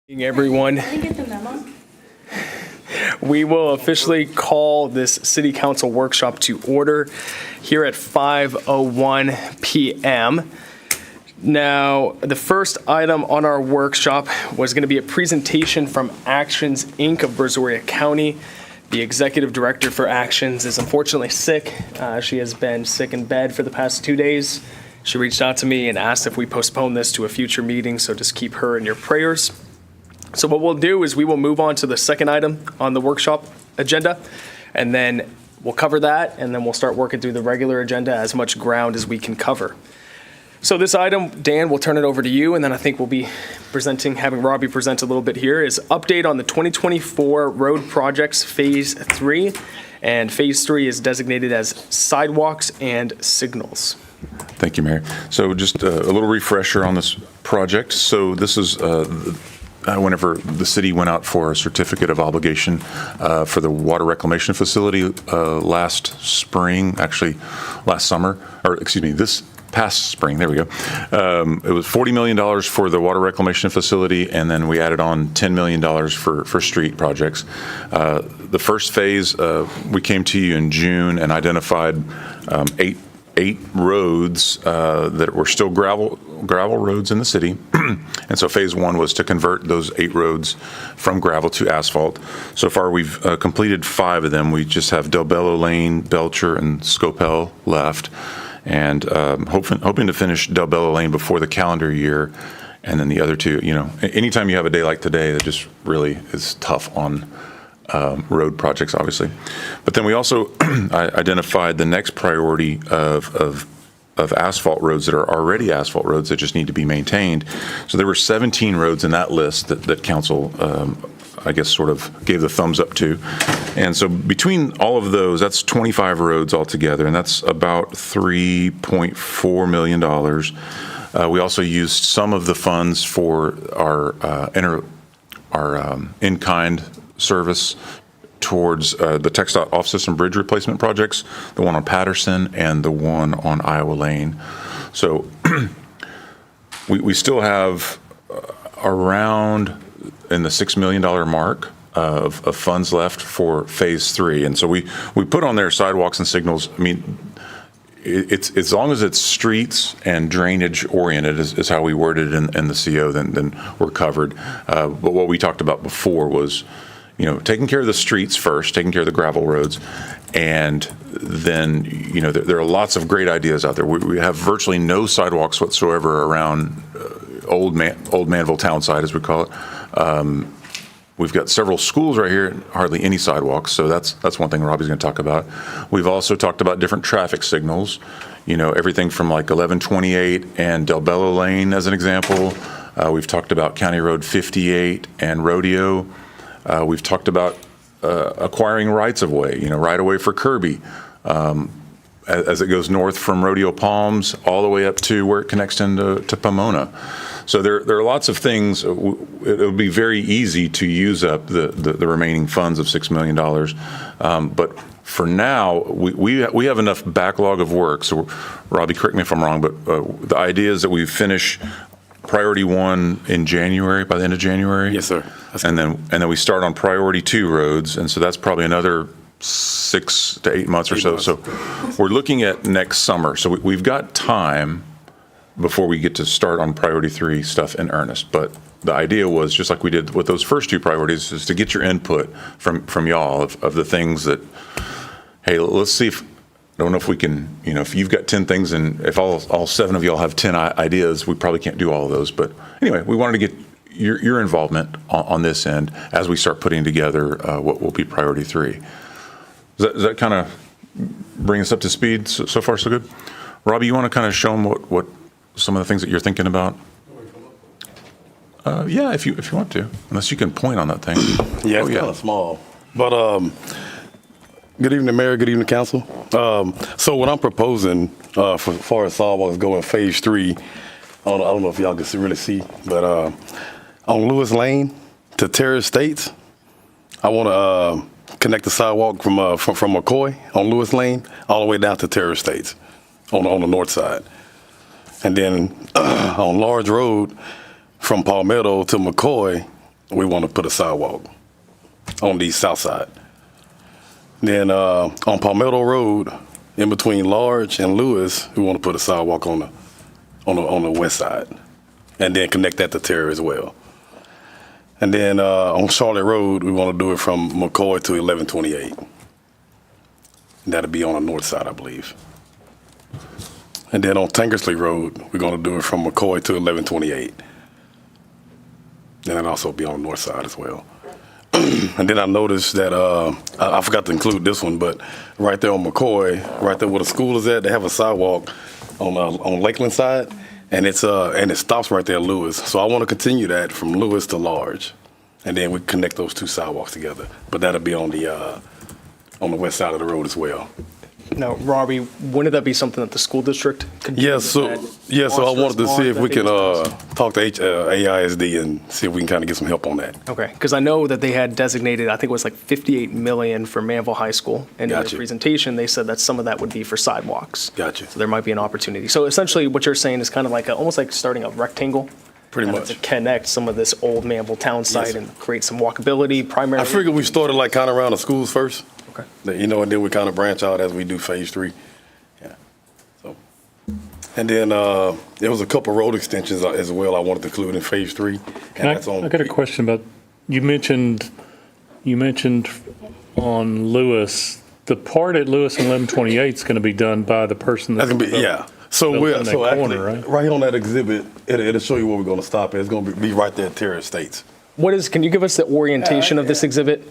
Everyone, Did you get the memo? we will officially call this City Council workshop to order here at 5:01 p.m. Now, the first item on our workshop was going to be a presentation from Actions, Inc. of Brazoria County. The executive director for Actions is unfortunately sick. She has been sick in bed for the past 2 days. She reached out to me and asked if we postpone this to a future meeting, so just keep her in your prayers. So what we'll do is we will move on to the second item on the workshop agenda, and then we'll cover that, and then we'll start working through the regular agenda, as much ground as we can cover. So this item, Dan, we'll turn it over to you, and then I think we'll be having Robbie present a little bit here, is update on the 2024 road projects, Phase 3, and Phase 3 is designated as sidewalks and signals. Thank you, Mayor. So just a little refresher on this project. So this is whenever the city went out for a certificate of obligation for the water reclamation facility last summer, or excuse me, this past spring, there we go. It was $40 million for the water reclamation facility, and then we added on $10 million for street projects. The first phase, we came to you in June and identified eight roads that were still gravel roads in the city. And so phase one was to convert those 8 roads from gravel to asphalt. So far, we've completed 5 of them. We just have Del Bello Lane, Belcher, and Scopel left. And hoping to finish Del Bello Lane before the calendar year. And then the other 2, anytime you have a day like today, that just really is tough on road projects, obviously. But then we also identified the next priority of asphalt roads that are already asphalt roads that just need to be maintained. So there were 17 roads in that list that council, I guess, sort of gave the thumbs up to. And so between all of those, that's 25 roads altogether, and that's about $3.4 million. We also used some of the funds for our in-kind service towards the TxDOT off-system bridge replacement projects, the one on Patterson and the one on Iowa Lane. So we still have around in the $6 million mark of funds left for phase 3. And so we put on there sidewalks and signals. I mean, it's as long as it's streets and drainage oriented is how we worded it in the CO, then we're covered. But what we talked about before was, taking care of the streets first, taking care of the gravel roads, and then, there are lots of great ideas out there. We have virtually no sidewalks whatsoever around Old Manvel town side, as we call it. We've got several schools right here, hardly any sidewalks, so that's one thing Robbie's going to talk about. We've also talked about different traffic signals, everything from like 1128 and Del Bello Lane as an example. We've talked about County Road 58 and Rodeo. We've talked about acquiring rights-of-way, right-of-way for Kirby, as it goes north from Rodeo Palms all the way up to where it connects into Pomona. So there are lots of things. It'll be very easy to use up the remaining funds of $6 million. But for now, we have enough backlog of work. So, Robbie, correct me if I'm wrong, but the idea is that we finish priority 1 in January, by the end of January. Yes, sir. And then we start on priority 2 roads, and so that's probably another 6 to 8 months or so. So we're looking at next summer. So we've got time before we get to start on priority 3 stuff in earnest. But the idea was, just like we did with those first 2 priorities, is to get your input from y'all of the things that, hey, let's see if, I don't know if we can, if you've got 10 things and if all 7 of y'all have 10 ideas, we probably can't do all of those. But anyway, we wanted to get your involvement on this end as we start putting together what will be priority 3. Does that kind of bring us up to speed? So far, so good? Robbie, you want to kind of show them what some of the things that you're thinking about? Yeah, if you want to, unless you can point on that thing. Yeah, it's kind of small. But good evening, Mayor. Good evening, Council. So what I'm proposing for far as sidewalks go in phase 3, I don't know if y'all can really see, but on Lewis Lane to Terrace Estates, I want to connect the sidewalk from McCoy on Lewis Lane all the way down to Terrace Estates on the north side. And then on Large Road from Palmetto to McCoy, we want to put a sidewalk on the south side. Then on Palmetto Road, in between Large and Lewis, we want to put a sidewalk on the west side, and then connect that to Terry as well. And then on Charlotte Road, we want to do it from McCoy to 1128. That'll be on the north side, I believe. And then on Tankersley Road, we're going to do it from McCoy to 1128. And that'll also be on the north side as well. And then I noticed that, I forgot to include this one, but right there on McCoy, right there where the school is at, they have a sidewalk on Lakeland side, and it stops right there at Lewis. So I want to continue that from Lewis to Large, and then we connect those two sidewalks together. But that'll be on the west side of the road as well. Now, Robbie, wouldn't that be something that the school district could do? Yeah, so I wanted to see if we can talk to AISD and see if we can kind of get some help on that. Okay, because I know that they had designated, I think it was like 58 million for Manvel High School. And in Gotcha. their presentation, they said that some of that would be for sidewalks. Gotcha. So there might be an opportunity. So essentially what you're saying is kind of like almost like starting a rectangle. Pretty kind of much. To connect some of this old Manvel town site sir. and create some walkability primarily. I figured we started like kind of around the schools first. Okay. You know, and then we kind of branch out as we do phase 3. Yeah. So, and then there was a couple road extensions as well I wanted to include in phase 3. I got a question about, you mentioned on Lewis, the part at Lewis and 1128 is going to be done by the person That's gonna be, yeah. So built we're in that so corner, actually, right? here on that exhibit, it'll show you where we're going to stop at. It's going to be right there at Terra Estates. Can you give us the orientation of this exhibit?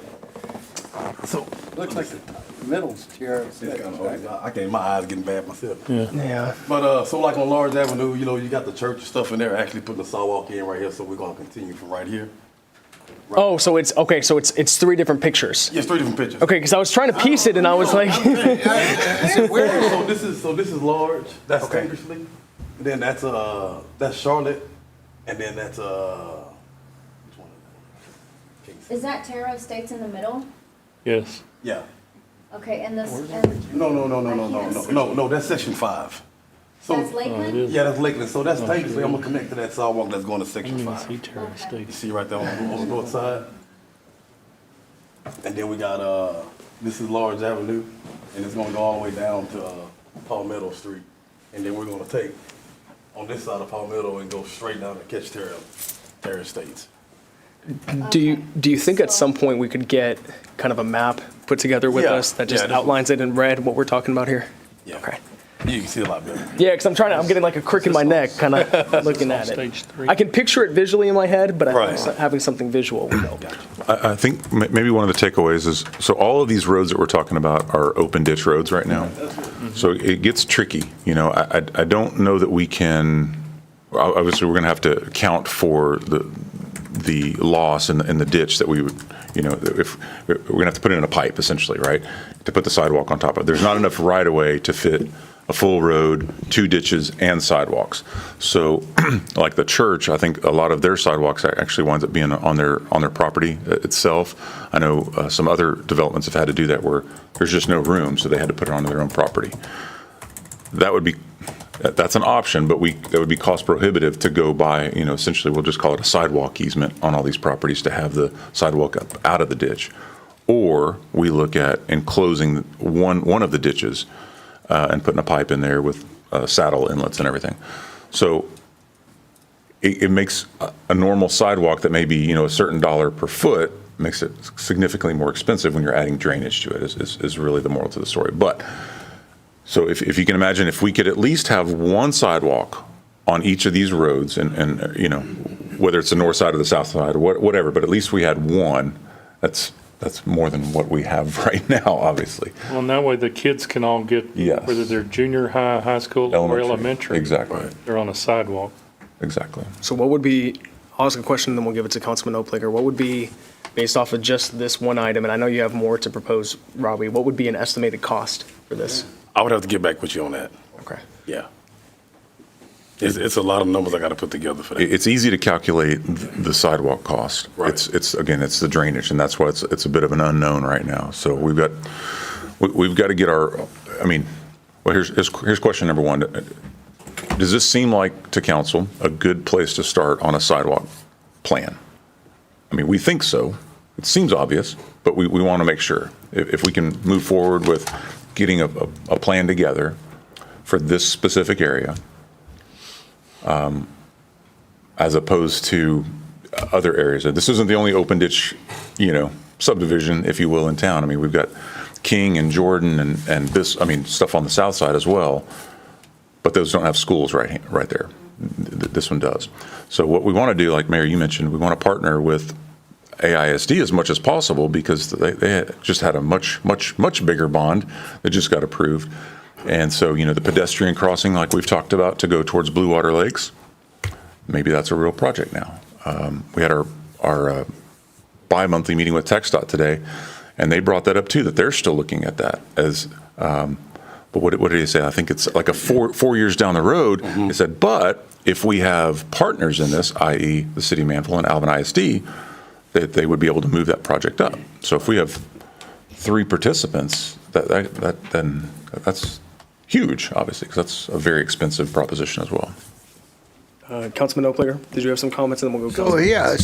So Looks like the middle's here. I can't. My eyes getting bad myself. Yeah. But so like on Large Avenue, you know, you got the church and stuff in there. Actually putting the sidewalk in right here, so we're gonna continue from right here. Oh, so it's, okay, so it's 3 different pictures. Yes, 3 different pictures. Okay, because I was trying to piece it and I was like, So this is Large. That's Okay. Tankersley. Then that's Charlotte, and then that's which one is that? Is that Terra Estates in the middle? Yes. Yeah. Okay, and this, and No. That's section 5. So that's Lakeland? yeah, that's Lakeland. So that's Tankersley. I'm gonna connect to that sidewalk that's going to I section didn't 5. see Terra Okay. You Estates. see right there on the north side. And then we got, this is Large Avenue, and it's gonna go all the way down to Palmetto Street. And then we're gonna take on this side of Palmetto and go straight down to catch Terra Estates. do you think at some point we could get kind of a map put together with Yeah. us that just Yeah, this- outlines it in red, what we're talking about here? Yeah. Okay. You can see a lot better. Yeah, because I'm getting like a crick in my neck, kind of looking at it. Stage 3. I can picture it visually in my head, but I think Right. having something visual would help. I think maybe one of the takeaways is, so all of these roads that we're talking about are open ditch roads right now. So it gets tricky. You know, I don't know that we can, obviously, we're going to have to account for the loss in the ditch that we would, you know, if we're going to have to put it in a pipe essentially, right? To put the sidewalk on top of. There's not enough right of way to fit a full road, 2 ditches, and sidewalks. So, like the church, I think a lot of their sidewalks actually winds up being on their property itself. I know some other developments have had to do that where there's just no room, so they had to put it on their own property. That's an option, but that would be cost prohibitive to go by, you know, essentially we'll just call it a sidewalk easement on all these properties to have the sidewalk up out of the ditch. Or we look at enclosing one of the ditches and putting a pipe in there with saddle inlets and everything. So it makes a normal sidewalk that may be, you know, a certain dollar per foot, makes it significantly more expensive when you're adding drainage to it, is really the moral to the story. But so if you can imagine, if we could at least have one sidewalk on each of these roads, and you know, whether it's the north side or the south side or whatever, but at least we had one, that's more than what we have right now, obviously. Well, and that way the kids can all get, Yes. whether they're junior high, high school, or elementary. Exactly. They're on a sidewalk. Exactly. So what would be, I'll ask a question, then we'll give it to Councilman Opliger. What would be, based off of just this one item, and I know you have more to propose, Robbie, what would be an estimated cost for this? I would have to get back with you on that. Okay. Yeah. It's a lot of numbers I got to put together for that. It's easy to calculate the sidewalk cost. Right. It's again, it's the drainage, and that's why it's a bit of an unknown right now. So we've got to get our, I mean, well, here's question number 1. Does this seem like to council a good place to start on a sidewalk plan? I mean, we think so. It seems obvious, but we want to make sure. If we can move forward with getting a plan together for this specific area, as opposed to other areas. This isn't the only open ditch, subdivision, if you will, in town. I mean, we've got King and Jordan and this, stuff on the south side as well, but those don't have schools right there. This one does. So what we want to do, like Mayor, you mentioned, we want to partner with AISD as much as possible because they just had a much bigger bond that just got approved. And so, the pedestrian crossing, like we've talked about, to go towards Blue Water Lakes, maybe that's a real project now. We had our bi-monthly meeting with TxDOT today, and they brought that up too, that they're still looking at that as, but what did he say? I think it's like a four years down the road. Mm-hmm. He said, but if we have partners in this, i.e. the City of Manvel and Alvin ISD, that they would be able to move that project up. So if we have 3 participants, then that's huge, obviously, because that's a very expensive proposition as well. Councilman Oaklager, did you have some comments, and then we'll go? So, yeah,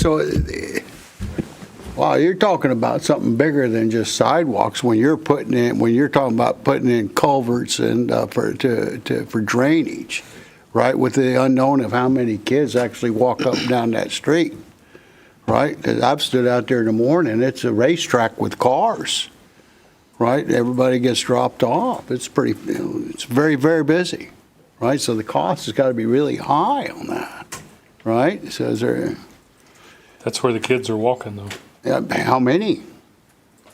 wow, you're talking about something bigger than just sidewalks when you're talking about putting in culverts and for drainage, right? With the unknown of how many kids actually walk up and down that street, right? 'Cause I've stood out there in the morning, it's a racetrack with cars, right? Everybody gets dropped off. It's it's very, very busy, right? So the cost has got to be really high on that, right? So is there, That's where the kids are walking though. how many?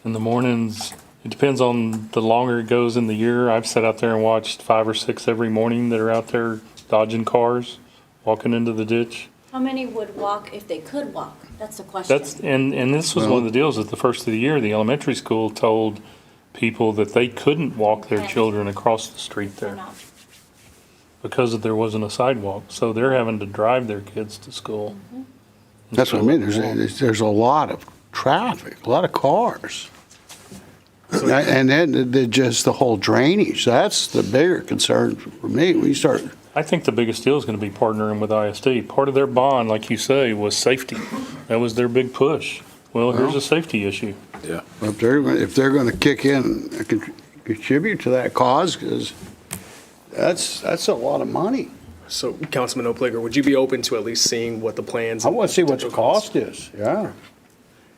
In the mornings, it depends on the longer it goes in the year. I've sat out there and watched 5 or 6 every morning that are out there dodging cars, walking into the ditch. How many would walk if they could walk? That's the question. And this was one of the deals at the first of the year. The elementary school told people that they couldn't walk their children across the street They're there not. because there wasn't a sidewalk. So they're having to drive their kids to school. That's what I mean. There's a lot of traffic, a lot of cars. And then just the whole drainage, that's the bigger concern for me. When you start, I think the biggest deal is going to be partnering with ISD. Part of their bond, like you say, was safety. That was their big push. Well, here's a safety issue. Yeah. if they're going to kick in and contribute to that cause, because that's a lot of money. So, Councilman Oaklager, would you be open to at least seeing what the plans? I want to see what the potential costs- cost is, yeah.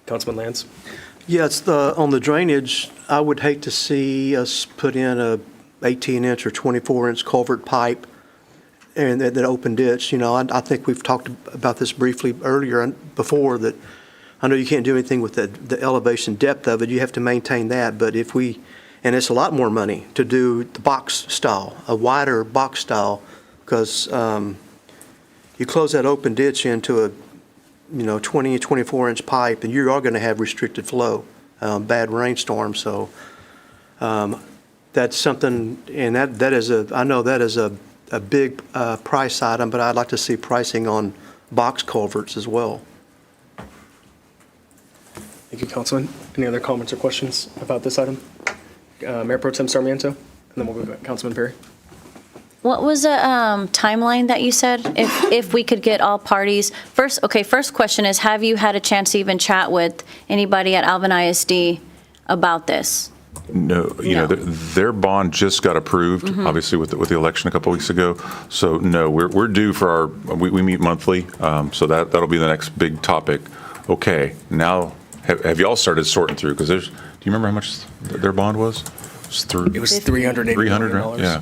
Councilman Lance? Yeah, it's on the drainage, I would hate to see us put in a 18-inch or 24-inch culvert pipe and then open ditch. I think we've talked about this briefly earlier before, that I know you can't do anything with the elevation depth of it. You have to maintain that. But and it's a lot more money to do the box style, a wider box style, because you close that open ditch into a 20, 24-inch pipe, and you are going to have restricted flow, bad rainstorm. So that's something, and I know that is a big price item, but I'd like to see pricing on box culverts as well. Thank you, Councilman. Any other comments or questions about this item? Mayor Pro Tem Sarmiento, and then we'll go to Councilman Perry. What was the timeline that you said, if we could get all parties? First question is, have you had a chance to even chat with anybody at Alvin ISD about this? No, No. their bond just got approved, obviously with the election a couple weeks ago. So no, we're due for we meet monthly, so that'll be the next big topic. Okay, now have y'all started sorting through? Because do you remember how much their bond was? It was $380 $300, million. yeah.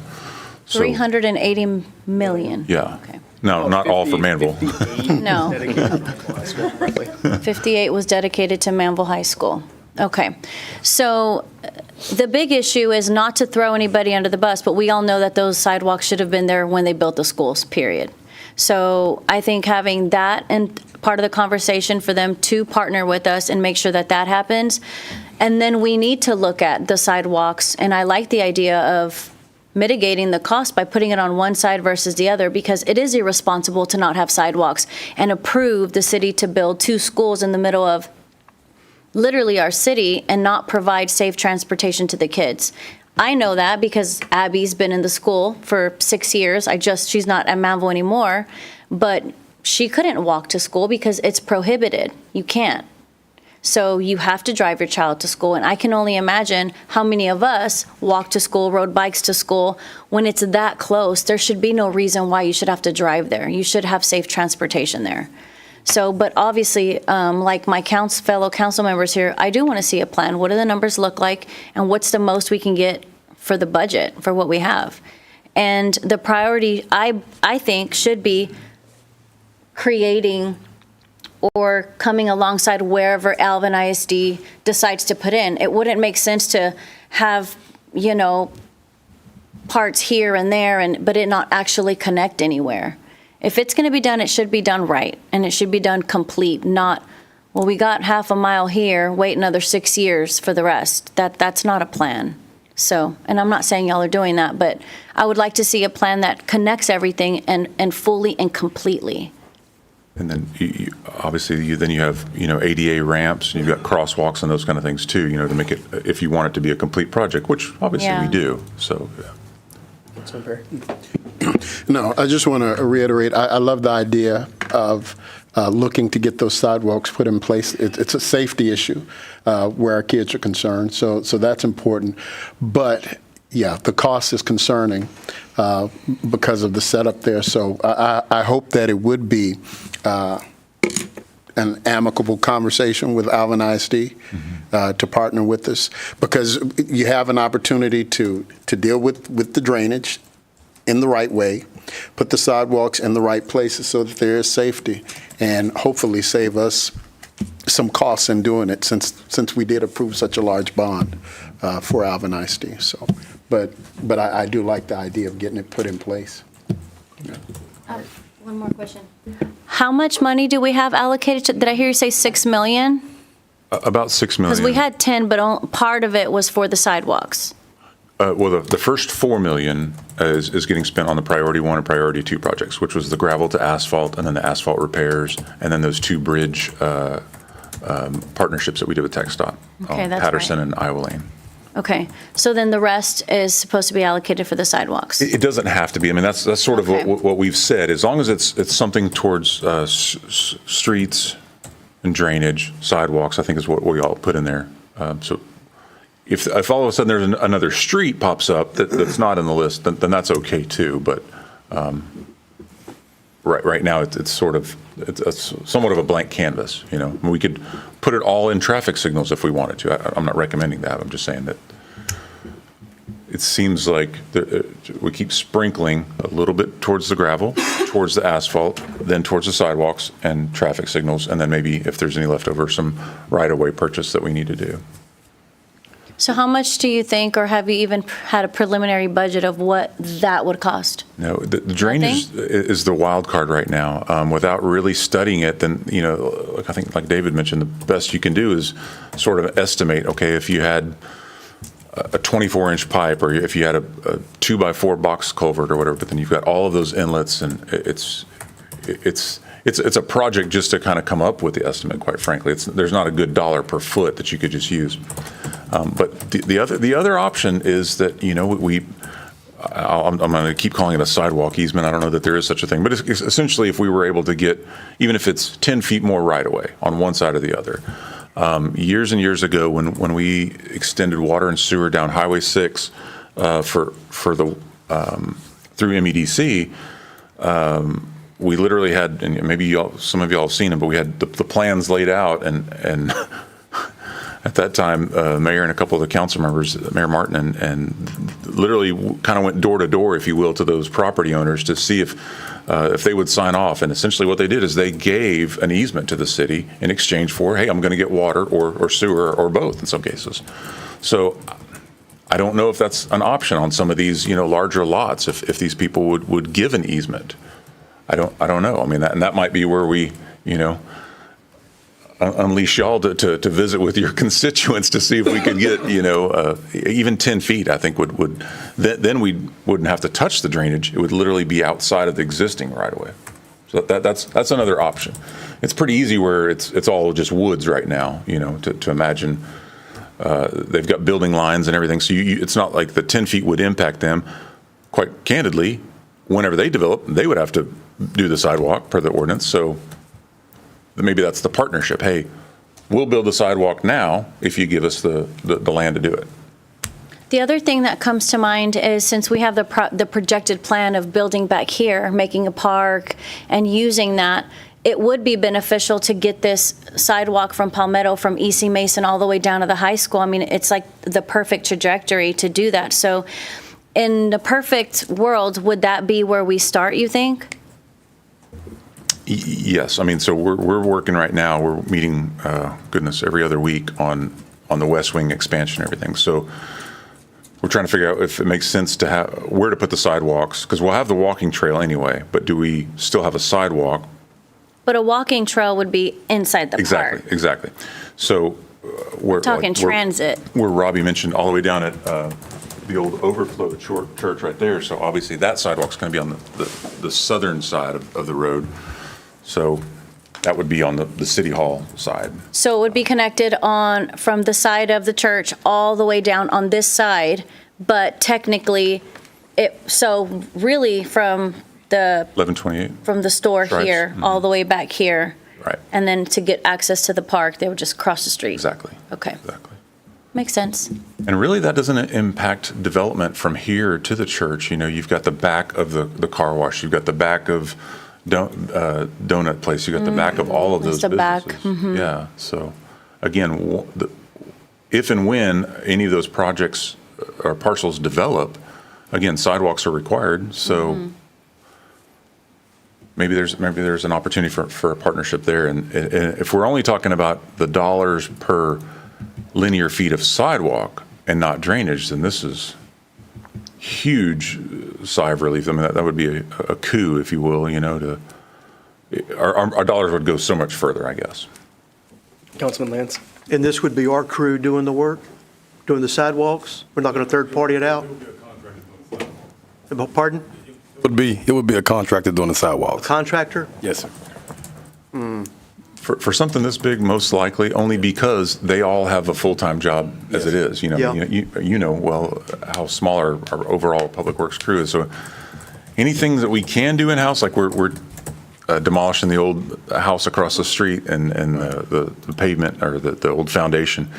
So, 380 million? yeah. Okay. No, not all for Manvel. 58 No. dedicated to Manvel High School, roughly. 58 was dedicated to Manvel High School. Okay. So the big issue is not to throw anybody under the bus, but we all know that those sidewalks should have been there when they built the schools, period. So I think having that and part of the conversation for them to partner with us and make sure that that happens. And then we need to look at the sidewalks, and I like the idea of mitigating the cost by putting it on one side versus the other, because it is irresponsible to not have sidewalks and approve the city to build 2 schools in the middle of literally our city and not provide safe transportation to the kids. I know that because Abby's been in the school for 6 years. She's not at Manvel anymore, but she couldn't walk to school because it's prohibited. You can't. So you have to drive your child to school. And I can only imagine how many of us walk to school, rode bikes to school. When it's that close, there should be no reason why you should have to drive there. You should have safe transportation there. So, but obviously, like my fellow council members here, I do want to see a plan. What do the numbers look like? And what's the most we can get for the budget, for what we have? And the priority, I think, should be creating or coming alongside wherever Alvin ISD decides to put in. It wouldn't make sense to have, parts here and there, but it not actually connect anywhere. If it's going to be done, it should be done right, and it should be done complete, not, well, we got half a mile here, wait another 6 years for the rest. That's not a plan. So, and I'm not saying y'all are doing that, but I would like to see a plan that connects everything and fully and completely. And then obviously you have, ADA ramps, and you've got crosswalks and those kind of things too, to make it, if you want it to be a complete project, which obviously we do. So, No, I just want to reiterate, I love the idea of looking to get those sidewalks put in place. It's a safety issue where our kids are concerned, so that's important. But yeah, the cost is concerning because of the setup there. So I hope that it would be an amicable conversation with Alvin ISD to partner with us, because you have an opportunity to deal with the drainage in the right way, put the sidewalks in the right places so that there is safety, and hopefully save us some costs in doing it, since we did approve such a large bond for Alvin ISD. So, but I do like the idea of getting it put in place. One more question. How much money do we have allocated to, did I hear you say 6 million? about 6 million. Because we had 10, but part of it was for the sidewalks. Well, the first 4 million is getting spent on the priority 1 and priority 2 projects, which was the gravel to asphalt and then the asphalt repairs, and then those 2 bridge partnerships that we did with TxDOT, Okay, that's Patterson right. and Iowa Lane. Okay, so then the rest is supposed to be allocated for the sidewalks? It doesn't have to be. I mean, that's sort of Okay. what we've said. As long as it's something towards streets and drainage, sidewalks, I think is what we all put in there. So if all of a sudden there's another street pops up that's not in the list, then that's okay too. But right now it's sort of it's somewhat of a blank canvas. You know, we could put it all in traffic signals if we wanted to. I'm not recommending that. I'm just saying that it seems like we keep sprinkling a little bit towards the gravel, towards the asphalt, then towards the sidewalks and traffic signals, and then maybe if there's any leftover, some right-of-way purchase that we need to do. So how much do you think, or have you even had a preliminary budget of what that would cost? No, the drainage is the wild card right now. Without really studying it, then, you know, I think like David mentioned, the best you can do is sort of estimate, okay, if you had a 24-inch pipe, or if you had a 2x4 box culvert or whatever, but then you've got all of those inlets, and it's a project just to kind of come up with the estimate, quite frankly. There's not a good dollar per foot that you could just use. But the other option is that, you know, I'm going to keep calling it a sidewalk easement. I don't know that there is such a thing, but it's essentially if we were able to get, even if it's 10 feet more right away on one side or the other. Years and years ago, when we extended water and sewer down Highway 6 for the through MEDC, we literally had, and maybe some of y'all have seen them, but we had the plans laid out, and at that time, Mayor and a couple of the council members, Mayor Martin, and literally kind of went door to door, if you will, to those property owners to see if they would sign off. And essentially what they did is they gave an easement to the city in exchange for, hey, I'm going to get water or sewer or both in some cases. So I don't know if that's an option on some of these, you know, larger lots, if these people would give an easement. I don't know. I mean, that might be where we, you know, unleash y'all to visit with your constituents to see if we could get, you know, even 10 feet, I think would then we wouldn't have to touch the drainage. It would literally be outside of the existing right of way. So that's another option. It's pretty easy where it's all just woods right now, you know, to imagine. They've got building lines and everything. So it's not like the 10 feet would impact them. Quite candidly, whenever they develop, they would have to do the sidewalk per the ordinance. So maybe that's the partnership. Hey, we'll build the sidewalk now if you give us the land to do it. The other thing that comes to mind is since we have the projected plan of building back here, making a park and using that, it would be beneficial to get this sidewalk from Palmetto, from EC Mason all the way down to the high school. I mean, it's like the perfect trajectory to do that. So in the perfect world, would that be where we start, you think? Yes, I mean, so we're working right now, we're meeting, goodness, every other week on the West Wing expansion and everything. So we're trying to figure out if it makes sense to have, where to put the sidewalks, because we'll have the walking trail anyway, but do we still have a sidewalk? But a walking trail would be inside the park. Exactly. So we're Talking transit. Where Robbie mentioned all the way down at the old overflow church right there. So obviously that sidewalk's going to be on the southern side of the road. So that would be on the city hall side. So it would be connected from the side of the church all the way down on this side, but technically, so really from the 1128. From the store Stripes. here, all the way back here. Right. And then to get access to the park, they would just cross the street. Exactly. Okay. Exactly. Makes sense. And really, that doesn't impact development from here to the church. You know, you've got the back of the car wash, you've got the back of donut place, you've got the back of all of those Just the back, businesses. Yeah. So again, if and when any of those projects or parcels develop, again, sidewalks are required. So maybe there's an opportunity for a partnership there. And if we're only talking about the dollars per linear feet of sidewalk and not drainage, then this is huge sigh of relief. I mean, that would be a coup, if you will, you know, our dollars would go so much further, I guess. Councilman Lance? And this would be our crew doing the work, doing the sidewalks? We're not going to third party it out? Pardon? It would be a contractor doing the sidewalks. Contractor? Yes, sir. For something this big, most likely, only because they all have a full-time job as it is. You know, Yeah. you know well how small our overall public works crew is. So anything that we can do in-house, like we're demolishing the old house across the street and the pavement or the old foundation.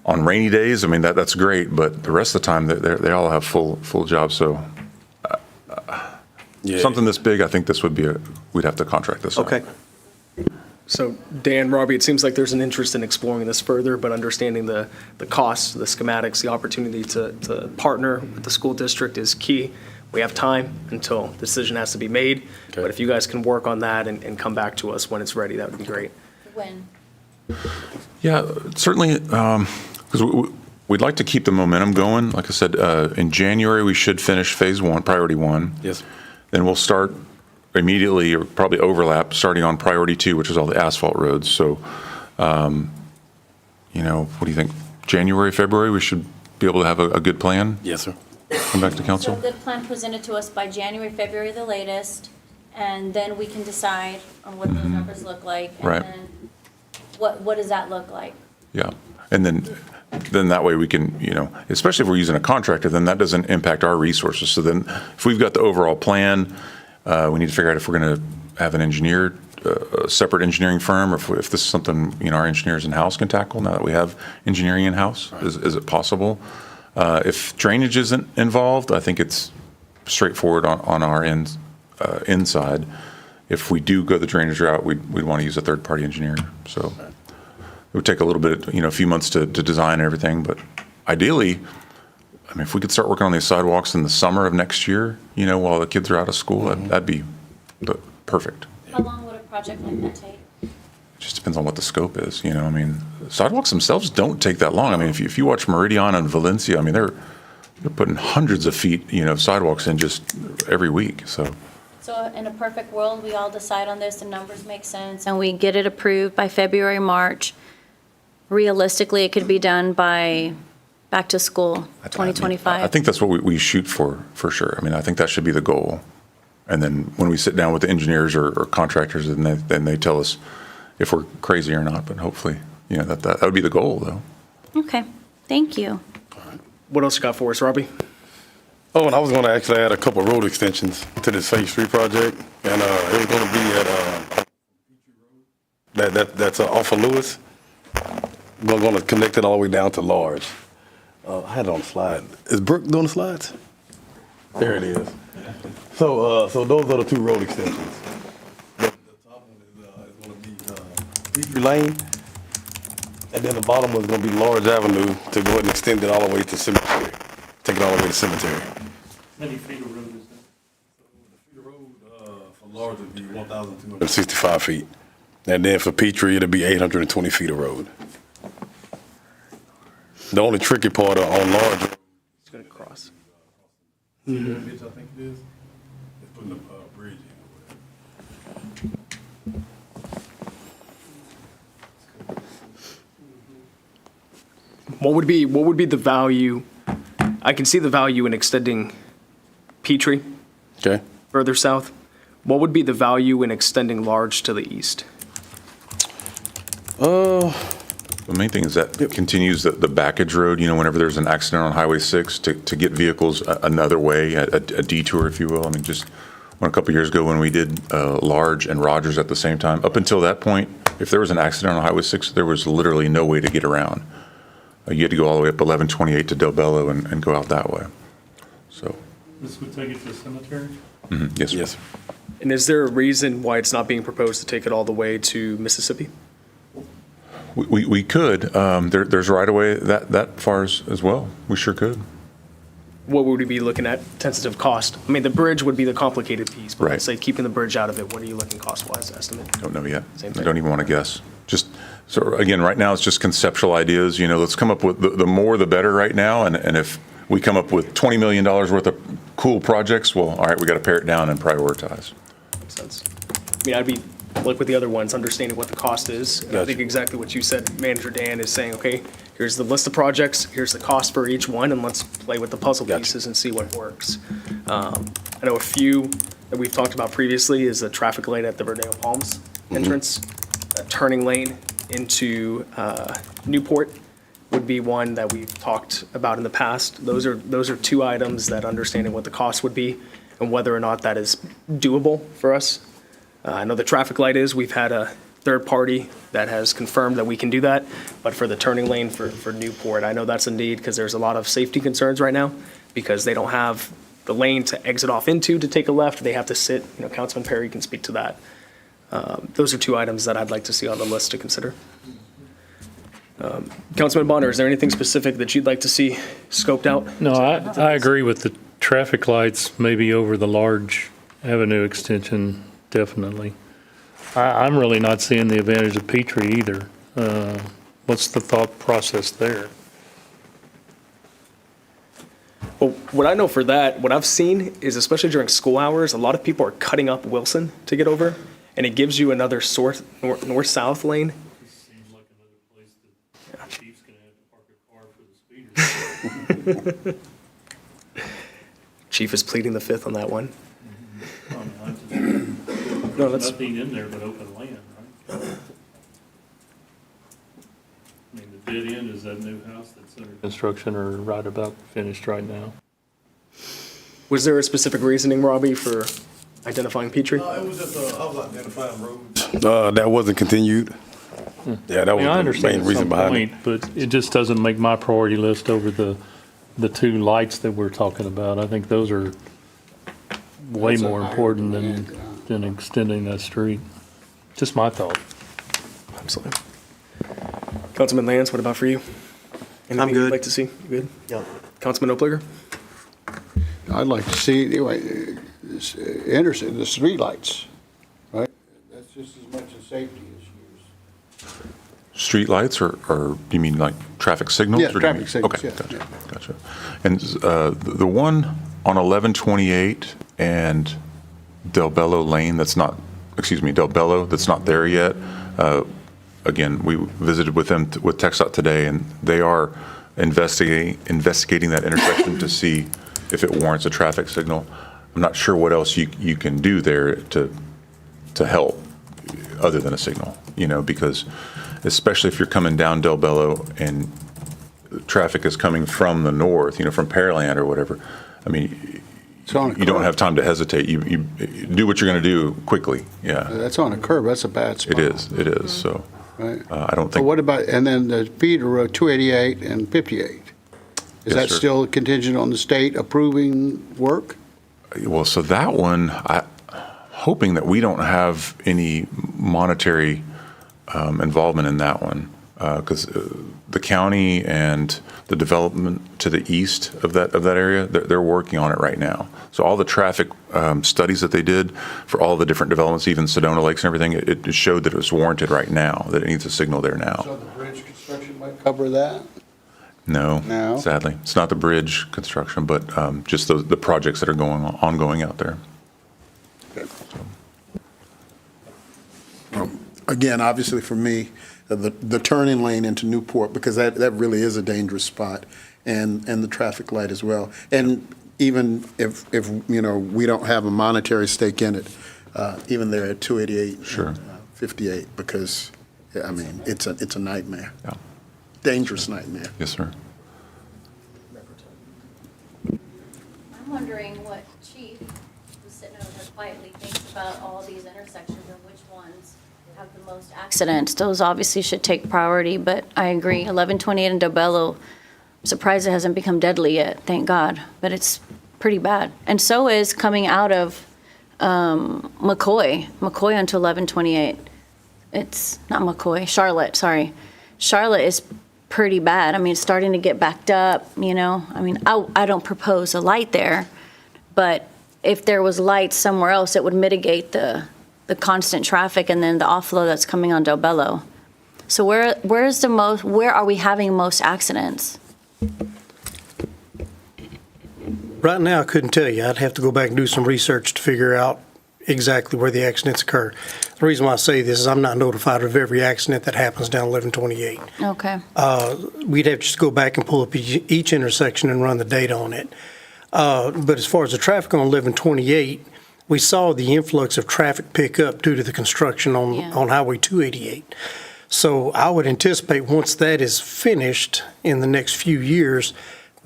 On rainy days, I mean, that's great, but the rest of the time, they all have full jobs. So something this big, I think this would be we'd have to contract this out. Okay. So Dan, Robbie, it seems like there's an interest in exploring this further, but understanding the costs, the schematics, the opportunity to partner with the school district is key. We have time until the decision has to be made, but if you guys can work on that and come back to us when it's ready, that would be great. When? Yeah, certainly, because we'd like to keep the momentum going. Like I said, in January, we should finish phase one, priority one. Yes, sir. Then we'll start immediately, or probably overlap, starting on priority two, which is all the asphalt roads. So, you know, what do you think? January, February, we should be able to have a good plan? Yes, sir. Come back to So council? a good plan presented to us by January, February, the latest, and then we can decide on what those numbers look like. Right. And then what does that look like? Yeah. And then that way we can, you know, especially if we're using a contractor, then that doesn't impact our resources. So then if we've got the overall plan, we need to figure out if we're going to have an engineer, a separate engineering firm, or if this is something, you know, our engineers in-house can tackle now that we have engineering in-house. Is it possible? If drainage isn't involved, I think it's straightforward on our inside. If we do go the drainage route, we'd want to use a third-party engineer. So it would take a little bit, you know, a few months to design and everything, but ideally, I mean, if we could start working on these sidewalks in the summer of next year, you know, while the kids are out of school, that'd be perfect. How long would a project like that take? It just depends on what the scope is, you know. I mean, sidewalks themselves don't take that long. I mean, if you watch Meridian and Valencia, I mean, they're putting hundreds of feet, you know, sidewalks in just every week. So in a perfect world, we all decide on this, the numbers make sense, and we get it approved by February, March. Realistically, it could be done by back to school, 2025. I think that's what we shoot for sure. I mean, I think that should be the goal. And then when we sit down with the engineers or contractors, then they tell us if we're crazy or not. But hopefully, you know, that would be the goal, though. Okay, thank you. What else you got for us, Robbie? Oh, and I was going to actually add a couple of road extensions to this Phase 3 project, and it was going to be at that's off of Lewis. We're going to connect it all the way down to Large. I had it on the slide. Is Brooke doing the slides? There it is. So those are the two road extensions. The top one is going to be Peachtree Lane, and then the bottom one is going to be Large Avenue to go ahead and extend it all the way to Cemetery. Take it all the way to Cemetery. How many feet of road is that? The road for Large would be 1,265 feet. And then for Peachtree, it'll be 820 feet of road. The only tricky part on Large. It's going to cross. I think it is putting the bridge in. What would be the value? I can see the value in extending Peachtree Okay. further south. What would be the value in extending Large to the east? The main thing is that it continues the backage road, whenever there's an accident on Highway 6, to get vehicles another way, a detour, if you will. I mean, just a couple of years ago when we did Large and Rogers at the same time, up until that point, if there was an accident on Highway 6, there was literally no way to get around. You had to go all the way up 1128 to Del Bello and go out that way. So, This would take it to the cemetery? yes, sir. Yes. And is there a reason why it's not being proposed to take it all the way to Mississippi? We could. There's right away that far as well. We sure could. What would we be looking at tentative cost? I mean, the bridge would be the complicated piece, but Right. let's say keeping the bridge out of it, what are you looking cost-wise estimate? Don't know yet. Same I thing. don't even want to guess. Just, so again, right now, it's just conceptual ideas. Let's come up with the more the better right now. And if we come up with $20 million worth of cool projects, well, all right, we got to pare it down and prioritize. Makes sense. I mean, I'd be, like with the other ones, understanding what the cost is. And I Gotcha. think exactly what you said, Manager Dan, is saying, okay, here's the list of projects, here's the cost for each one, and let's play with the puzzle Gotcha. pieces and see what works. I know a few that we've talked about previously is a traffic light at the Rodeo Palms entrance, a turning lane into Newport would be one that we've talked about in the past. Those are two items that understanding what the cost would be and whether or not that is doable for us. I know the traffic light is, we've had a third party that has confirmed that we can do that, but for the turning lane for Newport, I know that's a need because there's a lot of safety concerns right now because they don't have the lane to exit off into to take a left. They have to sit, Councilman Perry can speak to that. Those are two items that I'd like to see on the list to consider. Councilman Bonner, is there anything specific that you'd like to see scoped out? No, I agree with the traffic lights, maybe over the Large Avenue extension, definitely. I'm really not seeing the advantage of Peachtree either. What's the thought process there? Well, what I know for that, what I've seen is especially during school hours, a lot of people are cutting up Wilson to get over, and it gives you another north-south lane. Seems like another place that the chief's gonna have to park a car for the speeders. Chief is pleading the fifth on that one. No, that's- nothing in there but open land, right? I mean, the dead end is that new house that's under construction or right about finished right now. Was there a specific reasoning, Robbie, for identifying Peachtree? It was just, I was identifying roads. That wasn't continued. Yeah, that I was mean, I the understand main at reason some behind it. point, but it just doesn't make my priority list over the two lights that we're talking about. I think those are way more important than extending that street. Just my thought. Absolutely. Councilman Lance, what about for you? Anything you'd good. like to see? You good? Yeah. Councilman Opliger? I'd like to see, anyway, the streetlights, right? That's just as much a safety issue. Street lights or you mean like traffic signals? Yeah, or do you traffic mean- signals, Okay, yeah, gotcha, yeah. gotcha. And the one on 1128 and Del Bello Lane that's not, Del Bello, that's not there yet. Again, we visited with them, with TxDOT today, and they are investigating that intersection to see if it warrants a traffic signal. I'm not sure what else you can do there to help other than a signal, because especially if you're coming down Del Bello and traffic is coming from the north, from Pearland or whatever, I mean, It's on a you don't curve. have time to hesitate. You do what you're going to do quickly. Yeah, That's on a curve, that's a bad spot. it is. So Right. I don't So think. what about, and then the feeder road 288 and 58? Is Yes, that sir. still contingent on the state approving work? Well, so that one, hoping that we don't have any monetary involvement in that one, because the county and the development to the east of that area, they're working on it right now. So all the traffic studies that they did for all the different developments, even Sedona Lakes and everything, it showed that it was warranted right now, that it needs a signal there now. So the bridge construction might cover that? No, No? sadly, it's not the bridge construction, but just the projects that are ongoing out there. Again, obviously for me, the turning lane into Newport, because that really is a dangerous spot, and the traffic light as well. And even if we don't have a monetary stake in it, even there at 288 Sure. and 58, because, I mean, it's a nightmare. Yeah. Dangerous nightmare. Yes, sir. I'm wondering what Chief, who's sitting over there quietly, thinks about all these intersections and which ones have the most accidents. Those obviously should take priority, but I agree. 1128 and Dobello, I'm surprised it hasn't become deadly yet, thank God, but it's pretty bad. And so is coming out of McCoy onto 1128. It's not McCoy, Charlotte, sorry. Charlotte is pretty bad. I mean, it's starting to get backed up, you know? I mean, I don't propose a light there, but if there was lights somewhere else, it would mitigate the constant traffic and then the offload that's coming on Del Bello. So where are we having most accidents? Right now, I couldn't tell you. I'd have to go back and do some research to figure out exactly where the accidents occur. The reason why I say this is I'm not notified of every accident that happens down 1128. Okay. We'd have to just go back and pull up each intersection and run the data on it. But as far as the traffic on 1128, we saw the influx of traffic pick up due to the construction on Highway 288. So I would anticipate once that is finished in the next few years,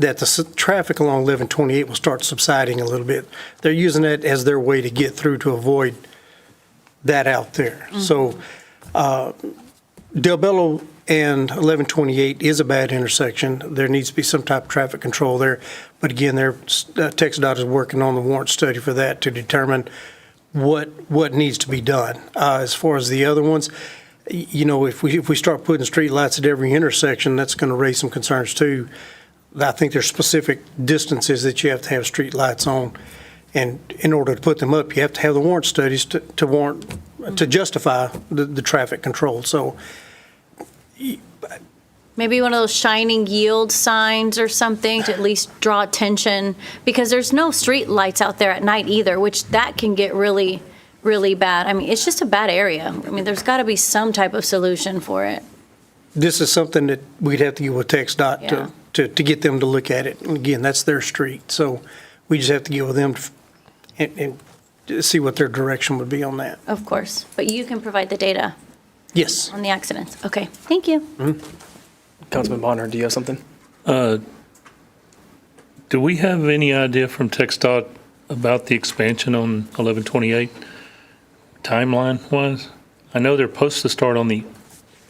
that the traffic along 1128 will start subsiding a little bit. They're using that as their way to get through to avoid that out there. So Del Bello and 1128 is a bad intersection. There needs to be some type of traffic control there. But again, TxDOT is working on the warrant study for that to determine what needs to be done. As far as the other ones, you know, if we start putting street lights at every intersection, that's going to raise some concerns too. I think there's specific distances that you have to have street lights on. And in order to put them up, you have to have the warrant studies to justify the traffic control. So Maybe one of those shining yield signs or something to at least draw attention, because there's no street lights out there at night either, which that can get really, really bad. I mean, it's just a bad area. I mean, there's got to be some type of solution for it. this is something that we'd have to get with TxDOT Yeah. to get them to look at it. And again, that's their street. So we just have to get with them and see what their direction would be on that. Of course, but you can provide the data Yes. on the accidents. Okay, thank you. Councilman Bonner, do you have something? Do we have any idea from TxDOT about the expansion on 1128 timeline-wise? I know they're supposed to start on the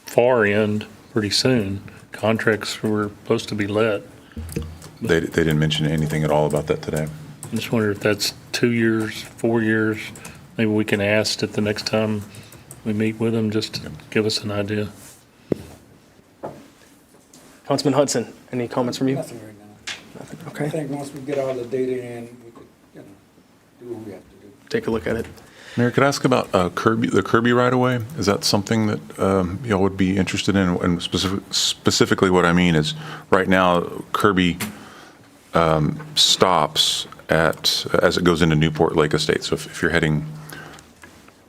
far end pretty soon. Contracts were supposed to be let. They didn't mention anything at all about that today. I just wonder if that's 2 years, 4 years. Maybe we can ask at the next time we meet with them, just to give us an idea. Councilman Hudson, any comments from you? Nothing right now. Nothing. I Okay, think once we get all the data in, we could, do what we have to do. take a look at it. Mayor, could I ask about the Kirby right-of-way? Is that something that y'all would be interested in? And specifically what I mean is, right now, Kirby stops as it goes into Newport Lake Estate. So if you're heading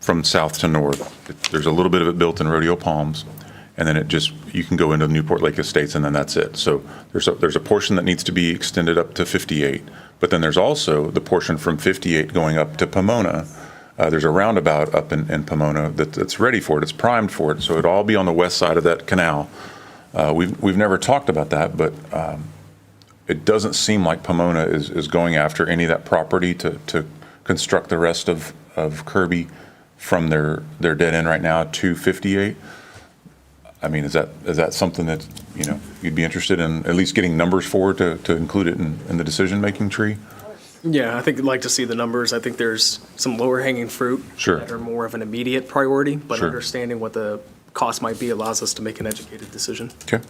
from south to north, there's a little bit of it built in Rodeo Palms, and then you can go into Newport Lake Estates, and then that's it. So there's a portion that needs to be extended up to 58, but then there's also the portion from 58 going up to Pomona. There's a roundabout up in Pomona that's ready for it. It's primed for it. So it'll all be on the west side of that canal. We've never talked about that, but it doesn't seem like Pomona is going after any of that property to construct the rest of Kirby from their dead end right now to 58. I mean, is that something that, you'd be interested in at least getting numbers for to include it in the decision-making tree? Yeah, I think I'd like to see the numbers. I think there's some lower hanging fruit Sure. that are more of an immediate priority, but Sure. understanding what the cost might be allows us to make an educated decision. Okay.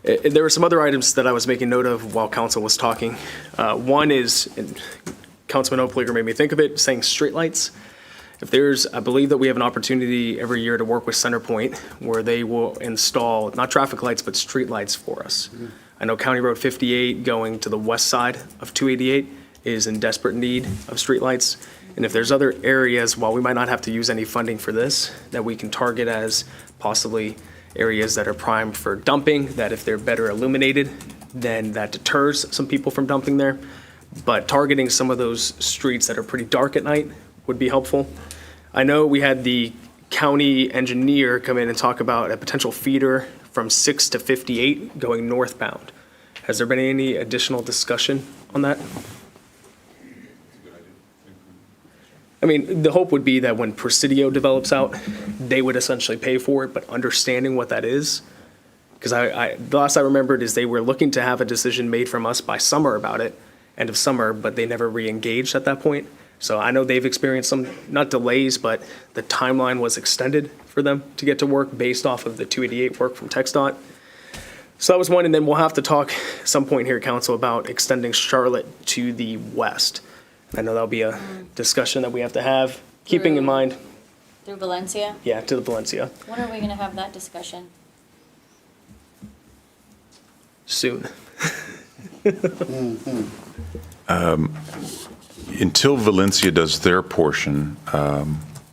There were some other items that I was making note of while council was talking. One is, and Councilman Opliger made me think of it, saying streetlights. I believe that we have an opportunity every year to work with Centerpoint where they will install, not traffic lights, but streetlights for us. I know County Road 58 going to the west side of 288 is in desperate need of streetlights. And if there's other areas, while we might not have to use any funding for this, that we can target as possibly areas that are primed for dumping, that if they're better illuminated, then that deters some people from dumping there. But targeting some of those streets that are pretty dark at night would be helpful. I know we had the county engineer come in and talk about a potential feeder from 6 to 58 going northbound. Has there been any additional discussion on that? I mean, the hope would be that when Presidio develops out, they would essentially pay for it, but understanding what that is. Because the last I remembered is they were looking to have a decision made from us by summer about it, end of summer, but they never re-engaged at that point. So I know they've experienced some, not delays, but the timeline was extended for them to get to work based off of the 288 work from TxDOT. So that was one, and then we'll have to talk at some point here at council about extending Charlotte to the west. I know that'll be a discussion that we have to have, keeping in mind, Through Valencia? yeah, to the Valencia When are we going to have that discussion? soon. Until Valencia does their portion,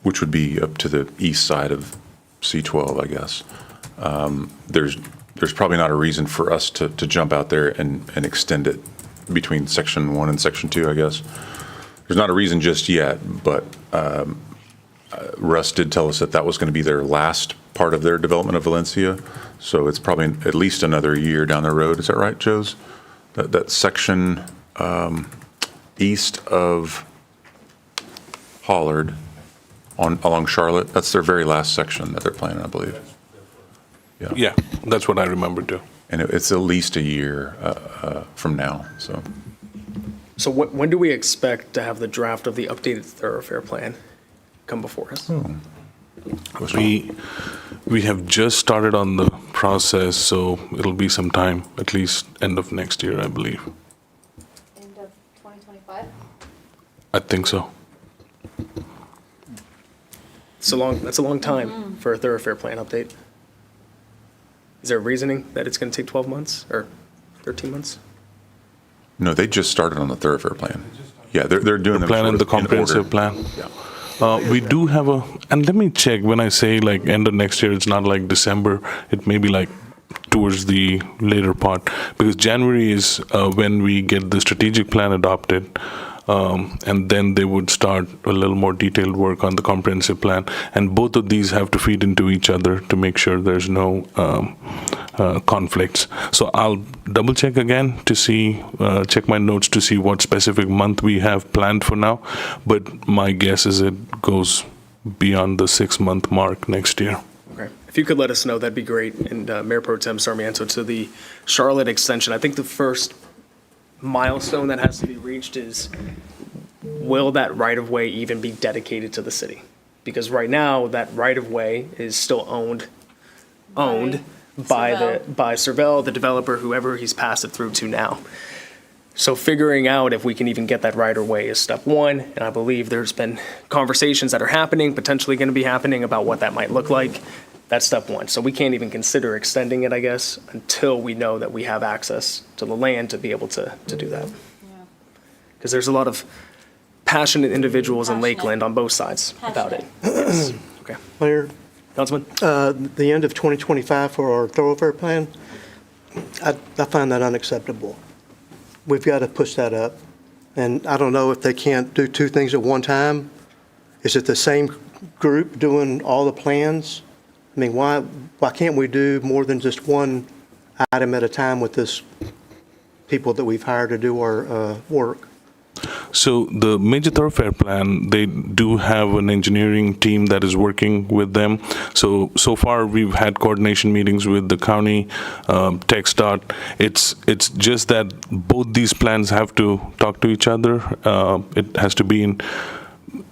which would be up to the east side of C12, I guess, there's probably not a reason for us to jump out there and extend it between Section 1 and Section 2, I guess. There's not a reason just yet, but Russ did tell us that was going to be their last part of their development of Valencia, so it's probably at least another year down the road. Is that right, Joes? That section east of Hollard along Charlotte, that's their very last section that they're planning, I believe. Yeah, that's what I remember too. And it's at least a year from now, so. So when do we expect to have the draft of the updated thoroughfare plan come before us? We have just started on the process, so it'll be some time, at least end of next year, I believe. End of 2025? I think so. That's a long time for a thoroughfare plan update. Is there a reasoning that it's going to take 12 months or 13 months? No, they just started on the thoroughfare plan. Yeah, they're doing The them plan sort and the of in order. comprehensive plan. Yeah. We do have and let me check, when I say like end of next year, it's not like December, it may be like towards the later part, because January is when we get the strategic plan adopted, and then they would start a little more detailed work on the comprehensive plan, and both of these have to feed into each other to make sure there's no conflicts. So I'll double check again to see, check my notes to see what specific month we have planned for now, but my guess is it goes beyond the 6-month mark next year. Okay. If you could let us know, that'd be great. And Mayor Pro Tem Sarmiento, to the Charlotte extension, I think the first milestone that has to be reached is, will that right-of-way even be dedicated to the city? Because right now, that right-of-way is still owned by Servell, the developer, whoever he's passed it through to now. So figuring out if we can even get that right-of-way is step one, and I believe there's been conversations that are happening, potentially going to be happening, about what that might look like. That's step one. So we can't even consider extending it, I guess, until we know that we have access to the land to be able to do that. Because there's a lot of passionate individuals in Lakeland on both sides about it. Yes. Okay. Mayor, Councilman? the end of 2025 for our thoroughfare plan, I find that unacceptable. We've got to push that up. And I don't know if they can't do two things at one time. Is it the same group doing all the plans? I mean, why can't we do more than just one item at a time with this people that we've hired to do our work. So the major thoroughfare plan, they do have an engineering team that is working with them. So far, we've had coordination meetings with the county, TxDOT. It's just that both these plans have to talk to each other. It has to be in,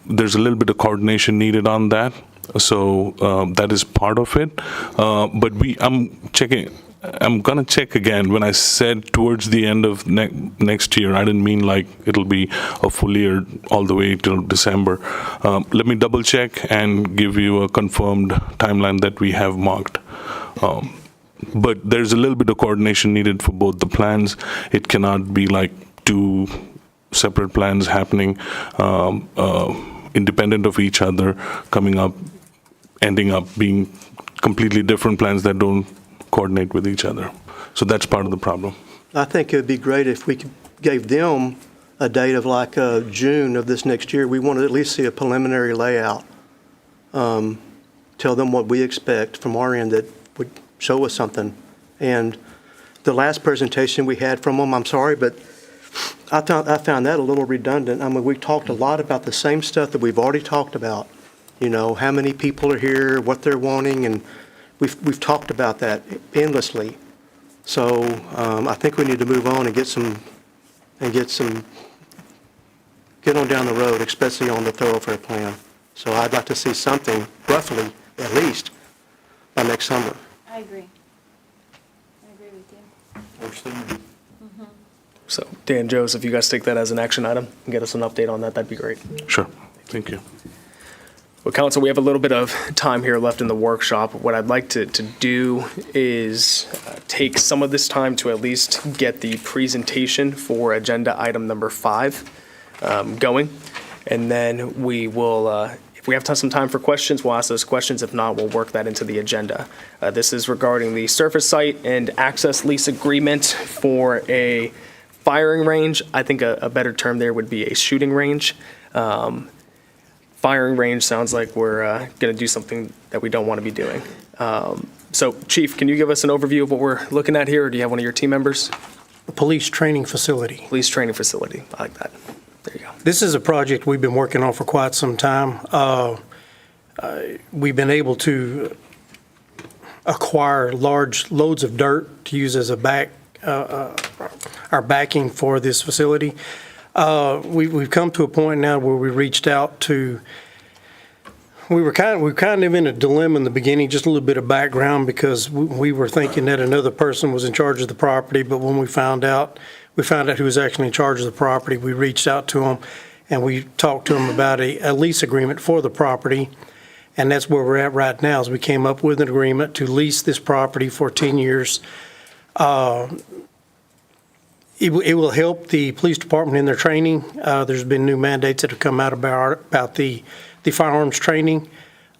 there's a little bit of coordination needed on that. So that is part of it. But I'm gonna check again. When I said towards the end of next year, I didn't mean like it'll be a full year all the way till December. Let me double check and give you a confirmed timeline that we have marked. But there's a little bit of coordination needed for both the plans. It cannot be like two separate plans happening independent of each other, coming up, ending up being completely different plans that don't coordinate with each other. So that's part of the problem. I think it would be great if we gave them a date of like June of this next year. We want to at least see a preliminary layout. Tell them what we expect from our end that would show us something. And the last presentation we had from them, I'm sorry, but I found that a little redundant. I mean, we talked a lot about the same stuff that we've already talked about. You know, how many people are here, what they're wanting, and we've talked about that endlessly. So I think we need to move on and get on down the road, especially on the thoroughfare plan. So I'd like to see something, roughly, at least, by next summer. I agree. I agree with you. So Dan, Joseph, you guys take that as an action item and get us an update on that, that'd be great. Sure. Thank you. Well, Council, we have a little bit of time here left in the workshop. What I'd like to do is take some of this time to at least get the presentation for agenda item number 5 going. And then we will, if we have some time for questions, we'll ask those questions. If not, we'll work that into the agenda. This is regarding the surface site and access lease agreement for a firing range. I think a better term there would be a shooting range. Firing range sounds like we're going to do something that we don't want to be doing. So, Chief, can you give us an overview of what we're looking at here, or do you have one of your team members? A police training facility. Police training facility. I like that. There you go. This is a project we've been working on for quite some time. We've been able to acquire large loads of dirt to use as our backing for this facility. We've come to a point now where we reached out to, we were kind of in a dilemma in the beginning, just a little bit of background, because we were thinking that another person was in charge of the property, but when we found out who was actually in charge of the property. We reached out to them and we talked to them about a lease agreement for the property. And that's where we're at right now, is we came up with an agreement to lease this property for 10 years. It will help the police department in their training. There's been new mandates that have come out about the firearms training.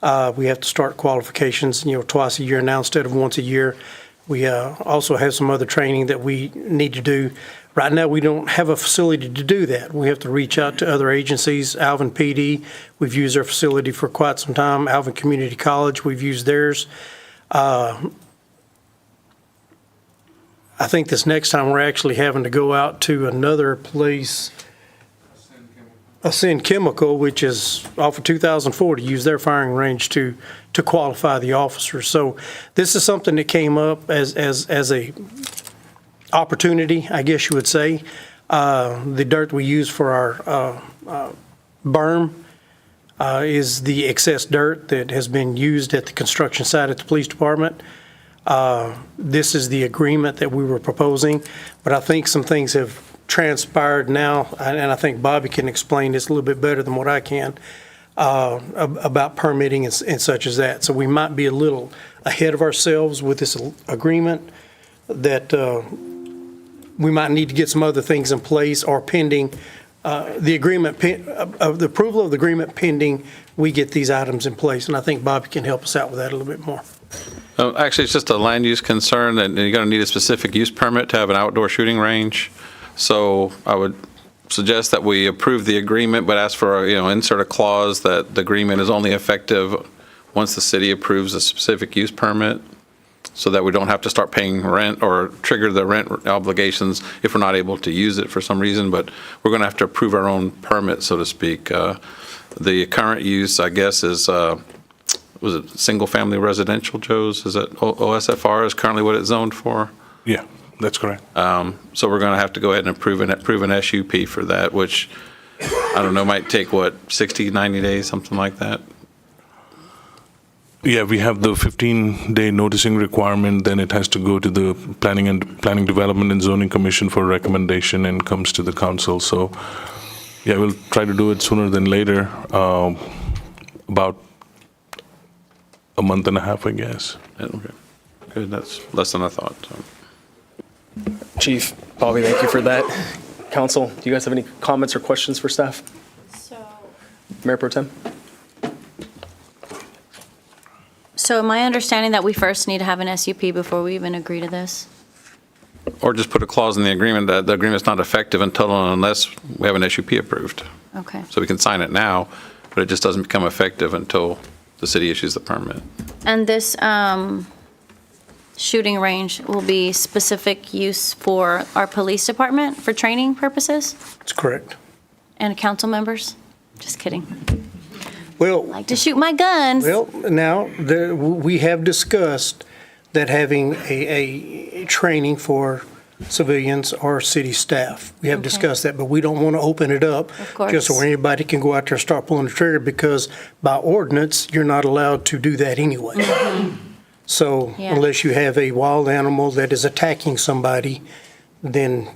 We have to start qualifications, twice a year now instead of once a year. We also have some other training that we need to do. Right now, we don't have a facility to do that. We have to reach out to other agencies. Alvin PD, we've used their facility for quite some time. Alvin Community College, we've used theirs. I think this next time we're actually having to go out to another place, Ascend Chemical, which is off of 2004, to use their firing range to qualify the officers. So this is something that came up as a opportunity, I guess you would say. The dirt we use for our berm is the excess dirt that has been used at the construction site at the police department. This is the agreement that we were proposing, but I think some things have transpired now, and I think Bobby can explain this a little bit better than what I can, about permitting and such as that. So we might be a little ahead of ourselves with this agreement, that we might need to get some other things in place or pending the agreement, the approval of the agreement pending we get these items in place. And I think Bobby can help us out with that a little bit more. Actually, it's just a land use concern, and you're going to need a specific use permit to have an outdoor shooting range. So I would suggest that we approve the agreement, but ask for, insert a clause that the agreement is only effective once the city approves a specific use permit. so that we don't have to start paying rent or trigger the rent obligations if we're not able to use it for some reason, but we're going to have to approve our own permit, so to speak. The current use, I guess, is, was it single-family residential, Joe's? Is it OSFR is currently what it's zoned for? Yeah, that's correct. So we're going to have to go ahead and approve an SUP for that, which, I don't know, might take, what, 60, 90 days, something like that? Yeah, we have the 15-day noticing requirement, then it has to go to the Planning Development and Zoning Commission for recommendation and comes to the council. So, yeah, we'll try to do it sooner than later, about a month and a half, I guess. Okay, good, that's less than I thought. So. Chief, Bobby, thank you for that. Council, do you guys have any comments or questions for staff? Mayor Pro Tem? So am I understanding that we first need to have an SUP before we even agree to this? Or just put a clause in the agreement that the agreement's not effective until and unless we have an SUP approved. Okay. So we can sign it now, but it just doesn't become effective until the city issues the permit. And this shooting range will be specific use for our police department for training purposes? That's correct. And council members? Just kidding. Well, Like to shoot my guns. well, now, we have discussed that having a training for civilians or city staff. We have Okay. discussed that, but we don't want to open it up Of course. just where anybody can go out there and start pulling the trigger, because by ordinance, you're not allowed to do that anyway. So Yeah. unless you have a wild animal that is attacking somebody, then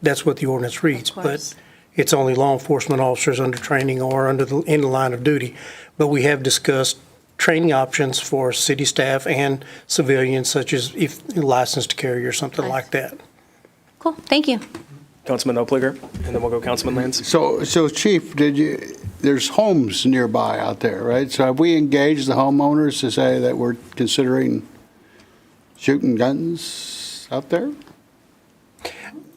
that's what the ordinance reads. Of course. But it's only law enforcement officers under training or in the line of duty. But we have discussed training options for city staff and civilians, such as if licensed to carry or something like that. Cool, thank you. Councilman Opliger, and then we'll go Councilman Lands. So Chief, there's homes nearby out there, right? So have we engaged the homeowners to say that we're considering shooting guns out there?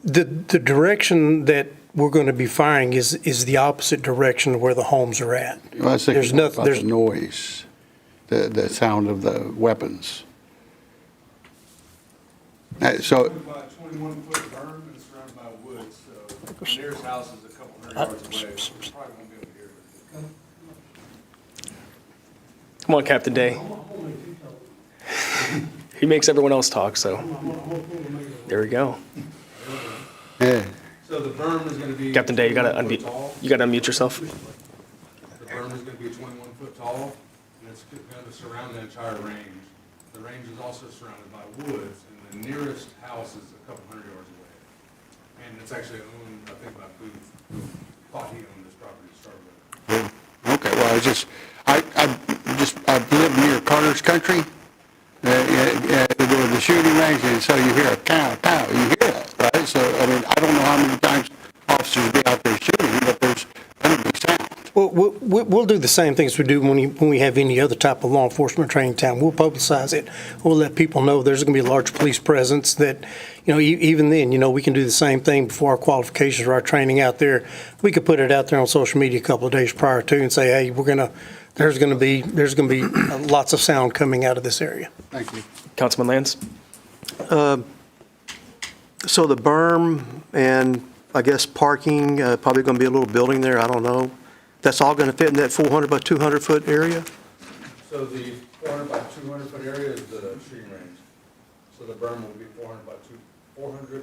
The direction that we're going to be firing is the opposite direction of where the homes are at. Well, I was There's thinking nothing, about there's, the noise, the sound of the weapons. So, By a 21-foot berm and surrounded by woods, so the nearest house is a couple hundred yards away. So we probably won't be able to hear it. Come on, Captain Day. He makes everyone else talk, so there we go. yeah, So the berm is going to be. Captain Day, you gotta 21 foot unmute. tall. You gotta unmute yourself. The berm is going to be 21 foot tall, and it's going to surround the entire range. The range is also surrounded by woods, and the nearest house is a couple hundred yards away. And it's actually owned, I think, by Booth, who thought he owned this property to start with. okay, well, I've lived near Carter's Country, with the shooting range, and so you hear a cow, you hear that, right? So, I mean, I don't know how many times officers will be out there shooting, but there's going to be sound. well, we'll do the same things we do when we have any other type of law enforcement training in town. We'll publicize it. We'll let people know there's going to be a large police presence that, even then, we can do the same thing before our qualifications or our training out there. We could put it out there on social media a couple of days prior to and say, hey, there's going to be lots of sound coming out of this area. Thank you. Councilman Lands? So the berm and I guess parking, probably going to be a little building there, I don't know. That's all going to fit in that 400 by 200 foot area? So the 400 by 200 foot area is the shooting range. So the berm will be 400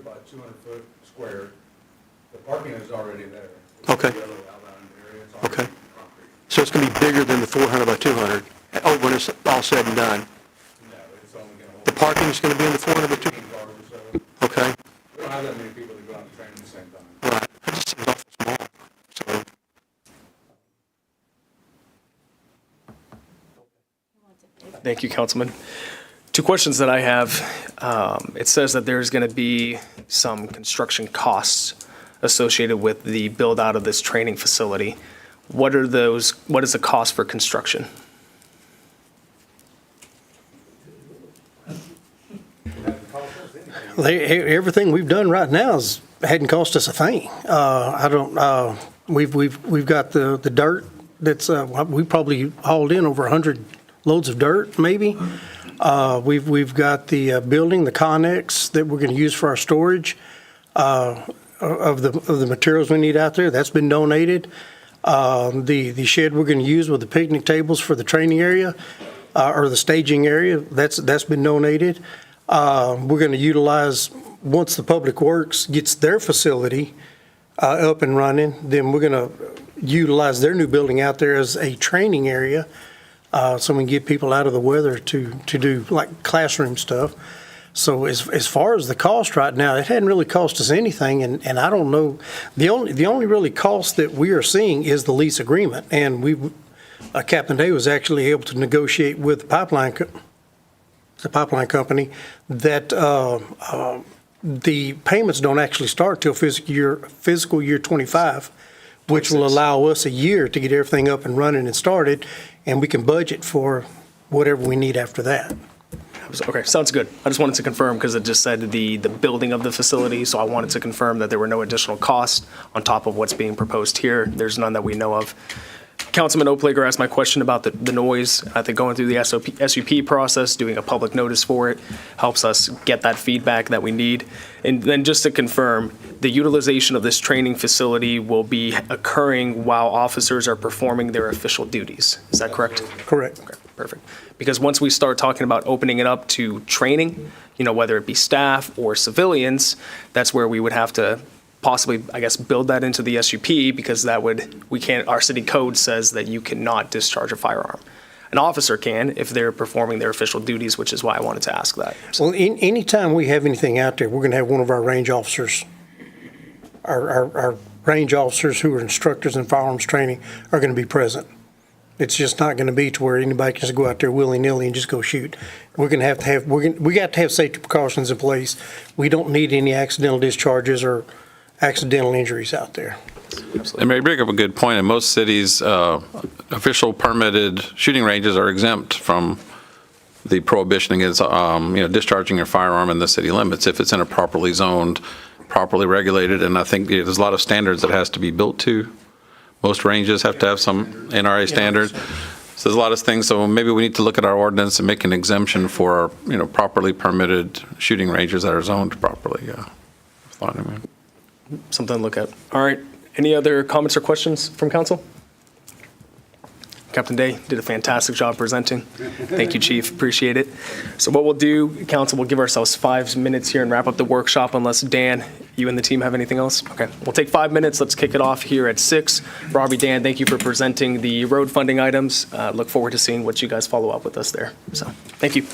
by 200 foot square. The parking is already there. Okay. The other outbound area, it's already Okay. concrete. So it's going to be bigger than the 400 by 200 when it's all said and done? No, it's only going to hold. The parking is going to be in the 400 by 200? 15 cars or so. Okay, We don't have that many people that go out and train at the same time. right. That just seems awful small. So, Thank you, Councilman. Two questions that I have. It says that there's going to be some construction costs associated with the build-out of this training facility. What are those, what is the cost for construction? Everything we've done right now hadn't cost us a thing. We've got the dirt that's, we probably hauled in over 100 loads of dirt, maybe. We've got the building, the Connex that we're going to use for our storage of the materials we need out there. That's been donated. The shed we're going to use with the picnic tables for the training area or the staging area, that's been donated. We're going to utilize, once the Public Works gets their facility up and running, then we're going to utilize their new building out there as a training area so we can get people out of the weather to do like classroom stuff. So as far as the cost right now, it hadn't really cost us anything, and I don't know, the only really cost that we are seeing is the lease agreement, and Captain Day was actually able to negotiate with the pipeline company that the payments don't actually start till fiscal year 25, which will allow us a year to get everything up and running and started, and we can budget for whatever we need after that. Okay, sounds good. I just wanted to confirm because it just said the building of the facility, so I wanted to confirm that there were no additional costs on top of what's being proposed here. There's none that we know of. Councilman Oplager asked my question about the noise. I think going through the SUP process, doing a public notice for it, helps us get that feedback that we need. And then just to confirm, the utilization of this training facility will be occurring while officers are performing their official duties. Is that correct? Correct. Okay, perfect. Because once we start talking about opening it up to training, whether it be staff or civilians, that's where we would have to possibly, I guess, build that into the SUP because our city code says that you cannot discharge a firearm. An officer can if they're performing their official duties, which is why I wanted to ask that. Well, anytime we have anything out there, we're going to have one of our range officers, our range officers who are instructors in firearms training are going to be present. It's just not going to be to where anybody can just go out there willy-nilly and just go shoot. We're going to have we got to have safety precautions in place. We don't need any accidental discharges or accidental injuries out there. And Mary, bring up a good point. In most cities, official permitted shooting ranges are exempt from the prohibition against, discharging your firearm in the city limits if it's in a properly zoned, properly regulated. And I think there's a lot of standards that has to be built to. Most ranges have to have some NRA standards. So there's a lot of things. So maybe we need to look at our ordinance and make an exemption for, properly permitted shooting ranges that are zoned properly. Something to look at. All right. Any other comments or questions from council? Captain Day did a fantastic job presenting. Thank you, Chief. Appreciate it. So what we'll do, council, we'll give ourselves 5 minutes here and wrap up the workshop unless, Dan, you and the team have anything else? Okay. We'll take 5 minutes. Let's kick it off here at 6. Robbie, Dan, thank you for presenting the road funding items. Look forward to seeing what you guys follow up with us there. So thank you.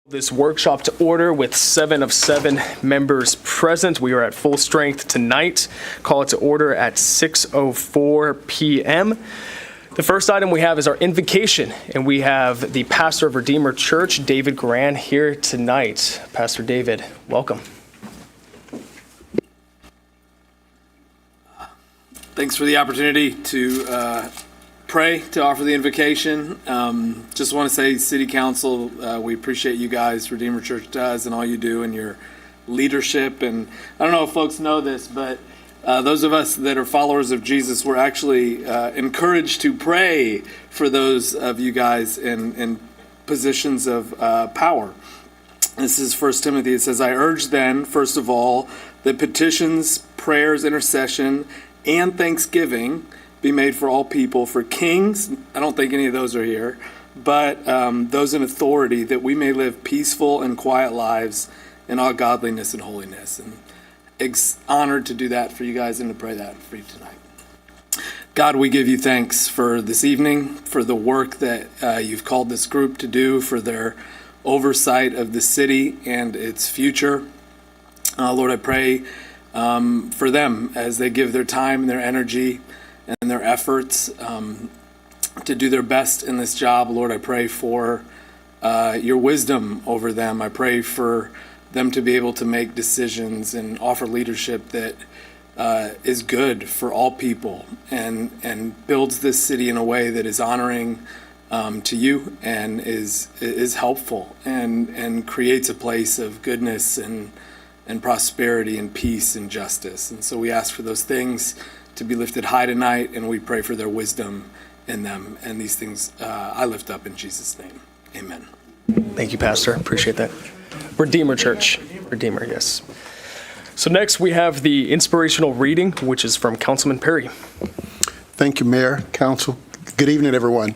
This workshop to order with 7 of 7 members present. We are at full strength tonight. Call it to order at 6:04 p.m. The first item we have is our invocation, and we have the pastor of Redeemer Church, David Grant, here tonight. Pastor David, welcome. Thanks for the opportunity to pray, to offer the invocation. Just want to say, City Council, we appreciate you guys, Redeemer Church does, and all you do and your leadership. And I don't know if folks know this, but those of us that are followers of Jesus, we're actually encouraged to pray for those of you guys in positions of power. This is 1 Timothy. It says, I urge then, first of all, that petitions, prayers, intercession, and thanksgiving be made for all people, for kings, I don't think any of those are here, but those in authority, that we may live peaceful and quiet lives in all godliness and holiness. And honored to do that for you guys and to pray that for you tonight. God, we give you thanks for this evening, for the work that you've called this group to do, for their oversight of the city and its future. Lord, I pray for them as they give their time and their energy and their efforts to do their best in this job. Lord, I pray for your wisdom over them. I pray for them to be able to make decisions and offer leadership that is good for all people and builds this city in a way that is honoring to you and is helpful and creates a place of goodness and prosperity and peace and justice. And so we ask for those things to be lifted high tonight, and we pray for their wisdom in them. And these things I lift up in Jesus' name. Amen. Thank you, Pastor. Appreciate that. Redeemer Church. Redeemer, yes. So next we have the inspirational reading, which is from Councilman Perry. Thank you, Mayor, Council. Good evening, everyone.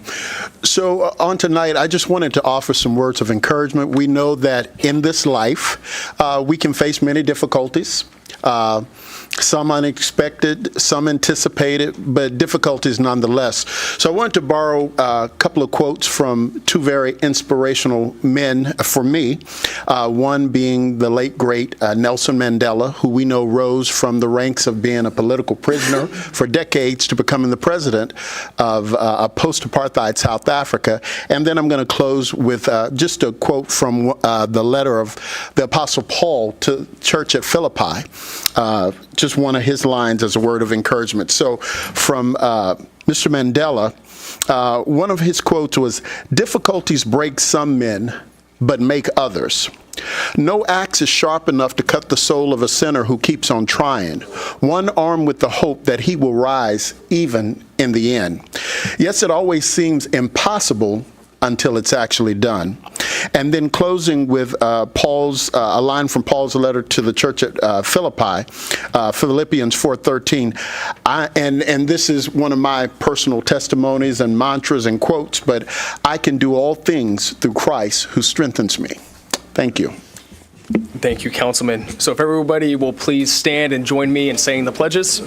So on tonight, I just wanted to offer some words of encouragement. We know that in this life, we can face many difficulties. Some unexpected, some anticipated, but difficulties nonetheless. So I wanted to borrow a couple of quotes from two very inspirational men for me. One being the late, great Nelson Mandela, who we know rose from the ranks of being a political prisoner for decades to becoming the president of a post-apartheid South Africa. And then I'm going to close with just a quote from the letter of the Apostle Paul to the church at Philippi. Just one of his lines as a word of encouragement. So from Mr. Mandela, one of his quotes was, difficulties break some men, but make others. No axe is sharp enough to cut the soul of a sinner who keeps on trying, one armed with the hope that he will rise even in the end. Yes, it always seems impossible until it's actually done. And then closing with a line from Paul's letter to the church at Philippi, Philippians 4:13. And this is one of my personal testimonies and mantras and quotes, but I can do all things through Christ who strengthens me. Thank you. Thank you, Councilman. So if everybody will please stand and join me in saying the pledges.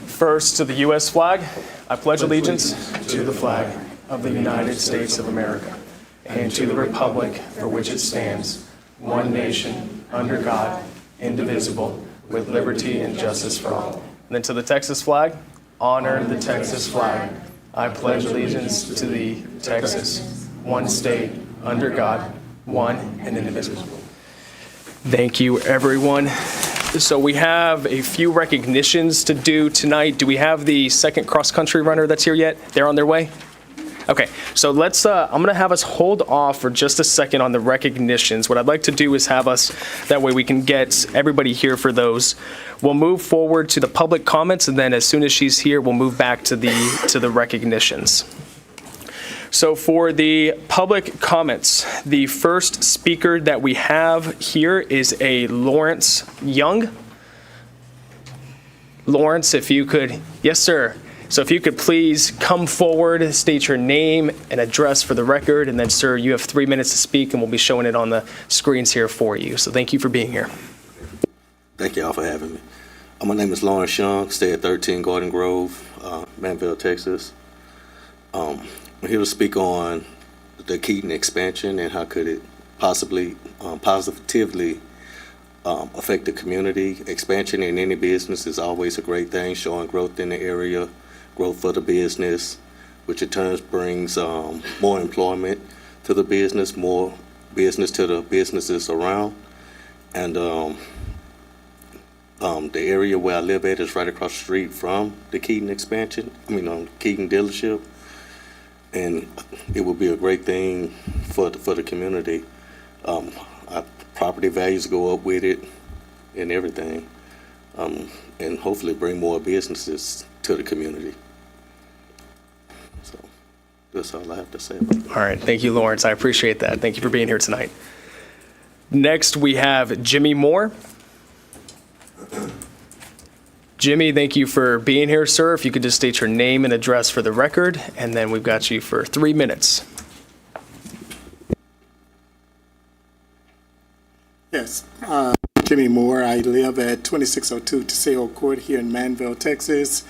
First, to the U.S. flag, I pledge allegiance to the flag of the United States of America and to the republic for which it stands, one nation, under God, indivisible, with liberty and justice for all. And then to the Texas flag, honor the Texas flag. I pledge allegiance to the Texas, one state, under God, one and indivisible. Thank you, everyone. So we have a few recognitions to do tonight. Do we have the second cross-country runner that's here yet? They're on their way? Okay, so let's, I'm going to have us hold off for just a second on the recognitions. What I'd like to do is have us, that way we can get everybody here for those. We'll move forward to the public comments, and then as soon as she's here, we'll move back to the recognitions. So for the public comments, the first speaker that we have here is a Lawrence Young. Lawrence, if you could, yes, sir. So if you could please come forward, state your name and address for the record, and then, sir, you have 3 minutes to speak, and we'll be showing it on the screens here for you. So thank you for being here. Thank you all for having me. My name is Lawrence Young, stay at 13 Garden Grove, Manvel, Texas. I'm here to speak on the Keaton expansion and how could it possibly positively affect the community. Expansion in any business is always a great thing, showing growth in the area, growth for the business, which in turn brings more employment to the business, more business to the businesses around. And the area where I live at is right across the street from the Keaton expansion, Keaton dealership. And it would be a great thing for the community. Our property values go up with it and everything, and hopefully bring more businesses to the community. So that's all I have to say about that. All right, thank you, Lawrence. I appreciate that. Thank you for being here tonight. Next, we have Jimmy Moore. Jimmy, thank you for being here, sir. If you could just state your name and address for the record, and then we've got you for 3 minutes. Yes, Jimmy Moore. I live at 2602 Teseo Court here in Manvel, Texas.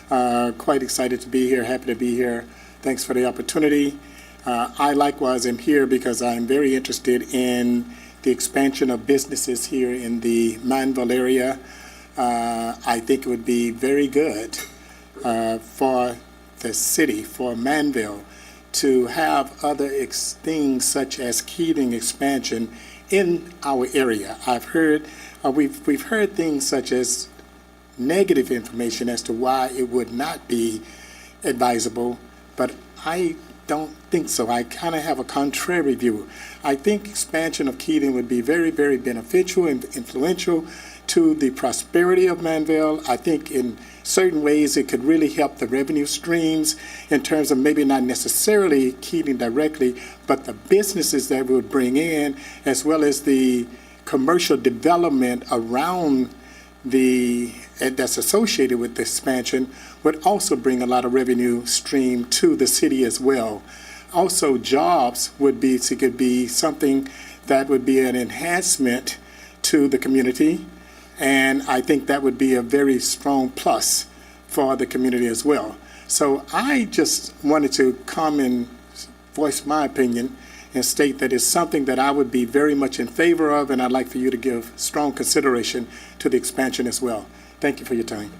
Quite excited to be here, happy to be here. Thanks for the opportunity. I likewise am here because I'm very interested in the expansion of businesses here in the Manvel area. I think it would be very good for the city, for Manvel, to have other things such as Keating expansion in our area. I've heard, we've heard things such as negative information as to why it would not be advisable, but I don't think so. I kind of have a contrary view. I think expansion of Keating would be very, very beneficial and influential to the prosperity of Manvel. I think in certain ways it could really help the revenue streams in terms of maybe not necessarily Keating directly, but the businesses that we would bring in, as well as the commercial development around that's associated with the expansion would also bring a lot of revenue stream to the city as well. Also, jobs could be something that would be an enhancement to the community, and I think that would be a very strong plus for the community as well. So I just wanted to come and voice my opinion and state that it's something that I would be very much in favor of, and I'd like for you to give strong consideration to the expansion as well. Thank you for your time.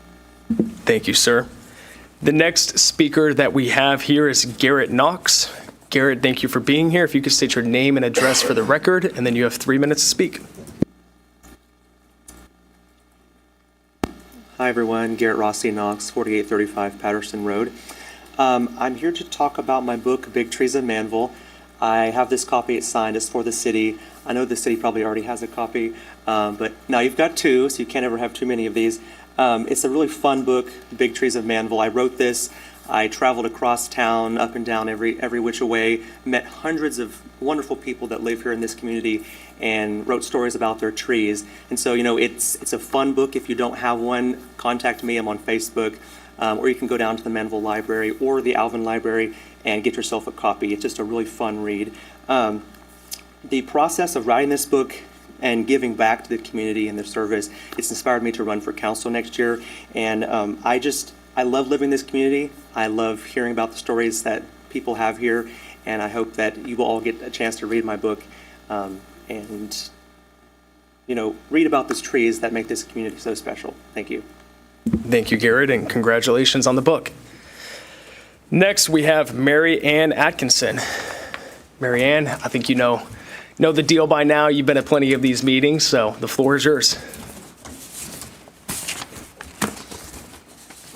Thank you, sir. The next speaker that we have here is Garrett Knox. Garrett, thank you for being here. If you could state your name and address for the record, and then you have 3 minutes to speak. Hi, everyone. Garrett Rossi Knox, 4835 Patterson Road. I'm here to talk about my book, Big Trees of Manvel. I have this copy. It's signed. It's for the city. I know the city probably already has a copy, but now you've got two, so you can't ever have too many of these. It's a really fun book, Big Trees of Manvel. I wrote this. I traveled across town, up and down every which way, met hundreds of wonderful people that live here in this community, and wrote stories about their trees. And so, it's a fun book. If you don't have one, contact me. I'm on Facebook, or you can go down to the Manvel Library or the Alvin Library and get yourself a copy. It's just a really fun read. The process of writing this book and giving back to the community and their service, it's inspired me to run for council next year. And I love living in this community. I love hearing about the stories that people have here, and I hope that you will all get a chance to read my book and read about these trees that make this community so special. Thank you. Thank you, Garrett, and congratulations on the book. Next, we have Mary Ann Atkinson. Mary Ann, I think you know the deal by now. You've been at plenty of these meetings, so the floor is yours.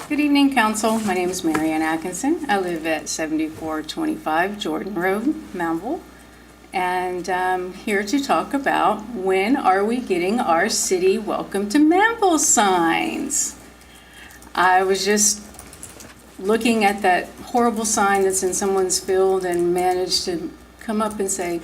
Good evening, Council. My name is Mary Ann Atkinson. I live at 7425 Jordan Road, Manvel, and I'm here to talk about when are we getting our city Welcome to Manvel signs. I was just looking at that horrible sign that's in someone's field and managed to come up and say,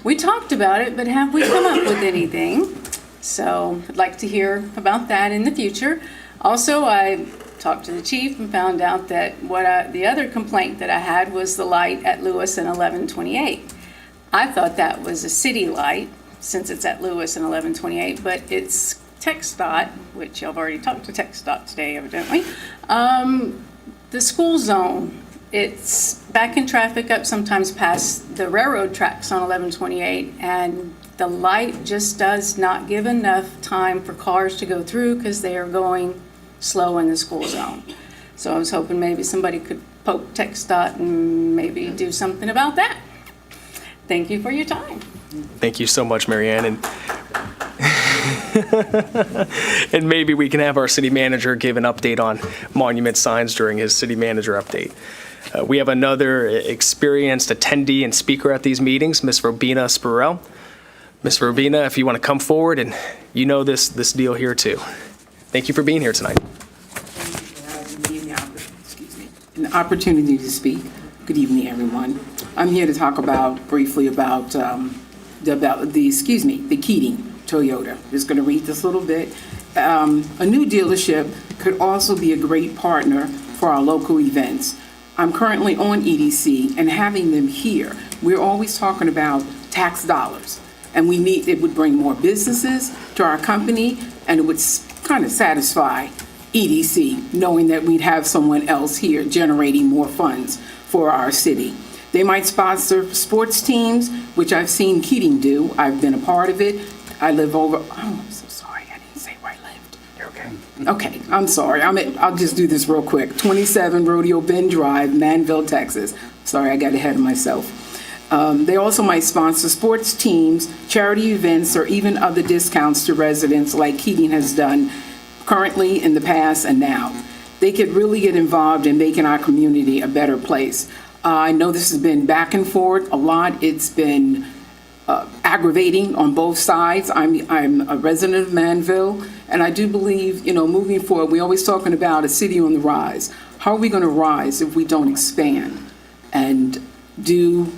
we talked about it, but have we come up with anything? So I'd like to hear about that in the future. Also, I talked to the chief and found out that the other complaint that I had was the light at Lewis and 1128. I thought that was a city light since it's at Lewis and 1128, but it's TxDOT, which I've already talked to TxDOT today, evidently. The school zone it's backing traffic up sometimes past the railroad tracks on 1128, and the light just does not give enough time for cars to go through because they are going slow in the school zone. So I was hoping maybe somebody could poke TxDOT and maybe do something about that. Thank you for your time. Thank you so much, Marianne. And maybe we can have our city manager give an update on monument signs during his city manager update. We have another experienced attendee and speaker at these meetings, Ms. Robina Spurrell. Ms. Robina, if you want to come forward, and you know this deal here too. Thank you for being here tonight. An opportunity to speak. Good evening, everyone. I'm here to talk briefly about the Keating Toyota. Just going to read this a little bit. A new dealership could also be a great partner for our local events. I'm currently on EDC, and having them here, we're always talking about tax dollars, and it would bring more businesses to our company, and it would kind of satisfy EDC, knowing that we'd have someone else here generating more funds for our city. They might sponsor sports teams, which I've seen Keating do. I've been a part of it. I live I'm so sorry, I didn't say where I lived. You're okay. Okay, I'm sorry. I'll just do this real quick. 27 Rodeo Bend Drive, Manvel, Texas. Sorry, I got ahead of myself. They also might sponsor sports teams, charity events, or even other discounts to residents like Keating has done currently, in the past, and now. They could really get involved in making our community a better place. I know this has been back and forth a lot. It's been aggravating on both sides. I'm a resident of Manvel, and I do believe, moving forward, we're always talking about a city on the rise. How are we going to rise if we don't expand and do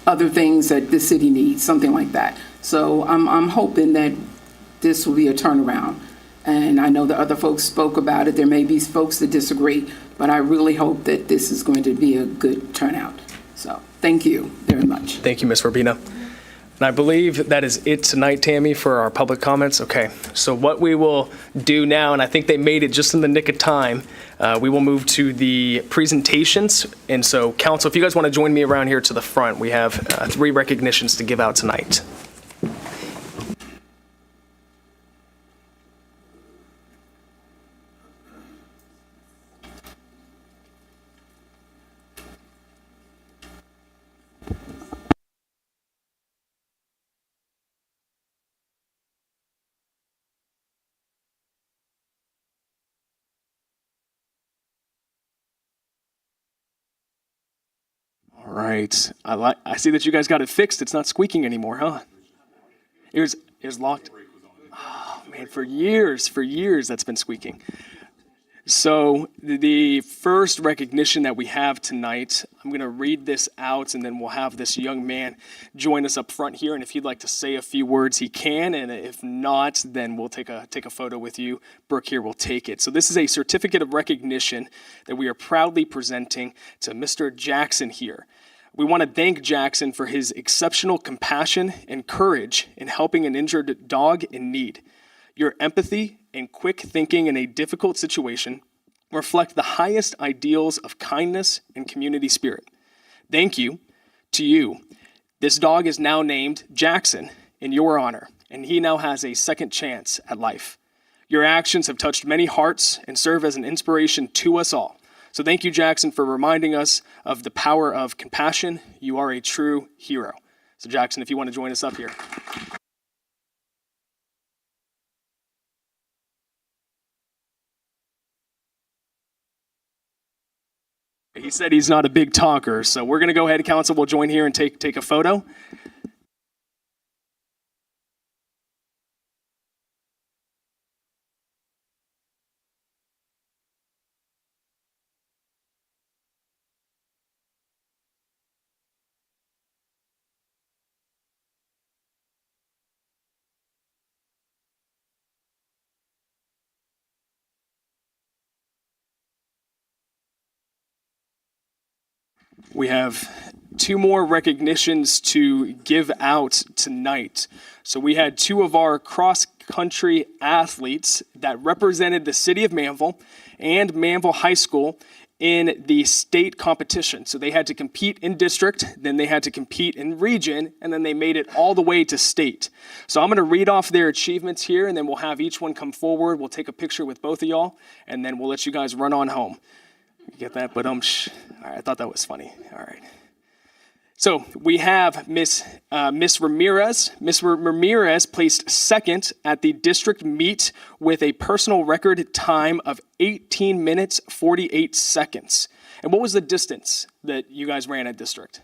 other things that this city needs, something like that? So I'm hoping that this will be a turnaround. And I know the other folks spoke about it. There may be folks that disagree, but I really hope that this is going to be a good turnout. So thank you very much. Thank you, Ms. Robina. And I believe that is it tonight, Tammy, for our public comments. Okay, so what we will do now, and I think they made it just in the nick of time, we will move to the presentations. And so, council, if you guys want to join me around here to the front, we have 3 recognitions to give out tonight. All right. I see that you guys got it fixed. It's not squeaking anymore, huh? It was locked. Oh, man, for years that's been squeaking. So the first recognition that we have tonight, I'm going to read this out, and then we'll have this young man join us up front here. And if he'd like to say a few words, he can. And if not, then we'll take a photo with you. Brooke here will take it. So this is a certificate of recognition that we are proudly presenting to Mr. Jackson here. We want to thank Jackson for his exceptional compassion and courage in helping an injured dog in need. Your empathy and quick thinking in a difficult situation reflect the highest ideals of kindness and community spirit. Thank you to you. This dog is now named Jackson in your honor, and he now has a second chance at life. Your actions have touched many hearts and serve as an inspiration to us all. So thank you, Jackson, for reminding us of the power of compassion. You are a true hero. So Jackson, if you want to join us up here. He said he's not a big talker, so we're going to go ahead, council. We'll join here and take a photo. We have 2 more recognitions to give out tonight. So we had 2 of our cross-country athletes that represented the city of Manvel and Manvel High School in the state competition. So they had to compete in district, then they had to compete in region, and then they made it all the way to state. So I'm going to read off their achievements here, and then we'll have each one come forward. We'll take a picture with both of y'all, and then we'll let you guys run on home. You get that? But all right, I thought that was funny. All right. So we have Miss Ramirez. Miss Ramirez placed second at the district meet with a personal record time of 18 minutes, 48 seconds. And what was the distance that you guys ran at district?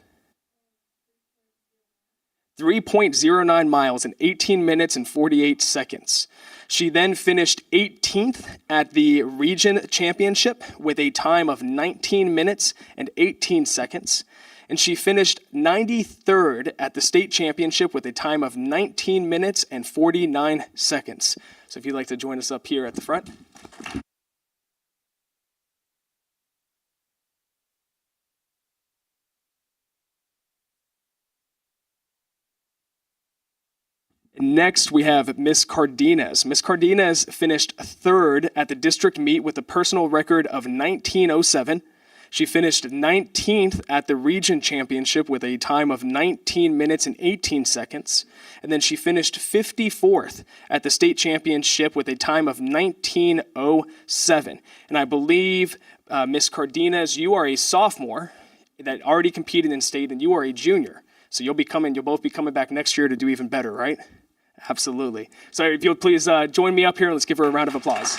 3.09 miles in 18 minutes and 48 seconds. She then finished 18th at the region championship with a time of 19 minutes and 18 seconds. And she finished 93rd at the state championship with a time of 19 minutes and 49 seconds. So if you'd like to join us up here at the front. Next, we have Miss Cardenas. Miss Cardenas finished third at the district meet with a personal record of 19:07. She finished 19th at the region championship with a time of 19 minutes and 18 seconds. And then she finished 54th at the state championship with a time of 19:07. And I believe, Miss Cardenas, you are a sophomore that already competed in state, and you are a junior. So you'll both be coming back next year to do even better, right? Absolutely. So if you'll please join me up here, let's give her a round of applause.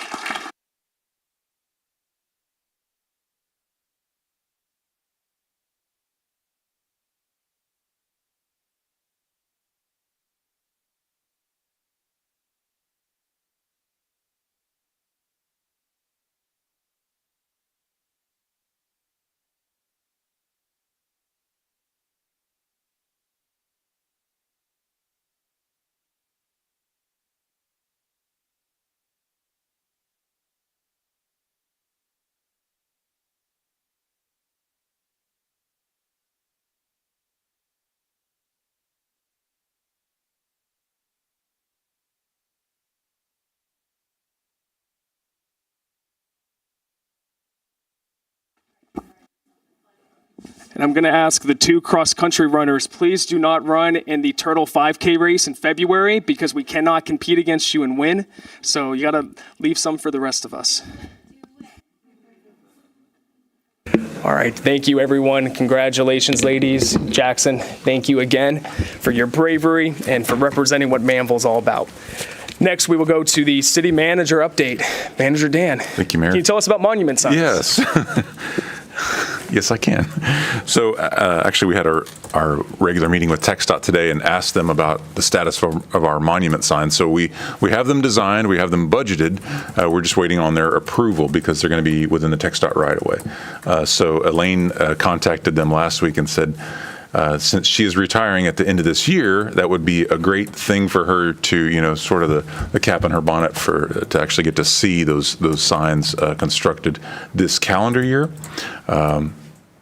And I'm going to ask the two cross-country runners, please do not run in the Turtle 5K race in February because we cannot compete against you and win. So you got to leave some for the rest of us. All right. Thank you, everyone. Congratulations, ladies. Jackson, thank you again for your bravery and for representing what Manvel's all about. Next, we will go to the city manager update. Manager Dan. Thank you, Mayor. Can you tell us about monument signs? Yes. Yes, I can. So actually, we had our regular meeting with TxDOT today and asked them about the status of our monument signs. So we have them designed, we have them budgeted. We're just waiting on their approval because they're going to be within the TxDOT right away. So Elaine contacted them last week and said, since she is retiring at the end of this year, that would be a great thing for her to, sort of the cap on her bonnet to actually get to see those signs constructed this calendar year.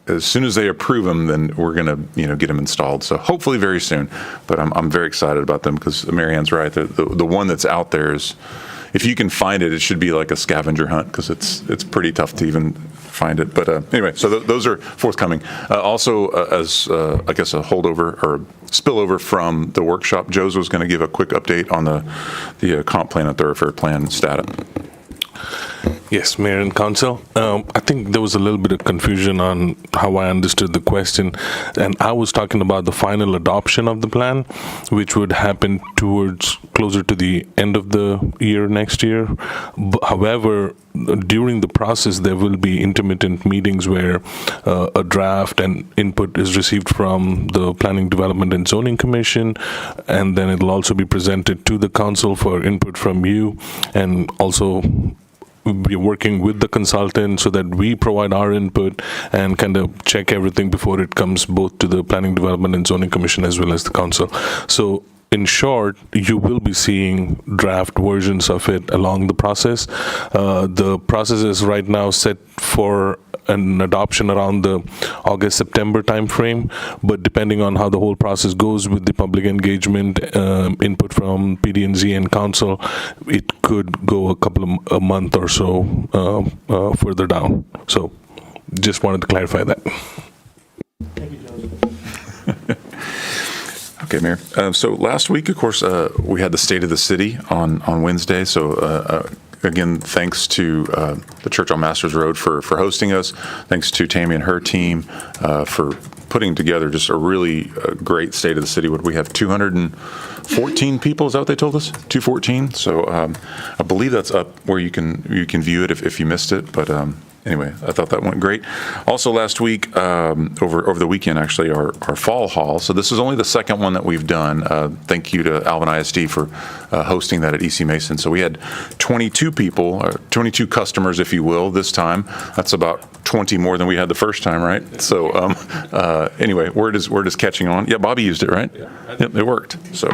As soon as they approve them, then we're going to, get them installed. So hopefully very soon. But I'm very excited about them because Marianne's right. The one that's out there is, if you can find it, it should be like a scavenger hunt because it's pretty tough to even find it. But anyway, so those are forthcoming. Also, as I guess a holdover or spillover from the workshop, Joe's was going to give a quick update on the comp plan and thoroughfare plan status. Yes, Mayor and Council. I think there was a little bit of confusion on how I understood the question. And I was talking about the final adoption of the plan, which would happen closer to the end of the year next year. However, during the process, there will be intermittent meetings where a draft and input is received from the Planning, Development, and Zoning Commission, and then it'll also be presented to the council for input from you, and also we're working with the consultant so that we provide our input and kind of check everything before it comes both to the Planning, Development, and Zoning Commission as well as the council. So in short, you will be seeing draft versions of it along the process. The process is right now set for an adoption around the August-September timeframe, but depending on how the whole process goes with the public engagement, input from PD&Z and council, it could go a month or so further down. So Just wanted to clarify that. Okay, Mayor. So last week, of course, we had the State of the City on Wednesday. So again, thanks to the Church on Masters Road for hosting us. Thanks to Tammy and her team for putting together just a really great State of the City. What we have 214 people, is that what they told us? 214. So I believe that's up where you can view it if you missed it. But anyway, I thought that went great. Also last week, over the weekend, actually, our fall hall. So this is only the second one that we've done. Thank you to Alvin ISD for hosting that at EC Mason. So we had 22 people, 22 customers, if you will, this time. That's about 20 more than we had the first time, right? So anyway, word is catching on. Yeah, Bobby used it, right? Yep, it worked. So.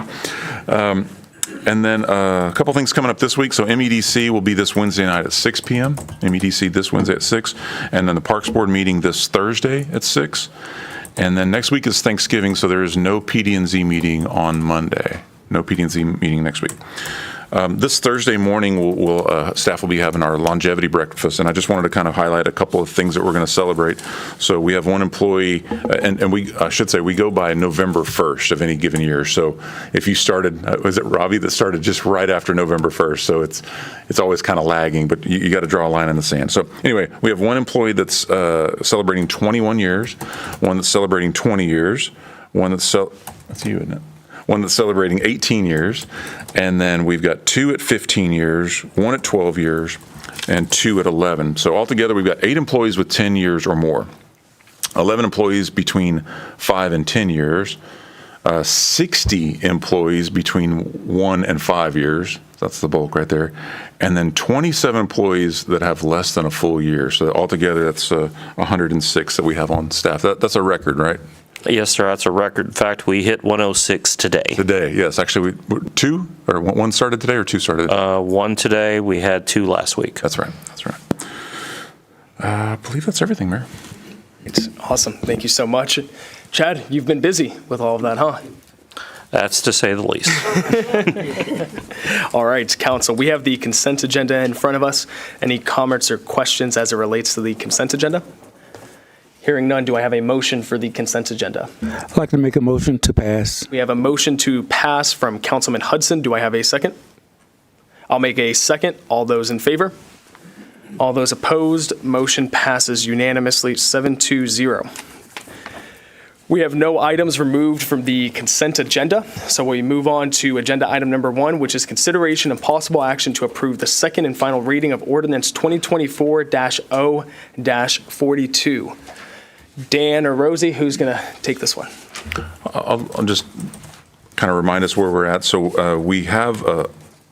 And then a couple things coming up this week. So MEDC will be this Wednesday night at 6 p.m. MEDC this Wednesday at 6. And then the Parks Board meeting this Thursday at 6. And then next week is Thanksgiving, so there is no PD&Z meeting on Monday. No PD&Z meeting next week. This Thursday morning, staff will be having our longevity breakfast, and I just wanted to kind of highlight a couple of things that we're going to celebrate. So we have one employee, and I should say we go by November 1st of any given year. So if you started, was it Robbie that started just right after November 1st? So it's always kind of lagging, but you got to draw a line in the sand. So anyway, we have one employee that's celebrating 21 years, one that's celebrating 20 years, one that's you, isn't it? One that's celebrating 18 years, and then we've got 2 at 15 years, 1 at 12 years, and 2 at 11. So altogether, we've got 8 employees with 10 years or more, 11 employees between 5 and 10 years, 60 employees between 1 and 5 years. That's the bulk right there. And then 27 employees that have less than a full year. So altogether, that's 106 that we have on staff. That's a record, right? Yes, sir. That's a record. In fact, we hit 106 today. Today, yes. Actually, one started today or 2 started today? 1 today. We had 2 last week. That's right. That's right. I believe that's everything, Mayor. It's awesome. Thank you so much. Chad, you've been busy with all of that, huh? That's to say the least. All right, Council, we have the consent agenda in front of us. Any comments or questions as it relates to the consent agenda? Hearing none, do I have a motion for the consent agenda? I'd like to make a motion to pass. We have a motion to pass from Councilman Hudson. Do I have a second? I'll make a second. All those in favor? All those opposed? Motion passes unanimously, 7-0. We have no items removed from the consent agenda, so we move on to agenda item number 1, which is consideration and possible action to approve the second and final reading of ordinance 2024-0-42. Dan or Rosie, who's going to take this one? I'll just kind of remind us where we're at. So we have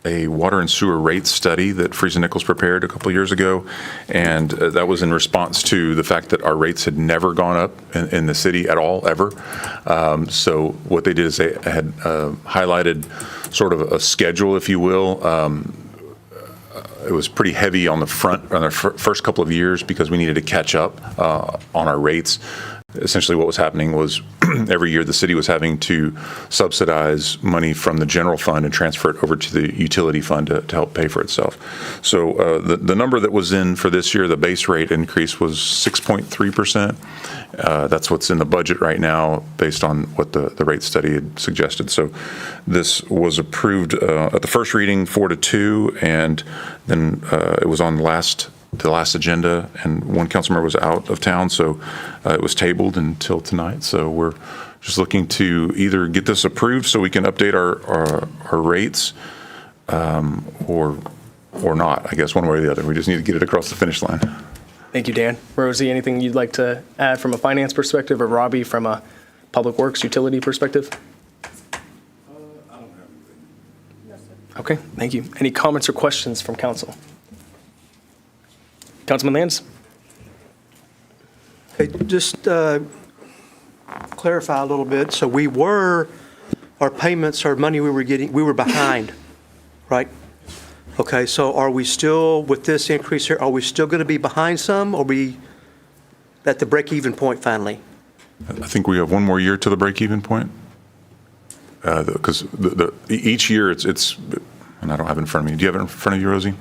a water and sewer rate study that Friesen Nichols prepared a couple of years ago, and that was in response to the fact that our rates had never gone up in the city at all, ever. So what they did is they had highlighted sort of a schedule, if you will. It was pretty heavy on the first couple of years because we needed to catch up on our rates. Essentially what was happening was every year the city was having to subsidize money from the general fund and transfer it over to the utility fund to help pay for itself. So the number that was in for this year, the base rate increase was 6.3%. That's what's in the budget right now based on what the rate study had suggested. So this was approved at the first reading 4-2, and then it was on the last agenda, and one council member was out of town, so it was tabled until tonight. So we're just looking to either get this approved so we can update our rates, or not. I guess one way or the other. We just need to get it across the finish line. Thank you, Dan. Rosie, anything you'd like to add from a finance perspective, or Robbie from a public works utility perspective? I don't have anything. Okay, thank you. Any comments or questions from council? Councilman Lands? Okay, just clarify a little bit. So our payments, our money we were getting, we were behind, right? Okay, so are we still, with this increase here, are we still going to be behind some, or are we at the break-even point finally? I think we have one more year to the break-even point. Because each year it's, and I don't have it in front of me. Do you have it in front of you, Rosie?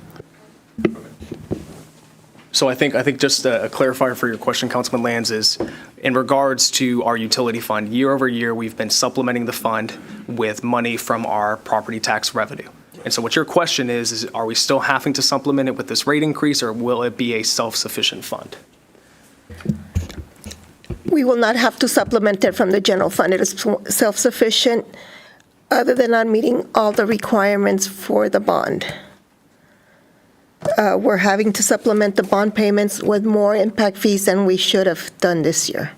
So I think just a clarifier for your question, Councilman Lands, is in regards to our utility fund, year over year, we've been supplementing the fund with money from our property tax revenue. And so what your question is are we still having to supplement it with this rate increase, or will it be a self-sufficient fund? We will not have to supplement it from the general fund. It is self-sufficient, other than not meeting all the requirements for the bond. We're having to supplement the bond payments with more impact fees than we should have done this year.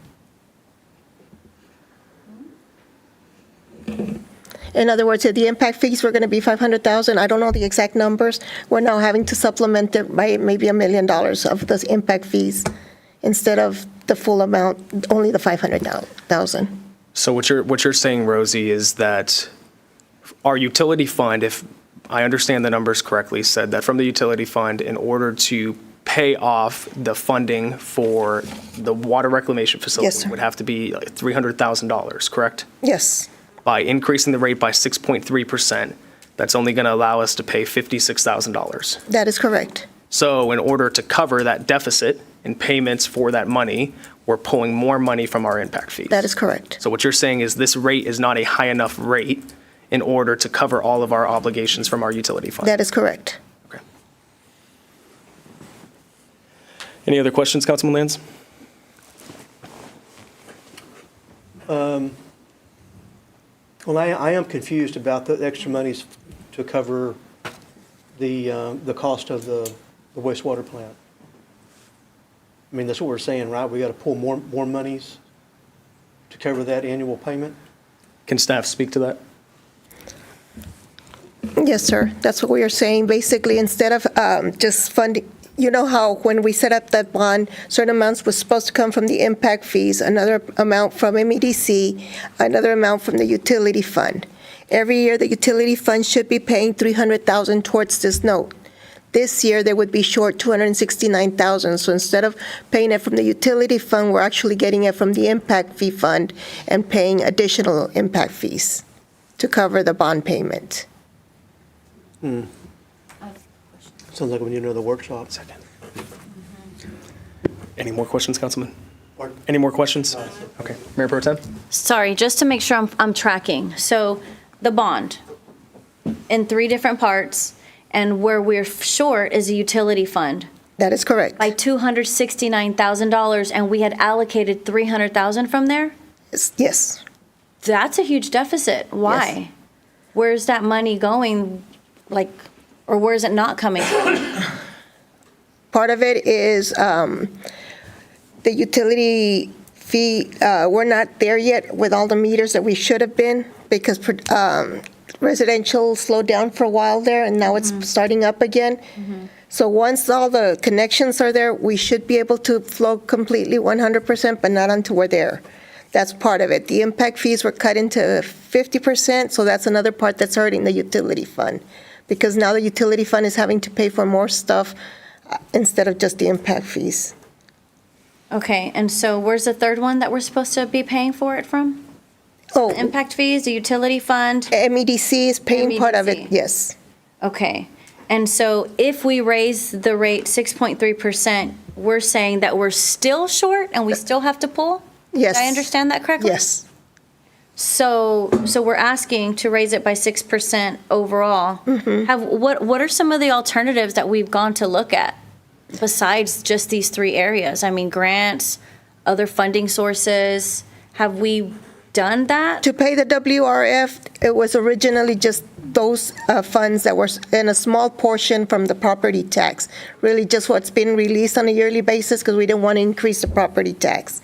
In other words, if the impact fees were going to be $500,000, I don't know the exact numbers, we're now having to supplement it by maybe $1 million of those impact fees instead of the full amount, only the $500,000. So what you're saying, Rosie, is that our utility fund, if I understand the numbers correctly, said that from the utility fund, in order to pay off the funding for the water reclamation facility, Yes, sir. would have to be like $300,000, correct? Yes, By increasing the rate by 6.3%, that's only going to allow us to pay $56,000. that is correct. So in order to cover that deficit in payments for that money, we're pulling more money from our impact fees. That is correct. So what you're saying is this rate is not a high enough rate in order to cover all of our obligations from our utility fund. That is correct. Any other questions, Councilman Lands? Well, I am confused about the extra monies to cover the cost of the wastewater plant. I mean, that's what we're saying, right? We got to pull more monies to cover that annual payment? Can staff speak to that? Yes, sir. That's what we are saying. Basically, instead of just funding, you know how when we set up that bond, certain amounts was supposed to come from the impact fees, another amount from MEDC, another amount from the utility fund. Every year, the utility fund should be paying $300,000 towards this note. This year, they would be short $269,000. So instead of paying it from the utility fund, we're actually getting it from the impact fee fund and paying additional impact fees to cover the bond payment. Sounds like we need another workshop. Any more questions, Councilman? Any more questions? Okay. Mayor Pro Tem? Sorry, just to make sure I'm tracking. So the bond in 3 different parts, and where we're short is a utility fund. That is correct. By $269,000, and we had allocated $300,000 from there? Yes. That's a huge deficit. Why? Yes. Where's that money going, or where is it not coming from? Part of it is the utility fee. We're not there yet with all the meters that we should have been because residential slowed down for a while there, and now it's starting up again. So once all the connections are there, we should be able to flow completely 100%, but not until we're there. That's part of it. The impact fees were cut into 50%, so that's another part that's hurting the utility fund, because now the utility fund is having to pay for more stuff instead of just the impact fees. Okay, and so where's the third one that we're supposed to be paying for it from? Oh, The impact fees, the utility fund? MEDC is paying part of it, MEDC. yes. Okay, and so if we raise the rate 6.3%, we're saying that we're still short and we still have to pull? Yes. Did I understand that correctly? Yes. So we're asking to raise it by 6% overall. What are some of the alternatives that we've gone to look at besides just these 3 areas? I mean, grants, other funding sources. Have we done that? To pay the WRF, it was originally just those funds that were in a small portion from the property tax, really just what's been released on a yearly basis because we didn't want to increase the property tax.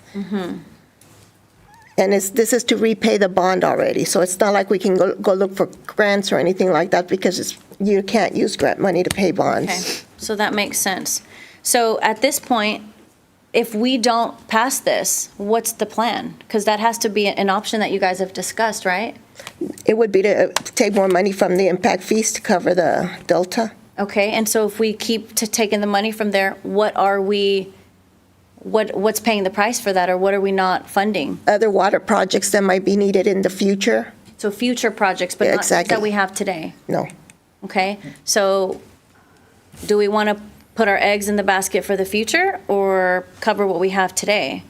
And this is to repay the bond already, so it's not like we can go look for grants or anything like that because you can't use grant money to pay bonds. Okay, so that makes sense. So at this point, if we don't pass this, what's the plan? Because that has to be an option that you guys have discussed, right? It would be to take more money from the impact fees to cover the delta. Okay, and so if we keep taking the money from there, what's paying the price for that, or what are we not funding? Other water projects that might be needed in the future. So future projects, but Yeah, not exactly. that we have today? No. Okay, so do we want to put our eggs in the basket for the future or cover what we have today?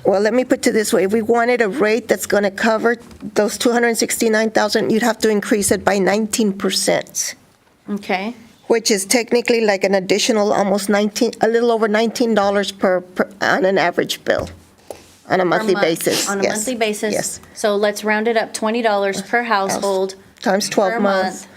Well, let me put it this way. If we wanted a rate that's going to cover those 269,000, you'd have to increase it by 19%, Okay. which is technically like an additional almost a little over $19 per on an average bill on a monthly Per month, basis. On a Yes. monthly basis? Yes. So let's round it up, $20 per household. Times 12 per months,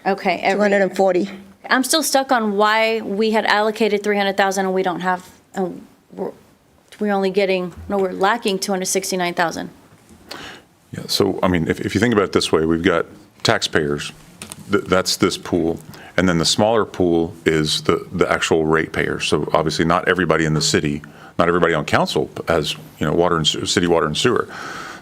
month. Okay. every year. 240. I'm still stuck on why we had allocated 300,000 and we don't have, and we're only getting, no, we're lacking 269,000. Yeah, so, I mean, if you think about it this way, we've got taxpayers, that's this pool, and then the smaller pool is the actual ratepayers. So obviously, not everybody in the city, not everybody on council has, water and city water and sewer.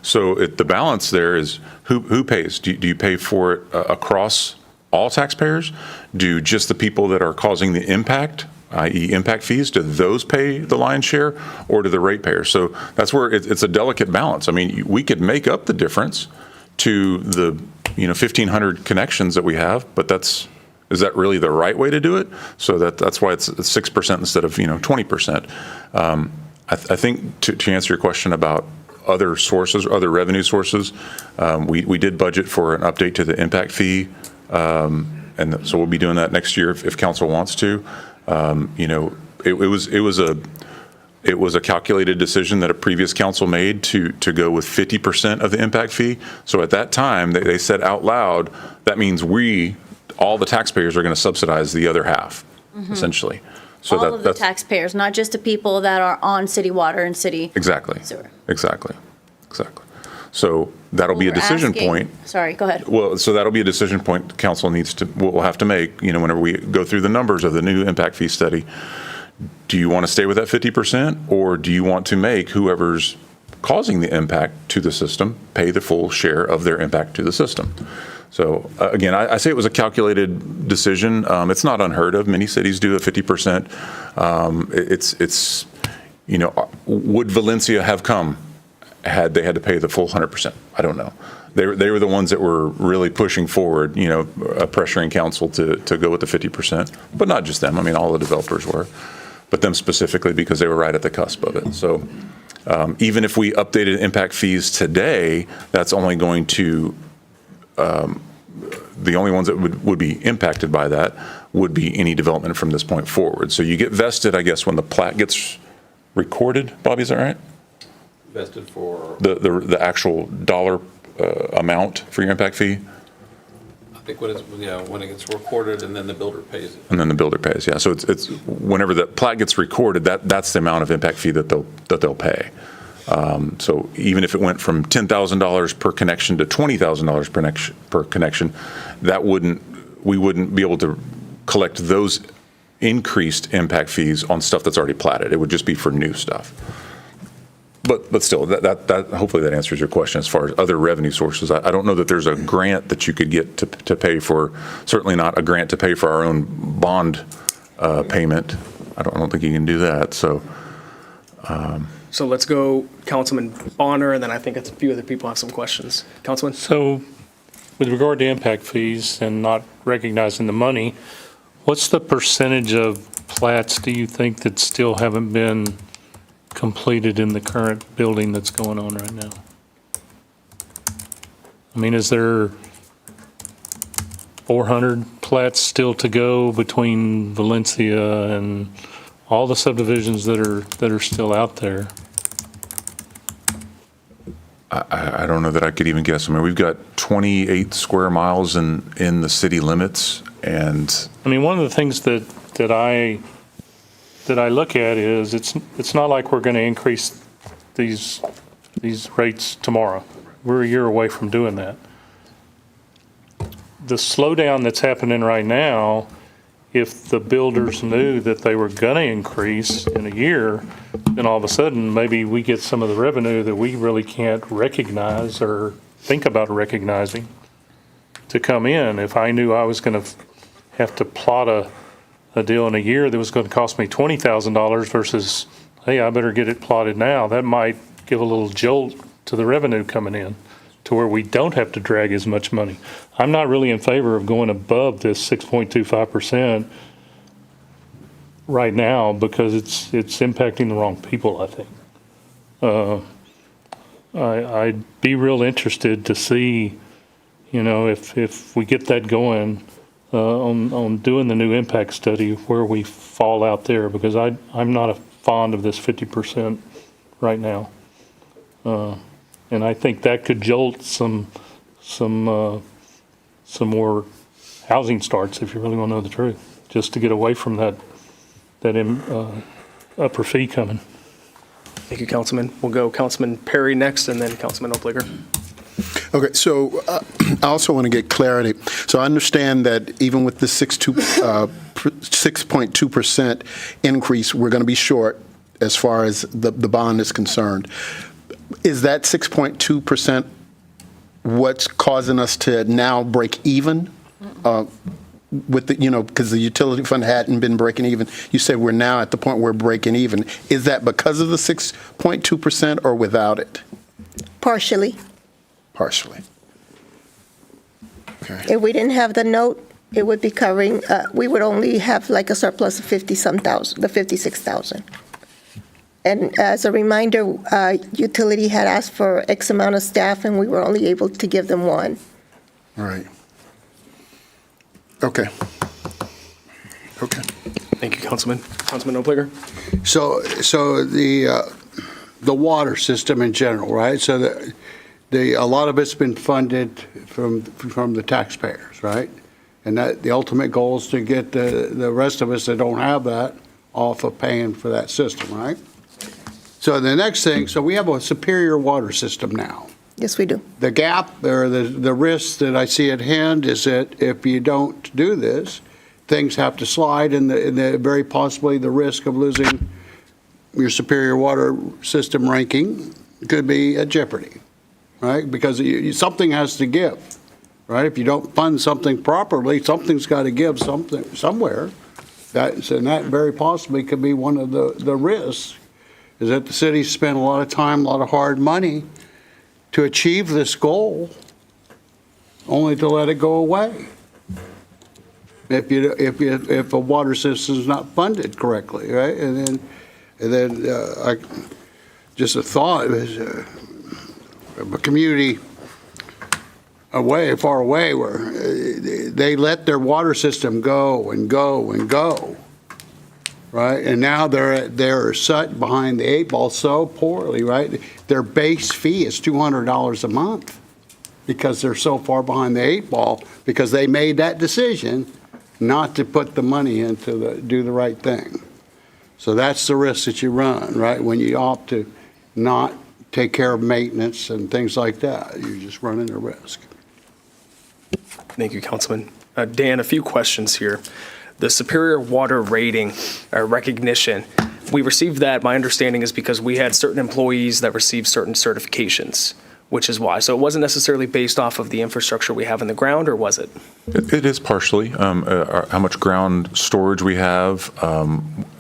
So the balance there is who pays? Do you pay for it across all taxpayers? Do just the people that are causing the impact, i.e. impact fees, do those pay the lion's share, or do the ratepayers? So that's where it's a delicate balance. I mean, we could make up the difference to the 1,500 connections that we have, but is that really the right way to do it? So that's why it's 6% instead of 20%. I think to answer your question about other sources, other revenue sources, we did budget for an update to the impact fee, and so we'll be doing that next year if council wants to. It was a calculated decision that a previous council made to go with 50% of the impact fee. So at that time, they said out loud, that means all the taxpayers are going to subsidize the other half, essentially. So All of the taxpayers, not just the people that are on city water and city Exactly. sewer. Exactly. So that'll be a We're decision asking- point. Sorry, go ahead. Well, so that'll be a decision point the council will have to make, whenever we go through the numbers of the new impact fee study. Do you want to stay with that 50%, or do you want to make whoever's causing the impact to the system pay the full share of their impact to the system? So again, I say it was a calculated decision. It's not unheard of. Many cities do a 50%. Would Valencia have come had they had to pay the full 100%? I don't know. They were the ones that were really pushing forward, pressuring council to go with the 50%, but not just them. I mean, all the developers were, but them specifically because they were right at the cusp of it. So even if we updated impact fees today, that's only going to the only ones that would be impacted by that would be any development from this point forward. So you get vested, I guess, when the plat gets recorded. Bobby, is that right? Vested for? The actual dollar amount for your impact fee? I think when it gets recorded and then the builder pays it. And then the builder pays, yeah. So it's whenever the plat gets recorded, that's the amount of impact fee that they'll pay. So even if it went from $10,000 per connection to $20,000 per connection, we wouldn't be able to collect those increased impact fees on stuff that's already platted. It would just be for new stuff. But still, that hopefully that answers your question as far as other revenue sources. I don't know that there's a grant that you could get to pay for, certainly not a grant to pay for our own bond payment. I don't think you can do that, so. So let's go Councilman Bonner, and then I think a few other people have some questions. Councilman? So with regard to impact fees and not recognizing the money, what's the percentage of plats do you think that still haven't been completed in the current building that's going on right now? I mean, is there 400 plats still to go between Valencia and all the subdivisions that are still out there? I don't know that I could even guess. I mean, we've got 28 square miles in the city limits, and I mean, one of the things that I look at is it's not like we're going to increase these rates tomorrow. We're a year away from doing that. The slowdown that's happening right now, if the builders knew that they were going to increase in a year, then all of a sudden maybe we get some of the revenue that we really can't recognize or think about recognizing to come in. If I knew I was going to have to plot a deal in a year that was going to cost me $20,000 versus, hey, I better get it plotted now, that might give a little jolt to the revenue coming in to where we don't have to drag as much money. I'm not really in favor of going above this 6.25% right now because it's impacting the wrong people, I think. I'd be real interested to see, if we get that going on doing the new impact study, where we fall out there, because I'm not fond of this 50% right now. And I think that could jolt some more housing starts, if you really want to know the truth, just to get away from that upper fee coming. Thank you, Councilman. We'll go Councilman Perry next, and then Councilman Opliger. Okay, so I also want to get clarity. So I understand that even with the 6.2% increase, we're going to be short as far as the bond is concerned. Is that 6.2% what's causing us to now break even? With the, because the utility fund hadn't been breaking even. You said we're now at the point where we're breaking even. Is that because of the 6.2% or without it? Partially. Partially. Okay. If we didn't have the note, it would be covering, we would only have like a surplus of 50-some thousand, the 56,000. And as a reminder, utility had asked for X amount of staff, and we were only able to give them one. All right. Okay. Okay. Thank you, Councilman. Councilman Opliger? So the water system in general, right? So a lot of it's been funded from the taxpayers, right? And that the ultimate goal is to get the rest of us that don't have that off of paying for that system, right? So the next thing, so we have a superior water system now. Yes, we do. The gap or the risk that I see at hand is that if you don't do this, things have to slide, and the very possibly the risk of losing your superior water system ranking could be at jeopardy, right? Because something has to give, right? If you don't fund something properly, something's got to give somewhere. And that very possibly could be one of the risks, is that the city spent a lot of time, a lot of hard money to achieve this goal, only to let it go away if a water system is not funded correctly, right? And then just a thought is a community far away, where they let their water system go and go and go, right? And now they're set behind the eight ball so poorly, right? Their base fee is $200 a month because they're so far behind the eight ball, because they made that decision not to put the money into do the right thing. So that's the risk that you run, right? When you opt to not take care of maintenance and things like that, you're just running a risk. Thank you, Councilman. Dan, a few questions here. The superior water rating recognition, we received that, my understanding is because we had certain employees that received certain certifications, which is why. So it wasn't necessarily based off of the infrastructure we have in the ground, or was it? It is partially how much ground storage we have.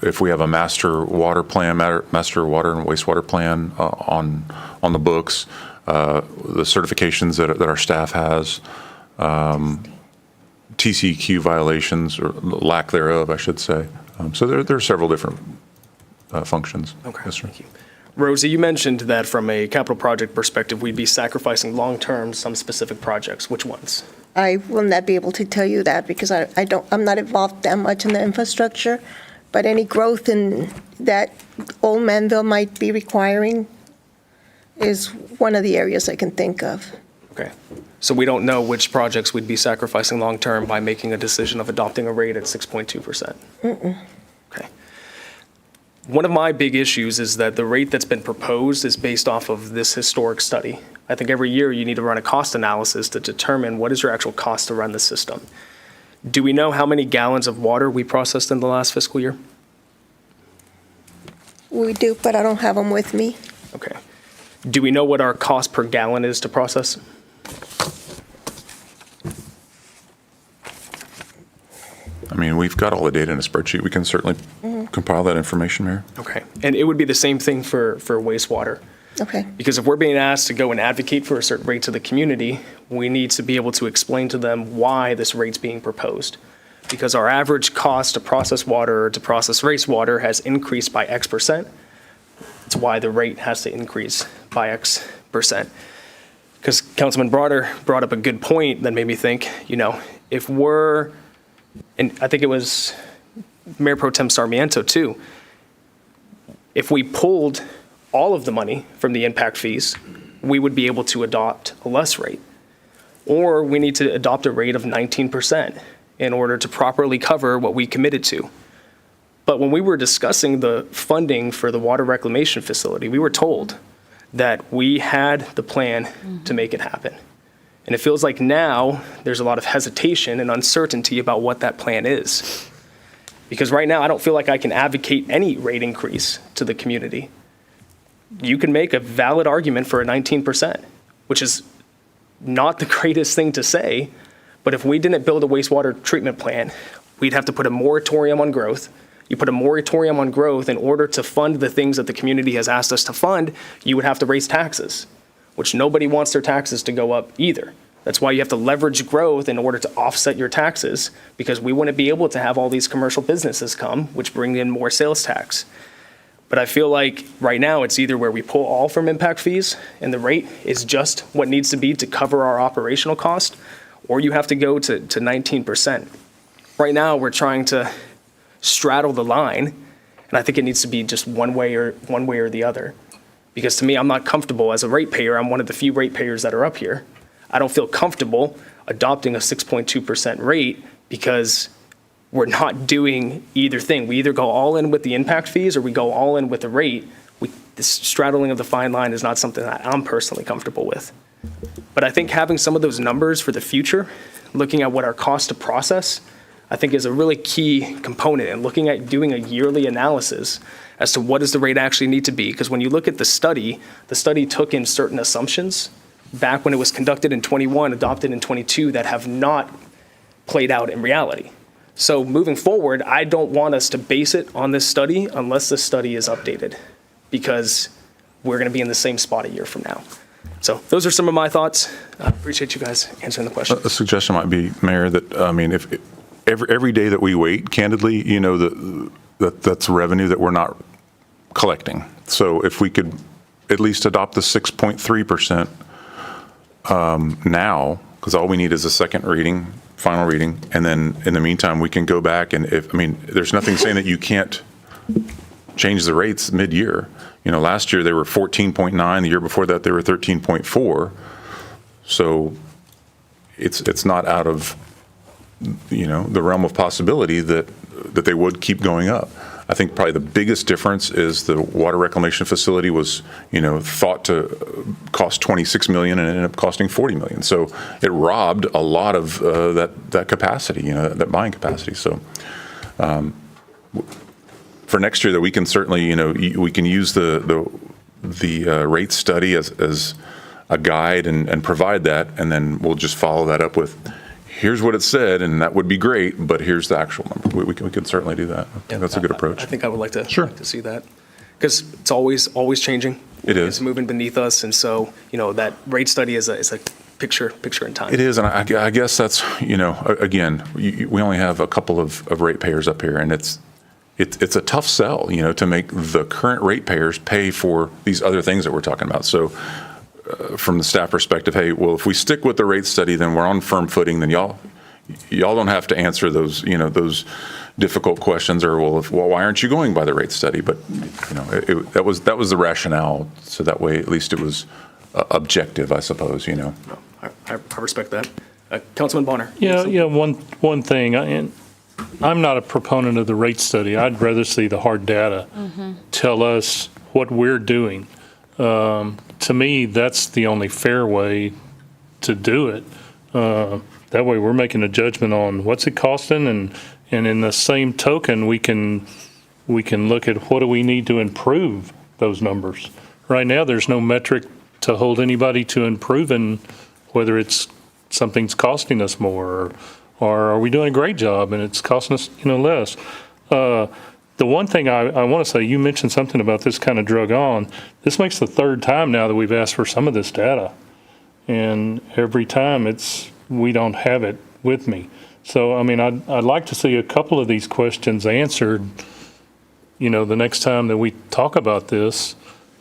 If we have a master water plan, master water and wastewater plan on the books, the certifications that our staff has, TCEQ violations or lack thereof, I should say. So there are several different functions. Okay, yes, sir. thank you. Rosie, you mentioned that from a capital project perspective, we'd be sacrificing long-term some specific projects. Which ones? I will not be able to tell you that because I'm not involved that much in the infrastructure, but any growth in that Old Manvel might be requiring is one of the areas I can think of. Okay. So we don't know which projects we'd be sacrificing long-term by making a decision of adopting a rate at 6.2%. Mm-mm. Okay. One of my big issues is that the rate that's been proposed is based off of this historic study. I think every year you need to run a cost analysis to determine what is your actual cost to run the system. Do we know how many gallons of water we processed in the last fiscal year? We do, but I don't have them with me. Okay. Do we know what our cost per gallon is to process? I mean, we've got all the data in a spreadsheet. We can certainly compile that information, Mayor. Okay. And it would be the same thing for wastewater. Okay. Because if we're being asked to go and advocate for a certain rate to the community, we need to be able to explain to them why this rate's being proposed. because our average cost to process water or to process wastewater has increased by X percent. It's why the rate has to increase by X percent. Because Councilman Broder brought up a good point that made me think, if we're, and I think it was Mayor Pro Tem Sarmiento too, if we pulled all of the money from the impact fees, we would be able to adopt a less rate. Or we need to adopt a rate of 19% in order to properly cover what we committed to. But when we were discussing the funding for the water reclamation facility, we were told that we had the plan to make it happen. And it feels like now there's a lot of hesitation and uncertainty about what that plan is. Because right now I don't feel like I can advocate any rate increase to the community. You can make a valid argument for a 19%, which is not the greatest thing to say, but if we didn't build a wastewater treatment plant, we'd have to put a moratorium on growth. You put a moratorium on growth in order to fund the things that the community has asked us to fund, you would have to raise taxes, which nobody wants their taxes to go up either. That's why you have to leverage growth in order to offset your taxes, because we wouldn't be able to have all these commercial businesses come, which bring in more sales tax. But I feel like right now it's either where we pull all from impact fees and the rate is just what needs to be to cover our operational cost, or you have to go to 19%. Right now we're trying to straddle the line, and I think it needs to be just one way or the other. Because to me, I'm not comfortable as a ratepayer. I'm one of the few ratepayers that are up here. I don't feel comfortable adopting a 6.2% rate because we're not doing either thing. We either go all in with the impact fees or we go all in with the rate. This straddling of the fine line is not something that I'm personally comfortable with. But I think having some of those numbers for the future, looking at what our cost to process, I think is a really key component, and looking at doing a yearly analysis as to what does the rate actually need to be. Because when you look at the study took in certain assumptions back when it was conducted in 21, adopted in 22, that have not played out in reality. So moving forward, I don't want us to base it on this study unless this study is updated, because we're going to be in the same spot a year from now. So those are some of my thoughts. I appreciate you guys answering the question. A suggestion might be, Mayor, that, if every day that we wait, candidly, that's revenue that we're not collecting. So if we could at least adopt the 6.3% now, because all we need is a second reading, final reading, and then in the meantime, we can go back and there's nothing saying that you can't change the rates mid-year. Last year they were 14.9, the year before that they were 13.4. So it's not out of the realm of possibility that they would keep going up. I think probably the biggest difference is the water reclamation facility was, thought to cost $26 million and ended up costing $40 million. So it robbed a lot of that capacity, that buying capacity. So for next year, that we can certainly, we can use the rate study as a guide and provide that, and then we'll just follow that up with, here's what it said, and that would be great, but here's the actual number. We can certainly do that. That's a good approach. I think I would like to see that, because it's always changing. It is. It's moving beneath us, and so that rate study is a picture in time. It is, and I guess that's, again, we only have a couple of ratepayers up here, and it's a tough sell, to make the current ratepayers pay for these other things that we're talking about. So from the staff perspective, hey, well, if we stick with the rate study, then we're on firm footing. Then y'all don't have to answer those, those difficult questions, or well, why aren't you going by the rate study? But that was the rationale. So that way, at least it was objective, I suppose. No, I respect that. Councilman Bonner. Yeah. One thing, and I'm not a proponent of the rate study. I'd rather see the hard data tell us what we're doing. To me, that's the only fair way to do it. That way we're making a judgment on what's it costing, and in the same token, we can look at what do we need to improve those numbers. Right now, there's no metric to hold anybody to improving whether it's something's costing us more or are we doing a great job and it's costing us less. The one thing I want to say, you mentioned something about this kind of drug on. This makes the third time now that we've asked for some of this data. And every time we don't have it with me. So, I mean, I'd like to see a couple of these questions answered, the next time that we talk about this.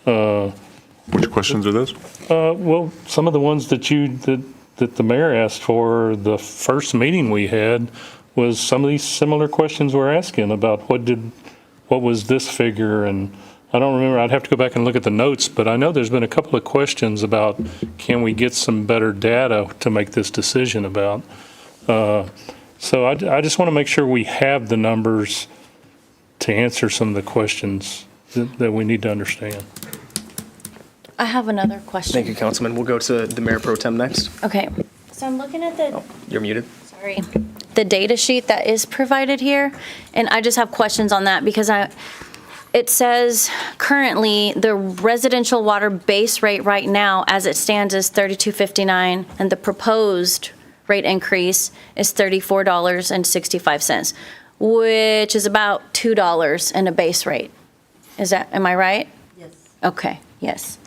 Which questions are those? Well, some of the ones that the mayor asked for the first meeting we had was some of these similar questions we're asking about what was this figure, and I don't remember, I'd have to go back and look at the notes, but I know there's been a couple of questions about, can we get some better data to make this decision about? So I just want to make sure we have the numbers to answer some of the questions that we need to understand. I have another question. Thank you, Councilman. We'll go to the Mayor Pro Tem next. Okay, so I'm looking at You're muted. sorry, the data sheet that is provided here, and I just have questions on that because it says currently the residential water base rate right now, as it stands, is $32.59, and the proposed rate increase is $34.65, which is about $2 in a base rate. Am I right? Yes. Okay, yes.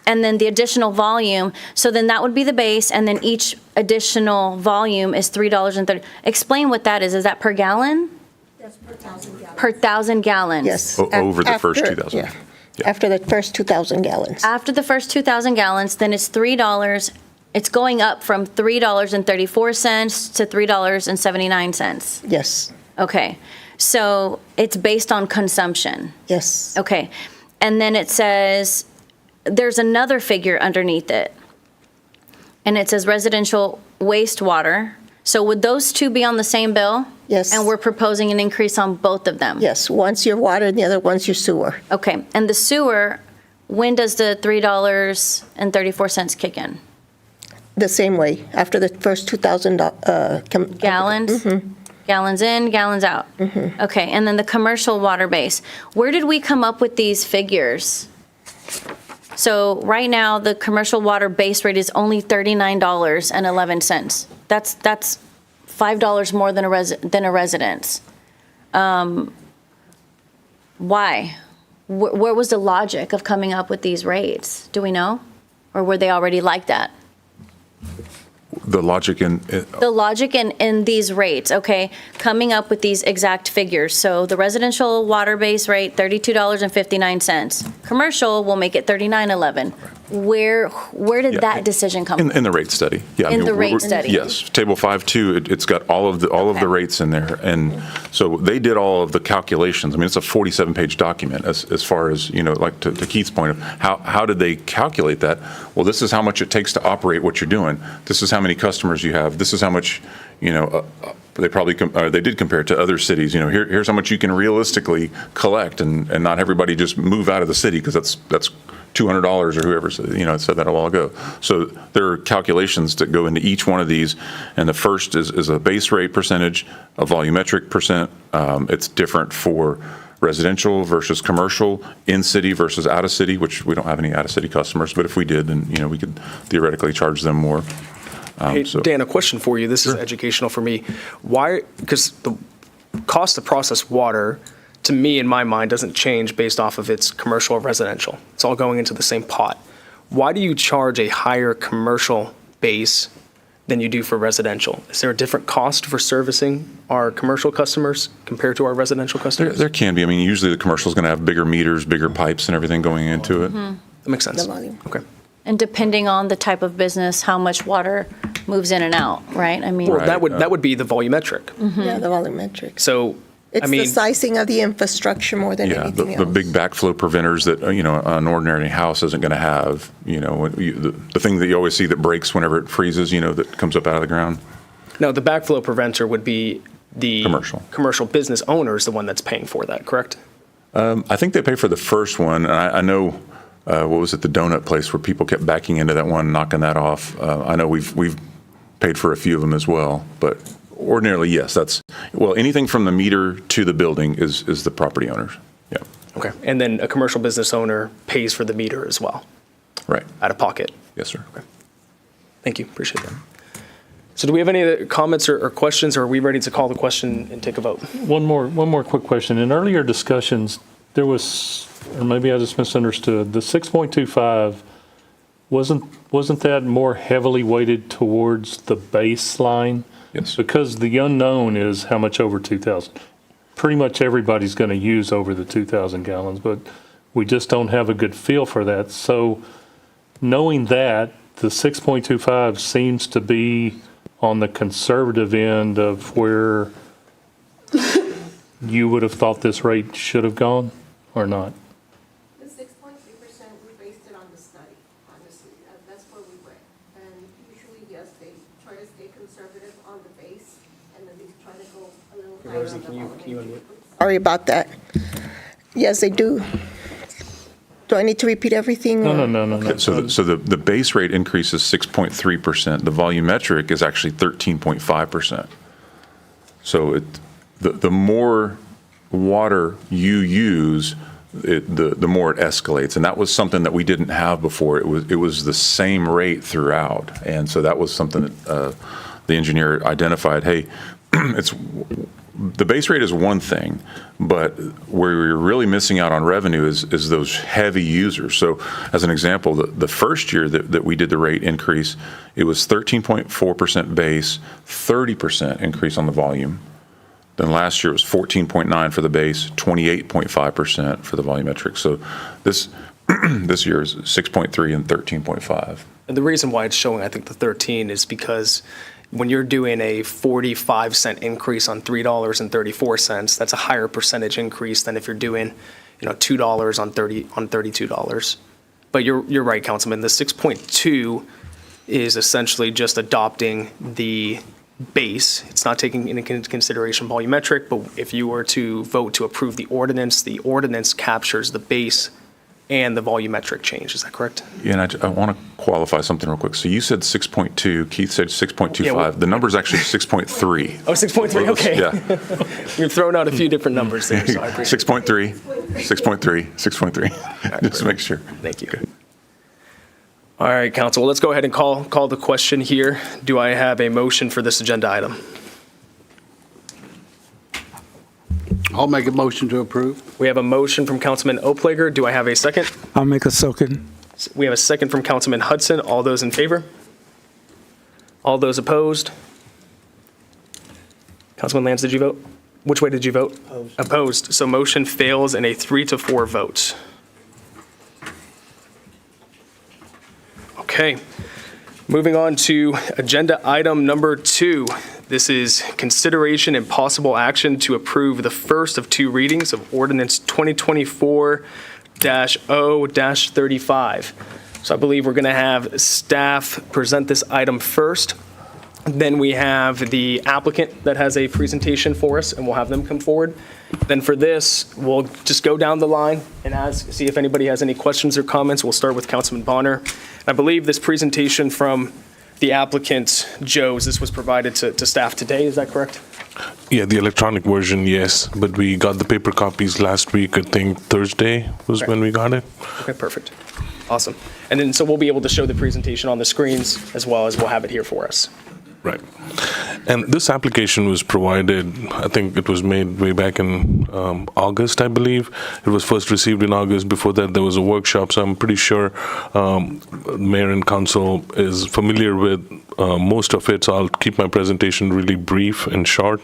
And then the additional volume, so then that would be the base, and then each additional volume is $3.30. Explain what that is. Is that per gallon? That's per 1,000 gallons. Per 1,000 gallons? Yes. Over the first After- 2,000. yeah. After the first 2,000 gallons. After the first 2,000 gallons, then it's $3. It's going up from $3.34 to $3.79. Yes. Okay. So it's based on consumption. Yes. Okay. And then it says, there's another figure underneath it. And it says residential wastewater. So would those two be on the same bill? Yes. And we're proposing an increase on both of them? Yes, one's your water and the other one's your sewer. Okay. And the sewer, when does the $3.34 kick in? The same way, after the first 2,000 Gallons? Gallons in, gallons out? Okay. And then the commercial water base. Where did we come up with these figures? So right now, the commercial water base rate is only $39.11. That's $5 more than a residence. Why? Where was the logic of coming up with these rates? Do we know? Or were they already like that? The logic in, The logic in these rates, okay, coming up with these exact figures. So the residential water base rate, $32.59. Commercial will make it $39.11. Where did that decision come from? in the rate study. Yeah, In the rate study. Yes, table 5.2, it's got all of the rates in there. And so they did all of the calculations. I mean, it's a 47-page document as far as, like to Keith's point of how did they calculate that? Well, this is how much it takes to operate what you're doing. This is how many customers you have. This is how much, they probably, they did compare it to other cities. Here's how much you can realistically collect and not everybody just move out of the city because that's $200 or whoever said that a while ago. So there are calculations that go into each one of these, and the first is a base rate percentage, a volumetric percent. It's different for residential versus commercial, in city versus out of city, which we don't have any out of city customers, but if we did, then we could theoretically charge them more. Hey, Dan, a question for you. This is educational for me. Why? Because the cost to process water, to me, in my mind, doesn't change based off of its commercial or residential. It's all going into the same pot. Why do you charge a higher commercial base than you do for residential? Is there a different cost for servicing our commercial customers compared to our residential customers? There can be. I mean, usually the commercial is going to have bigger meters, bigger pipes and everything going into it. Mm-hmm. That makes sense. The volume. Okay. And depending on the type of business, how much water moves in and out, right? I mean, Well, that would be the volumetric. Yeah, the volumetric. So, It's the sizing of the infrastructure more than Yeah, anything the else. big backflow preventers that, an ordinary house isn't going to have, the thing that you always see that breaks whenever it freezes, that comes up out of the ground. no, the backflow preventer would be the Commercial business owner is the one that's paying for that, correct? I think they pay for the first one. And I know, what was it, the donut place where people kept backing into that one, knocking that off. I know we've paid for a few of them as well, but ordinarily, yes, anything from the meter to the building is the property owners. Yeah. Okay. And then a commercial business owner pays for the meter as well? Right. Out of pocket? Yes, sir. Okay. Thank you. Appreciate that. So do we have any other comments or questions, or are we ready to call the question and take a vote? One more quick question. In earlier discussions, there was, or maybe I just misunderstood, the 6.25, wasn't that more heavily weighted towards the baseline? Yes. Because the unknown is how much over 2,000. Pretty much everybody's going to use over the 2,000 gallons, but we just don't have a good feel for that. So knowing that, the 6.25 seems to be on the conservative end of where you would have thought this rate should have gone, or not? The 6.3%, we based it on the study, honestly. That's where we went. And usually, yes, they try to stay conservative on the base, and then they try to go a little higher Rosie, on the can you unmute? Sorry about that. Yes, they do. Do I need to repeat everything? No, or- no, no, no. So the base rate increase is 6.3%. The volumetric is actually 13.5%. So the more water you use, the more it escalates. And that was something that we didn't have before. It was the same rate throughout. And so that was something that the engineer identified, hey, the base rate is one thing, but where you're really missing out on revenue is those heavy users. So as an example, the first year that we did the rate increase, it was 13.4% base, 30% increase on the volume. Then last year it was 14.9 for the base, 28.5% for the volumetric. So this year is 6.3 and 13.5. And the reason why it's showing, I think, the 13 is because when you're doing a 45-cent increase on $3.34, that's a higher percentage increase than if you're doing, $2 on $32. But you're right, Councilman. The 6.2 is essentially just adopting the base. It's not taking into consideration volumetric, but if you were to vote to approve the ordinance captures the base and the volumetric change. Is that correct? Yeah, and I want to qualify something real quick. So you said 6.2, Keith said 6.25. Yeah, the number is actually 6.3. Oh, 6.3, okay. Yeah. You're throwing out a few different numbers there, so I appreciate 6.3, 6.3. Just to make sure. Thank you. All right, council, let's go ahead and call the question here. Do I have a motion for this agenda item? I'll make a motion to approve. We have a motion from Councilman Oplager. Do I have a second? I'll make a second. We have a second from Councilman Hudson. All those in favor? All those opposed? Councilman Lance, did you vote? Which way did you vote? Opposed. Opposed. So motion fails in a 3-4 vote. Okay. Moving on to agenda item number 2. This is consideration and possible action to approve the first of 2 readings of ordinance 2024-0-35. So I believe we're going to have staff present this item first. Then we have the applicant that has a presentation for us, and we'll have them come forward. Then for this, we'll just go down the line and see if anybody has any questions or comments. We'll start with Councilman Bonner. I believe this presentation from the applicant, Joe's, this was provided to staff today, is that correct? Yeah, the electronic version, yes, but we got the paper copies last week. I think Thursday was when we got it. Okay, perfect. Awesome. And then, so we'll be able to show the presentation on the screens as well as we'll have it here for us. Right. And this application was provided, I think it was made way back in August, I believe. It was first received in August. Before that, there was a workshop, so I'm pretty sure Mayor and Council is familiar with most of it. So I'll keep my presentation really brief and short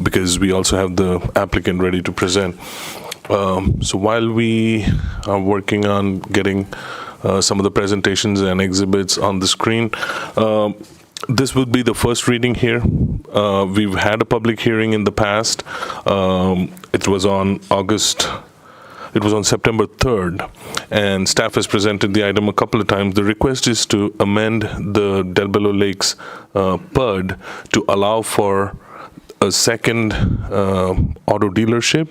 because we also have the applicant ready to present. So while we are working on getting some of the presentations and exhibits on the screen, this would be the first reading here. We've had a public hearing in the past. It was on September 3rd, and staff has presented the item a couple of times. The request is to amend the Del Bello Lakes PUD to allow for a second auto dealership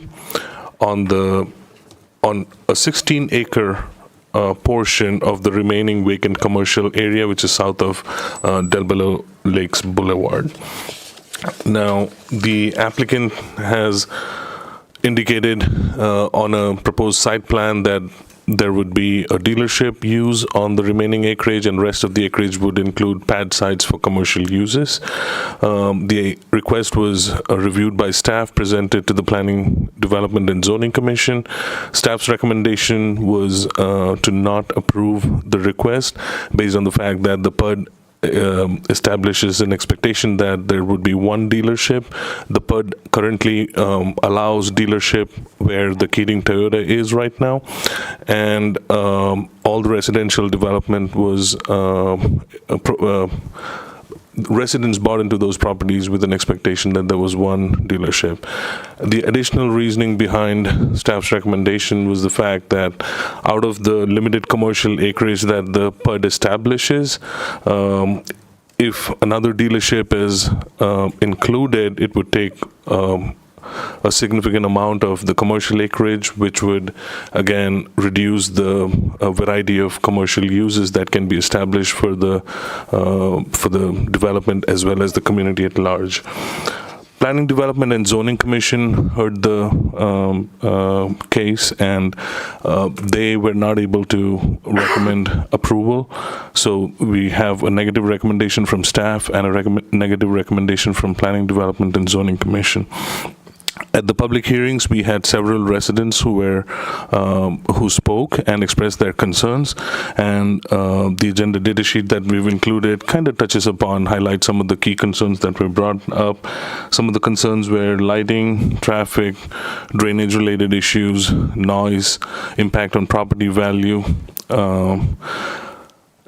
on a 16-acre portion of the remaining vacant commercial area, which is south of Del Bello Lakes Boulevard. Now, the applicant has indicated on a proposed site plan that there would be a dealership use on the remaining acreage, and rest of the acreage would include pad sites for commercial uses. The request was reviewed by staff, presented to the Planning, Development, and Zoning Commission. Staff's recommendation was to not approve the request based on the fact that the PUD establishes an expectation that there would be one dealership. The PUD currently allows dealership where the Keating Toyota is right now, and all the residential development was residents bought into those properties with an expectation that there was one dealership. The additional reasoning behind staff's recommendation was the fact that out of the limited commercial acreage that the PUD establishes, if another dealership is included, it would take a significant amount of the commercial acreage, which would again reduce the variety of commercial uses that can be established for the development as well as the community at large. Planning, Development, and Zoning Commission heard the case, and they were not able to recommend approval. So we have a negative recommendation from staff and a negative recommendation from Planning, Development, and Zoning Commission. At the public hearings, we had several residents who spoke and expressed their concerns, and the agenda data sheet that we've included kind of touches upon, highlights some of the key concerns that were brought up. Some of the concerns were lighting, traffic, drainage-related issues, noise, impact on property value.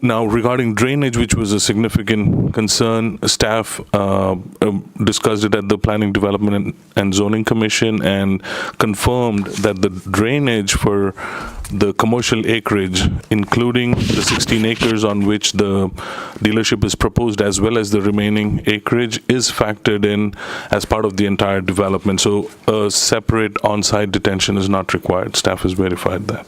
Now, regarding drainage, which was a significant concern, staff discussed it at the Planning, Development, and Zoning Commission and confirmed that the drainage for the commercial acreage, including the 16 acres on which the dealership is proposed, as well as the remaining acreage, is factored in as part of the entire development. So a separate on-site detention is not required. Staff has verified that.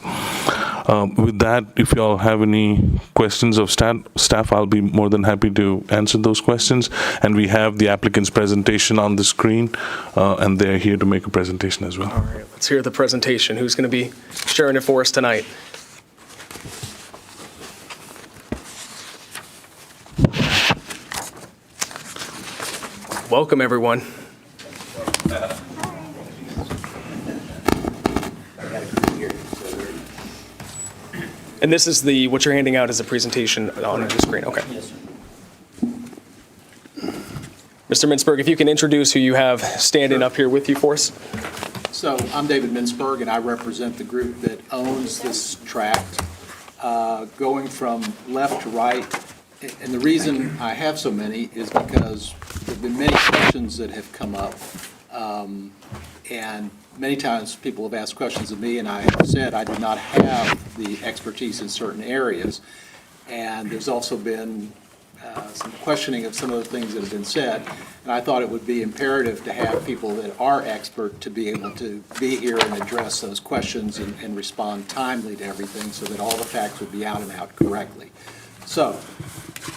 With that, if you all have any questions of staff, I'll be more than happy to answer those questions. And we have the applicant's presentation on the screen, and they're here to make a presentation as well. All right, let's hear the presentation. Who's going to be sharing it for us tonight? Welcome, everyone. And this is what you're handing out as a presentation on the screen. Okay. Yes, sir. Mr. Mintzberg, if you can introduce who you have standing up here with you for us. So I'm David Mintzberg, and I represent the group that owns this tract, going from left to right. And the reason I have so many is because there have been many questions that have come up. And many times people have asked questions of me, and I have said I do not have the expertise in certain areas. And there's also been some questioning of some of the things that have been said. And I thought it would be imperative to have people that are expert to be able to be here and address those questions and respond timely to everything so that all the facts would be out and out correctly. So,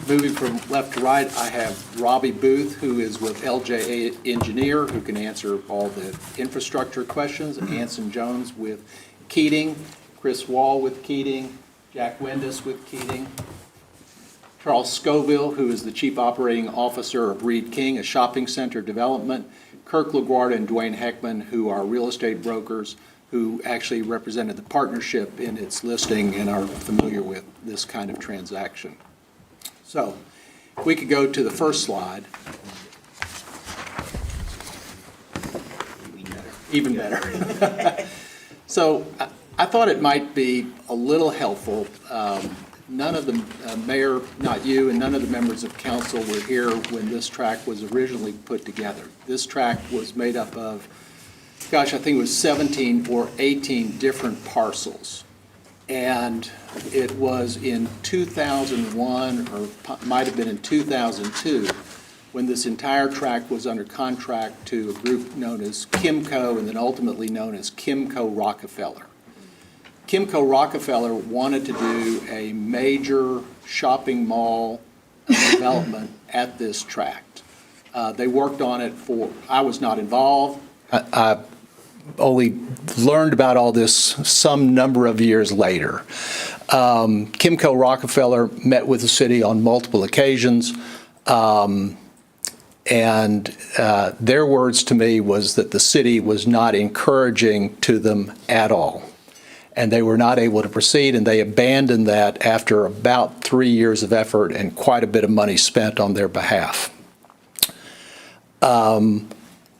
moving from left to right, I have Robbie Booth, who is with LJA Engineer, who can answer all the infrastructure questions. Anson Jones with Keating, Chris Wall with Keating, Jack Wendis with Keating, Charles Scoville, who is the Chief Operating Officer of Reed King, a shopping center development, Kirk LaGuardia and Dwayne Heckman, who are real estate brokers, who actually represented the partnership in its listing and are familiar with this kind of transaction. So, if we could go to the first slide. Even better. So, I thought it might be a little helpful. None of the mayor, not you, and none of the members of council were here when this tract was originally put together. This tract was made up of, gosh, I think it was 17 or 18 different parcels. And it was in 2001, or might have been in 2002, when this entire tract was under contract to a group known as Kimco and then ultimately known as Kimco Rockefeller. Kimco Rockefeller wanted to do a major shopping mall development at this tract. They worked on it I was not involved. I only learned about all this some number of years later. Kimco Rockefeller met with the city on multiple occasions, and their words to me was that the city was not encouraging to them at all. and they were not able to proceed, and they abandoned that after about 3 years of effort and quite a bit of money spent on their behalf.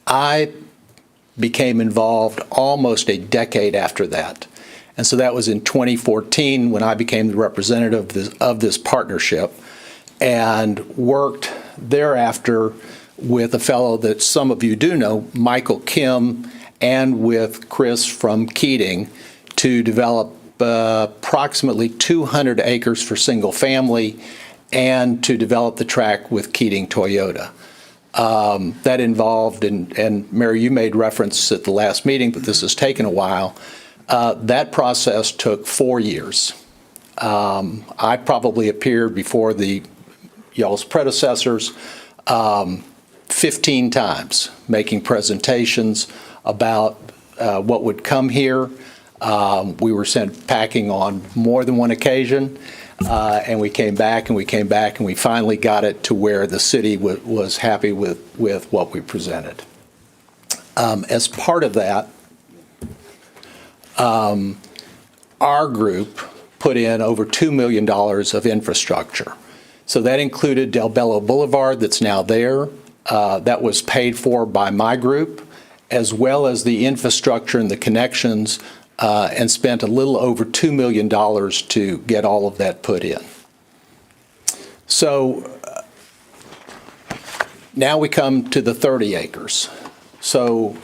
I became involved almost a decade after that. And so that was in 2014 when I became the representative of this partnership, and worked thereafter with a fellow that some of you do know, Michael Kim, and with Chris from Keating to develop approximately 200 acres for single family and to develop the track with Keating Toyota. That involved, and Mary, you made reference at the last meeting, but this has taken a while. That process took 4 years. I probably appeared before y'all's predecessors 15 times, making presentations about what would come here. We were sent packing on more than one occasion, and we came back and we came back, and we finally got it to where the city was happy with what we presented. As part of that, our group put in over $2 million of infrastructure. So that included Del Bello Boulevard that's now there. That was paid for by my group, as well as the infrastructure and the connections, and spent a little over $2 million to get all of that put in. So now we come to the 30 acres. So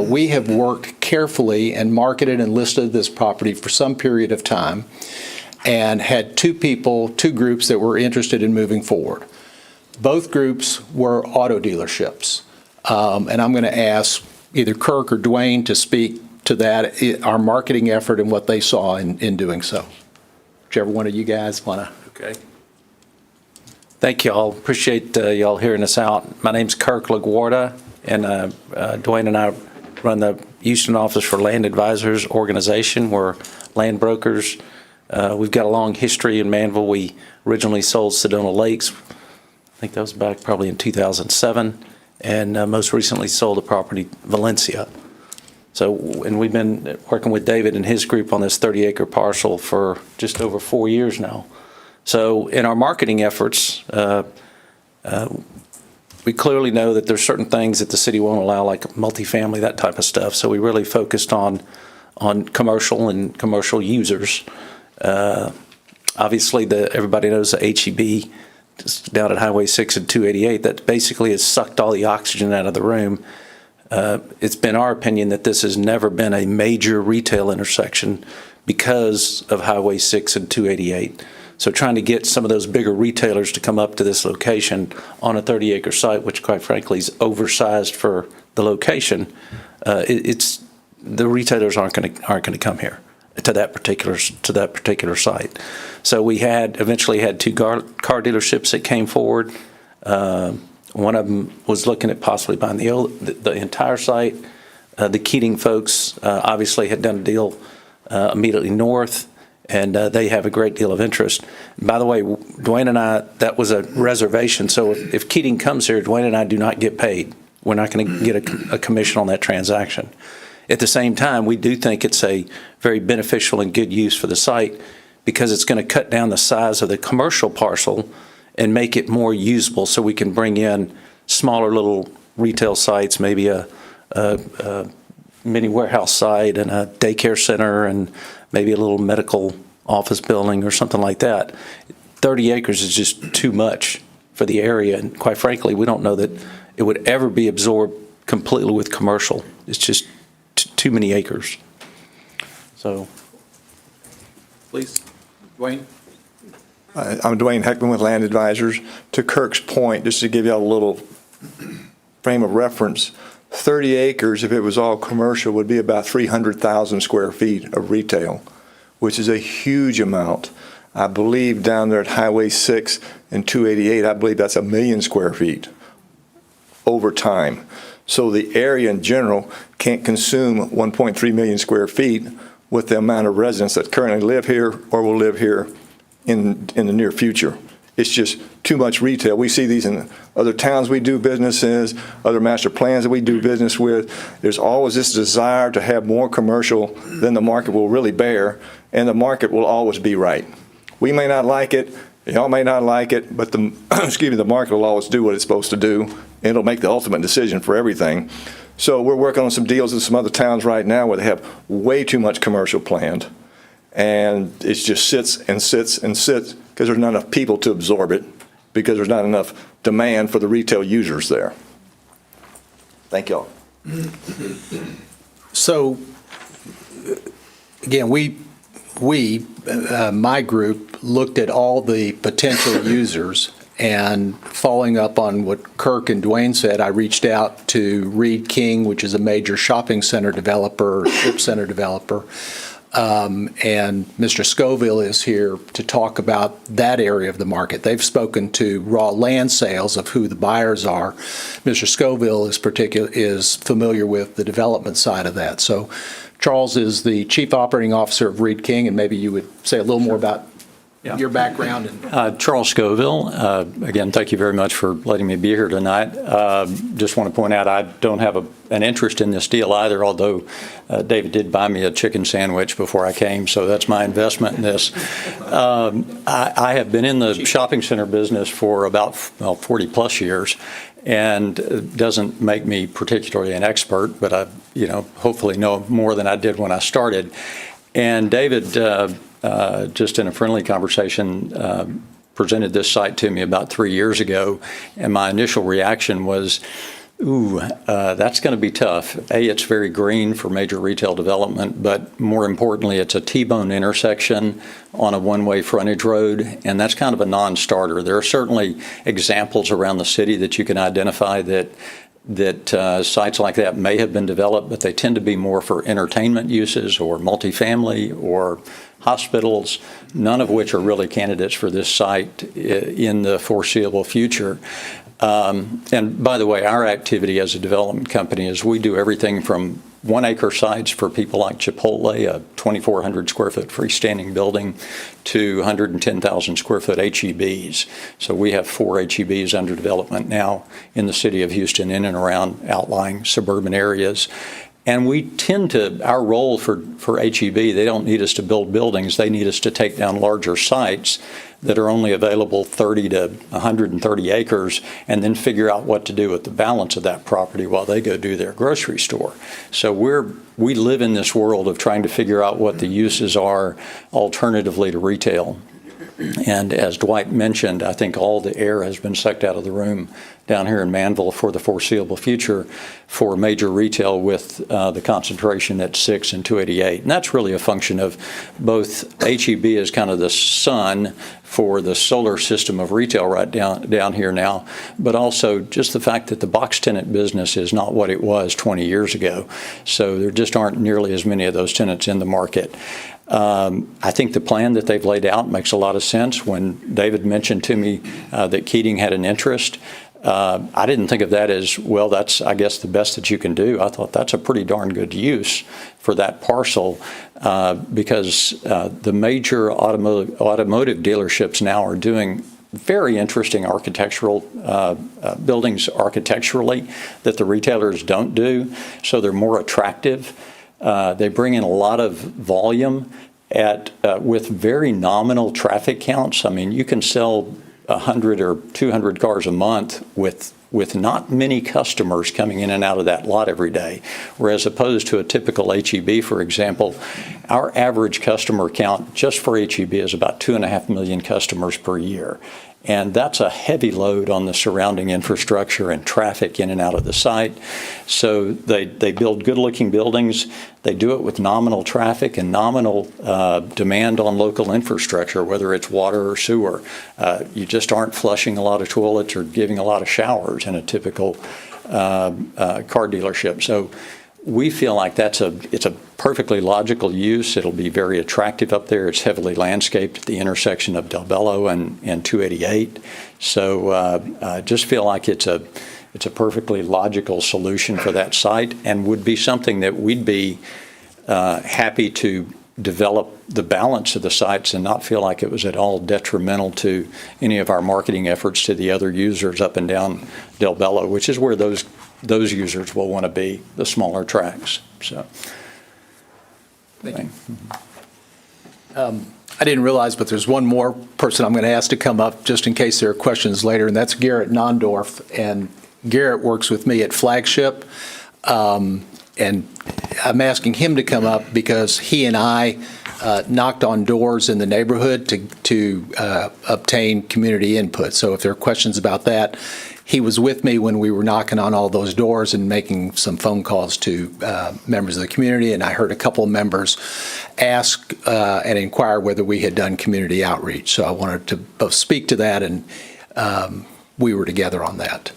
we have worked carefully and marketed and listed this property for some period of time, and had two groups that were interested in moving forward. Both groups were auto dealerships. And I'm going to ask either Kirk or Dwayne to speak to that, our marketing effort and what they saw in doing so. Whichever one of you guys want to. Okay. Thank you all. Appreciate y'all hearing us out. My name's Kirk LaGuardia, and Dwayne and I run the Houston office for Land Advisors organization. We're land brokers. We've got a long history in Manvel. We originally sold Sedona Lakes. I think that was back probably in 2007, and most recently sold the property Valencia. So, and we've been working with David and his group on this 30-acre parcel for just over 4 years now. So in our marketing efforts, we clearly know that there's certain things that the city won't allow, like multifamily, that type of stuff. So we really focused on commercial and commercial users. Obviously, everybody knows the HEB down at Highway 6 and 288. That basically has sucked all the oxygen out of the room. It's been our opinion that this has never been a major retail intersection because of Highway 6 and 288. So trying to get some of those bigger retailers to come up to this location on a 30-acre site, which quite frankly is oversized for the location, the retailers aren't going to come here to that particular site. So we eventually had two car dealerships that came forward. One of them was looking at possibly buying the entire site. The Keating folks obviously had done a deal immediately north, and they have a great deal of interest. By the way, Dwayne and I, that was a reservation. So if Keating comes here, Dwayne and I do not get paid. We're not going to get a commission on that transaction. At the same time, we do think it's a very beneficial and good use for the site because it's going to cut down the size of the commercial parcel and make it more usable so we can bring in smaller little retail sites, maybe a mini warehouse site and a daycare center and maybe a little medical office building or something like that. 30 acres is just too much for the area, and quite frankly, we don't know that it would ever be absorbed completely with commercial. It's just too many acres. So, please, Dwayne. I'm Dwayne Heckman with Land Advisors. To Kirk's point, just to give you a little frame of reference, 30 acres, if it was all commercial, would be about 300,000 square feet of retail, which is a huge amount. I believe down there at Highway 6 and 288, I believe that's 1 million square feet over time. So the area in general can't consume 1.3 million square feet with the amount of residents that currently live here or will live here in the near future. It's just too much retail. We see these in other towns we do business in, other master plans that we do business with. There's always this desire to have more commercial than the market will really bear, and the market will always be right. We may not like it, y'all may not like it, but the the market will always do what it's supposed to do, and it'll make the ultimate decision for everything. So we're working on some deals in some other towns right now where they have way too much commercial planned, and it just sits and sits and sits because there's not enough people to absorb it, because there's not enough demand for the retail users there. Thank y'all. So, again, my group looked at all the potential users, and following up on what Kirk and Dwayne said, I reached out to Reed King, which is a major shopping center developer, strip center developer, and Mr. Scoville is here to talk about that area of the market. They've spoken to raw land sales of who the buyers are. Mr. Scoville is familiar with the development side of that. So Charles is the Chief Operating Officer of Reed King, and maybe you would say a little more about your background. Charles Scoville, again, thank you very much for letting me be here tonight. Just want to point out I don't have an interest in this deal either, although David did buy me a chicken sandwich before I came, so that's my investment in this. I have been in the shopping center business for about 40 plus years, and it doesn't make me particularly an expert, but I hopefully know more than I did when I started. And David, just in a friendly conversation, presented this site to me about 3 years ago, and my initial reaction was, ooh, that's going to be tough. A, it's very green for major retail development, but more importantly, it's a T-bone intersection on a one-way frontage road, and that's kind of a non-starter. There are certainly examples around the city that you can identify that sites like that may have been developed, but they tend to be more for entertainment uses or multifamily or hospitals, none of which are really candidates for this site in the foreseeable future. And by the way, our activity as a development company is we do everything from 1 acre sites for people like Chipotle, a 2,400 square foot freestanding building, to 110,000 square foot HEBs. So we have 4 HEBs under development now in the city of Houston, in and around outlying suburban areas. And we tend to, our role for HEB, they don't need us to build buildings, they need us to take down larger sites that are only available 30 to 130 acres, and then figure out what to do with the balance of that property while they go do their grocery store. So we live in this world of trying to figure out what the uses are alternatively to retail. And as Dwight mentioned, I think all the air has been sucked out of the room down here in Manvel for the foreseeable future for major retail with the concentration at 6 and 288. And that's really a function of both HEB as kind of the sun for the solar system of retail right down here now, but also just the fact that the box tenant business is not what it was 20 years ago. So there just aren't nearly as many of those tenants in the market. I think the plan that they've laid out makes a lot of sense. When David mentioned to me that Keating had an interest, I didn't think of that as, well, that's, I guess, the best that you can do. I thought that's a pretty darn good use for that parcel because the major automotive dealerships now are doing very interesting architectural buildings architecturally that the retailers don't do, so they're more attractive. They bring in a lot of volume with very nominal traffic counts. I mean, you can sell 100 or 200 cars a month with not many customers coming in and out of that lot every day. Whereas opposed to a typical HEB, for example, our average customer count just for HEB is about 2.5 million customers per year. And that's a heavy load on the surrounding infrastructure and traffic in and out of the site. So they build good-looking buildings. They do it with nominal traffic and nominal demand on local infrastructure, whether it's water or sewer. You just aren't flushing a lot of toilets or giving a lot of showers in a typical car dealership. So we feel like it's a perfectly logical use. It'll be very attractive up there. It's heavily landscaped at the intersection of Del Bello and 288. So just feel like it's a perfectly logical solution for that site, and would be something that we'd be happy to develop the balance of the sites and not feel like it was at all detrimental to any of our marketing efforts to the other users up and down Del Bello, which is where those users will want to be, the smaller tracks. So, Thank you. I didn't realize, but there's one more person I'm going to ask to come up just in case there are questions later, and that's Garrett Nondorf. And Garrett works with me at Flagship. And I'm asking him to come up because he and I knocked on doors in the neighborhood to obtain community input. So if there are questions about that, he was with me when we were knocking on all those doors and making some phone calls to members of the community. And I heard a couple of members ask and inquire whether we had done community outreach. So I wanted to both speak to that, and we were together on that.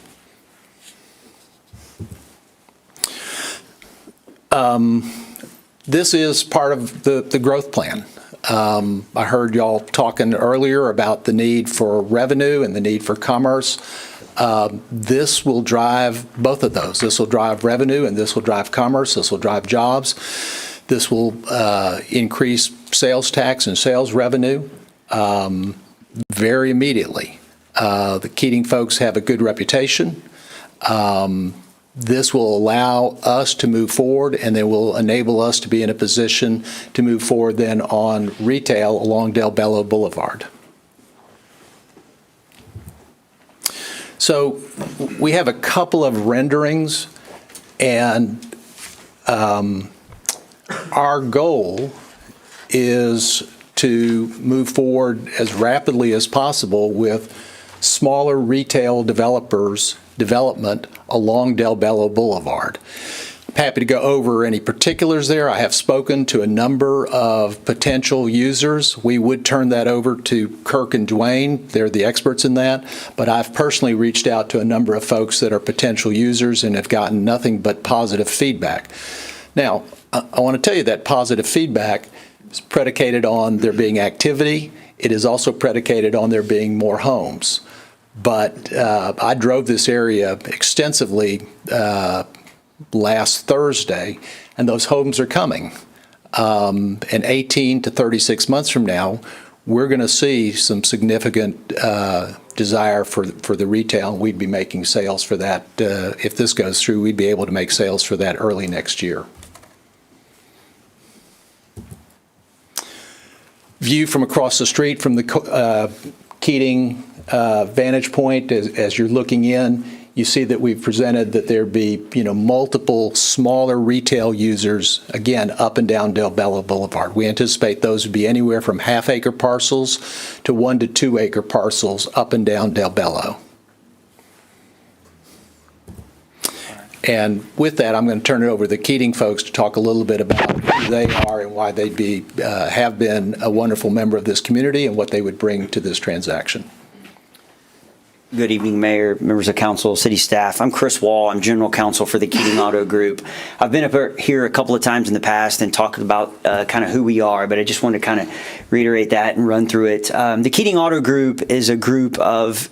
This is part of the growth plan. I heard y'all talking earlier about the need for revenue and the need for commerce. This will drive both of those. This will drive revenue and this will drive commerce. This will drive jobs. This will increase sales tax and sales revenue very immediately. The Keating folks have a good reputation. This will allow us to move forward, and it will enable us to be in a position to move forward then on retail along Del Bello Boulevard. So we have a couple of renderings, and our goal is to move forward as rapidly as possible with smaller retail development along Del Bello Boulevard. I'm happy to go over any particulars there. I have spoken to a number of potential users. We would turn that over to Kirk and Dwayne. They're the experts in that. But I've personally reached out to a number of folks that are potential users and have gotten nothing but positive feedback. Now, I want to tell you that positive feedback is predicated on there being activity. It is also predicated on there being more homes. But I drove this area extensively last Thursday, and those homes are coming. And 18 to 36 months from now, we're going to see some significant desire for the retail. We'd be making sales for that. If this goes through, we'd be able to make sales for that early next year. View from across the street from the Keating vantage point, as you're looking in, you see that we've presented that there be, multiple smaller retail users, again, up and down Del Bello Boulevard. We anticipate those would be anywhere from half-acre parcels to 1 to 2 acre parcels up and down Del Bello. And with that, I'm going to turn it over to the Keating folks to talk a little bit about who they are and why they'd have been a wonderful member of this community and what they would bring to this transaction. Good evening, Mayor, members of council, city staff. I'm Chris Wall. I'm general counsel for the Keating Auto Group. I've been up here a couple of times in the past and talked about kind of who we are, but I just want to kind of reiterate that and run through it. The Keating Auto Group is a group of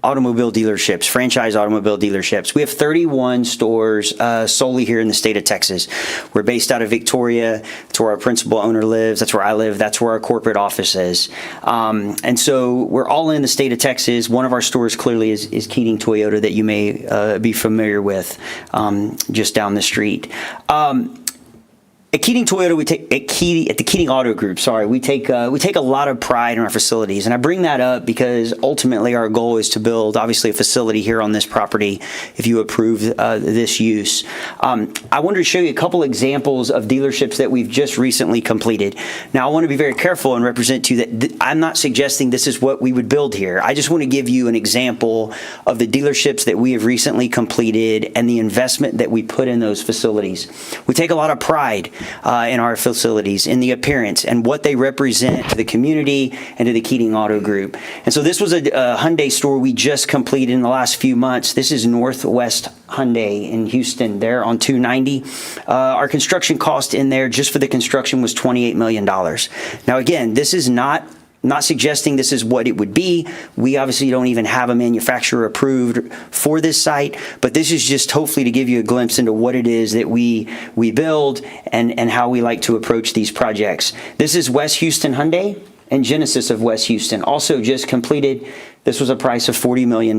automobile dealerships, franchise automobile dealerships. We have 31 stores solely here in the state of Texas. We're based out of Victoria. That's where our principal owner lives. That's where I live. That's where our corporate office is. And so we're all in the state of Texas. One of our stores clearly is Keating Toyota that you may be familiar with just down the street. At Keating Toyota, at the Keating Auto Group, we take a lot of pride in our facilities, and I bring that up because ultimately our goal is to build, obviously, a facility here on this property. If you approve this use, I wanted to show you a couple examples of dealerships that we've just recently completed. Now, I want to be very careful and represent to you that I'm not suggesting this is what we would build here. I just want to give you an example of the dealerships that we have recently completed and the investment that we put in those facilities. We take a lot of pride in our facilities, in the appearance and what they represent to the community and to the Keating Auto Group. And so this was a Hyundai store we just completed in the last few months. This is Northwest Hyundai in Houston, there on 290. Our construction cost in there just for the construction was $28 million. Now again, this is not not suggesting this is what it would be. We obviously don't even have a manufacturer approved for this site, but this is just hopefully to give you a glimpse into what it is that we build and how we like to approach these projects. This is West Houston Hyundai and Genesis of West Houston, also just completed. This was a price of $40 million.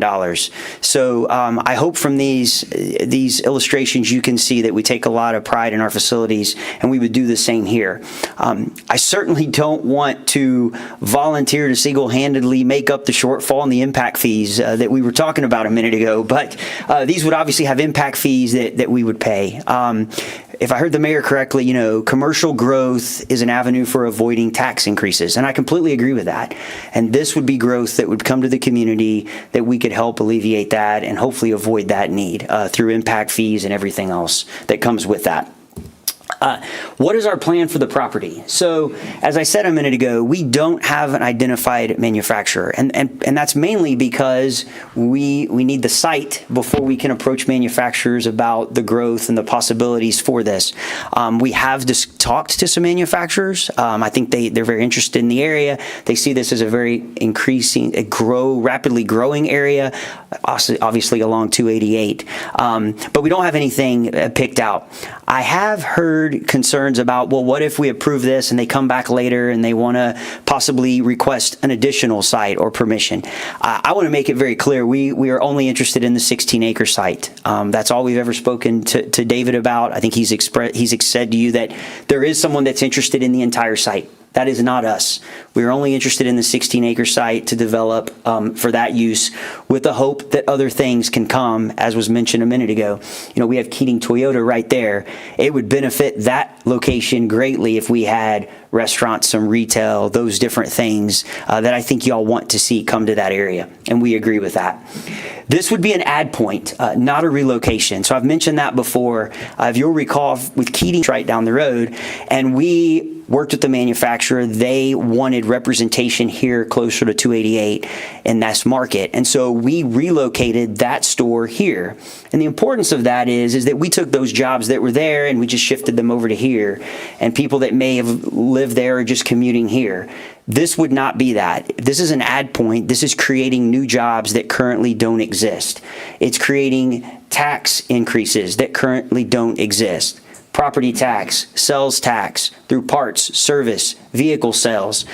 So I hope from these illustrations you can see that we take a lot of pride in our facilities, and we would do the same here. I certainly don't want to volunteer to single-handedly make up the shortfall in the impact fees that we were talking about a minute ago, but these would obviously have impact fees that we would pay. If I heard the mayor correctly, commercial growth is an avenue for avoiding tax increases, and I completely agree with that. And this would be growth that would come to the community that we could help alleviate that and hopefully avoid that need through impact fees and everything else that comes with that. What is our plan for the property? So, as I said a minute ago, we don't have an identified manufacturer, and that's mainly because we need the site before we can approach manufacturers about the growth and the possibilities for this. We have just talked to some manufacturers. I think they're very interested in the area. They see this as a very rapidly growing area, obviously along 288. But we don't have anything picked out. I have heard concerns about, well, what if we approve this and they come back later and they want to possibly request an additional site or permission? I want to make it very clear, we are only interested in the 16-acre site. That's all we've ever spoken to David about. I think he's said to you that there is someone that's interested in the entire site. That is not us. We're only interested in the 16-acre site to develop for that use, with the hope that other things can come, as was mentioned a minute ago. We have Keating Toyota right there. It would benefit that location greatly if we had restaurants, some retail, those different things that I think y'all want to see come to that area, and we agree with that. This would be an add point, not a relocation. So I've mentioned that before. If you'll recall, with Keating right down the road, and we worked with the manufacturer, they wanted representation here closer to 288 in this market. And so we relocated that store here. And the importance of that is that we took those jobs that were there and we just shifted them over to here. And people that may have lived there are just commuting here. This would not be that. This is an add point. This is creating new jobs that currently don't exist. It's creating tax increases that currently don't exist. Property tax, sales tax, through parts, service, vehicle sales,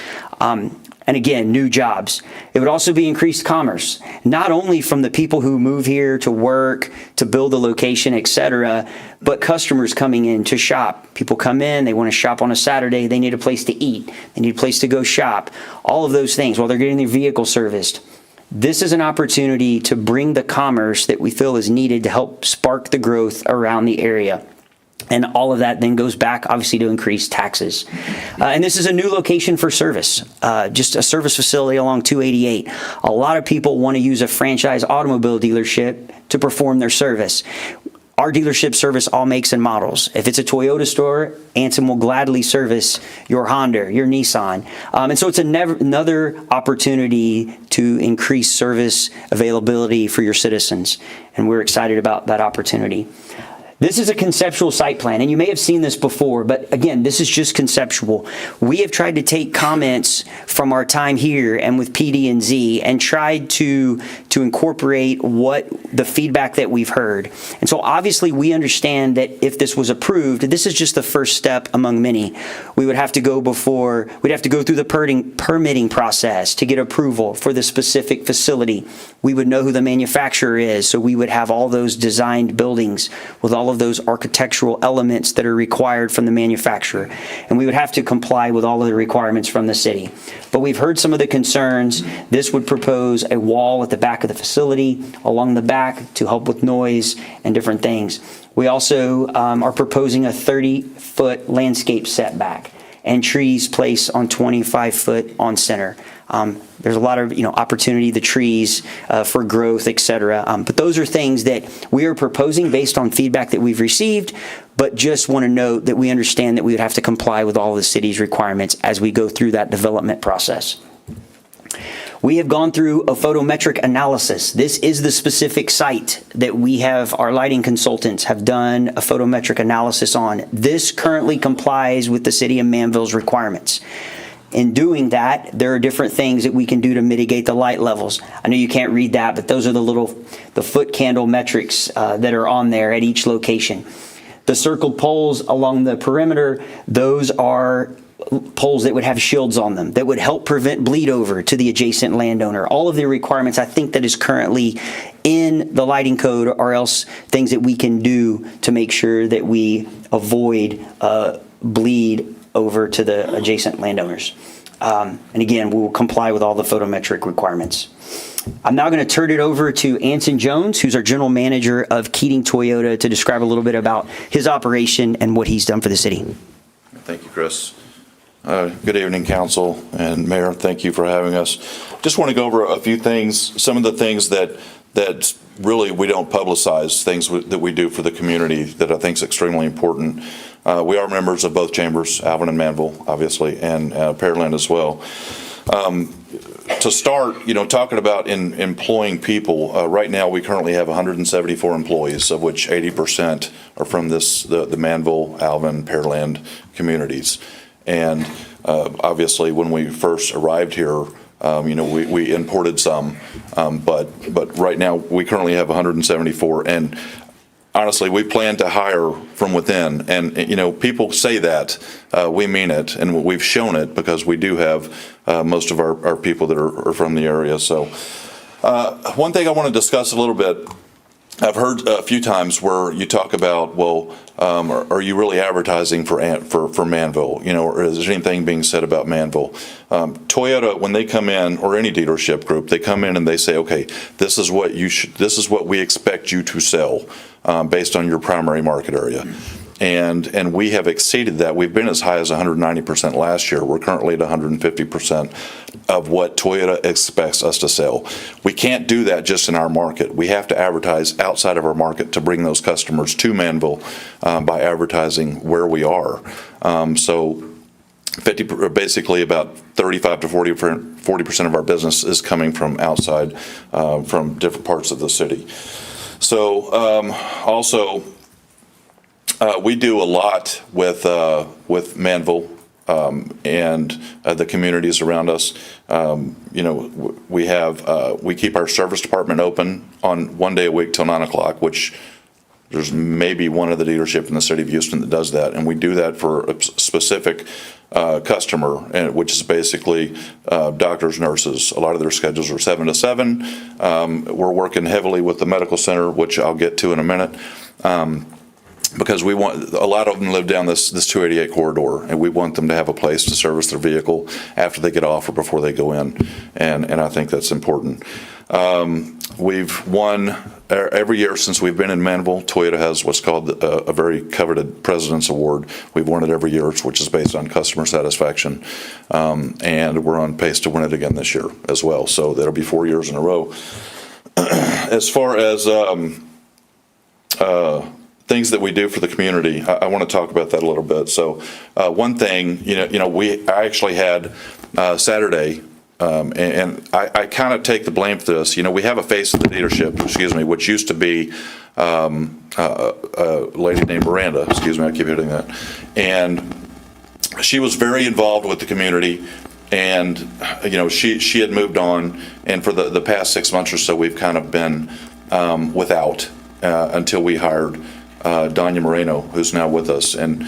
and again, new jobs. It would also be increased commerce, not only from the people who move here to work, to build a location, etc., but customers coming in to shop. People come in, they want to shop on a Saturday, they need a place to eat, they need a place to go shop, all of those things while they're getting their vehicle serviced. This is an opportunity to bring the commerce that we feel is needed to help spark the growth around the area. And all of that then goes back, obviously, to increase taxes. And this is a new location for service, just a service facility along 288. A lot of people want to use a franchise automobile dealership to perform their service. Our dealership service all makes and models. If it's a Toyota store, Anson will gladly service your Honda, your Nissan. And so it's another opportunity to increase service availability for your citizens. And we're excited about that opportunity. This is a conceptual site plan, and you may have seen this before, but again, this is just conceptual. We have tried to take comments from our time here and with PD&Z and tried to incorporate what the feedback that we've heard. And so obviously we understand that if this was approved, this is just the first step among many. We'd have to go through the permitting process to get approval for the specific facility. We would know who the manufacturer is, so we would have all those designed buildings with all of those architectural elements that are required from the manufacturer. And we would have to comply with all of the requirements from the city. But we've heard some of the concerns. This would propose a wall at the back of the facility, along the back, to help with noise and different things. We also are proposing a 30-foot landscape setback and trees placed on 25-foot on center. There's a lot of opportunity, the trees for growth, etc. But those are things that we are proposing based on feedback that we've received, but just want to note that we understand that we would have to comply with all of the city's requirements as we go through that development process. We have gone through a photometric analysis. This is the specific site that our lighting consultants have done a photometric analysis on. This currently complies with the city of Manvel's requirements. In doing that, there are different things that we can do to mitigate the light levels. I know you can't read that, but those are the foot candle metrics that are on there at each location. The circled poles along the perimeter, those are poles that would have shields on them that would help prevent bleed over to the adjacent landowner. All of the requirements I think that is currently in the lighting code, or else things that we can do to make sure that we avoid bleed over to the adjacent landowners. And again, we will comply with all the photometric requirements. I'm now going to turn it over to Anson Jones, who's our general manager of Keating Toyota, to describe a little bit about his operation and what he's done for the city. Thank you, Chris. Good evening, council and mayor. Thank you for having us. Just want to go over a few things, some of the things that really we don't publicize, things that we do for the community that I think is extremely important. We are members of both chambers, Alvin and Manvel, obviously, and Pearland as well. To start, talking about employing people, right now we currently have 174 employees, of which 80% are from the Manvel, Alvin, Pearland communities. And obviously, when we first arrived here, we imported some, but right now we currently have 174. And honestly, we plan to hire from within. And people say that, we mean it, and we've shown it because we do have most of our people that are from the area. So one thing I want to discuss a little bit. I've heard a few times where you talk about, well, are you really advertising for Manvel? Or is there anything being said about Manvel? Toyota, when they come in, or any dealership group, they come in and they say, okay, this is what we expect you to sell based on your primary market area. And we have exceeded that. We've been as high as 190% last year. We're currently at 150% of what Toyota expects us to sell. We can't do that just in our market. We have to advertise outside of our market to bring those customers to Manvel by advertising where we are. So basically about 35 to 40% of our business is coming from outside, from different parts of the city. So also, we do a lot with Manvel and the communities around us. We keep our service department open on one day a week till 9 o'clock, which there's maybe one of the dealership in the city of Houston that does that, and we do that for a specific customer, which is basically doctors, nurses. A lot of their schedules are 7 to 7. We're working heavily with the medical center, which I'll get to in a minute. Because we want, a lot of them live down this 288 corridor, and we want them to have a place to service their vehicle after they get off or before they go in, and I think that's important. We've won every year since we've been in Manvel. Toyota has what's called a very coveted President's Award. We've won it every year, which is based on customer satisfaction, and we're on pace to win it again this year as well. So that'll be 4 years in a row. As far as things that we do for the community, I want to talk about that a little bit. So one thing, I actually had Saturday, and I kind of take the blame for this. We have a face of the dealership, which used to be a lady named Miranda, I keep hitting that. And she was very involved with the community, and she had moved on, and for the past 6 months or so, we've kind of been without until we hired Danya Moreno, who's now with us, and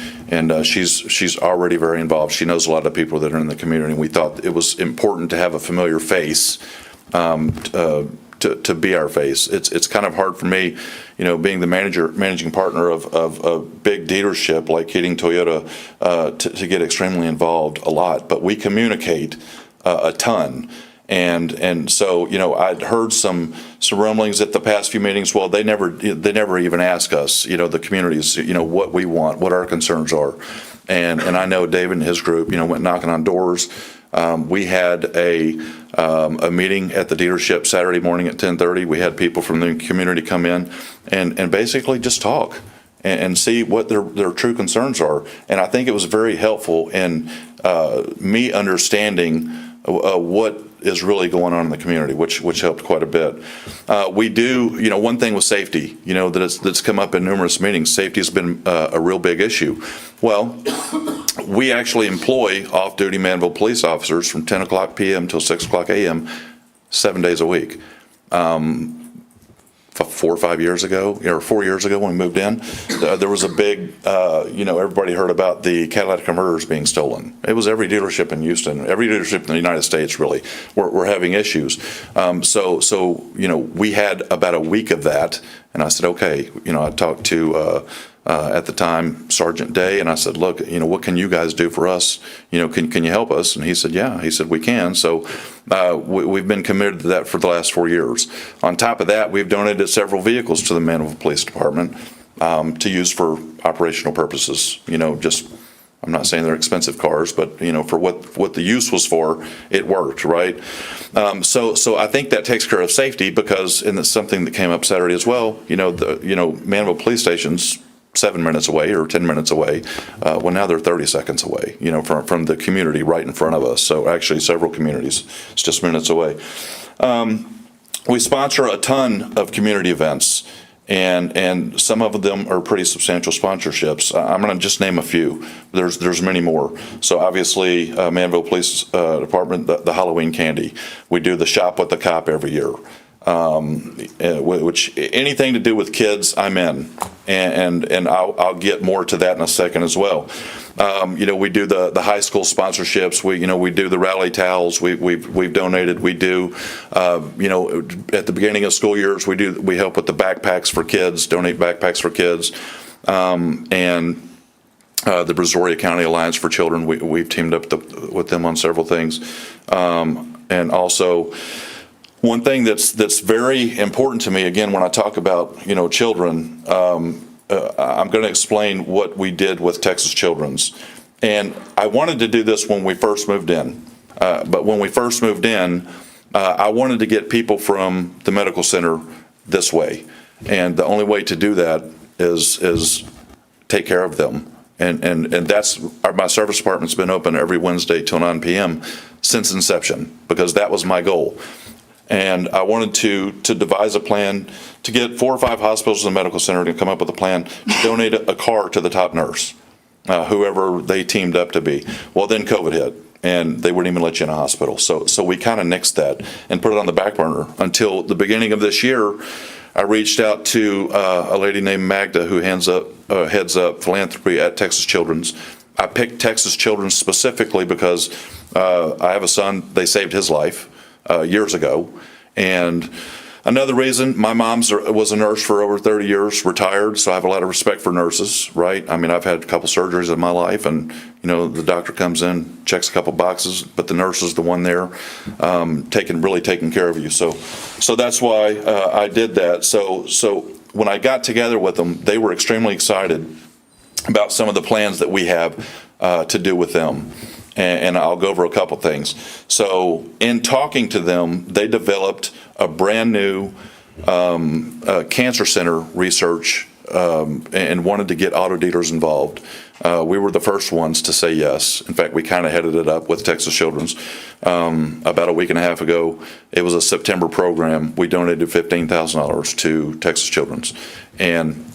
she's already very involved. She knows a lot of people that are in the community, and we thought it was important to have a familiar face to be our face. It's kind of hard for me, being the managing partner of a big dealership like Keating Toyota, to get extremely involved a lot, but we communicate a ton. And so, I'd heard some rumblings at the past few meetings. Well, they never even ask us, the communities, what we want, what our concerns are. And I know David and his group, went knocking on doors. We had a meeting at the dealership Saturday morning at 10:30. We had people from the community come in and basically just talk and see what their true concerns are. And I think it was very helpful in me understanding what is really going on in the community, which helped quite a bit. We do, one thing with safety, that's come up in numerous meetings. Safety has been a real big issue. Well, we actually employ off-duty Manvel police officers from 10 o'clock p.m. till 6 o'clock a.m., 7 days a week. 4 or 5 years ago, or 4 years ago when we moved in, there was a big, everybody heard about the catalytic converters being stolen. It was every dealership in Houston, every dealership in the United States really were having issues. So we had about a week of that, and I said, okay, I talked to, at the time, Sergeant Day, and I said, look, what can you guys do for us? Can you help us? And he said, yeah. He said, we can. So we've been committed to that for the last 4 years. On top of that, we've donated several vehicles to the Manvel Police Department to use for operational purposes. I'm not saying they're expensive cars, but for what the use was for, it worked, right? So I think that takes care of safety because, and it's something that came up Saturday as well. Manvel Police Station's 7 minutes away or 10 minutes away. Well, now they're 30 seconds away, from the community right in front of us. So actually several communities, it's just minutes away. We sponsor a ton of community events, and some of them are pretty substantial sponsorships. I'm going to just name a few. There's many more. So obviously, Manvel Police Department, the Halloween candy. We do the Shop with the Cop every year. Which anything to do with kids, I'm in, and I'll get more to that in a second as well. We do the high school sponsorships. We do the rally towels. We've donated. We do, at the beginning of school years, we help with the backpacks for kids. Donate backpacks for kids, and the Brazoria County Alliance for Children. We've teamed up with them on several things, and also. One thing that's very important to me, again, when I talk about, children, I'm going to explain what we did with Texas Children's. And I wanted to do this when we first moved in. But when we first moved in, I wanted to get people from the medical center this way. And the only way to do that is take care of them. And that's, my service department's been open every Wednesday till 9 p.m. since inception, because that was my goal. And I wanted to devise a plan to get 4 or 5 hospitals and the medical center to come up with a plan to donate a car to the top nurse, whoever they teamed up to be. Well, then COVID hit, and they wouldn't even let you in a hospital. So we kind of nixed that and put it on the back burner until the beginning of this year. I reached out to a lady named Magda who heads up philanthropy at Texas Children's. I picked Texas Children's specifically because I have a son. They saved his life years ago. And another reason, my mom was a nurse for over 30 years, retired, so I have a lot of respect for nurses, right? I mean, I've had a couple surgeries in my life, and, the doctor comes in, checks a couple boxes, but the nurse is the one there really taking care of you. So that's why I did that. So when I got together with them, they were extremely excited about some of the plans that we have to do with them. And I'll go over a couple things. So in talking to them, they developed a brand new cancer center research and wanted to get auto dealers involved. We were the first ones to say yes. In fact, we kind of headed it up with Texas Children's about a week and a half ago. It was a September program. We donated $15,000 to Texas Children's. And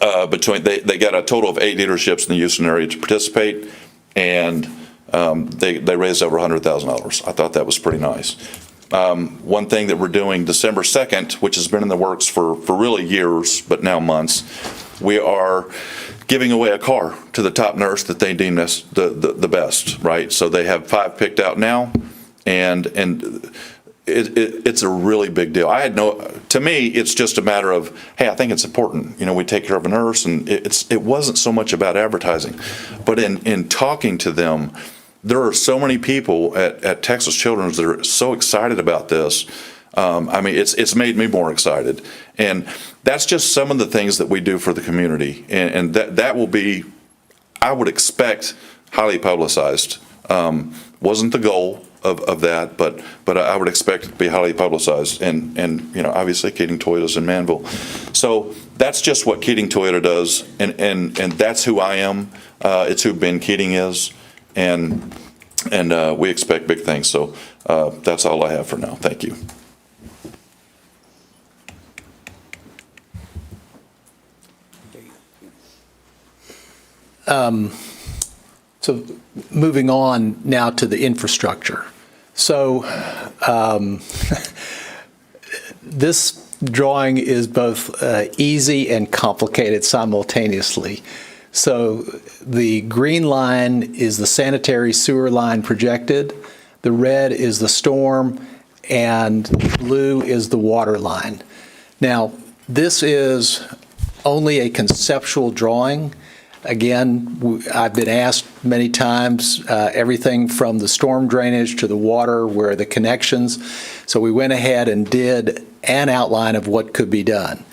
they got a total of 8 dealerships in the Houston area to participate, and they raised over $100,000. I thought that was pretty nice. One thing that we're doing December 2nd, which has been in the works for really years, but now months, we are giving away a car to the top nurse that they deem as the best, right? So they have 5 picked out now, and it's a really big deal. To me, it's just a matter of, hey, I think it's important. We take care of a nurse, and it wasn't so much about advertising, but in talking to them, there are so many people at Texas Children's that are so excited about this. It's made me more excited. And that's just some of the things that we do for the community. And that will be, I would expect, highly publicized. Wasn't the goal of that, but I would expect it to be highly publicized. And obviously Keating Toyota's in Manvel. So that's just what Keating Toyota does. And that's who I am. It's who Ben Keating is. And we expect big things. So that's all I have for now. Thank you. So moving on now to the infrastructure. So this drawing is both easy and complicated simultaneously. So the green line is the sanitary sewer line projected, the red is the storm, and blue is the water line. Now, this is only a conceptual drawing. Again, I've been asked many times, everything from the storm drainage to the water, where are the connections. So we went ahead and did an outline of what could be done.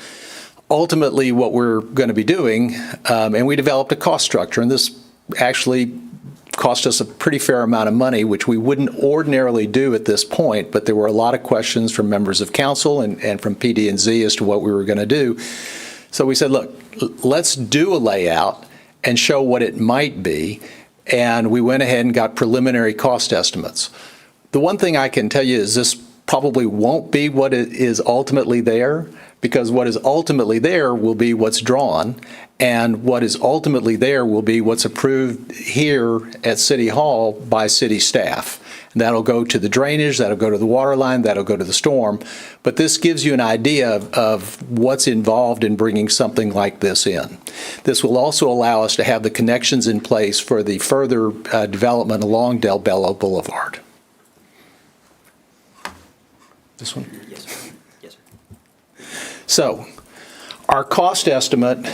Ultimately, what we're going to be doing, and we developed a cost structure, and this actually cost us a pretty fair amount of money, which we wouldn't ordinarily do at this point, but there were a lot of questions from members of council and from PD&Z as to what we were going to do. So we said, look, let's do a layout and show what it might be, and we went ahead and got preliminary cost estimates. The one thing I can tell you is this probably won't be what is ultimately there, because what is ultimately there will be what's drawn, and what is ultimately there will be what's approved here at City Hall by city staff. And that'll go to the drainage, that'll go to the water line, that'll go to the storm. But this gives you an idea of what's involved in bringing something like this in. This will also allow us to have the connections in place for the further development along Del Bello Boulevard. This one? Yes, sir. Yes, sir. So, our cost estimate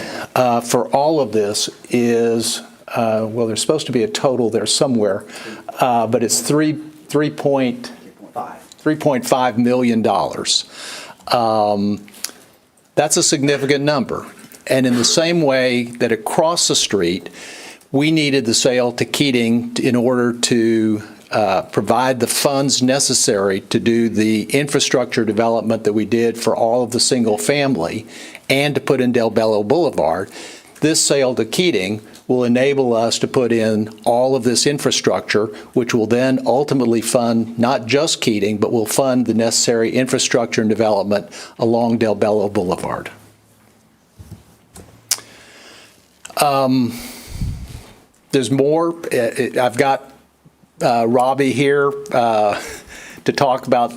for all of this is, well, there's supposed to be a total there somewhere, but it's $3.5 million. That's a significant number. And in the same way that across the street, we needed the sale to Keating in order to provide the funds necessary to do the infrastructure development that we did for all of the single family and to put in Del Bello Boulevard. This sale to Keating will enable us to put in all of this infrastructure, which will then ultimately fund not just Keating, but will fund the necessary infrastructure and development along Del Bello Boulevard. There's more. I've got Robbie here to talk about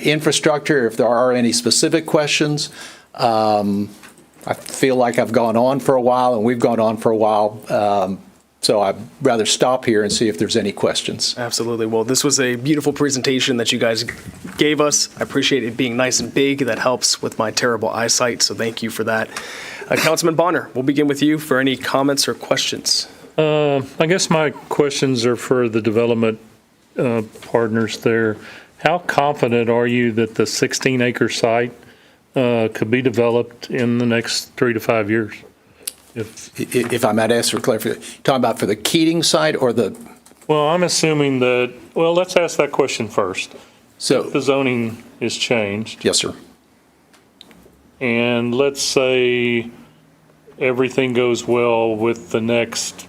infrastructure if there are any specific questions. I feel like I've gone on for a while, and we've gone on for a while, so I'd rather stop here and see if there's any questions. Absolutely. Well, this was a beautiful presentation that you guys gave us. I appreciate it being nice and big. That helps with my terrible eyesight, so thank you for that. Councilman Bonner, we'll begin with you for any comments or questions. I guess my questions are for the development partners there. How confident are you that the 16-acre site could be developed in the next 3 to 5 years? If I might ask for clarification, talking about for the Keating site or the? Well, I'm assuming that, well, let's ask that question first. So if the zoning is changed. Yes, sir. And let's say everything goes well with the next,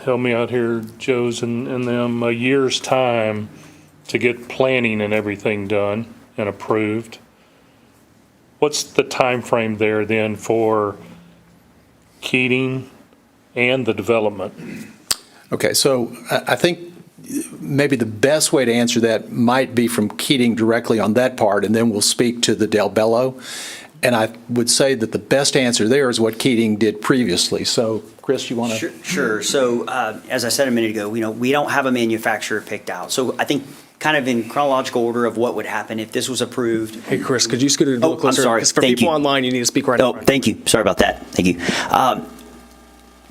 help me out here, Joe's and them, a year's time to get planning and everything done and approved. What's the time frame there then for Keating and the development? Okay, so I think maybe the best way to answer that might be from Keating directly on that part, and then we'll speak to the Del Bello. And I would say that the best answer there is what Keating did previously. So, Chris, you want to? Sure. So, as I said a minute ago, we don't have a manufacturer picked out. So, I think kind of in chronological order of what would happen if this was approved. Hey, Chris, could you scoot it a little closer? I'm sorry. Because for Thank people you. online, you need to speak right up. Thank you. Sorry about that. Thank you.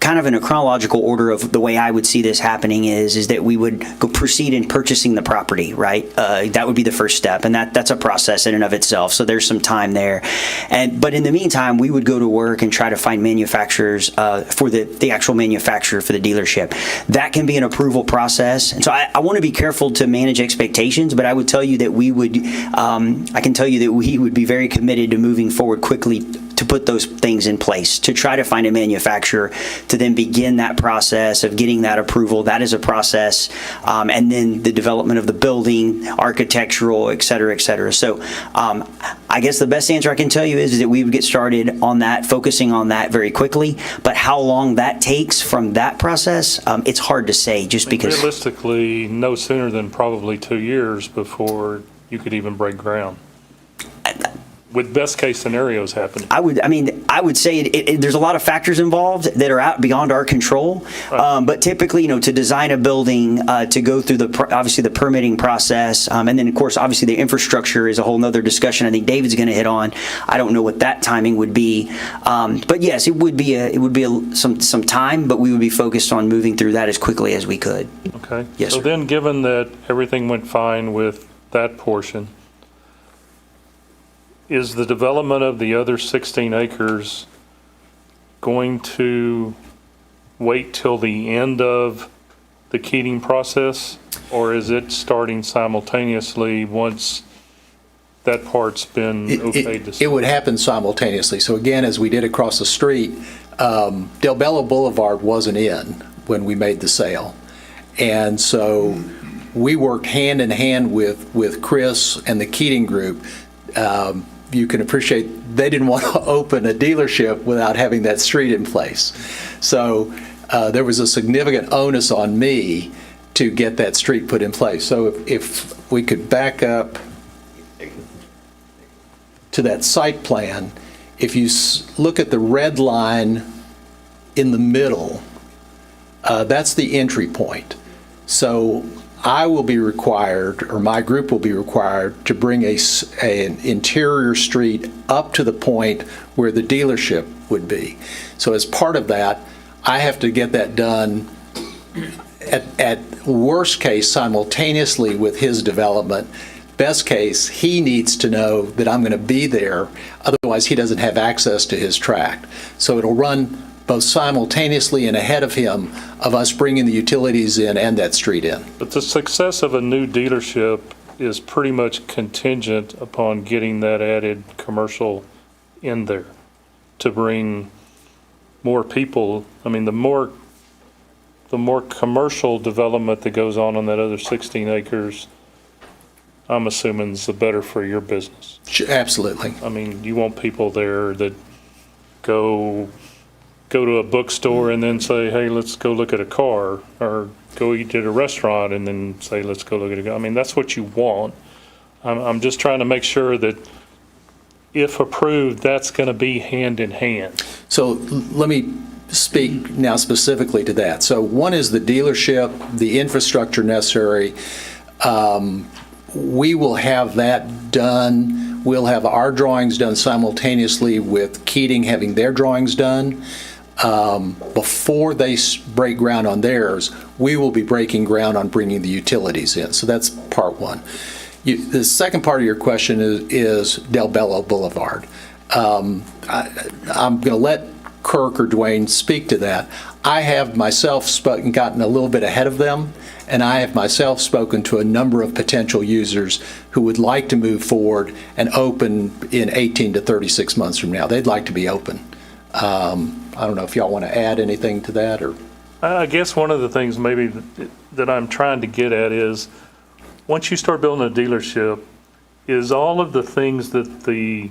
Kind of in a chronological order of the way I would see this happening is that we would go proceed in purchasing the property, right? That would be the first step, and that's a process in and of itself. So there's some time there, but in the meantime, we would go to work and try to find manufacturers for the actual manufacturer for the dealership. That can be an approval process, and so I want to be careful to manage expectations. But I would tell you that we would, I can tell you that we would be very committed to moving forward quickly to put those things in place, to try to find a manufacturer, to then begin that process of getting that approval. That is a process. And then the development of the building, architectural, et cetera, et cetera. So I guess the best answer I can tell you is that we would get started on that, focusing on that very quickly. But how long that takes from that process, it's hard to say just because. Realistically, no sooner than probably 2 years before you could even break ground. With best case scenarios happening. I would say there's a lot of factors involved that are out beyond our control. Right. But typically, to design a building, to go through obviously the permitting process, and then of course, obviously the infrastructure is a whole nother discussion. I think David's going to hit on. I don't know what that timing would be, but yes, it would be some time, but we would be focused on moving through that as quickly as we could. Okay. Yes, so sir. then, given that everything went fine with that portion, is the development of the other 16 acres going to wait till the end of the Keating process, or is it starting simultaneously once that part's been okayed to sell? It would happen simultaneously. So again, as we did across the street, Del Bello Boulevard wasn't in when we made the sale. And so we worked hand in hand with Chris and the Keating Group. You can appreciate they didn't want to open a dealership without having that street in place. So there was a significant onus on me to get that street put in place. So if we could back up to that site plan, if you look at the red line in the middle, that's the entry point. So I will be required, or my group will be required, to bring an interior street up to the point where the dealership would be. So as part of that, I have to get that done at worst case simultaneously with his development. Best case, he needs to know that I'm going to be there, otherwise he doesn't have access to his tract. So it'll run both simultaneously and ahead of him of us bringing the utilities in and that street in. But the success of a new dealership is pretty much contingent upon getting that added commercial in there to bring more people. I mean, the more commercial development that goes on that other 16 acres, I'm assuming is the better for your business. Absolutely. I mean, you want people there that go to a bookstore and then say, hey, let's go look at a car, or go eat at a restaurant and then say, let's go look at a car. I mean, that's what you want. I'm just trying to make sure that if approved, that's going to be hand in hand. So let me speak now specifically to that. So one is the dealership, the infrastructure necessary. We will have that done. We'll have our drawings done simultaneously with Keating having their drawings done. Before they break ground on theirs, we will be breaking ground on bringing the utilities in. So that's part one. The second part of your question is Del Bello Boulevard. I'm going to let Kirk or Dwayne speak to that. I have myself gotten a little bit ahead of them, and I have myself spoken to a number of potential users who would like to move forward and open in 18 to 36 months from now. They'd like to be open. I don't know if y'all want to add anything to that, or. I guess one of the things maybe that I'm trying to get at is, once you start building a dealership, is all of the things that the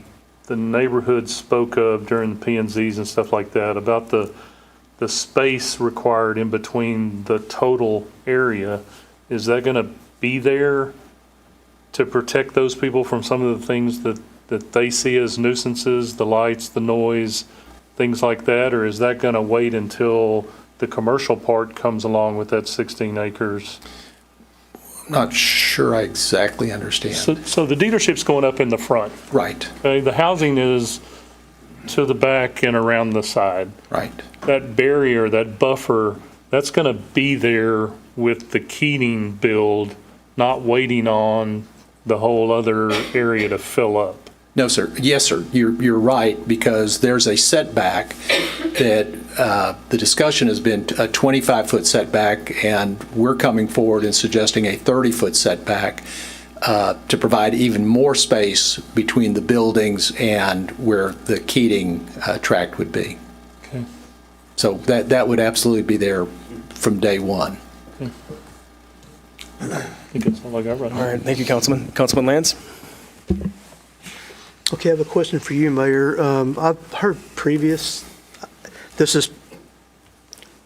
neighborhood spoke of during the P&Zs and stuff like that, about the space required in between the total area, is that going to be there to protect those people from some of the things that they see as nuisances, the lights, the noise, things like that, or is that going to wait until the commercial part comes along with that 16 acres? I'm not sure I exactly understand. So the dealership's going up in the front. Right. Okay, the housing is to the back and around the side. Right. That barrier, that buffer, that's going to be there with the Keating build, not waiting on the whole other area to fill up. No, sir. Yes, sir. You're right, because there's a setback that the discussion has been a 25-foot setback, and we're coming forward and suggesting a 30-foot setback to provide even more space between the buildings and where the Keating tract would be. Okay. So that would absolutely be there from day one. I think that's all I got right now. All right, thank you, Councilman. Councilman Lance? Okay, I have a question for you, Mayor. I've heard this is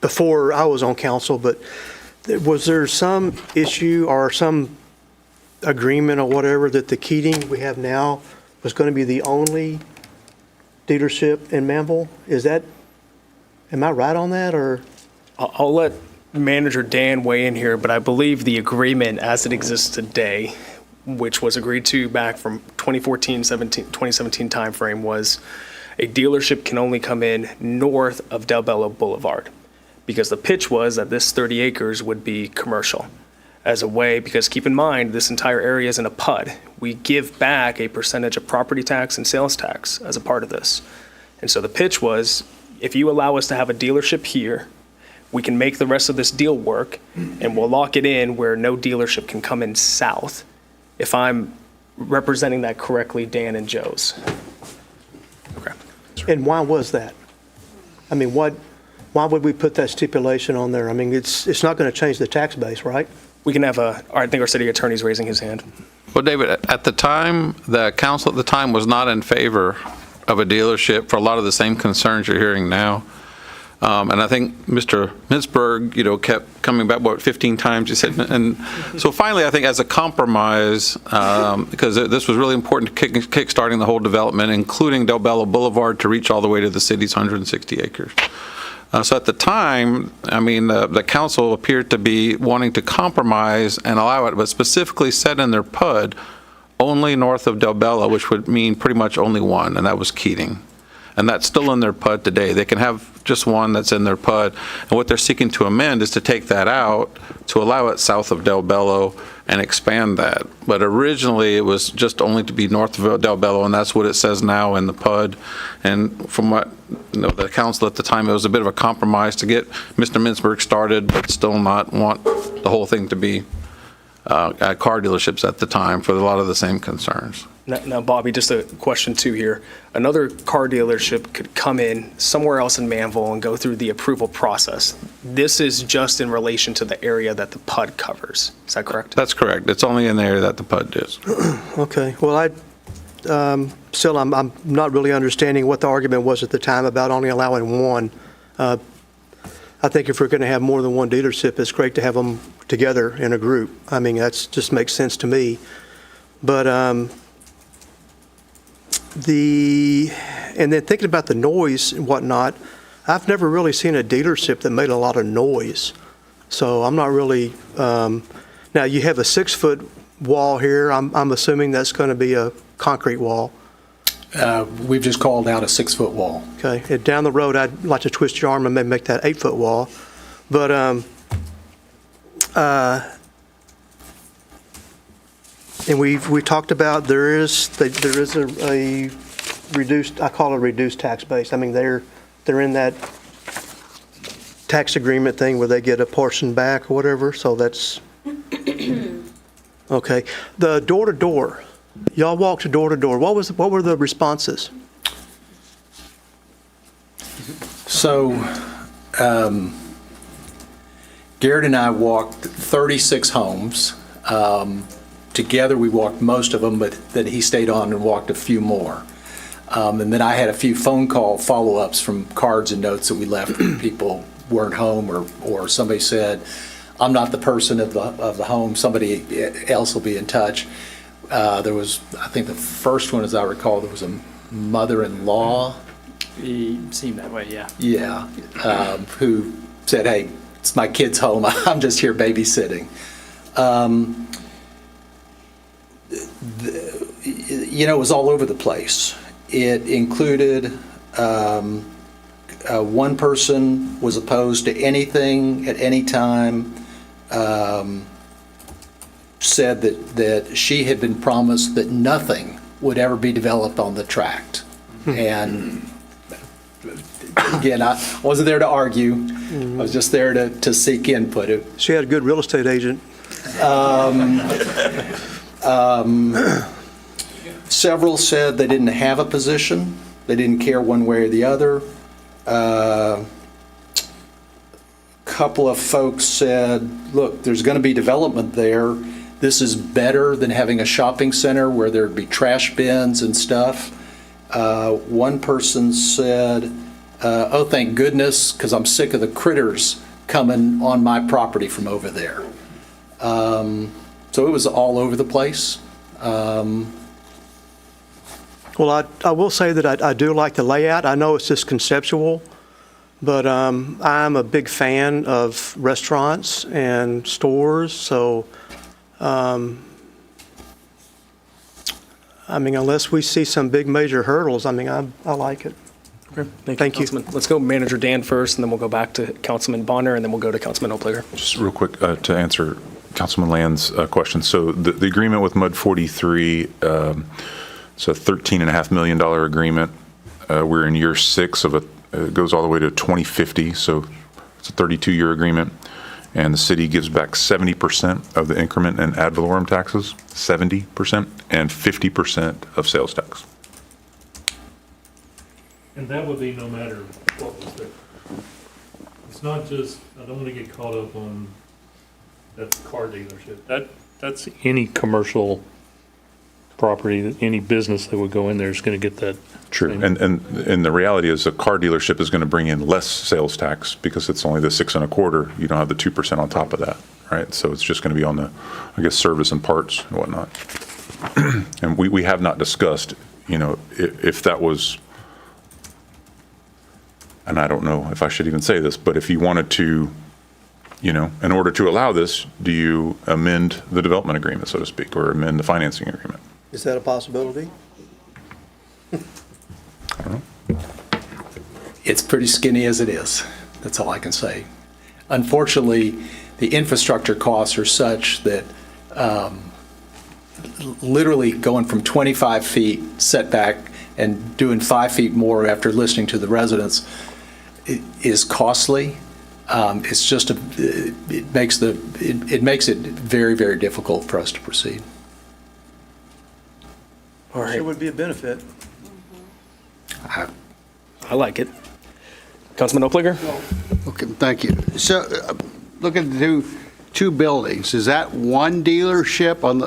before I was on council, but was there some issue or some agreement or whatever that the Keating we have now was going to be the only dealership in Manvel? Am I right on that, or? I'll let Manager Dan weigh in here, but I believe the agreement as it exists today, which was agreed to back from 2017 timeframe, was a dealership can only come in north of Del Bello Boulevard, because the pitch was that this 30 acres would be commercial as a way, because keep in mind, this entire area is in a PUD. We give back a percentage of property tax and sales tax as a part of this. And so the pitch was, if you allow us to have a dealership here, we can make the rest of this deal work, and we'll lock it in where no dealership can come in south. If I'm representing that correctly, Dan and Joe's. Okay. And why was that? I mean, why would we put that stipulation on there? I mean, it's not going to change the tax base, right? We can have I think our city attorney's raising his hand. Well, David, at the time, the council at the time was not in favor of a dealership for a lot of the same concerns you're hearing now. And I think Mr. Mintzberg, kept coming back, 15 times, he said. And so finally, I think as a compromise, because this was really important to kick-starting the whole development, including Del Bello Boulevard to reach all the way to the city's 160 acres. So at the time, I mean, the council appeared to be wanting to compromise and allow it, but specifically said in their PUD, only north of Del Bello, which would mean pretty much only one, and that was Keating. And that's still in their PUD today. They can have just one that's in their PUD. And what they're seeking to amend is to take that out, to allow it south of Del Bello and expand that. But originally, it was just only to be north of Del Bello, and that's what it says now in the PUD. And from what the council at the time, it was a bit of a compromise to get Mr. Mintzberg started, but still not want the whole thing to be car dealerships at the time for a lot of the same concerns. Now, Bobby, just a question too here. Another car dealership could come in somewhere else in Manvel and go through the approval process. This is just in relation to the area that the PUD covers. Is that correct? That's correct. It's only in the area that the PUD is. Okay. Well, still, I'm not really understanding what the argument was at the time about only allowing one. I think if we're going to have more than one dealership, it's great to have them together in a group. I mean, that just makes sense to me. But and then thinking about the noise and whatnot, I've never really seen a dealership that made a lot of noise. So I'm not really, now you have a 6-foot wall here. I'm assuming that's going to be a concrete wall. We've just called out a 6-foot wall. Okay, and down the road, I'd like to twist your arm and maybe make that 8-foot wall. But and we talked about there is a reduced, I call it a reduced tax base. I mean, they're in that tax agreement thing where they get a portion back or whatever. So that's okay. The door to door. Y'all walked door to door. What were the responses? So, Garrett and I walked 36 homes. Together, we walked most of them, but then he stayed on and walked a few more. And then I had a few phone call follow-ups from cards and notes that we left when people weren't home, or somebody said, I'm not the person of the home, somebody else will be in touch. There was, I think the first one, as I recall, there was a mother-in-law. It seemed that way, yeah. Yeah, who said, hey, it's my kid's home, I'm just here babysitting. It was all over the place. It included one person was opposed to anything at any time, said that she had been promised that nothing would ever be developed on the tract. And again, I wasn't there to argue. I was just there to seek input. She had a good real estate agent. Several said they didn't have a position. They didn't care one way or the other. Couple of folks said, look, there's going to be development there. This is better than having a shopping center where there'd be trash bins and stuff. One person said, oh, thank goodness, because I'm sick of the critters coming on my property from over there. So it was all over the place. Well, I will say that I do like the layout. I know it's just conceptual, but I'm a big fan of restaurants and stores, so, I mean, unless we see some big major hurdles, I mean, I like it. Okay, Thank you. Councilman. Let's go Manager Dan first, and then we'll go back to Councilman Bonner, and then we'll go to Councilman Oplager. Just real quick to answer Councilman Land's question. So the agreement with MUD 43, it's a $13.5 million agreement. We're in year 6 of it. It goes all the way to 2050, so it's a 32-year agreement. And the city gives back 70% of the increment and ad valorem taxes, 70%, and 50% of sales tax. And that would be no matter what was there. It's not just, I don't want to get caught up on that car dealership. That's any commercial property, any business that would go in there is going to get that. True. And the reality is a car dealership is going to bring in less sales tax because it's only the 6.25. You don't have the 2% on top of that, right? So it's just going to be on the, I guess, service and parts and whatnot. And we have not discussed, if that was, and I don't know if I should even say this, but if you wanted to, in order to allow this, do you amend the development agreement, so to speak, or amend the financing agreement? Is that a possibility? I don't know. It's pretty skinny as it is. That's all I can say. Unfortunately, the infrastructure costs are such that literally going from 25 feet setback and doing 5 feet more after listening to the residents is costly. It's just it makes it very, very difficult for us to proceed. All right. Sure would be a benefit. I like it. Councilman Oplager? Okay, thank you. So, look at the two buildings. Is that one dealership on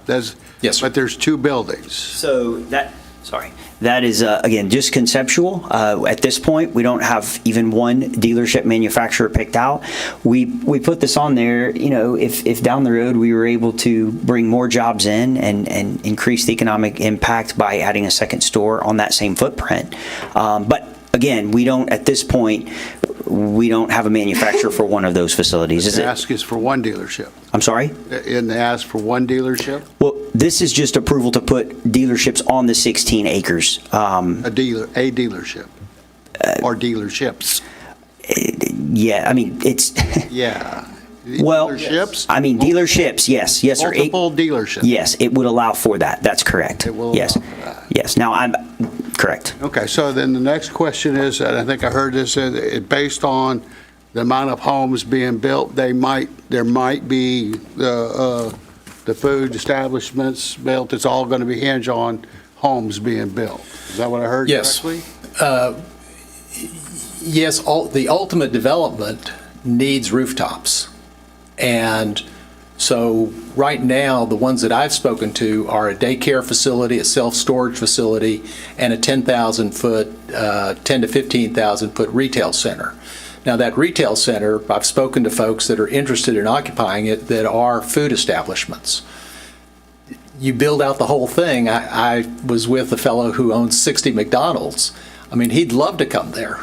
that's? Yes, sir. But there's two buildings. So that is, again, just conceptual. At this point, we don't have even one dealership manufacturer picked out. We put this on there, if down the road we were able to bring more jobs in and increase the economic impact by adding a second store on that same footprint. But again, we don't, at this point, we don't have a manufacturer for one of those facilities. The ask is for one dealership. I'm sorry? And the ask for one dealership? Well, this is just approval to put dealerships on the 16 acres. A dealership. Or dealerships. Yeah, I mean, it's... Yeah. Well, dealerships? I mean, dealerships, yes, sir. Multiple dealerships. Yes, it would allow for that. That's correct. It will Yes. allow for that. Yes. Now, I'm correct. Okay, so then the next question is, and I think I heard this, based on the amount of homes being built, there might be the food establishments built. It's all going to be hinged on homes being built. Is that what I heard Yes. correctly? Yes, the ultimate development needs rooftops. And so right now, the ones that I've spoken to are a daycare facility, a self-storage facility, and a 10,000-foot, 10 to 15,000-foot retail center. Now, that retail center, I've spoken to folks that are interested in occupying it that are food establishments. You build out the whole thing. I was with a fellow who owns 60 McDonald's. I mean, he'd love to come there.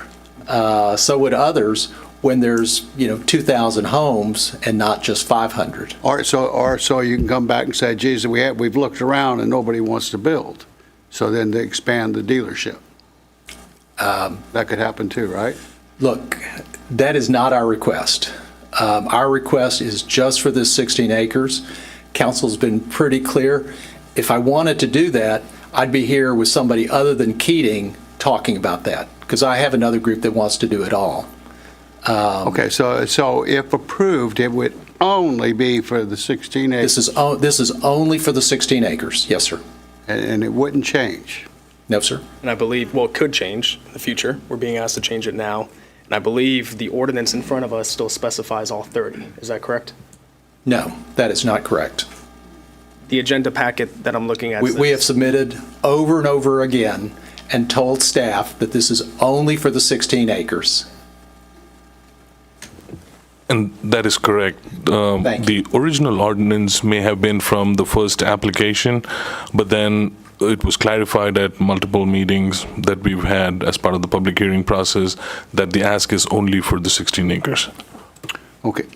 So would others when there's, 2,000 homes and not just 500. Or so you can come back and say, geez, we've looked around and nobody wants to build. So then they expand the dealership. That could happen too, right? Look, that is not our request. Our request is just for this 16 acres. Council's been pretty clear. If I wanted to do that, I'd be here with somebody other than Keating talking about that, because I have another group that wants to do it all. Okay, so if approved, it would only be for the 16 acres? This is only for the 16 acres, yes, sir. And it wouldn't change? No, sir. And I believe, well, it could change in the future. We're being asked to change it now. And I believe the ordinance in front of us still specifies all 30. Is that correct? No, that is not correct. The agenda packet that I'm looking at. We have submitted over and over again and told staff that this is only for the 16 acres. And that is correct. The original ordinance may have been from the first application, but then it was clarified at multiple meetings that we've had as part of the public hearing process that the ask is only for the 16 acres. Okay.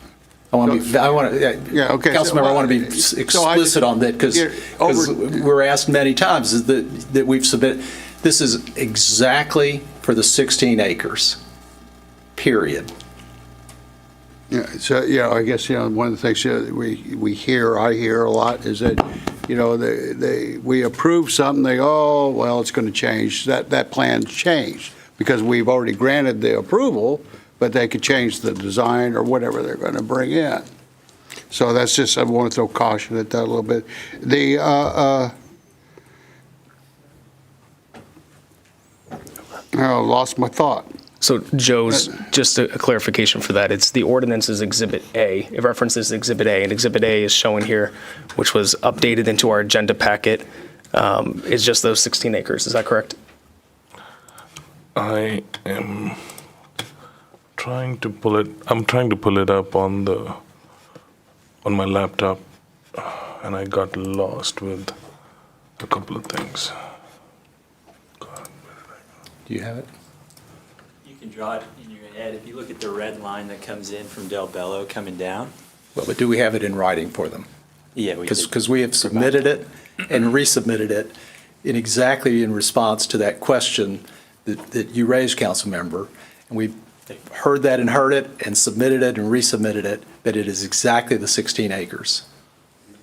Councilmember, I want to be explicit on that because we're asked many times that we've submitted. This is exactly for the 16 acres, period. Yeah, so, I guess, one of the things I hear a lot is that, we approve something, it's going to change. That plan's changed because we've already granted the approval, but they could change the design or whatever they're going to bring in. So that's just, I want to throw caution at that a little bit. I lost my thought. So Joe's, just a clarification for that, it's the ordinance is Exhibit A. It references Exhibit A, and Exhibit A is showing here, which was updated into our agenda packet, is just those 16 acres. Is that correct? I am trying to pull it up on my laptop, and I got lost with a couple of things. Do you have it? You can draw it in your head. If you look at the red line that comes in from Del Bello coming down. Well, but do we have it in writing for them? Yeah, we did. Because we have submitted it and resubmitted it exactly in response to that question that you raised, council member. And we've heard that and heard it and submitted it and resubmitted it, that it is exactly the 16 acres.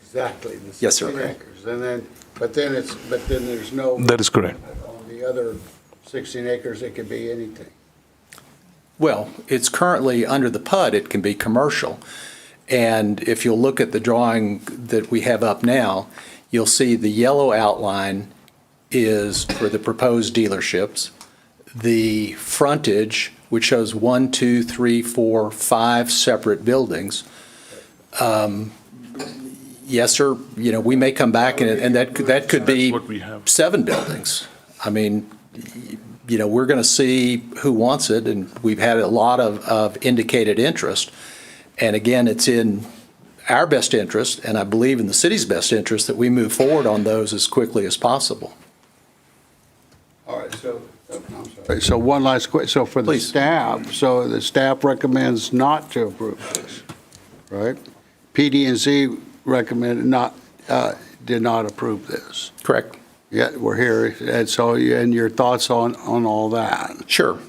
Exactly. The 16 Yes, sir. acres. And then, but then there's no. That is correct. On the other 16 acres, it could be anything. Well, it's currently under the PUD, it can be commercial. And if you'll look at the drawing that we have up now, you'll see the yellow outline is for the proposed dealerships. The frontage, which shows 1, 2, 3, 4, 5 separate buildings. Yes, sir, we may come back and that could be 7 buildings. I mean, we're going to see who wants it, and we've had a lot of indicated interest. And again, it's in our best interest, and I believe in the city's best interest, that we move forward on those as quickly as possible. All right, so one last question. So for the staff, so the staff recommends not to approve this, right? PD&Z did not approve this. Correct. Yeah, we're here, and so, and your thoughts on all that? Sure.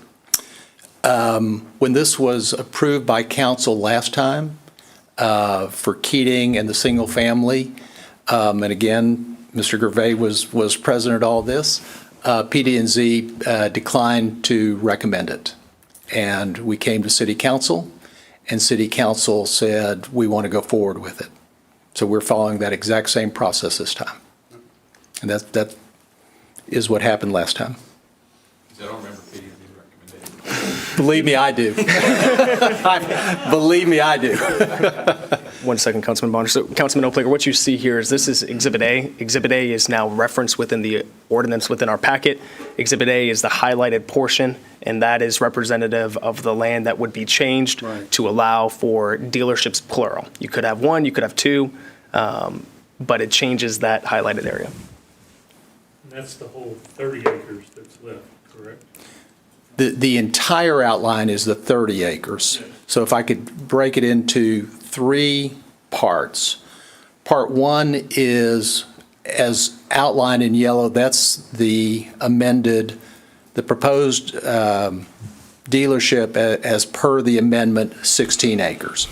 When this was approved by council last time for Keating and the single family, and again, Mr. Gervais was present at all this, PD&Z declined to recommend it. And we came to city council, and city council said, we want to go forward with it. So we're following that exact same process this time. And that is what happened last time. I don't remember PD&Z's recommendation. Believe me, I do. Believe me, I do. 1 second, Councilman Bonner. So, Councilman Oplager, what you see here is this is Exhibit A. Exhibit A is now referenced within the ordinance within our packet. Exhibit A is the highlighted portion, and that is representative of the land that would be changed to allow for dealerships, plural. You could have 1, you could have 2, but it changes that highlighted area. That's the whole 30 acres that's left, correct? The entire outline is the 30 acres. So if I could break it into 3 parts. Part 1 is, as outlined in yellow, that's the amended, the proposed dealership as per the amendment, 16 acres.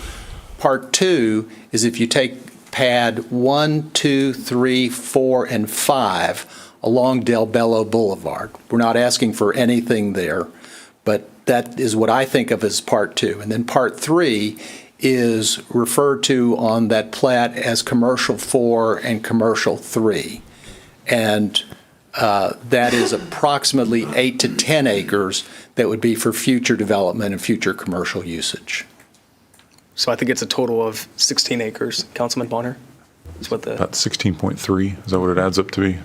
Part 2 is if you take pad 1, 2, 3, 4, and 5 along Del Bello Boulevard. We're not asking for anything there, but that is what I think of as Part 2. And then Part 3 is referred to on that plat as Commercial 4 and Commercial 3. And that is approximately 8 to 10 acres that would be for future development and future commercial usage. So I think it's a total of 16 acres, Councilman Bonner? Is what the, About 16.3, is that what it adds up to be?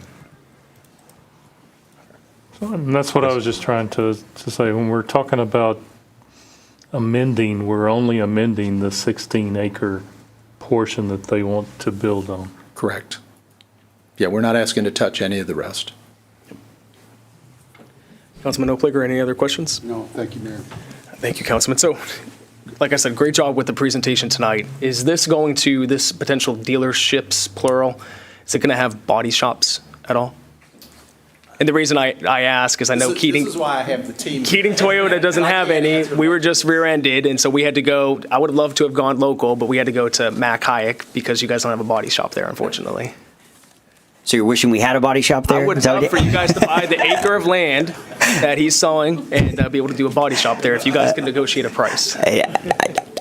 And that's what I was just trying to say. When we're talking about amending, we're only amending the 16-acre portion that they want to build on. Correct. Yeah, we're not asking to touch any of the rest. Councilman Opliger, any other questions? No, thank you, Mayor. Thank you, Councilman. So, like I said, great job with the presentation tonight. Is this going to, this potential dealerships, plural, is it going to have body shops at all? And the reason I ask is I know Keating. This is why I have the team. Keating Toyota doesn't have any. We were just rear-ended, and so we had to go, I would have loved to have gone local, but we had to go to Mack Hayek because you guys don't have a body shop there, unfortunately. So you're wishing we had a body shop there? I would Is that what love for you guys to buy the acre of land that he's selling and be able to do a body shop there if you guys can negotiate a price.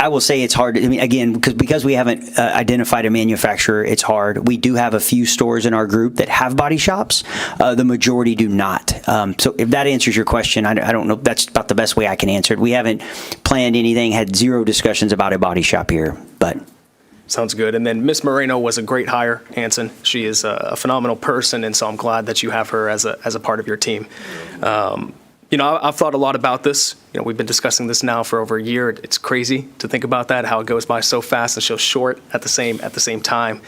I will say it's hard. I mean, again, because we haven't identified a manufacturer, it's hard. We do have a few stores in our group that have body shops. The majority do not. So if that answers your question, I don't know. That's about the best way I can answer it. We haven't planned anything, had zero discussions about a body shop here, but. Sounds good. And then Miss Moreno was a great hire, Hanson. She is a phenomenal person, and so I'm glad that you have her as a part of your team. You know, I've thought a lot about this. You know, we've been discussing this now for over a year. It's crazy to think about that, how it goes by so fast and so short at the same time.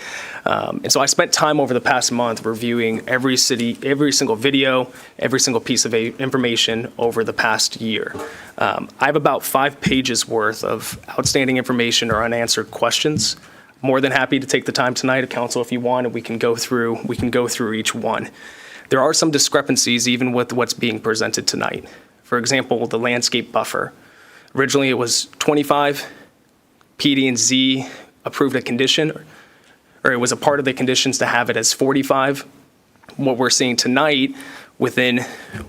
And so I spent time over the past month reviewing every single video, every single piece of information over the past year. I have about 5 pages worth of outstanding information or unanswered questions. More than happy to take the time tonight, Council, if you want, and we can go through each one. There are some discrepancies even with what's being presented tonight. For example, the landscape buffer. Originally it was 25. PD&Z approved a condition, or it was a part of the conditions to have it as 45. What we're seeing tonight, within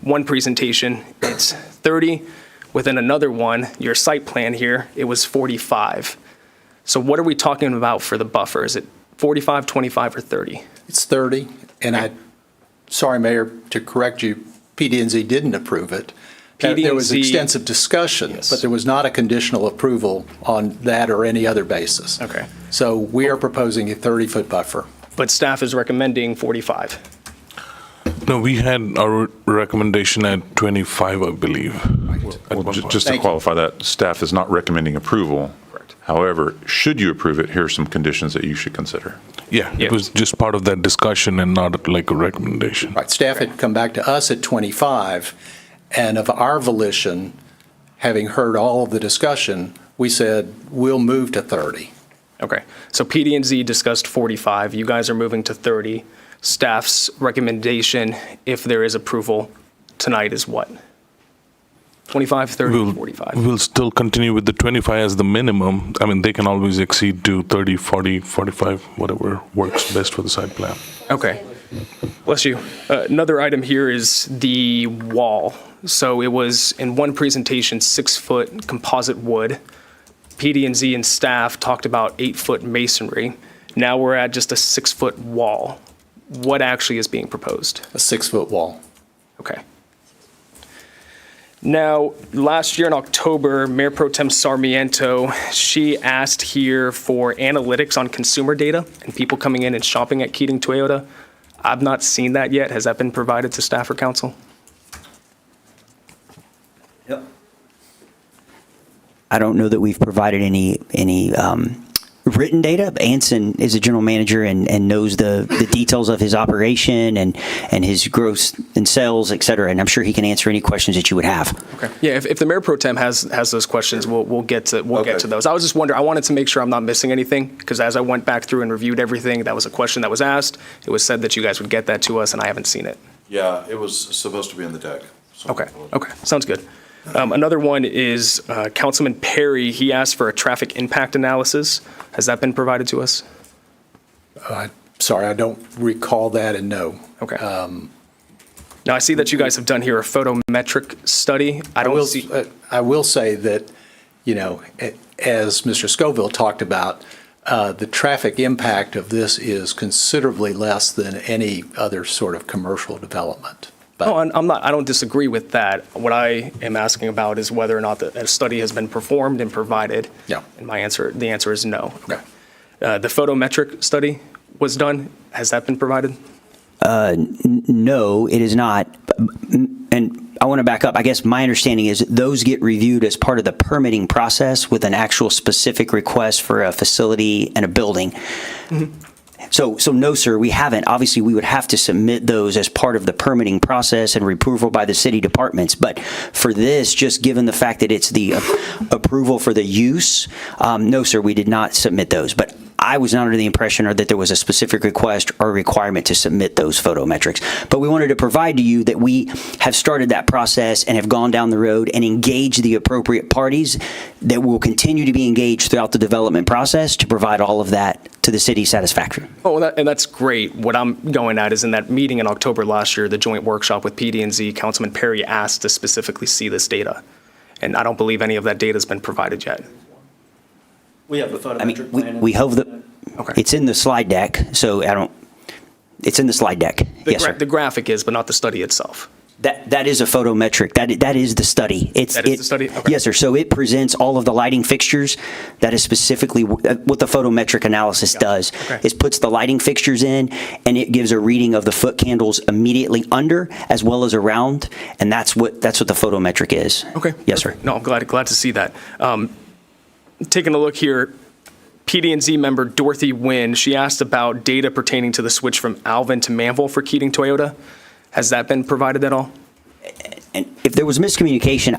one presentation, it's 30. Within another one, your site plan here, it was 45. So what are we talking about for the buffer? Is it 45, 25, or 30? It's 30, and sorry, Mayor, to correct you, PD&Z didn't approve it. There was extensive discussion, but there was not a conditional approval on that or any other basis. Okay. So we are proposing a 30-foot buffer. But staff is recommending 45. No, we had our recommendation at 25, I believe. Just to qualify that, staff is not recommending approval. Correct. However, should you approve it, here are some conditions that you should consider. Yeah, it was just part of that discussion and not like a recommendation. Right, staff had come back to us at 25, and of our volition, having heard all of the discussion, we said, we'll move to 30. Okay, so PD&Z discussed 45. You guys are moving to 30. Staff's recommendation, if there is approval tonight, is what? 25, 30, 45? We'll still continue with the 25 as the minimum. I mean, they can always exceed to 30, 40, 45, whatever works best for the site plan. Okay. Bless you. Another item here is the wall. So it was, in one presentation, 6-foot composite wood. PD&Z and staff talked about 8-foot masonry. Now we're at just a 6-foot wall. What actually is being proposed? A 6-foot wall. Okay. Now, last year in October, Mayor Pro Tem Sarmiento, she asked here for analytics on consumer data and people coming in and shopping at Keating Toyota. I've not seen that yet. Has that been provided to staff or council? Yep. I don't know that we've provided any written data. Anson is a general manager and knows the details of his operation and his growth and sales, et cetera. And I'm sure he can answer any questions that you would have. Okay. Yeah, if the Mayor Pro Tem has those questions, we'll get to those. I was just wondering, I wanted to make sure I'm not missing anything, because as I went back through and reviewed everything, that was a question that was asked. It was said that you guys would get that to us, and I haven't seen it. Yeah, it was supposed to be in the deck. Okay, sounds good. Another one is Councilman Perry. He asked for a traffic impact analysis. Has that been provided to us? Sorry, I don't recall that, and no. Okay. Now, I see that you guys have done here a photometric study. I will say that as Mr. Scoville talked about, the traffic impact of this is considerably less than any other sort of commercial development. Oh, and I don't disagree with that. What I am asking about is whether or not a study has been performed and provided. Yeah. And the answer is no. Okay. The photometric study was done. Has that been provided? No, it is not. And I want to back up. I guess my understanding is those get reviewed as part of the permitting process with an actual specific request for a facility and a building. Mm-hmm. So no, sir, we haven't. Obviously, we would have to submit those as part of the permitting process and approval by the city departments. But for this, just given the fact that it's the approval for the use, no, sir, we did not submit those. But I was not under the impression that there was a specific request or requirement to submit those photometrics. But we wanted to provide to you that we have started that process and have gone down the road and engaged the appropriate parties that will continue to be engaged throughout the development process to provide all of that to the city's satisfaction. Oh, and that's great. What I'm going at is in that meeting in October last year, the joint workshop with PD&Z, Councilman Perry asked to specifically see this data. And I don't believe any of that data has been provided yet. We have the photometric plan. We hope that it's in the slide deck, so it's in the slide deck. Yes, sir. The graphic is, but not the study itself. That is a photometric. That is the study. That is the study? Okay. Yes, sir. So it presents all of the lighting fixtures. That is specifically what the photometric analysis does. Okay. It puts the lighting fixtures in, and it gives a reading of the foot candles immediately under as well as around, and that's what the photometric is. Okay. Yes, sir. No, I'm glad to see that. Taking a look here, PD&Z member Dorothy Wynn, she asked about data pertaining to the switch from Alvin to Manvel for Keating Toyota. Has that been provided at all? And if there was miscommunication,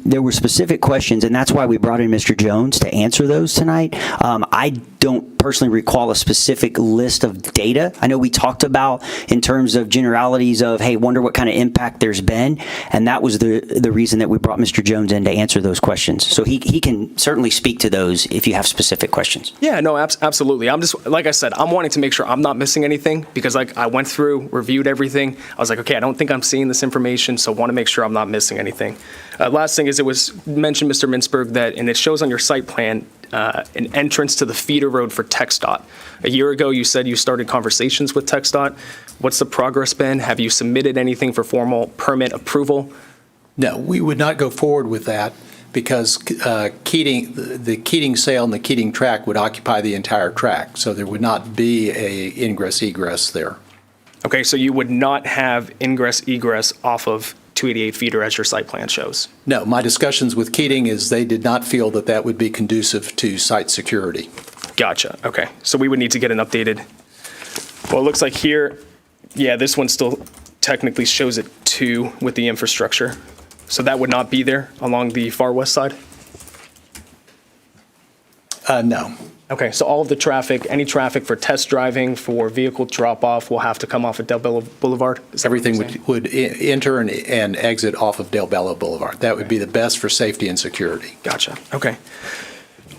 there were specific questions, and that's why we brought in Mr. Jones to answer those tonight. I don't personally recall a specific list of data. I know we talked about in terms of generalities of, hey, wonder what kind of impact there's been, and that was the reason that we brought Mr. Jones in to answer those questions. So he can certainly speak to those if you have specific questions. Yeah, no, absolutely. I'm just, like I said, I'm wanting to make sure I'm not missing anything because I went through, reviewed everything. I was like, okay, I don't think I'm seeing this information, so I want to make sure I'm not missing anything. Last thing is it was mentioned, Mr. Mintzberg, that, and it shows on your site plan, an entrance to the feeder road for TxDOT. A year ago, you said you started conversations with TxDOT. What's the progress been? Have you submitted anything for formal permit approval? No, we would not go forward with that because the Keating sale and the Keating track would occupy the entire track, so there would not be a ingress-egress there. Okay, so you would not have ingress-egress off of 288 feeder as your site plan shows? No, my discussions with Keating is they did not feel that that would be conducive to site security. Gotcha, okay. So we would need to get an updated, well, it looks like here, yeah, this one still technically shows it 2 with the infrastructure. So that would not be there along the far west side? No. Okay, so all of the traffic, any traffic for test driving, for vehicle drop-off will have to come off of Del Bello Boulevard? Is that what Everything you're saying? would enter and exit off of Del Bello Boulevard. That would be the best for safety and security. Gotcha, okay.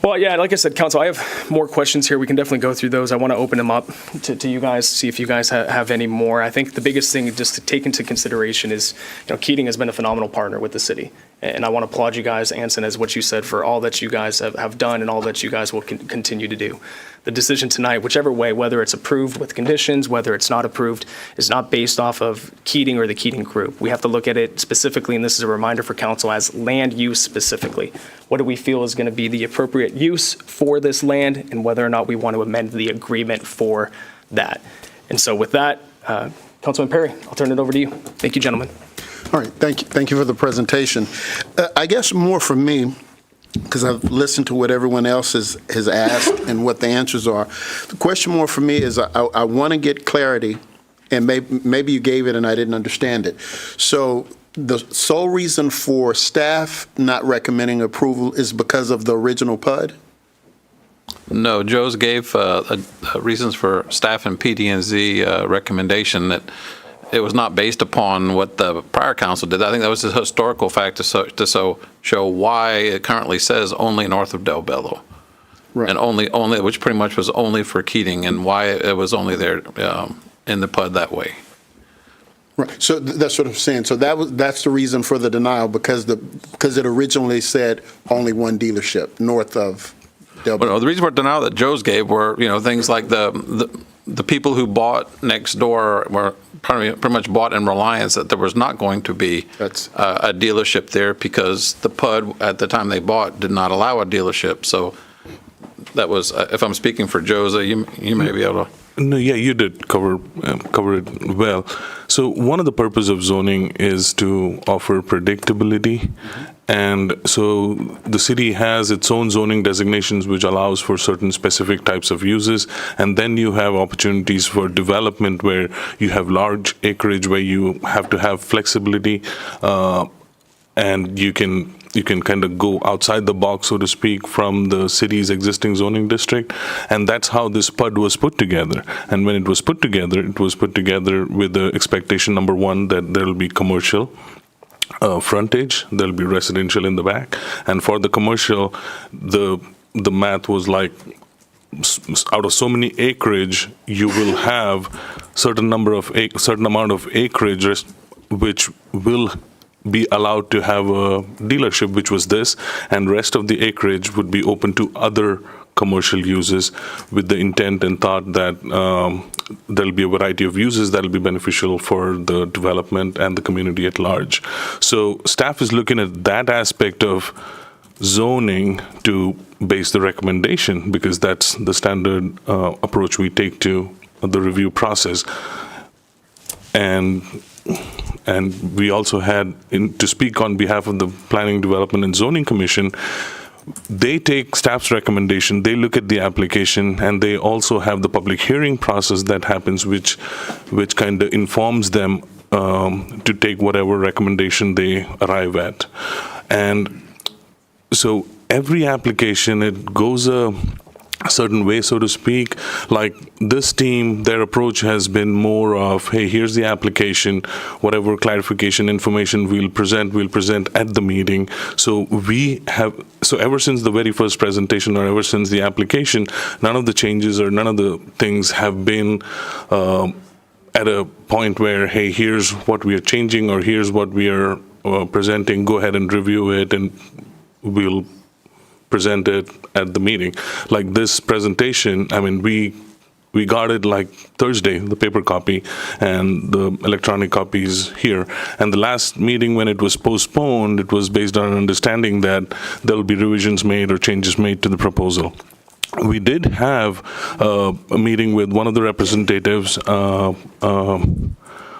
Well, yeah, like I said, Council, I have more questions here. We can definitely go through those. I want to open them up to you guys, see if you guys have any more. I think the biggest thing just to take into consideration is, Keating has been a phenomenal partner with the city. And I want to applaud you guys, Anson, as what you said, for all that you guys have done and all that you guys will continue to do. The decision tonight, whichever way, whether it's approved with conditions, whether it's not approved, is not based off of Keating or the Keating Group. We have to look at it specifically, and this is a reminder for council, as land use specifically. What do we feel is going to be the appropriate use for this land, and whether or not we want to amend the agreement for that. And so with that, Councilman Perry, I'll turn it over to you. Thank you, gentlemen. All right, thank you for the presentation. I guess more for me, because I've listened to what everyone else has asked and what the answers are. The question more for me is I want to get clarity, and maybe you gave it and I didn't understand it. So the sole reason for staff not recommending approval is because of the original PUD? No, Joe's gave reasons for staff and PD&Z recommendation that it was not based upon what the prior council did. I think that was a historical fact to show why it currently says only north of Del Bello. Right. And only, which pretty much was only for Keating, and why it was only there in the PUD that way. Right. So that's what I'm saying. So that's the reason for the denial, because it originally said only one dealership north of Del Belo. Well, the reason for denial that Joe's gave were, things like the people who bought next door were pretty much bought in reliance that there was not going to be a dealership there, because the PUD at the time they bought did not allow a dealership. So that was, if I'm speaking for Joe's, you may be able to. No, yeah, you did cover it well. So one of the purpose of zoning is to offer predictability. And so the city has its own zoning designations, which allows for certain specific types of uses. And then you have opportunities for development where you have large acreage, where you have to have flexibility, and you can kind of go outside the box, so to speak, from the city's existing zoning district. And that's how this PUD was put together. And when it was put together with the expectation, number one, that there will be commercial frontage, there'll be residential in the back. And for the commercial, the math was like, out of so many acreage, you will have certain amount of acreage which will be allowed to have a dealership, which was this, and rest of the acreage would be open to other commercial uses, with the intent and thought that there'll be a variety of uses that'll be beneficial for the development and the community at large. So staff is looking at that aspect of zoning to base the recommendation, because that's the standard approach we take to the review process. And we also had, to speak on behalf of the Planning, Development, and Zoning Commission, they take staff's recommendation, they look at the application, and they also have the public hearing process that happens, which kind of informs them to take whatever recommendation they arrive at. And so every application, it goes a certain way, so to speak. Like this team, their approach has been more of, hey, here's the application, whatever clarification information we'll present at the meeting. So ever since the very first presentation, or ever since the application, none of the changes or none of the things have been at a point where, hey, here's what we are changing, or here's what we are presenting, go ahead and review it, and we'll present it at the meeting. Like this presentation, I mean, we got it like Thursday, the paper copy, and the electronic copies here. And the last meeting, when it was postponed, it was based on an understanding that there'll be revisions made or changes made to the proposal. We did have a meeting with one of the representatives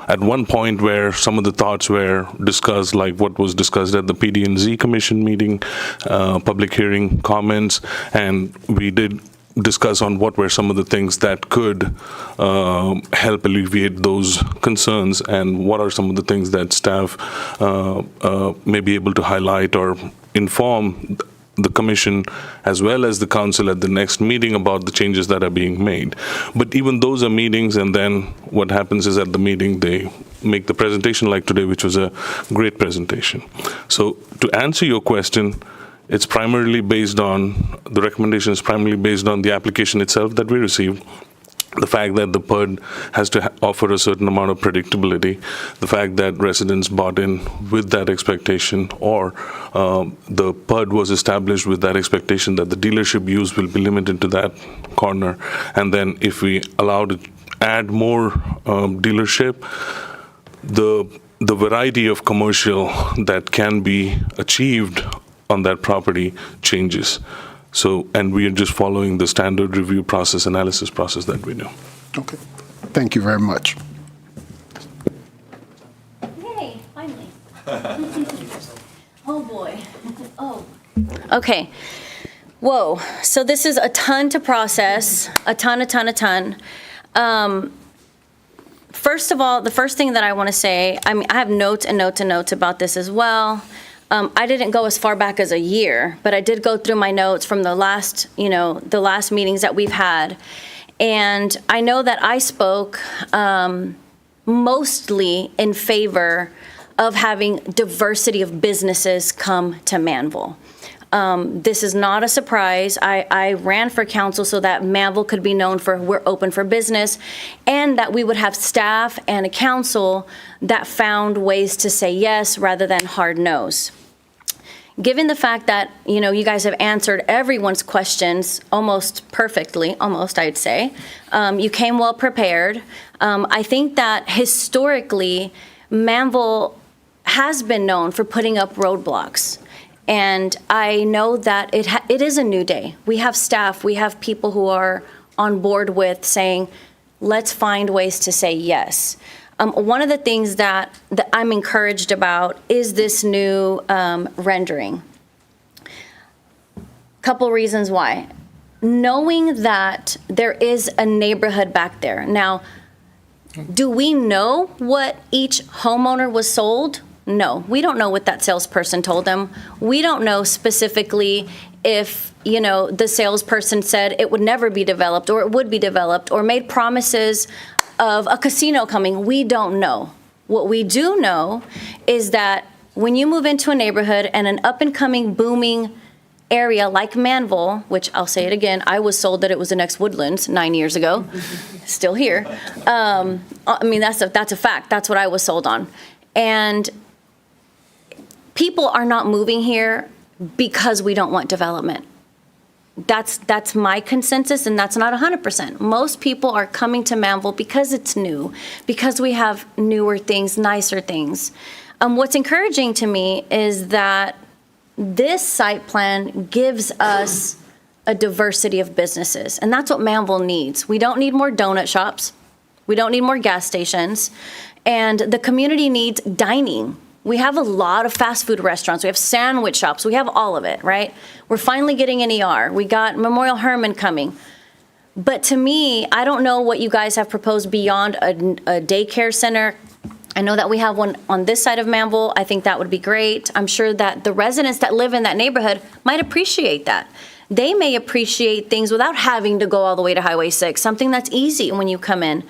at one point, where some of the thoughts were discussed, like what was discussed at the PD&Z Commission meeting, public hearing comments, and we did discuss on what were some of the things that could help alleviate those concerns, and what are some of the things that staff may be able to highlight or inform the commission as well as the council at the next meeting about the changes that are being made. But even those are meetings, and then what happens is at the meeting they make the presentation like today, which was a great presentation. So to answer your question, it's primarily based on, the recommendation is primarily based on the application itself that we received, the fact that the PUD has to offer a certain amount of predictability, the fact that residents bought in with that expectation, or the PUD was established with that expectation that the dealership use will be limited to that corner. And then if we allow to add more dealership, the variety of commercial that can be achieved on that property changes. So, and we are just following the standard review process, analysis process that we do. Okay. Thank you very much. Yay, finally. Oh, boy. Oh. Okay. Whoa. So this is a ton to process, a ton. First of all, the first thing that I want to say, I mean, I have notes and notes and notes about this as well. I didn't go as far back as a year, but I did go through my notes from the last meetings that we've had. And I know that I spoke mostly in favor of having diversity of businesses come to Manvel. This is not a surprise. I ran for council so that Manvel could be known for we're open for business, and that we would have staff and a council that found ways to say yes rather than hard no's. Given the fact that, you guys have answered everyone's questions almost perfectly, almost, I'd say, you came well prepared. I think that historically, Manvel has been known for putting up roadblocks. And I know that it is a new day. We have staff, we have people who are on board with saying, let's find ways to say yes. One of the things that I'm encouraged about is this new rendering. Couple reasons why. Knowing that there is a neighborhood back there. Now, do we know what each homeowner was sold? No, we don't know what that salesperson told them. We don't know specifically if, the salesperson said it would never be developed or it would be developed or made promises of a casino coming. We don't know. What we do know is that when you move into a neighborhood and an up-and-coming, booming area like Manvel, which I'll say it again, I was sold that it was the next Woodlands 9 years ago, still here. That's a fact. That's what I was sold on. And people are not moving here because we don't want development. That's my consensus, and that's not 100%. Most people are coming to Manvel because it's new, because we have newer things, nicer things. What's encouraging to me is that this site plan gives us a diversity of businesses, and that's what Manvel needs. We don't need more donut shops. We don't need more gas stations. And the community needs dining. We have a lot of fast food restaurants. We have sandwich shops. We have all of it, right? We're finally getting an ER. We got Memorial Hermann coming. But to me, I don't know what you guys have proposed beyond a daycare center. I know that we have one on this side of Manvel. I think that would be great. I'm sure that the residents that live in that neighborhood might appreciate that. They may appreciate things without having to go all the way to Highway 6, something that's easy when you come in.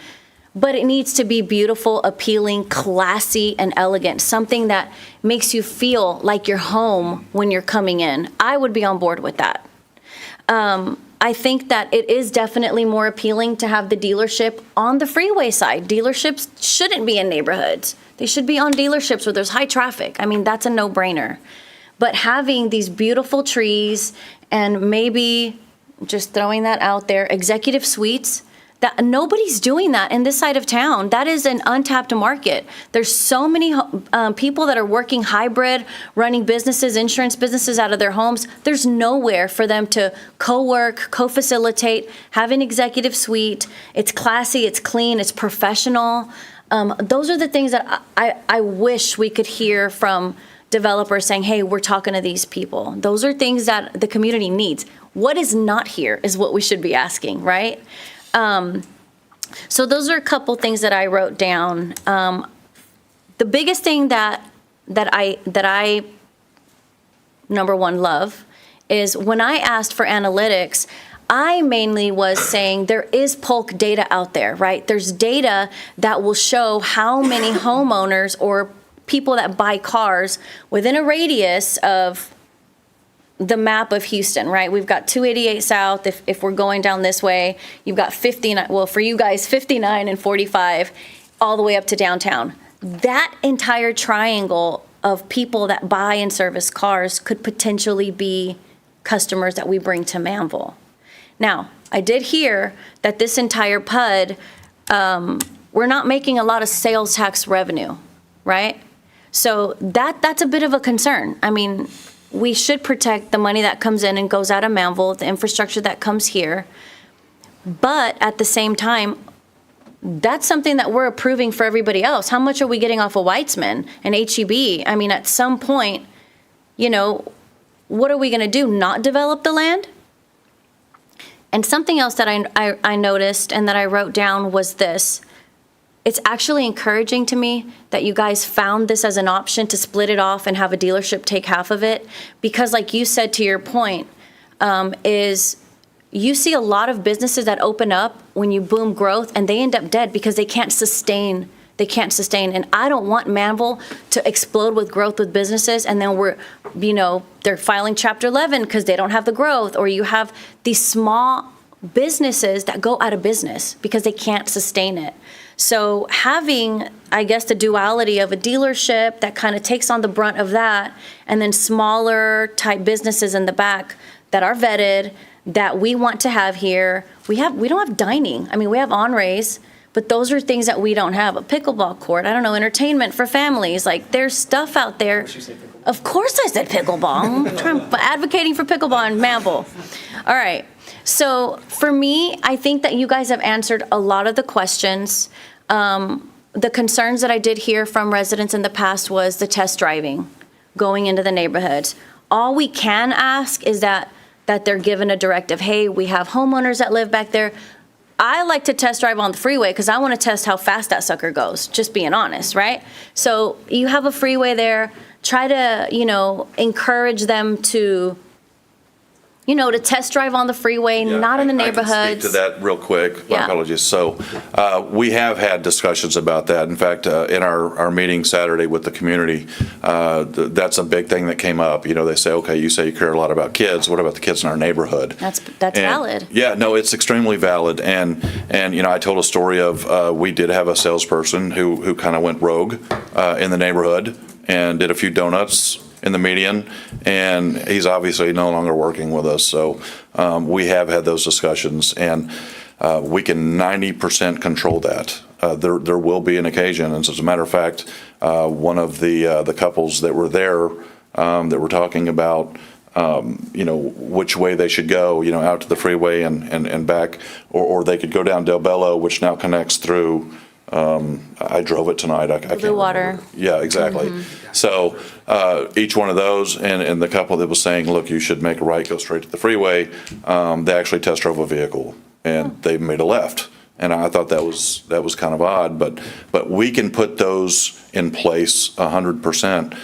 But it needs to be beautiful, appealing, classy, and elegant, something that makes you feel like you're home when you're coming in. I would be on board with that. I think that it is definitely more appealing to have the dealership on the freeway side. Dealerships shouldn't be in neighborhoods. They should be on dealerships where there's high traffic. That's a no-brainer. But having these beautiful trees and maybe, just throwing that out there, executive suites, that nobody's doing that in this side of town. That is an untapped market. There's so many people that are working hybrid, running businesses, insurance businesses out of their homes. There's nowhere for them to co-work, co-facilitate, have an executive suite. It's classy, it's clean, it's professional. Those are the things that I wish we could hear from developers saying, hey, we're talking to these people. Those are things that the community needs. What is not here is what we should be asking, right? So those are a couple things that I wrote down. The biggest thing that I number one love is when I asked for analytics, I mainly was saying there is Polk data out there, right? There's data that will show how many homeowners or people that buy cars within a radius of the map of Houston, right? We've got 288 South. If we're going down this way, you've got 59, well, for you guys, 59 and 45, all the way up to downtown. That entire triangle of people that buy and service cars could potentially be customers that we bring to Manvel. Now, I did hear that this entire PUD, we're not making a lot of sales tax revenue, right? So that's a bit of a concern. We should protect the money that comes in and goes out of Manvel, the infrastructure that comes here. But at the same time, that's something that we're approving for everybody else. How much are we getting off of Weitzman and HEB? At some point, what are we going to do? Not develop the land? And something else that I noticed and that I wrote down was this. It's actually encouraging to me that you guys found this as an option to split it off and have a dealership take half of it. Because like you said, to your point, is you see a lot of businesses that open up when you boom growth and they end up dead because they can't sustain They can't sustain. And I don't want Manvel to explode with growth with businesses, and then they're filing Chapter 11 because they don't have the growth, or you have these small businesses that go out of business because they can't sustain it. So having, I guess, the duality of a dealership that kind of takes on the brunt of that, and then smaller type businesses in the back that are vetted, that we want to have here. We don't have dining. I mean, we have entrées, but those are things that we don't have. A pickleball court, I don't know, entertainment for families. Like, there's stuff out there. Of course I said pickleball. I'm advocating for pickleball in Manvel. All right. So for me, I think that you guys have answered a lot of the questions. The concerns that I did hear from residents in the past was the test driving, going into the neighborhoods. All we can ask is that they're given a directive. Hey, we have homeowners that live back there. I like to test drive on the freeway because I want to test how fast that sucker goes, just being honest, right? So you have a freeway there. Try to, encourage them to, to test drive on the freeway, not in the neighborhoods. I can speak to that real quick. My Yeah. apologies. So we have had discussions about that. In fact, in our meeting Saturday with the community, that's a big thing that came up. They say, okay, you say you care a lot about kids. What about the kids in our neighborhood? That's valid. Yeah, no, it's extremely valid. And I told a story of we did have a salesperson who kind of went rogue in the neighborhood and did a few donuts in the median, and he's obviously no longer working with us. So we have had those discussions, and we can 90% control that. There will be an occasion, and so as a matter of fact, one of the couples that were there that were talking about which way they should go, out to the freeway and back, or they could go down Del Bello, which now connects through. I drove it tonight. I can't Blue Water. remember. Yeah, exactly. So each one of those, and the couple that was saying, look, you should make a right, go straight to the freeway, they actually test drove a vehicle, and they made a left. And I thought that was kind of odd, but we can put those in place 100%,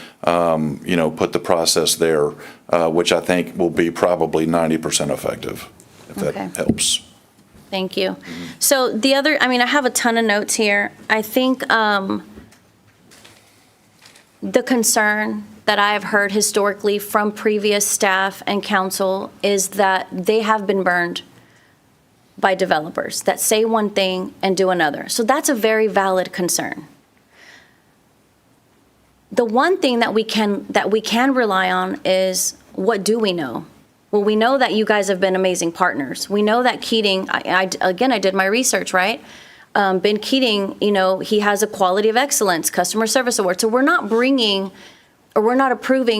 put the process there, which I think will be probably 90% effective, if that helps. Thank you. So the other, I have a ton of notes here. I think the concern that I have heard historically from previous staff and council is that they have been burned by developers that say one thing and do another. So that's a very valid concern. The one thing that we can rely on is, what do we know? Well, we know that you guys have been amazing partners. We know that Keating, I did my research, right? Ben Keating, he has a quality of excellence, customer service award. So we're not approving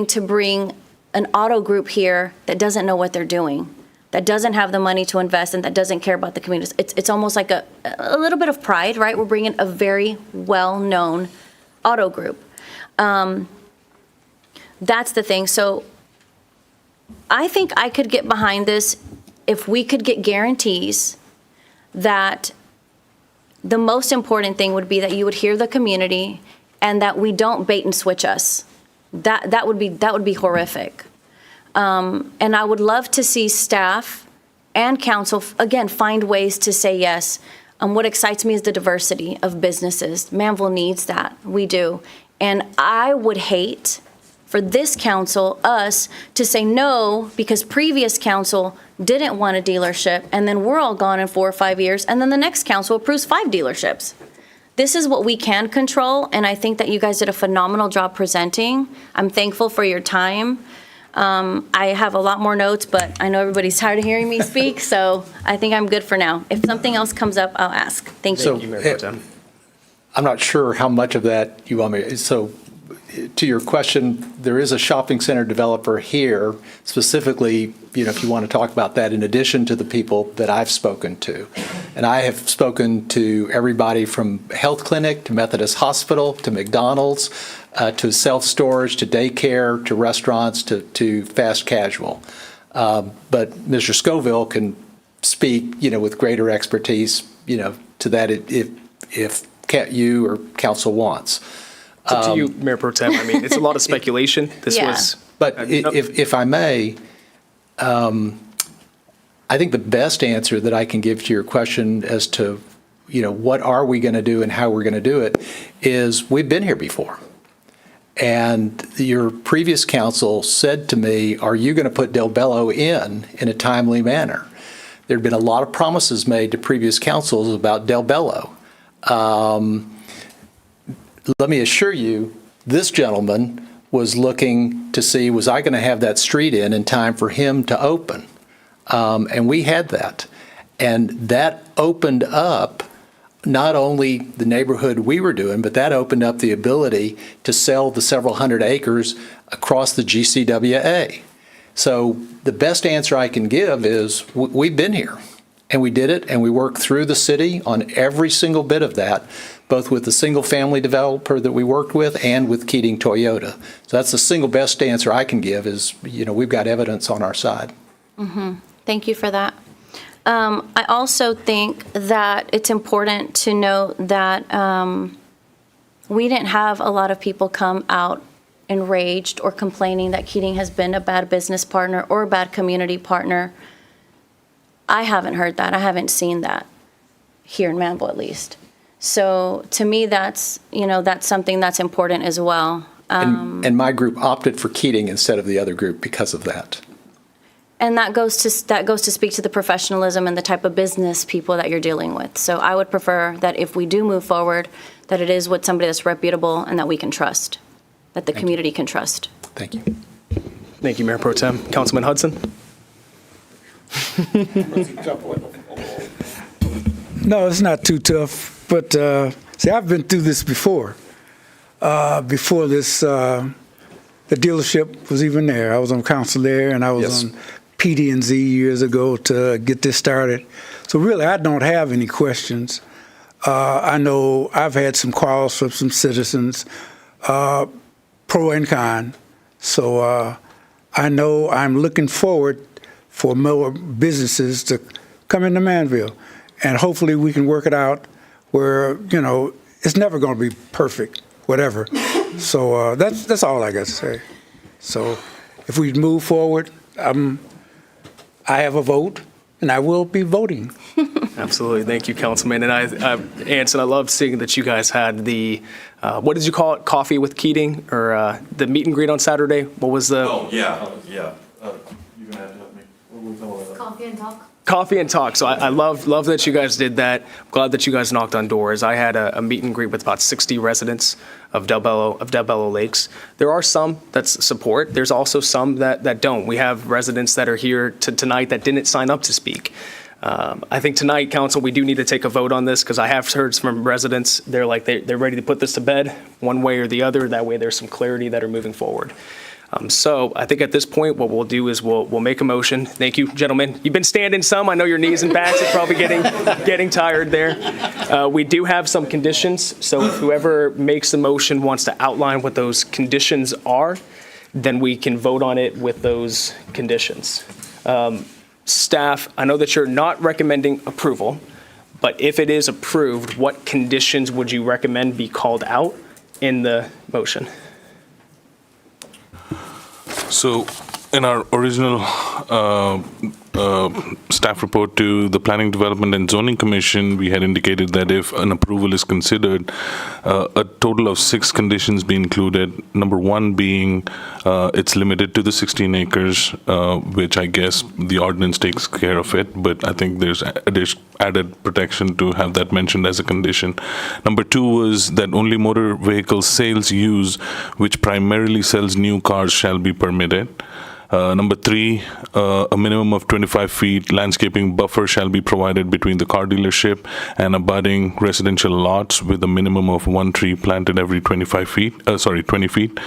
to bring an auto group here that doesn't know what they're doing, that doesn't have the money to invest, and that doesn't care about the community. It's almost like a little bit of pride, right? We're bringing a very well-known auto group. That's the thing. So I think I could get behind this if we could get guarantees that the most important thing would be that you would hear the community and that we don't bait and switch us. That would be horrific. And I would love to see staff and council, again, find ways to say yes. What excites me is the diversity of businesses. Manvel needs that. We do. And I would hate for this council, us, to say no because previous council didn't want a dealership, and then we're all gone in 4 or 5 years, and then the next council approves 5 dealerships. This is what we can control, and I think that you guys did a phenomenal job presenting. I'm thankful for your time. I have a lot more notes, but I know everybody's tired of hearing me speak, so I think I'm good for now. If something else comes up, I'll ask. Thank you. Mayor Pro Tem. I'm not sure how much of that you want me, so to your question, there is a shopping center developer here, specifically, if you want to talk about that, in addition to the people that I've spoken to. And I have spoken to everybody from health clinic to Methodist Hospital to McDonald's to self-storage to daycare to restaurants to fast casual. But Mr. Scoville can speak, with greater expertise, to that if you or council wants. It's up to you, Mayor Pro Tem. It's a lot of speculation. But if I may, I think the best answer that I can give to your question as to what are we going to do and how we're going to do it, is we've been here before. And your previous council said to me, are you going to put Del Bello in a timely manner? There'd been a lot of promises made to previous councils about Del Bello. Let me assure you, this gentleman was looking to see, was I going to have that street in time for him to open? And we had that. And that opened up not only the neighborhood we were doing, but that opened up the ability to sell the several hundred acres across the GCWA. So the best answer I can give is we've been here, and we did it, and we worked through the city on every single bit of that, both with the single-family developer that we worked with and with Keating Toyota. So that's the single best answer I can give is, we've got evidence on our side. Mm-hmm. Thank you for that. I also think that it's important to note that we didn't have a lot of people come out enraged or complaining that Keating has been a bad business partner or a bad community partner. I haven't heard that. I haven't seen that here in Manvel, at least. So to me, that's something that's important as well. And my group opted for Keating instead of the other group because of that. And that goes to speak to the professionalism and the type of business people that you're dealing with. So I would prefer that if we do move forward, that it is with somebody that's reputable and that we can trust, that the community can trust. Thank you. Thank you, Mayor Pro Tem. Councilman Hudson? No, it's not too tough, but see, I've been through this before. Before this, the dealership was even there. I was on council there, and I was on PD&Z years ago to get this started. So really, I don't have any questions. I know I've had some calls from some citizens, pro and con. So I know I'm looking forward for more businesses to come into Manvel. And hopefully we can work it out where, it's never going to be perfect, whatever. So that's all I got to say. So if we move forward, I have a vote, and I will be voting. Absolutely. Thank you, Councilman. And Anson, I loved seeing that you guys had the, what did you call it, coffee with Keating, or the meet and greet on Saturday? What was the? Oh, yeah. You're going to have to help me. What were we talking about? Coffee and talk. Coffee and talk. So I love that you guys did that. I'm glad that you guys knocked on doors. I had a meet and greet with about 60 residents of Del Bello Lakes. There are some that support. There's also some that don't. We have residents that are here tonight that didn't sign up to speak. I think tonight, council, we do need to take a vote on this because I have heard from residents. They're like they're ready to put this to bed one way or the other. That way, there's some clarity that are moving forward. So I think at this point, what we'll do is we'll make a motion. Thank you, gentlemen. You've been standing some. I know your knees and backs are probably getting tired there. We do have some conditions. So if whoever makes the motion wants to outline what those conditions are, then we can vote on it with those conditions. Staff, I know that you're not recommending approval, but if it is approved, what conditions would you recommend be called out in the motion? So in our original staff report to the Planning Development and Zoning Commission, we had indicated that if an approval is considered, a total of 6 conditions be included. Number 1 being it's limited to the 16 acres, which I guess the ordinance takes care of it, but I think there's added protection to have that mentioned as a condition. Number 2 was that only motor vehicle sales use, which primarily sells new cars, shall be permitted. Number 3, a minimum of 25 feet landscaping buffer shall be provided between the car dealership and abutting residential lots with a minimum of 1 tree planted every 20 feet.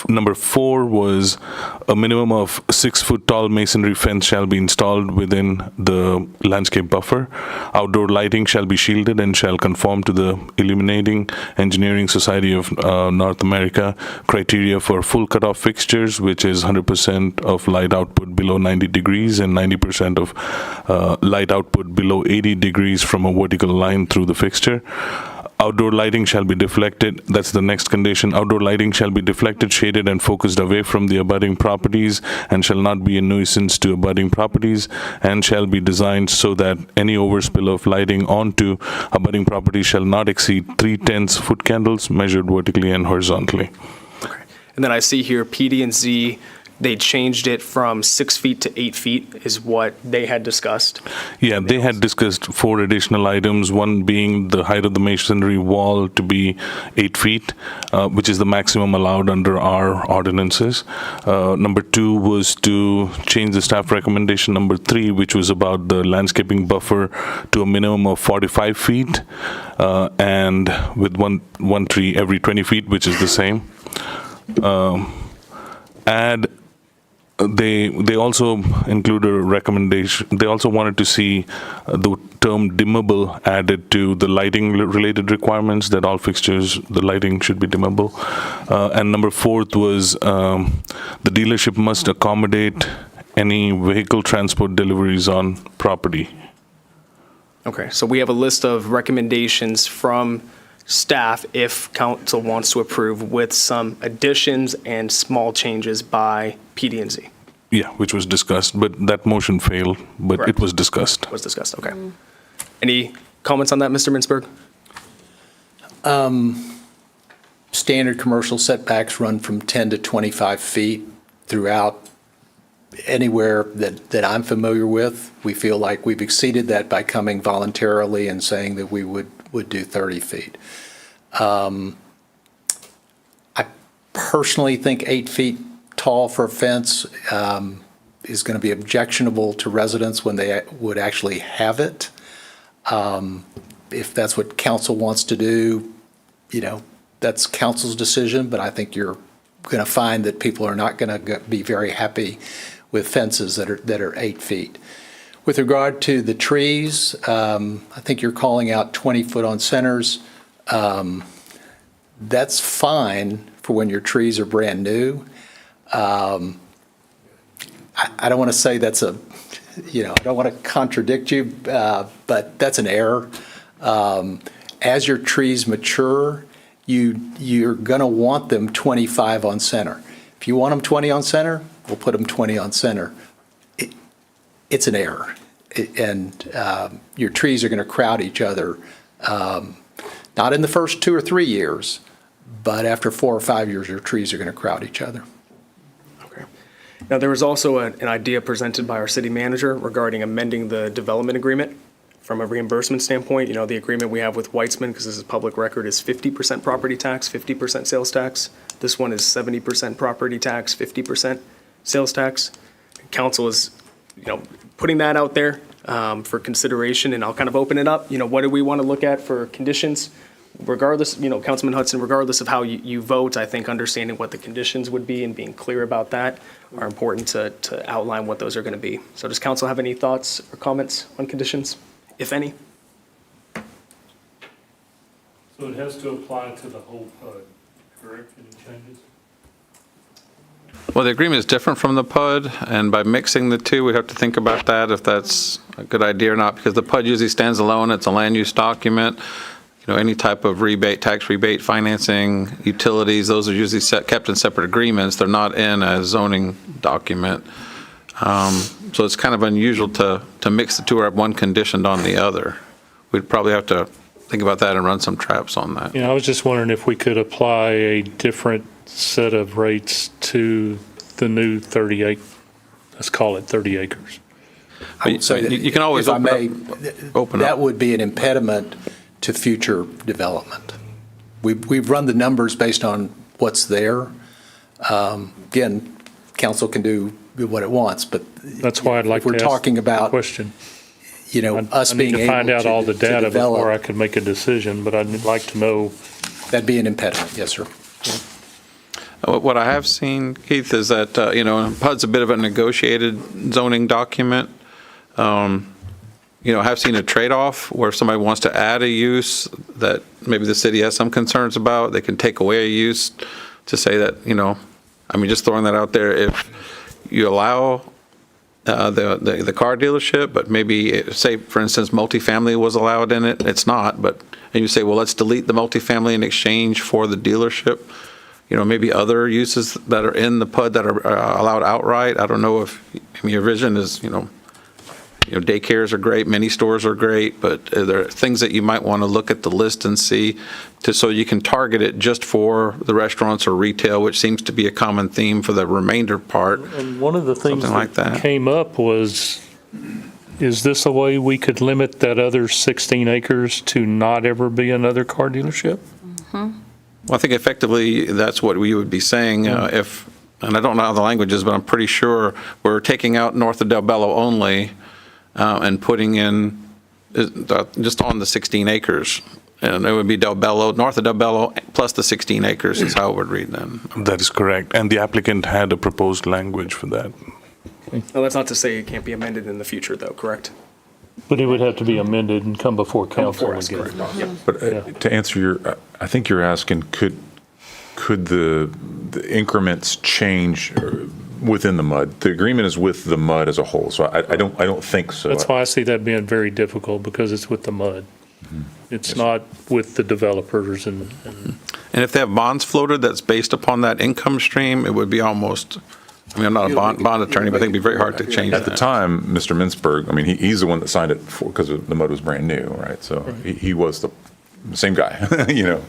Number 4 was a minimum of 6-foot tall masonry fence shall be installed within the landscape buffer. Outdoor lighting shall be shielded and shall conform to the Illuminating Engineering Society of North America criteria for full cutoff fixtures, which is 100% of light output below 90 degrees and 90% of light output below 80 degrees from a vertical line through the fixture. Outdoor lighting shall be deflected. That's the next condition. Outdoor lighting shall be deflected, shaded, and focused away from the abutting properties, and shall not be a nuisance to abutting properties, and shall be designed so that any overspill of lighting onto abutting properties shall not exceed 3/10 foot candles measured vertically and horizontally. And then I see here PD&Z, they changed it from 6 feet to 8 feet is what they had discussed. Yeah, they had discussed 4 additional items, one being the height of the masonry wall to be 8 feet, which is the maximum allowed under our ordinances. Number 2 was to change the staff recommendation number 3, which was about the landscaping buffer to a minimum of 45 feet, and with one tree every 20 feet, which is the same. They also include a recommendation. They also wanted to see the term dimmable added to the lighting related requirements, that all fixtures, the lighting should be dimmable. And number 4th was the dealership must accommodate any vehicle transport deliveries on property. Okay, so we have a list of recommendations from staff if council wants to approve, with some additions and small changes by PD&Z. Yeah, which was discussed, but that motion failed, but Correct. it was discussed. Was discussed, okay. Any comments on that, Mr. Mintzberg? Standard commercial setbacks run from 10 to 25 feet throughout anywhere that I'm familiar with. We feel like we've exceeded that by coming voluntarily and saying that we would do 30 feet. I personally think 8 feet tall for a fence is going to be objectionable to residents when they would actually have it. If that's what council wants to do, that's council's decision, but I think you're going to find that people are not going to be very happy with fences that are 8 feet. With regard to the trees, I think you're calling out 20 foot on centers. That's fine for when your trees are brand new. I don't want to say that's I don't want to contradict you, but that's an error. As your trees mature, you're going to want them 25 on center. If you want them 20 on center, we'll put them 20 on center. It's an error. And your trees are going to crowd each other, not in the first 2 or 3 years, but after 4 or 5 years, your trees are going to crowd each other. Okay. Now, there was also an idea presented by our city manager regarding amending the development agreement from a reimbursement standpoint. The agreement we have with Weitzman, because this is public record, is 50% property tax, 50% sales tax. This one is 70% property tax, 50% sales tax. Council is, putting that out there for consideration, and I'll kind of open it up. What do we want to look at for conditions? Regardless, Councilman Hudson, regardless of how you vote, I think understanding what the conditions would be and being clear about that are important to outline what those are going to be. So does council have any thoughts or comments on conditions, if any? So it has to apply to the whole PUD, correct? Any changes? Well, the agreement is different from the PUD, and by mixing the two, we have to think about that, if that's a good idea or not, because the PUD usually stands alone. It's a land use document. Any type of rebate, tax rebate, financing, utilities, those are usually kept in separate agreements. They're not in a zoning document. So it's kind of unusual to mix the two or have one conditioned on the other. We'd probably have to think about that and run some traps on that. I was just wondering if we could apply a different set of rates to the new 38, let's call it 30 acres. I would say that, you can always if I may, open that up. would be an impediment to future development. We've run the numbers based on what's there. Again, council can do what it wants, but That's why I'd like if we're to ask talking about, question. us I being need to able find out all the to data before I develop, could make a decision, but I'd like to know. that'd be an impediment, yes, sir. What I have seen, Keith, is that, PUD's a bit of a negotiated zoning document. Have seen a trade-off where if somebody wants to add a use that maybe the city has some concerns about, they can take away a use to say that, just throwing that out there, if you allow the car dealership, but maybe, say, for instance, multifamily was allowed in it. It's not, but, and you say, well, let's delete the multifamily in exchange for the dealership. You know, maybe other uses that are in the PUD that are allowed outright. I don't know if, I mean, your vision is, you know, daycares are great, mini stores are great, but there are things that you might want to look at the list and see so you can target it just for the restaurants or retail, which seems to be a common theme for the remainder part. And one of the things Something like that. came up was, is this a way we could limit that other 16 acres to not ever be another car dealership? Well, I think effectively that's what we would be saying if, and I don't know how the language is, but I'm pretty sure we're taking out north of Del Bello only and putting in just on the 16 acres. And it would be Del Bello, north of Del Bello, plus the 16 acres is how it would read then. That is correct. And the applicant had a proposed language for that. Well, that's not to say it can't be amended in the future, though, correct? But it would have to be amended and come before council us, again. correct. Yep. But to answer your, I think you're asking, could the increments change within the MUD? The agreement is with the MUD as a whole, so I don't think so. That's why I see that being very difficult, because it's with the MUD. It's not with the developers and And if they have bonds floated that's based upon that income stream, it would be almost, I mean, I'm not a bond attorney, but I think it'd be very hard to change that. At the time, Mr. Mintzberg, I mean, he's the one that signed it because the MUD was brand new, right? So he was the same guy, you know.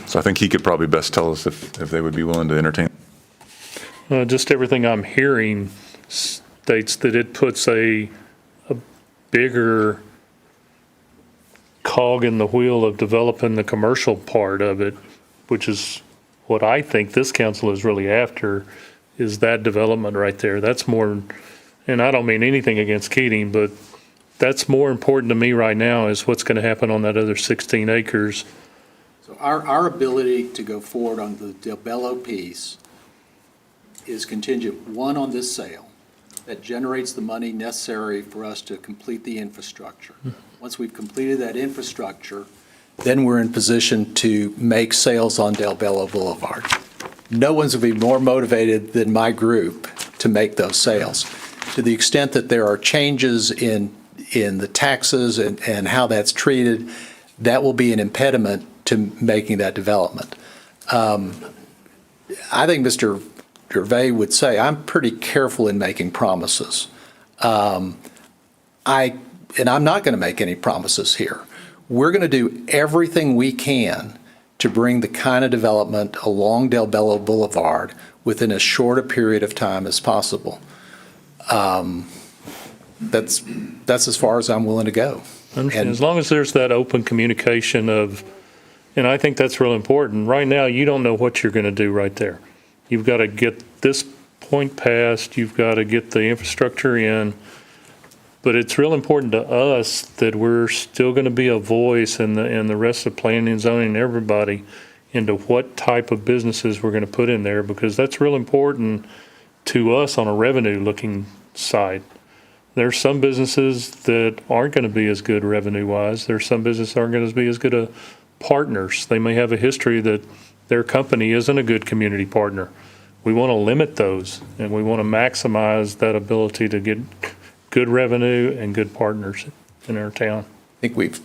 So I think he could probably best tell us if they would be willing to entertain. just everything I'm hearing states that it puts a bigger cog in the wheel of developing the commercial part of it, which is what I think this council is really after, is that development right there. That's more, and I don't mean anything against Keating, but that's more important to me right now is what's going to happen on that other 16 acres. So our ability to go forward on the Del Bello piece is contingent, one, on this sale that generates the money necessary for us to complete the infrastructure. Once we've completed that infrastructure, then we're in position to make sales on Del Bello Boulevard. No one's going to be more motivated than my group to make those sales. To the extent that there are changes in the taxes and how that's treated, that will be an impediment to making that development. I think Mr. Gervais would say, I'm pretty careful in making promises. And I'm not going to make any promises here. We're going to do everything we can to bring the kind of development along Del Bello Boulevard within as short a period of time as possible. That's as far as I'm willing to go. And as long as there's that open communication of, and I think that's real important. Right now, you don't know what you're going to do right there. You've got to get this point passed, you've got to get the infrastructure in, but it's real important to us that we're still going to be a voice and the rest of planning and zoning and everybody into what type of businesses we're going to put in there, because that's real important to us on a revenue-looking side. There's some businesses that aren't going to be as good revenue-wise. There's some businesses that aren't going to be as good a partners. They may have a history that their company isn't a good community partner. We want to limit those, and we want to maximize that ability to get good revenue and good partners in our town. I think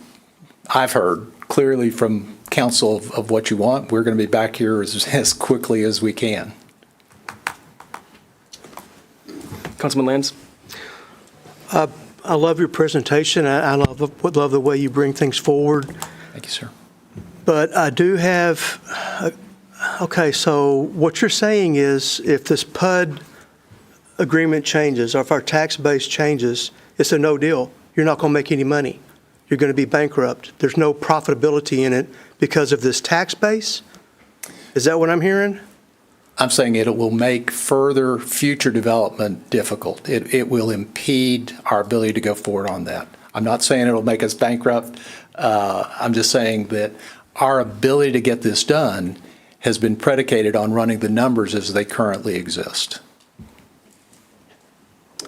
I've heard clearly from council of what you want. We're going to be back here as quickly as we can. Councilman Lands? I love your presentation. I love the way you bring things forward. Thank you, sir. But I do have, okay, so what you're saying is if this PUD agreement changes, or if our tax base changes, it's a no deal. You're not going to make any money. You're going to be bankrupt. There's no profitability in it because of this tax base? Is that what I'm hearing? I'm saying it will make further future development difficult. It will impede our ability to go forward on that. I'm not saying it'll make us bankrupt. I'm just saying that our ability to get this done has been predicated on running the numbers as they currently exist.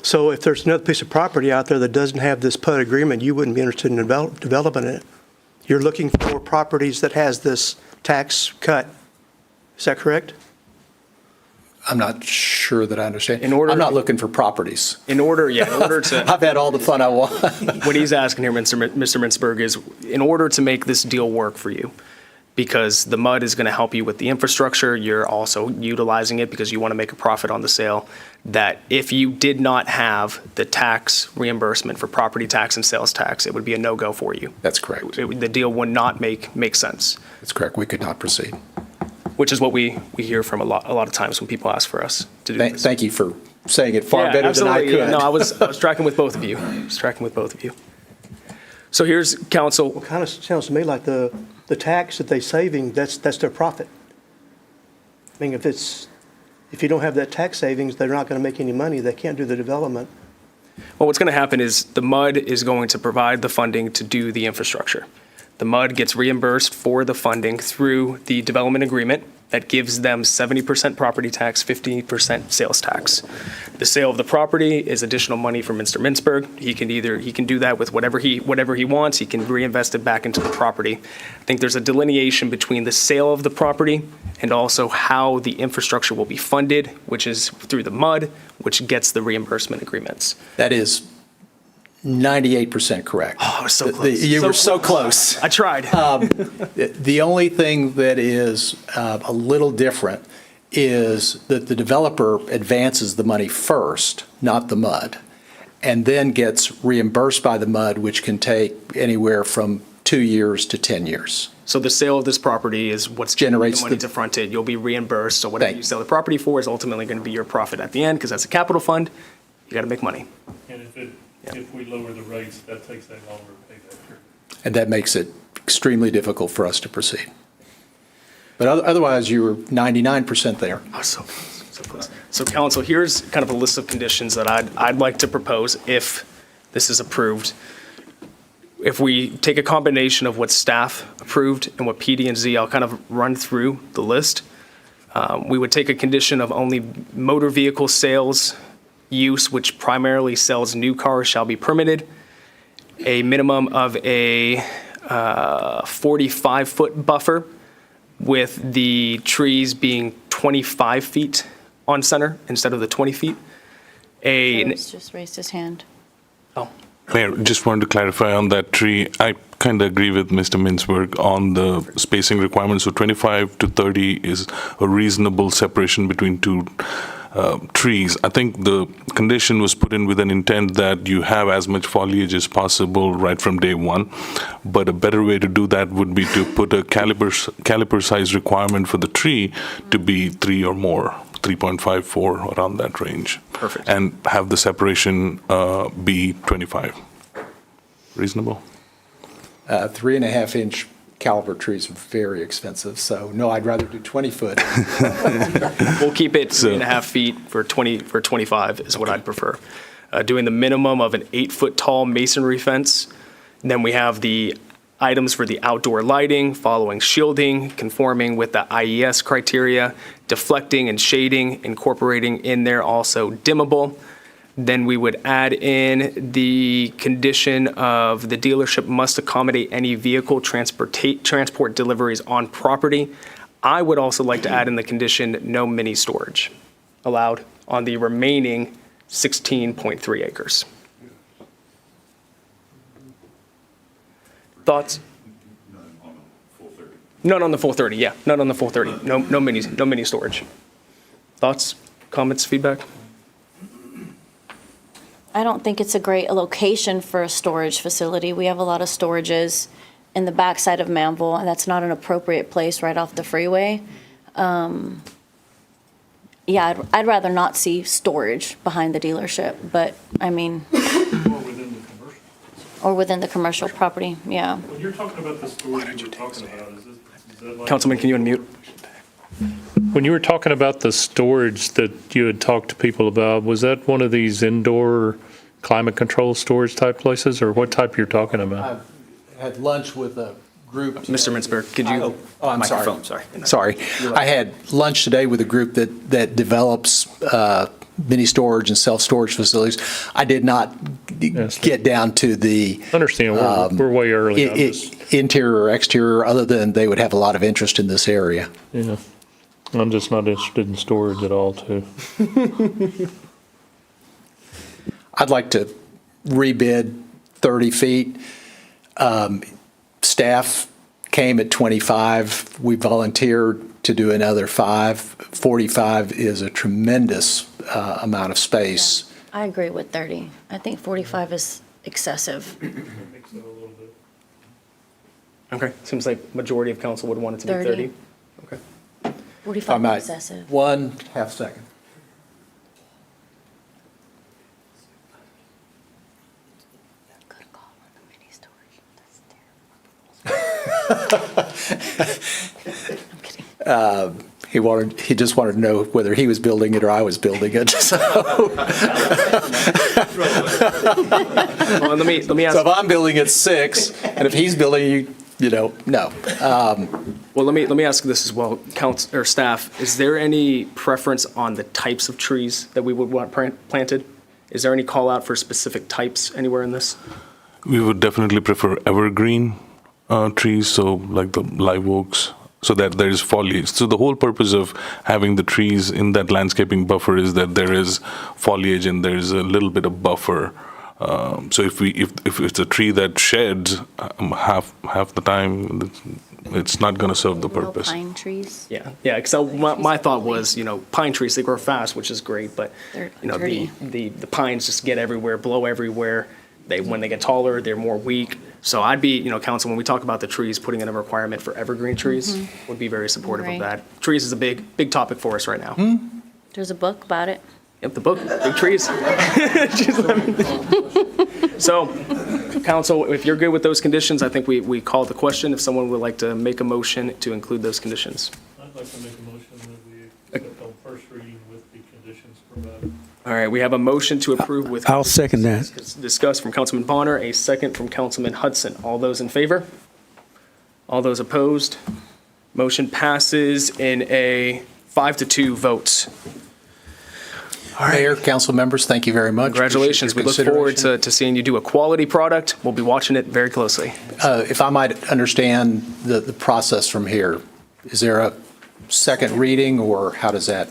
So if there's another piece of property out there that doesn't have this PUD agreement, you wouldn't be interested in developing it. You're looking for properties that has this tax cut. Is that correct? I'm not sure that I understand. In order- I'm not looking for properties. In order to, I've had all the fun I want. what he's asking here, Mr. Mintzberg, is in order to make this deal work for you, because the MUD is going to help you with the infrastructure, you're also utilizing it because you want to make a profit on the sale, that if you did not have the tax reimbursement for property tax and sales tax, it would be a no-go for you. That's correct. The deal would not make sense, That's correct. We could not proceed. which is what we hear from a lot of times when people ask for us to do this. Thank you for saying it far Yeah, better than I absolutely. could. Yeah, no, I was tracking with both of you. So here's council. Well, kind of sounds to me like the tax that they saving, that's their profit. I mean, if you don't have that tax savings, they're not going to make any money. They can't do the development. Well, what's going to happen is the MUD is going to provide the funding to do the infrastructure. The MUD gets reimbursed for the funding through the development agreement that gives them 70% property tax, 50% sales tax. The sale of the property is additional money for Mr. Mintzberg. He can do that with whatever he wants. He can reinvest it back into the property. I think there's a delineation between the sale of the property and also how the infrastructure will be funded, which is through the MUD, which gets the reimbursement agreements. That is 98% correct. Oh, I was so close. You were so close. I tried. The only thing that is a little different is that the developer advances the money first, not the MUD, and then gets reimbursed by the MUD, which can take anywhere from 2 years to 10 years. So the sale of this property is what's generates the money to front it. You'll be reimbursed. So whatever you sell the property for is ultimately going to be your profit at the end, because that's a capital fund. You got to make money. And if we lower the rates, that takes that longer to pay that period. And that makes it extremely difficult for us to proceed. But otherwise, you were 99% there. Oh, so close, so close. So council, here's kind of a list of conditions that I'd like to propose if this is approved. If we take a combination of what staff approved and what PD&Z, I'll kind of run through the list. We would take a condition of only motor vehicle sales use, which primarily sells new cars, shall be permitted. A minimum of a 45-foot buffer, with the trees being 25 feet on center instead of the 20 feet. He's just raised his hand. Mayor, just wanted to clarify on that tree. I kind of agree with Mr. Mintzberg on the spacing requirements. So 25 to 30 is a reasonable separation between two trees. I think the condition was put in with an intent that you have as much foliage as possible right from day one. But a better way to do that would be to put a caliper size requirement for the tree to be 3 or more. 3.54, around that range. Perfect. And have the separation be 25. Reasonable? 3.5-inch caliber trees are very expensive, so no, I'd rather do 20 foot. We'll keep it 3.5 feet for 25 is what I'd prefer. Doing the minimum of an 8-foot tall masonry fence. Then we have the items for the outdoor lighting, following shielding, conforming with the IES criteria, deflecting and shading, incorporating in there also dimmable. Then we would add in the condition of the dealership must accommodate any vehicle transport deliveries on property. I would also like to add in the condition, no mini storage allowed on the remaining 16.3 acres. Thoughts? None on the full 30, yeah. None on the full 30. No mini storage. Thoughts, comments, feedback? I don't think it's a great location for a storage facility. We have a lot of storages in the backside of Manvel, and that's not an appropriate place right off the freeway. Yeah, I'd rather not see storage behind the dealership, but I mean. Or within the commercial property, yeah. When you're talking about the storage you were talking about, is that like? Councilman, can you unmute? When you were talking about the storage that you had talked to people about, was that one of these indoor climate control storage type places, or what type you're talking about? I had lunch with a group. Mr. Mintzberg, could you? Oh, I'm sorry. Microphone, Sorry. I had lunch today with a group that develops mini storage and self-storage facilities. I did not get down to the Understand, we're way early on this. interior or exterior, other than they would have a lot of interest in this area. Yeah. I'm just not interested in storage at all, too. I'd like to rebid 30 feet. Staff came at 25. We volunteered to do another 5. 45 is a tremendous amount of space. I agree with 30. I think 45 is excessive. Okay, seems like majority of council would want it to be 30. 30. Okay. 45 I might- is excessive. 1/2 second. He just wanted to know whether he was building it or I was building it. So, Well, let me ask. so if I'm building it 6, and if he's building, no. Well, let me ask this as well, council or staff. Is there any preference on the types of trees that we would want planted? Is there any call out for specific types anywhere in this? We would definitely prefer evergreen trees, so like the live oaks, so that there is foliage. So the whole purpose of having the trees in that landscaping buffer is that there is foliage and there is a little bit of buffer. So if it's a tree that sheds half the time, it's not going to serve the Little purpose. pine trees. Yeah, because my thought was, pine trees, they grow fast, which is great, but, They're the dirty. pines just get everywhere, blow everywhere. When they get taller, they're more weak. So I'd be, council, when we talk about the trees, putting in a requirement for evergreen trees would be very supportive of Right. that. Trees is a big topic for us right now. There's a book about it. Yep, the book, Big Trees. So, council, if you're good with those conditions, I think we called the question. If someone would like to make a motion to include those conditions. I'd like to make a motion that we accept on first reading with the conditions provided. All right, we have a motion to approve with. I'll second that. Discussed from Councilman Bonner, a second from Councilman Hudson. All those in favor? All those opposed? Motion passes in a 5-2 votes. Mayor, council members, thank you very much. Congratulations. We Appreciate look your forward consideration. to seeing you do a quality product. We'll be watching it very closely. If I might understand the process from here, is there a second reading, or how does that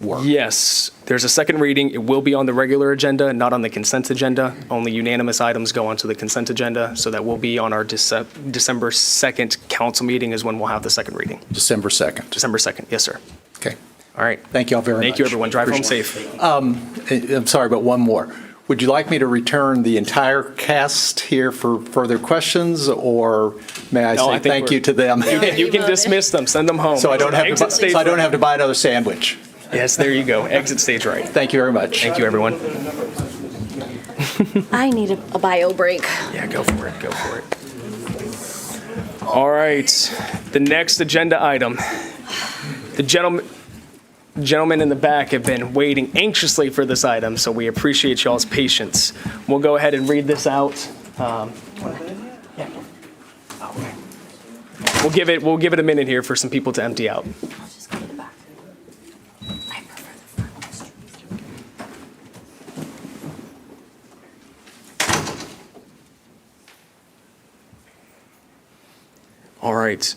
work? Yes, there's a second reading. It will be on the regular agenda, not on the consent agenda. Only unanimous items go onto the consent agenda, so that will be on our December 2nd council meeting is when we'll have the second reading. December 2nd. December 2nd, yes, sir. Okay. All right. Thank you all very much. Thank you, everyone. Drive home Appreciate safe. I'm sorry, but one more. Would you like me to return the entire cast here for further questions, or may I No, I say think thank we're- you to them? You can dismiss them, send them home. So I don't Exit stage have to buy another sandwich. Yes, there you go. Exit stage right. Thank you very much. Thank you, everyone. I need a bio break. Yeah, go for it. Go for it. All right. The next agenda item. The gentlemen in the back have been waiting anxiously for this item, so we appreciate y'all's patience. We'll go ahead and read this out. Yeah. Okay. We'll give it a minute here for some people to empty out. All right.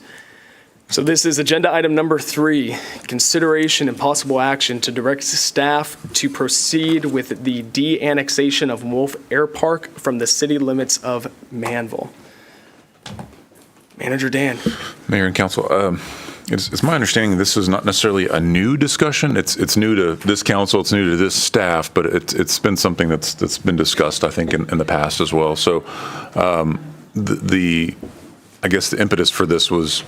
So this is agenda item number 3, consideration and possible action to direct staff to proceed with the de-annexation of Wolf Air Park from the city limits of Manvel. Manager Dan. Mayor and council, it's my understanding this is not necessarily a new discussion. It's new to this council, it's new to this staff, but it's been something that's been discussed, I think, in the past as well. So I guess the impetus for this was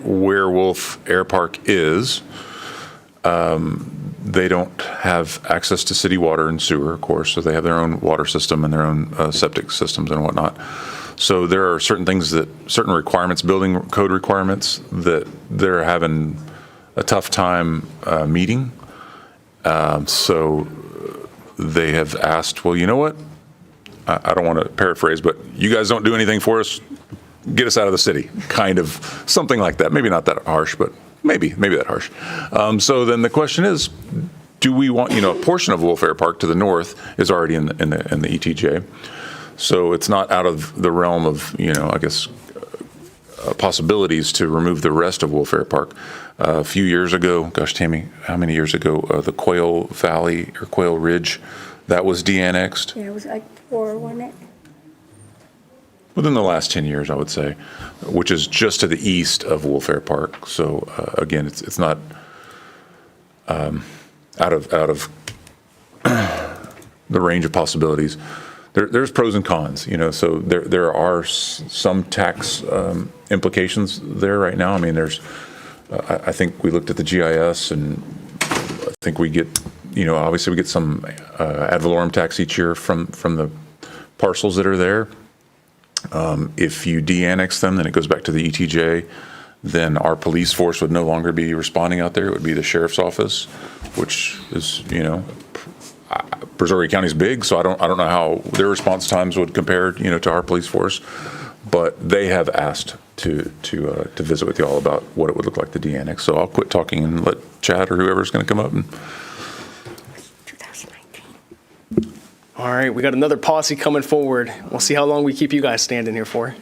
where Wolf Air Park is. They don't have access to city water and sewer, of course, so they have their own water system and their own septic systems and whatnot. So there are certain requirements, building code requirements, that they're having a tough time meeting. So they have asked, well, you know what? I don't want to paraphrase, but you guys don't do anything for us. Get us out of the city, kind of something like that. Maybe not that harsh, but maybe that harsh. So then the question is, do we want, a portion of Wolf Air Park to the north is already in the ETJ. So it's not out of the realm of, I guess, possibilities to remove the rest of Wolf Air Park. A few years ago, gosh, Tammy, how many years ago, the Quail Valley or Quail Ridge, that was de-annexed. Yeah, it was like 4, wasn't it? Within the last 10 years, I would say, which is just to the east of Wolf Air Park. So again, it's not out of the range of possibilities. There's pros and cons, so there are some tax implications there right now. I mean, I think we looked at the GIS, and I think we get, obviously we get some ad valorem tax each year from the parcels that are there. If you de-annex them, then it goes back to the ETJ. Then our police force would no longer be responding out there. It would be the sheriff's office, which is, Brazoria County is big, so I don't know how their response times would compare, to our police force. But they have asked to visit with you all about what it would look like to de-annex. So I'll quit talking and let Chad or whoever's going to come up and. All right, we got another posse coming forward. We'll see how long we keep you guys standing here for.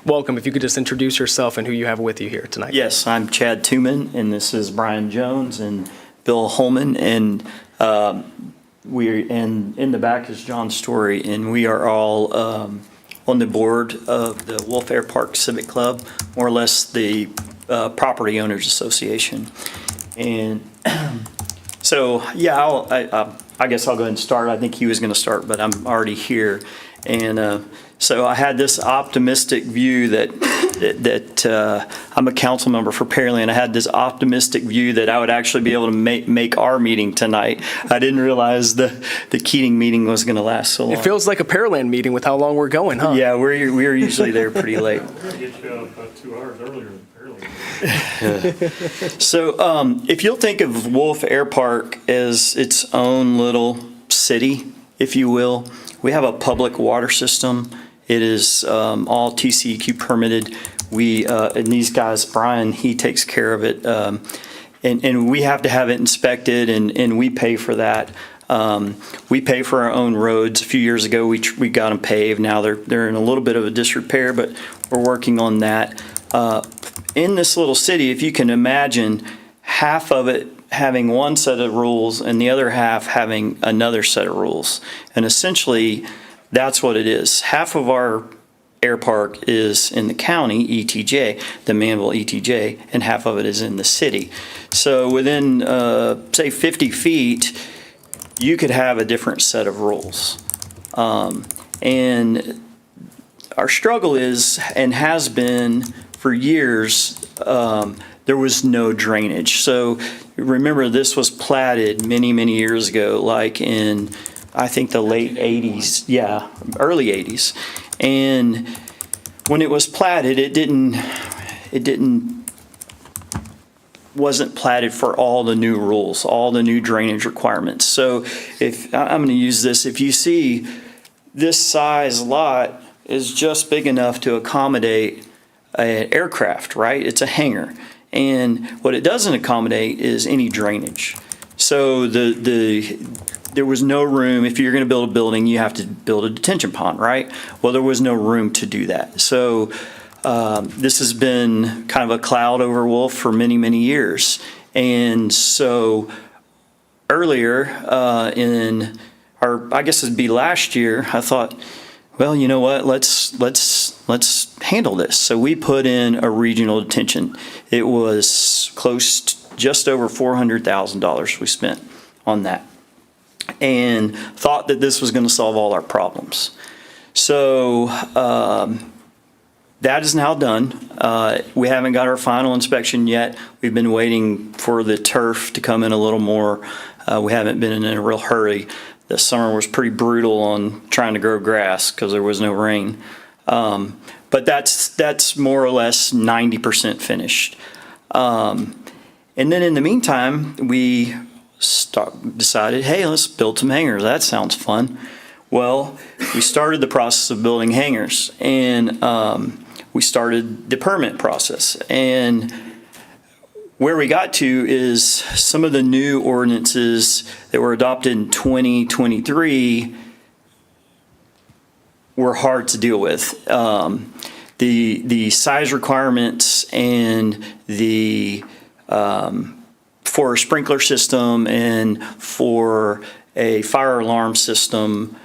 Welcome. If you could just introduce yourself and who you have with you here tonight. Yes, I'm Chad Tooman, and this is Brian Jones and Bill Holman, and in the back is John Story, and we are all on the board of the Wolf Air Park Civic Club, more or less the Property Owners Association. And so, yeah, I guess I'll go ahead and start. I think he was going to start, but I'm already here. And so I had this optimistic view that I'm a council member for Pearland. I had this optimistic view that I would actually be able to make our meeting tonight. I didn't realize the Keating meeting was going to last so long. It feels like a Pearland meeting with how long we're going, huh? Yeah, we're usually there pretty late. We're going to get you out about 2 hours earlier than Pearland. So if you'll think of Wolf Air Park as its own little city, if you will, we have a public water system. It is all TCEQ permitted. And these guys, Brian, he takes care of it. And we have to have it inspected, and we pay for that. We pay for our own roads. A few years ago, we got them paved. Now they're in a little bit of a disrepair, but we're working on that. In this little city, if you can imagine, half of it having one set of rules and the other half having another set of rules. And essentially, that's what it is. Half of our air park is in the county, ETJ, the Manvel ETJ, and half of it is in the city. So within, say, 50 feet, you could have a different set of rules. And our struggle is, and has been for years, there was no drainage. So remember, this was platted many, many years ago, like in, I think, the late 80s, early 80s. And when it was platted, wasn't platted for all the new rules, all the new drainage requirements. So if I'm going to use this, if you see this size lot is just big enough to accommodate an aircraft, right? It's a hangar. And what it doesn't accommodate is any drainage. So there was no room. If you're going to build a building, you have to build a detention pond, right? Well, there was no room to do that. So this has been kind of a cloud over Wolf for many, many years. And so earlier I guess it'd be last year, I thought, well, you know what? Let's handle this. So we put in a regional detention. It was close to just over $400,000 we spent on that, and thought that this was going to solve all our problems. So that is now done. We haven't got our final inspection yet. We've been waiting for the turf to come in a little more. We haven't been in a real hurry. The summer was pretty brutal on trying to grow grass because there was no rain. But that's more or less 90% finished. And then in the meantime, we decided, hey, let's build some hangars. That sounds fun. Well, we started the process of building hangars, and we started the permit process. And where we got to is some of the new ordinances that were adopted in 2023 were hard to deal with. the size requirements and the for a sprinkler system and for a fire alarm system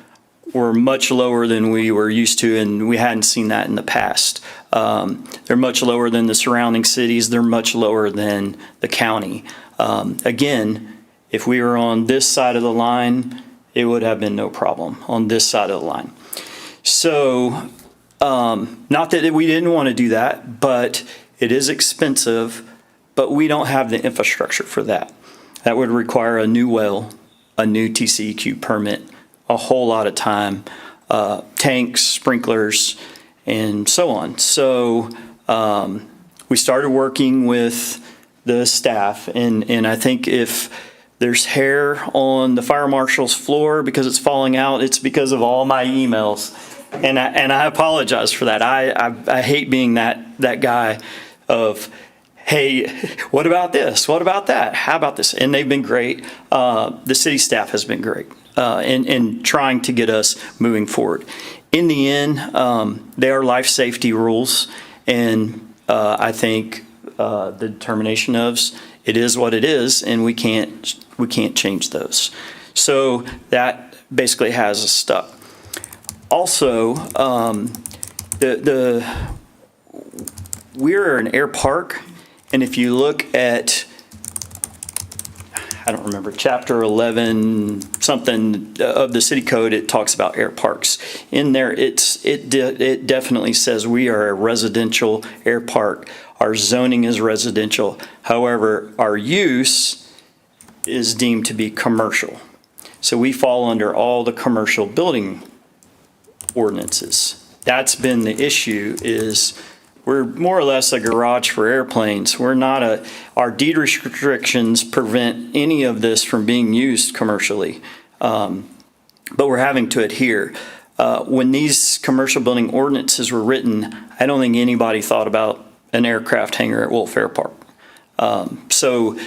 were much lower than we were used to, and we hadn't seen that in the past. They're much lower than the surrounding cities. They're much lower than the county. Again, if we were on this side of the line, it would have been no problem on this side of the line. So, not that we didn't want to do that, but it is expensive, but we don't have the infrastructure for that. That would require a new well, a new TCEQ permit, a whole lot of time, tanks, sprinklers, and so on. So we started working with the staff, and I think if there's hair on the fire marshal's floor because it's falling out, it's because of all my emails. And I apologize for that. I hate being that guy of, hey, what about this? What about that? How about this? And they've been great. The city staff has been great in trying to get us moving forward. In the end, they are life safety rules, and I think the determination of it is what it is, and we can't change those. So that basically has us stuck. Also, we're an air park, and if you look at, I don't remember, chapter 11 something of the city code, it talks about air parks. In there, it definitely says we are a residential air park. Our zoning is residential. However, our use is deemed to be commercial. So we fall under all the commercial building ordinances. That's been the issue, is we're more or less a garage for airplanes. We're not our deed restrictions prevent any of this from being used commercially, but we're having to adhere. When these commercial building ordinances were written, I don't think anybody thought about an aircraft hangar at Wolf Air Park. So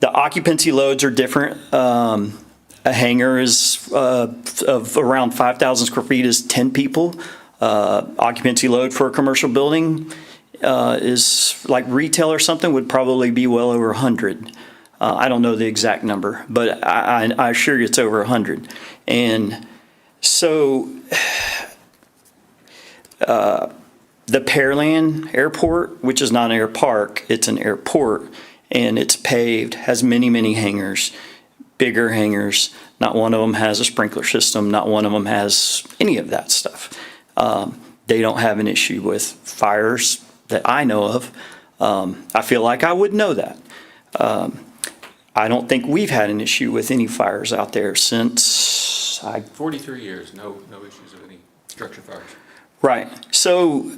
the occupancy loads are different. A hangar is of around 5,000 square feet is 10 people. Occupancy load for a commercial building is like retail or something would probably be well over 100. I don't know the exact number, but I assure you it's over 100. And so the Pearland Airport, which is not an air park, it's an airport, and it's paved, has many, many hangars, bigger hangars. Not one of them has a sprinkler system. Not one of them has any of that stuff. They don't have an issue with fires that I know of. I feel like I would know that. I don't think we've had an issue with any fires out there since 43 years, no issues of any structure fires. Right. So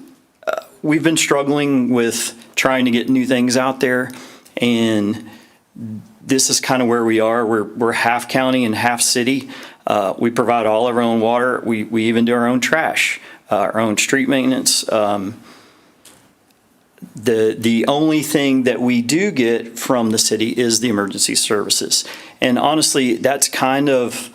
we've been struggling with trying to get new things out there, and this is kind of where we are. We're half county and half city. We provide all of our own water. We even do our own trash, our own street maintenance. The only thing that we do get from the city is the emergency services. And honestly, that's kind of,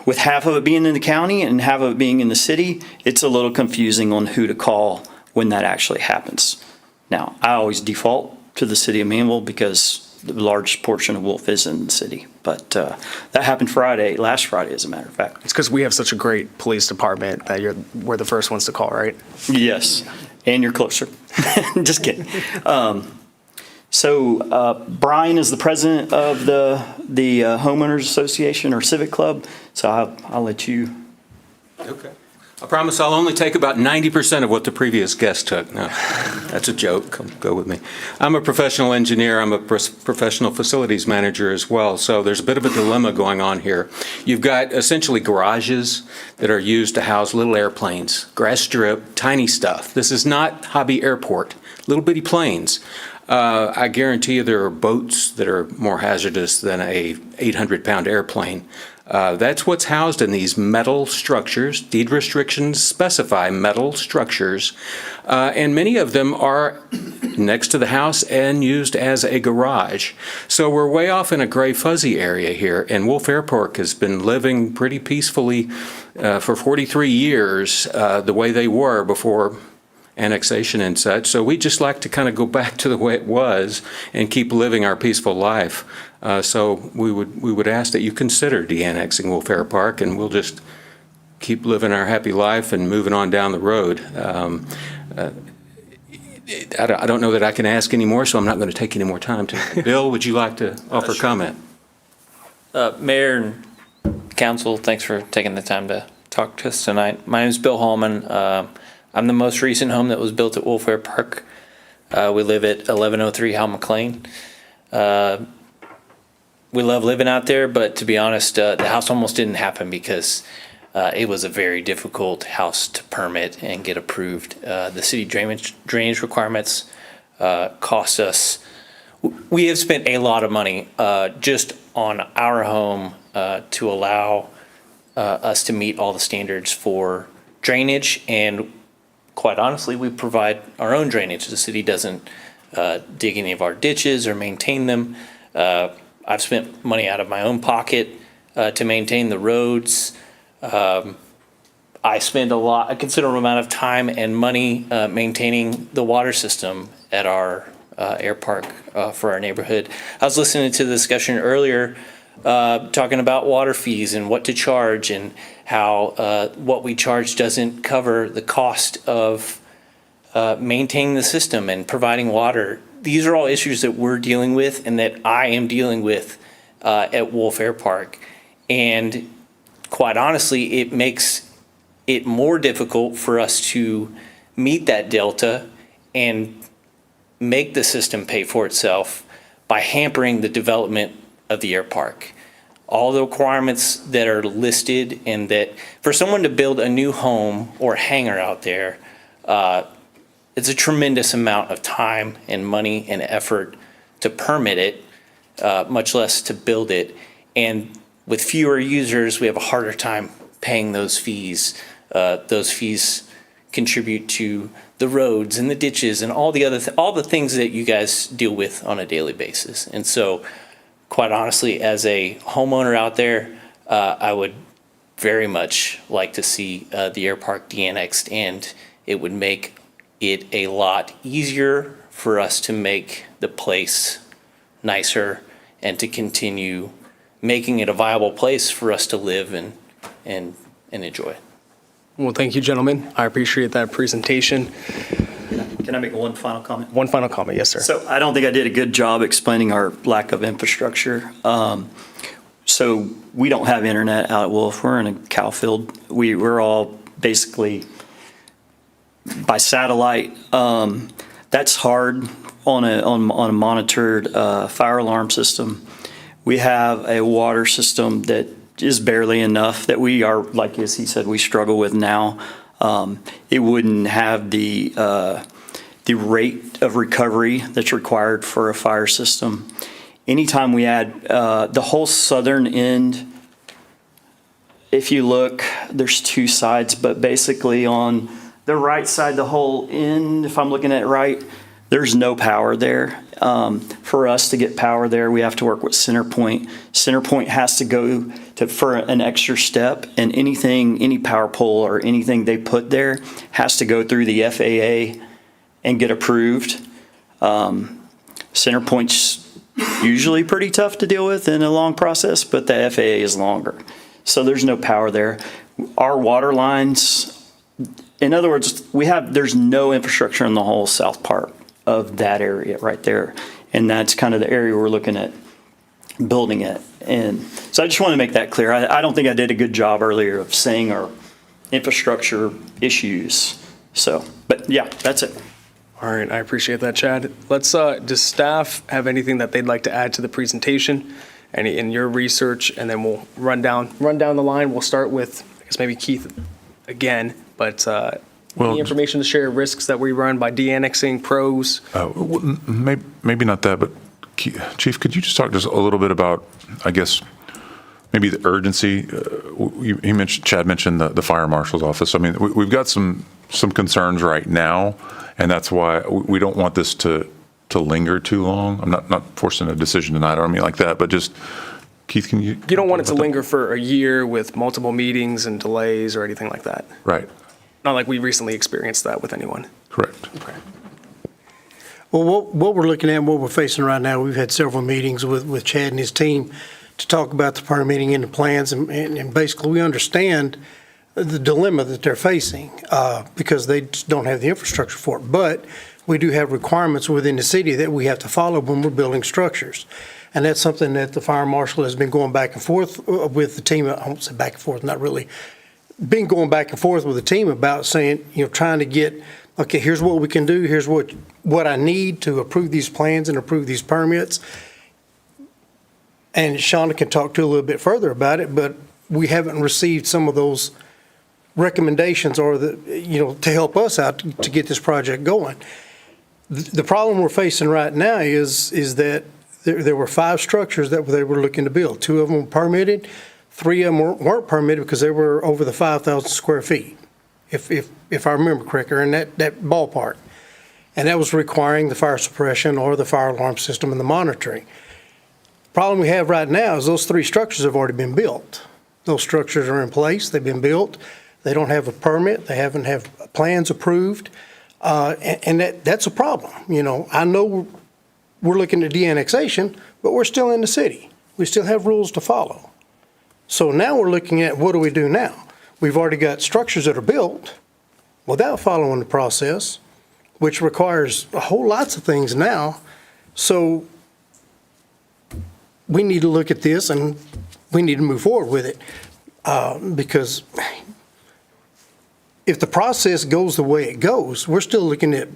with half of it being in the county and half of it being in the city, it's a little confusing on who to call when that actually happens. Now, I always default to the city of Manvel because the largest portion of Wolf is in the city. But that happened last Friday, as a matter of fact. It's because we have such a great police department that we're the first ones to call, right? Yes, and you're closer. Just kidding. So Brian is the president of the Homeowners Association or Civic Club, so I'll let you. Okay. I promise I'll only take about 90% of what the previous guest took. No, that's a joke. Go with me. I'm a professional engineer. I'm a professional facilities manager as well. So there's a bit of a dilemma going on here. You've got essentially garages that are used to house little airplanes, grass strip, tiny stuff. This is not hobby airport, little bitty planes. I guarantee you there are boats that are more hazardous than a 800-pound airplane. That's what's housed in these metal structures. Deed restrictions specify metal structures, and many of them are next to the house and used as a garage. So we're way off in a gray fuzzy area here, and Wolf Air Park has been living pretty peacefully for 43 years the way they were before annexation and such. So we'd just like to kind of go back to the way it was and keep living our peaceful life. So we would ask that you consider de-annexing Wolf Air Park, and we'll just keep living our happy life and moving on down the road. I don't know that I can ask any more, so I'm not going to take any more time. Bill, would you like to offer comment? Mayor and council, thanks for taking the time to talk to us tonight. My name is Bill Hallman. I'm the most recent home that was built at Wolf Air Park. We live at 1103 Hal McLean. We love living out there, but to be honest, the house almost didn't happen because it was a very difficult house to permit and get approved. The city drainage requirements cost us. We have spent a lot of money just on our home to allow us to meet all the standards for drainage, and quite honestly, we provide our own drainage. The city doesn't dig any of our ditches or maintain them. I've spent money out of my own pocket to maintain the roads. I spend a considerable amount of time and money maintaining the water system at our air park for our neighborhood. I was listening to the discussion earlier talking about water fees and what to charge, and how what we charge doesn't cover the cost of maintaining the system and providing water. These are all issues that we're dealing with and that I am dealing with at Wolf Air Park. And quite honestly, it makes it more difficult for us to meet that delta and make the system pay for itself by hampering the development of the air park. All the requirements that are listed, and that for someone to build a new home or hangar out there, it's a tremendous amount of time and money and effort to permit it, much less to build it. And with fewer users, we have a harder time paying those fees. Those fees contribute to the roads and the ditches and all the other all the things that you guys deal with on a daily basis. And so, quite honestly, as a homeowner out there, I would very much like to see the air park de-annexed, and it would make it a lot easier for us to make the place nicer and to continue making it a viable place for us to live and enjoy. Well, thank you, gentlemen. I appreciate that presentation. Can I make one final comment? One final comment, yes, sir. So I don't think I did a good job explaining our lack of infrastructure. So we don't have internet out at Wolf. We're in a cow field. We're all basically by satellite. That's hard on a monitored fire alarm system. We have a water system that is barely enough, that we are, like as he said, we struggle with now. It wouldn't have the rate of recovery that's required for a fire system. Anytime we add the whole southern end, if you look, there's two sides, but basically on the right side, the whole end, if I'm looking at it right, there's no power there. For us to get power there, we have to work with CenterPoint. CenterPoint has to go for an extra step, and any power pole or anything they put there has to go through the FAA and get approved. CenterPoint's usually pretty tough to deal with in a long process, but the FAA is longer. So there's no power there. Our water lines, in other words, there's no infrastructure in the whole south part of that area right there. And that's kind of the area we're looking at building it. And so I just want to make that clear. I don't think I did a good job earlier of saying our infrastructure issues. So, but yeah, that's it. All right, I appreciate that, Chad. Does staff have anything that they'd like to add to the presentation? Any in your research, and then we'll run down the line. We'll start with, I guess, maybe Keith again, but any information to share, risks that we run by de-annexing, pros? Maybe not that, but Chief, could you just talk just a little bit about, I guess, maybe the urgency? Chad mentioned the fire marshal's office. I mean, we've got some concerns right now, and that's why we don't want this to linger too long. I'm not forcing a decision tonight or anything like that, but just Keith, can you? You don't want it to linger for a year with multiple meetings and delays or anything like that. Right, Not like we recently experienced that with anyone. correct. Okay. Well, what we're looking at and what we're facing right now, we've had several meetings with Chad and his team to talk about the permitting and the plans, and basically we understand the dilemma that they're facing because they just don't have the infrastructure for it. But we do have requirements within the city that we have to follow when we're building structures. And that's something that the fire marshal has been going back and forth with the team. I won't say back and forth, not really. Been going back and forth with the team about saying, trying to get, okay, here's what we can do. Here's what I need to approve these plans and approve these permits. And Shonda can talk to you a little bit further about it, but we haven't received some of those recommendations or to help us out to get this project going. The problem we're facing right now is that there were 5 structures that they were looking to build. 2 of them were permitted. 3 of them weren't permitted because they were over the 5,000 square feet, if I remember correctly, or in that ballpark. And that was requiring the fire suppression or the fire alarm system and the monitoring. Problem we have right now is those 3 structures have already been built. Those structures are in place. They've been built. They don't have a permit. They haven't have plans approved. And that's a problem. I know we're looking at de-annexation, but we're still in the city. We still have rules to follow. So now we're looking at what do we do now? We've already got structures that are built without following the process, which requires a whole lots of things now. So we need to look at this and we need to move forward with it because if the process goes the way it goes, we're still looking at,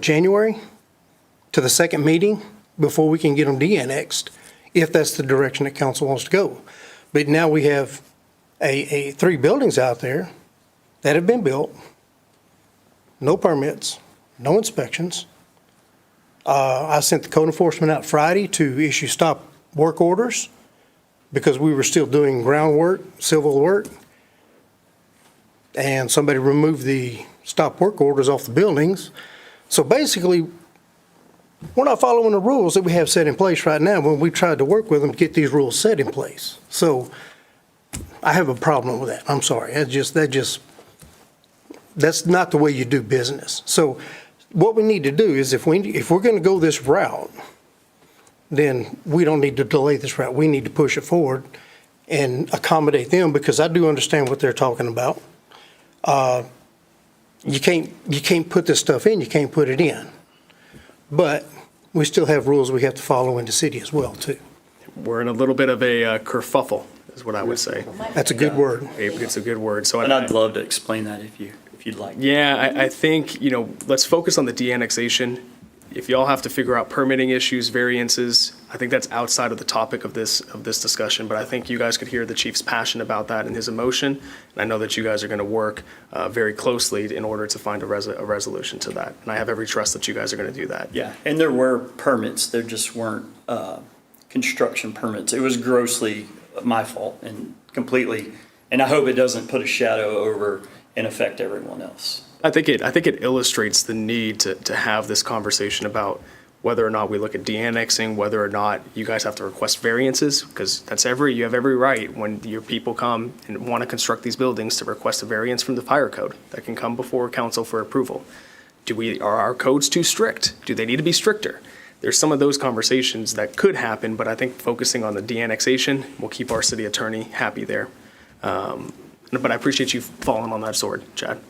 January to the second meeting before we can get them de-annexed, if that's the direction that council wants to go. But now we have 3 buildings out there that have been built, no permits, no inspections. I sent the code enforcement out Friday to issue stop work orders because we were still doing groundwork, civil work. And somebody removed the stop work orders off the buildings. So basically, we're not following the rules that we have set in place right now when we tried to work with them to get these rules set in place. So I have a problem with that. I'm sorry. That's not the way you do business. So what we need to do is if we're going to go this route, then we don't need to delay this route. We need to push it forward and accommodate them because I do understand what they're talking about. You can't put this stuff in, you can't put it in. But we still have rules we have to follow in the city as well, too. We're in a little bit of a kerfuffle, is what I would say. That's a good word. It's a good word. So And I'd love to explain that if you'd like. Yeah, I think, let's focus on the de-annexation. If y'all have to figure out permitting issues, variances, I think that's outside of the topic of this discussion, but I think you guys could hear the chief's passion about that and his emotion. And I know that you guys are going to work very closely in order to find a resolution to that. And I have every trust that you guys are going to do that. Yeah, and there were permits, there just weren't construction permits. It was grossly my fault and completely, and I hope it doesn't put a shadow over and affect everyone else. I think it illustrates the need to have this conversation about whether or not we look at de-annexing, whether or not you guys have to request variances, because you have every right when your people come and want to construct these buildings to request a variance from the fire code that can come before council for approval. Are our codes too strict? Do they need to be stricter? There's some of those conversations that could happen, but I think focusing on the de-annexation will keep our city attorney happy there. But I appreciate you falling on that sword, Chad.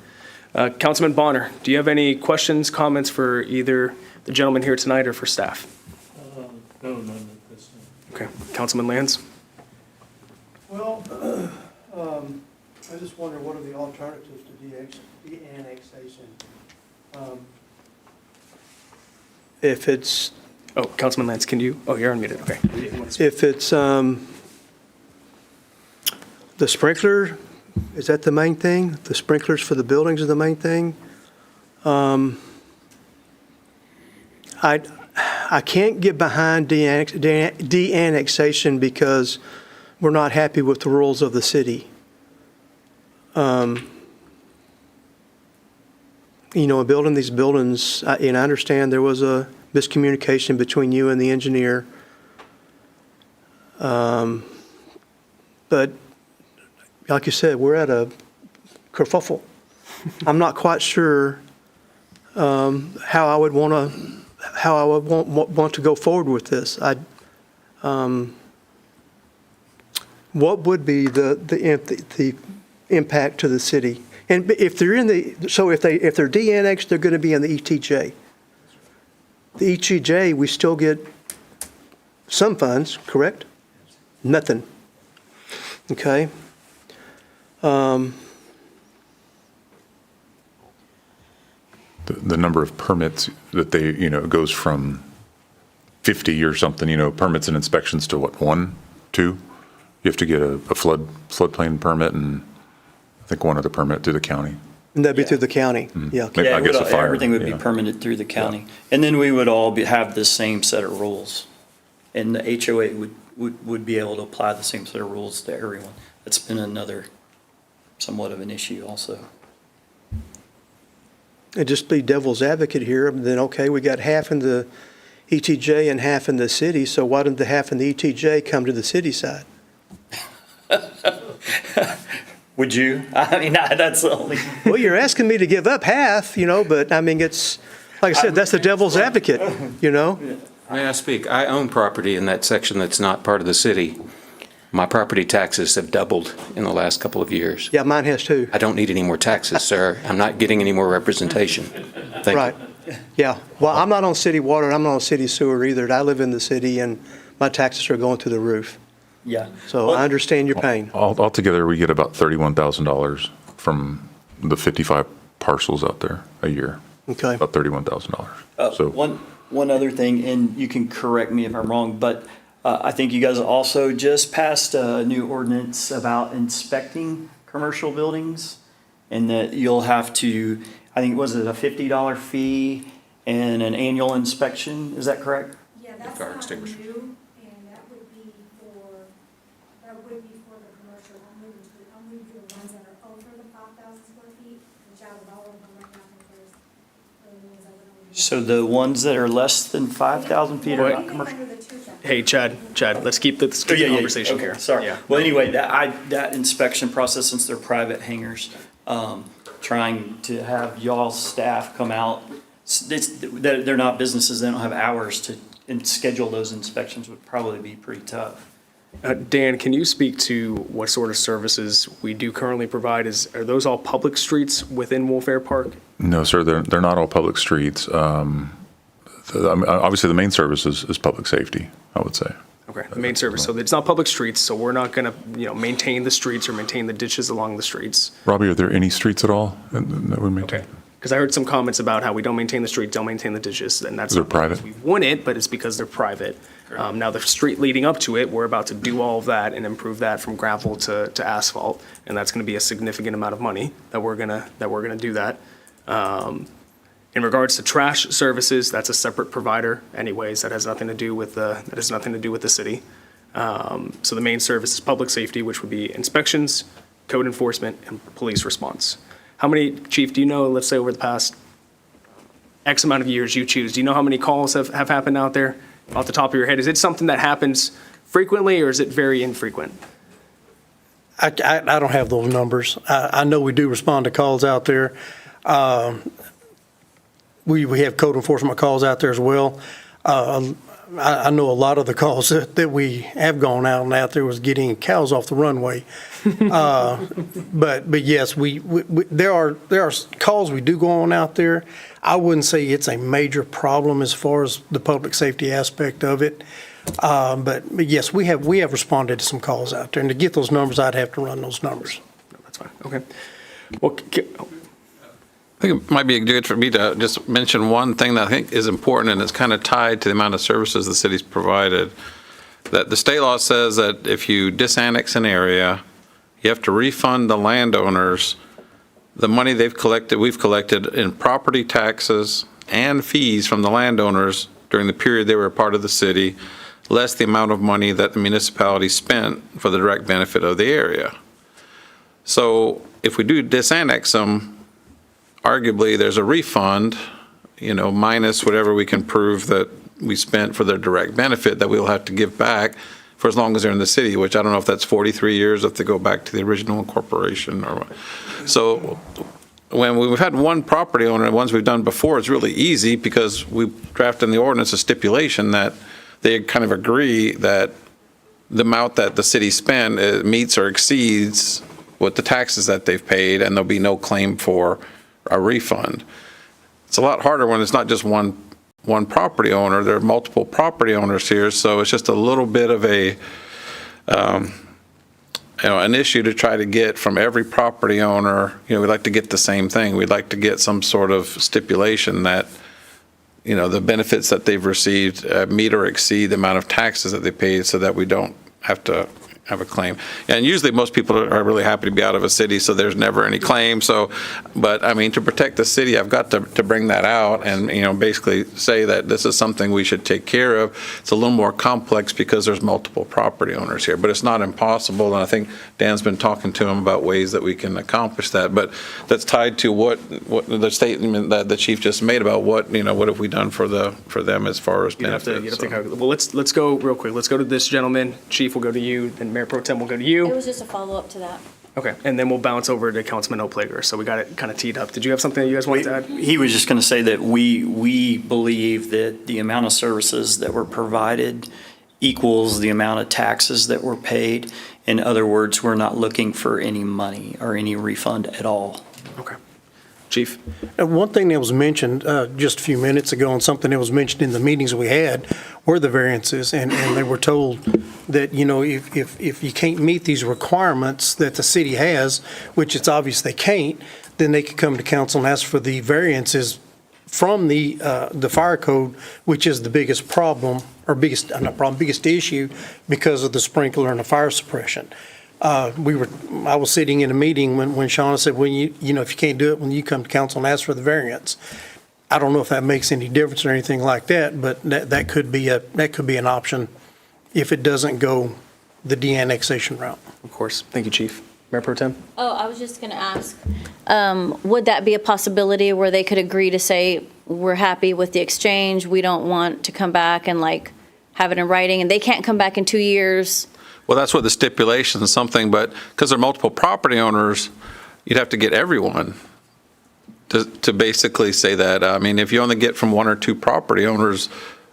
Councilman Bonner, do you have any questions, comments for either the gentleman here tonight or for staff? No, none at this time. Okay, Councilman Lands? Well, I just wonder what are the alternatives to de-annexation? If it's... Oh, Councilman Lance, can you? Oh, you're unmuted, okay. If it's the sprinkler, is that the main thing? The sprinklers for the buildings are the main thing? I can't get behind de-annexation because we're not happy with the rules of the city. Building these buildings, and I understand there was a miscommunication between you and the engineer. But like you said, we're at a kerfuffle. I'm not quite sure how I would want to go forward with this. What would be the impact to the city? And if they're if they're de-annexed, they're going to be in the ETJ. The ETJ, we still get some funds, correct? Nothing. Okay. The number of permits that they, goes from 50 or something, permits and inspections to what, 1, 2? You have to get a floodplain permit and I think one other permit through the county. And that'd be through the county, yeah. Maybe, I guess a fire. Everything would be permitted through the county. And then we would all have the same set of rules. And the HOA would be able to apply the same set of rules to everyone. That's been another somewhat of an issue also. And just be devil's advocate here, then, okay, we got half in the ETJ and half in the city, so why didn't the half in the ETJ come to the city side? Would you? I mean, that's the only. Well, you're asking me to give up half, but I mean, it's, like I said, that's the devil's advocate, May I speak? I own property in that section that's not part of the city. My property taxes have doubled in the last couple of years. Yeah, mine has too. I don't need any more taxes, sir. I'm not getting any more representation. Thank you. Right. Yeah. Well, I'm not on city water, and I'm not on city sewer either. I live in the city, and my taxes are going through the roof. Yeah. So I understand your pain. Altogether, we get about $31,000 from the 55 parcels out there a year. Okay. About $31,000. So One other thing, and you can correct me if I'm wrong, but I think you guys also just passed a new ordinance about inspecting commercial buildings, and that you'll have to, I think, was it a $50 fee and an annual inspection? Is that correct? Yeah, that's Fire not extinguisher. new, and that would be for the commercial, only the ones that are over the 5,000 square feet, which out of all of them right now, I think there's really ones that would only be. So the ones that are less than 5,000 feet are not commercial? Hey, Chad, let's keep the conversation Okay, here. sorry. Yeah. Well, anyway, that inspection process, since they're private hangars, trying to have y'all's staff come out, they're not businesses, they don't have hours to schedule those inspections would probably be pretty tough. Dan, can you speak to what sort of services we do currently provide? Are those all public streets within Wolf Air Park? No, sir, they're not all public streets. Obviously, the main service is public safety, I would say. Okay, the main service. So it's not public streets, so we're not going to, maintain the streets or maintain the ditches along the streets. Robbie, are there any streets at all that we maintain? Okay. Because I heard some comments about how we don't maintain the streets, don't maintain the ditches, and that's. They're private? We wouldn't, but it's because they're private. Now, the street leading up to it, we're about to do all of that and improve that from gravel to asphalt, and that's going to be a significant amount of money that we're gonna do that. In regards to trash services, that's a separate provider anyways. That has nothing to do with the city. So the main service is public safety, which would be inspections, code enforcement, and police response. How many, Chief, do you know, let's say over the past X amount of years you choose, do you know how many calls have happened out there off the top of your head? Is it something that happens frequently or is it very infrequent? I don't have those numbers. I know we do respond to calls out there. We have code enforcement calls out there as well. I know a lot of the calls that we have gone out there was getting cows off the runway. But yes, there are calls we do go on out there. I wouldn't say it's a major problem as far as the public safety aspect of it. But yes, we have responded to some calls out there, and to get those numbers, I'd have to run those numbers. No, that's fine. Okay. Well, I think it might be good for me to just mention one thing that I think is important, and it's kind of tied to the amount of services the city's provided. That the state law says that if you disannex an area, you have to refund the landowners the money we've collected in property taxes and fees from the landowners during the period they were a part of the city, less the amount of money that the municipality spent for the direct benefit of the area. So if we do disannex them, arguably there's a refund, minus whatever we can prove that we spent for their direct benefit that we'll have to give back for as long as they're in the city, which I don't know if that's 43 years, if they go back to the original incorporation or what. So when we've had one property owner, and ones we've done before, it's really easy because we draft in the ordinance a stipulation that they kind of agree that the amount that the city spend meets or exceeds what the taxes that they've paid, and there'll be no claim for a refund. It's a lot harder when it's not just one property owner. There are multiple property owners here, so it's just a little bit of a an issue to try to get from every property owner. We'd like to get the same thing. We'd like to get some sort of stipulation that the benefits that they've received meet or exceed the amount of taxes that they paid, so that we don't have to have a claim. And usually most people are really happy to be out of a city, so there's never any claim. So, but I mean, to protect the city, I've got to bring that out and, basically say that this is something we should take care of. It's a little more complex because there's multiple property owners here, but it's not impossible. And I think Dan's been talking to him about ways that we can accomplish that. But that's tied to what the statement that the chief just made about what have we done for them as far as benefits. Well, let's go real quick. Let's go to this gentleman. Chief, we'll go to you, and Mayor Pro Tem will go to you. It was just a follow-up to that. Okay, and then we'll bounce over to Councilman Oplager. So we got it kind of teed up. Did you have something that you guys wanted to add? He was just going to say that we believe that the amount of services that were provided equals the amount of taxes that were paid. In other words, we're not looking for any money or any refund at all. Okay. Chief? One thing that was mentioned just a few minutes ago, and something that was mentioned in the meetings we had, were the variances, and they were told that, if you can't meet these requirements that the city has, which it's obvious they can't, then they could come to council and ask for the variances from the fire code, which is the biggest problem, or biggest issue, because of the sprinkler and the fire suppression. I was sitting in a meeting when Shauna said, well, if you can't do it, when you come to council and ask for the variance. I don't know if that makes any difference or anything like that, but that could be an option if it doesn't go the de-annexation route. Of course. Thank you, Chief. Mayor Pro Tem? Oh, I was just going to ask, would that be a possibility where they could agree to say, we're happy with the exchange, we don't want to come back and have it in writing, and they can't come back in 2 years? Well, that's what the stipulation is something, but because there are multiple property owners, you'd have to get everyone to basically say that. I mean, if you only get from one or two property owners,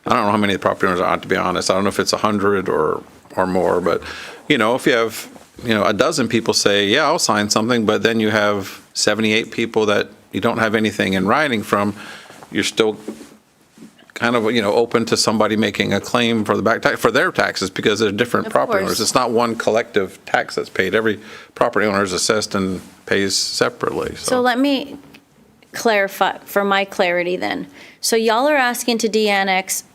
I don't know how many property owners are, to be honest. I don't know if it's 100 or more, but, if you have, a dozen people say, yeah, I'll sign something, but then you have 78 people that you don't have anything in writing from, you're still kind of, open to somebody making a claim for the back tax, for their taxes, because they're different property owners. It's not one collective tax that's paid. Every property owner is assessed and pays separately. So let me clarify, for my clarity then. So y'all are asking to de-annex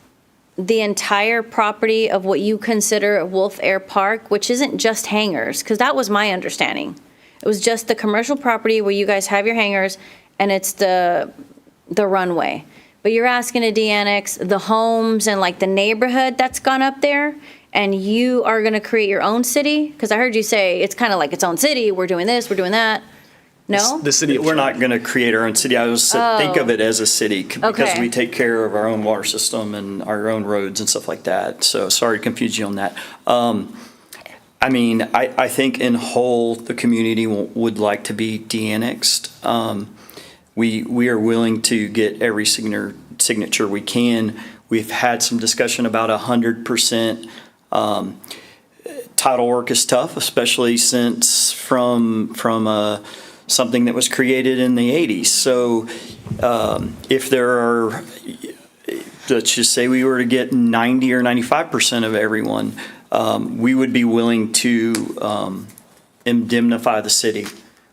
the entire property of what you consider Wolf Air Park, which isn't just hangars, because that was my understanding. It was just the commercial property where you guys have your hangars, and it's the runway. But you're asking to de-annex the homes and the neighborhood that's gone up there, and you are going to create your own city? Because I heard you say it's kind of like its own city. We're doing this, we're doing that. No? The city. We're not going to create our own city. I was think of it as a city because Okay. we take care of our own water system and our own roads and stuff like that. So sorry to confuse you on that. I think in whole, the community would like to be de-annexed. We are willing to get every signature we can. We've had some discussion about 100%. Title work is tough, especially since from something that was created in the 80s. So if there are, let's just say we were to get 90 or 95% of everyone, we would be willing to indemnify the city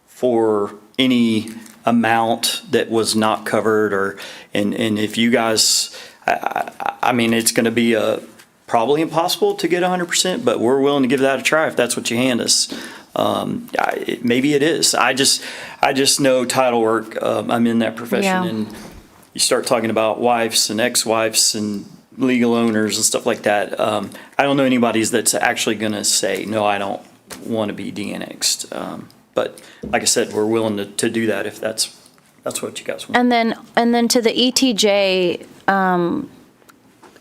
for any amount that was not covered, and if you guys, it's going to be probably impossible to get 100%, but we're willing to give that a try if that's what you hand us. Maybe it is. I just know title work. I'm in that profession, Yeah. and you start talking about wives and ex-wives and legal owners and stuff like that. I don't know anybody that's actually going to say, no, I don't want to be de-annexed. But like I said, we're willing to do that if that's what you guys want. And then to the ETJ,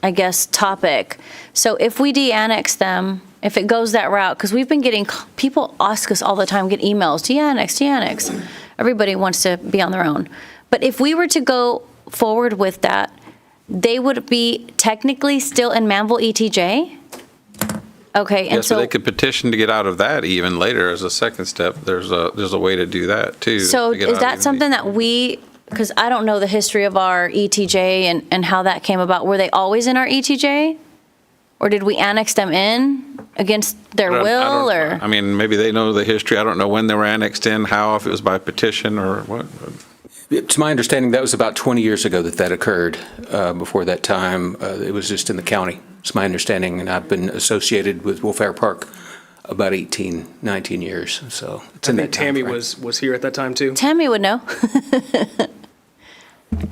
I guess, topic. So if we de-annex them, if it goes that route, because we've been getting, people ask us all the time, get emails, de-annex, de-annex. Everybody wants to be on their own. But if we were to go forward with that, they would be technically still in Manvel ETJ? Okay, and Yes, but so, they could petition to get out of that even later as a second step. There's a way to do that too. so to get is out that even something that we, because I don't know the history of our ETJ and how that came about. Were they always in our ETJ? Or did we annex them in against their I don't- will, or? I mean, maybe they know the history. I don't know when they were annexed in, how, if it was by petition or what. It's my understanding that was about 20 years ago that occurred. Before that time, it was just in the county. It's my understanding, and I've been associated with Wolf Air Park about 18, 19 years, so it's I in think that time Tammy frame. was here at that time too. Tammy would know.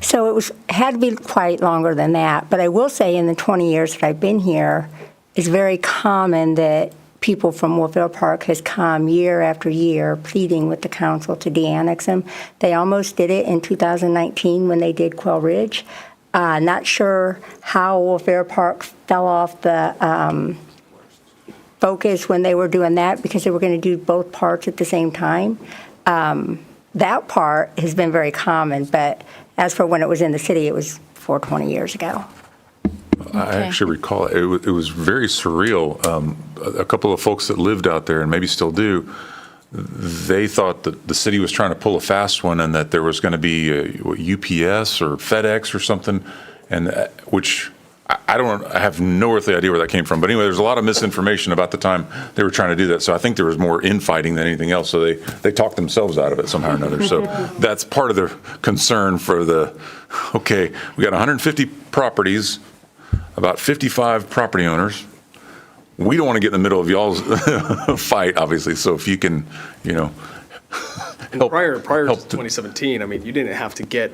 So had to be quite longer than that. But I will say in the 20 years that I've been here, it's very common that people from Wolfville Park has come year after year pleading with the council to de-annex them. They almost did it in 2019 when they did Quail Ridge. Not sure how Wolfville Park fell off the focus when they were doing that, because they were going to do both parts at the same time. That part has been very common, but as for when it was in the city, it was 20 years ago. I actually recall it was very surreal. A couple of folks that lived out there, and maybe still do, they thought that the city was trying to pull a fast one, and that there was going to be UPS or FedEx or something, and which I have no earthly idea where that came from. But anyway, there's a lot of misinformation about the time they were trying to do that. So I think there was more infighting than anything else. So they talked themselves out of it somehow or another. So that's part of the concern for okay, we got 150 properties, about 55 property owners. We don't want to get in the middle of y'all's fight, obviously. So if you can, And prior to 2017, I mean, you didn't have to get,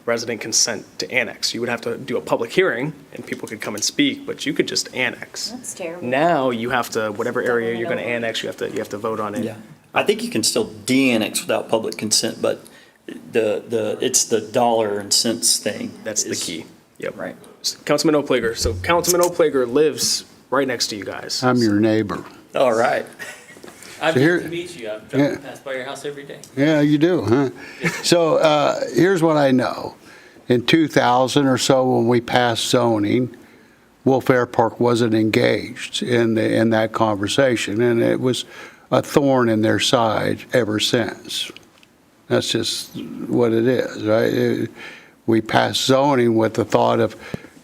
resident consent to annex. You would have to do a public hearing and people could come and speak, but you could just annex. That's terrible. Now you have to, whatever area you're going to annex, you have to vote on it. Yeah, I think you can still de-annex without public consent, but it's the dollar and cents thing. That's the key. Yep. Right. Councilman Oplager. So Councilman Oplager lives right next to you guys. I'm your neighbor. All right. I've So here- been to meet you. I've Yeah. passed by your house every day. Yeah, you do, huh? So here's what I know. In 2000 or so, when we passed zoning, Wolf Air Park wasn't engaged in that conversation, and it was a thorn in their side ever since. That's just what it is, right? We passed zoning with the thought of,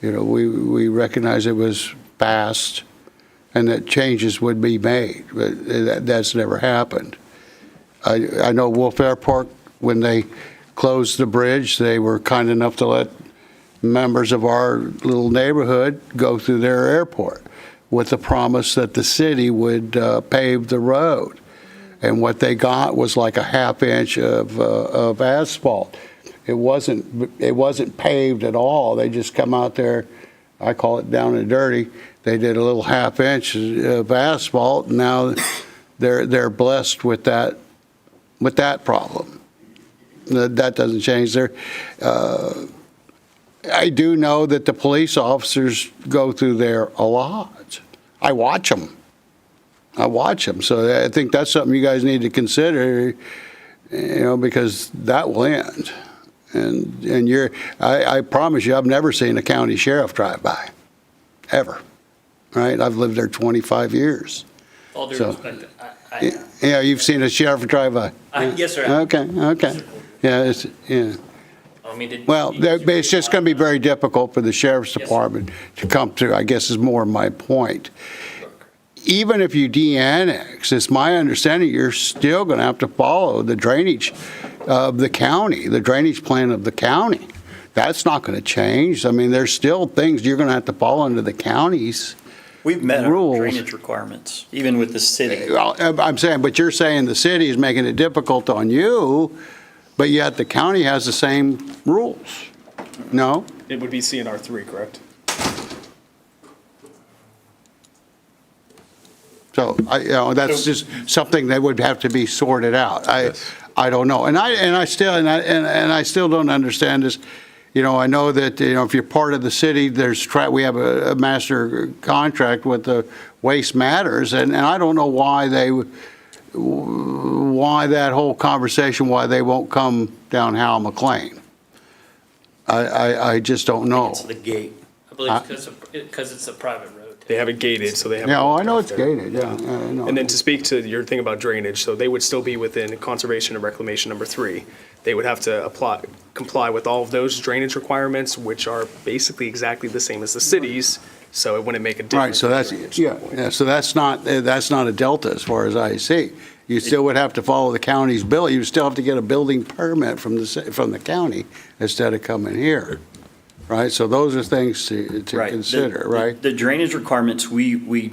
we recognize it was passed and that changes would be made, but that's never happened. I know Wolf Air Park, when they closed the bridge, they were kind enough to let members of our little neighborhood go through their airport with the promise that the city would pave the road. And what they got was like a half inch of asphalt. It wasn't paved at all. They just come out there, I call it down and dirty. They did a little half inch of asphalt, and now they're blessed with that problem. That doesn't change there. I do know that the police officers go through there a lot. I watch them. So I think that's something you guys need to consider, because that will end. And I promise you, I've never seen a county sheriff drive by, ever. Right? I've lived there 25 years. All due So, respect, Yeah, you've seen a sheriff drive by? yes, sir. Okay. Yeah, I mean, Well, but it's just going to be very difficult for the sheriff's department to come through, I guess is more my point. Even if you de-annex, it's my understanding you're still going to have to follow the drainage of the county, the drainage plan of the county. That's not going to change. I mean, there's still things you're going to have to follow under the county's We've met our rules. drainage requirements, even with the city. Well, I'm saying, but you're saying the city is making it difficult on you, but yet the county has the same rules. No? It would be CNR 3, correct? So, that's just something that would have to be sorted out. I don't know. And I still don't understand this. I know that, if you're part of the city, we have a master contract with the Waste Matters, and I don't know why that whole conversation, why they won't come down Hal McLean. I just don't know. It's the gate. I believe because it's a private road. They have it gated, so they have. Yeah, I know it's gated, yeah. I know. And then to speak to your thing about drainage, so they would still be within Conservation and Reclamation number 3. They would have to comply with all of those drainage requirements, which are basically exactly the same as the cities, so it wouldn't make a difference. Right, so so that's not a delta as far as I see. You still would have to follow the county's bill. You still have to get a building permit from the county instead of coming here, right? So those are things to consider, right? The drainage requirements, we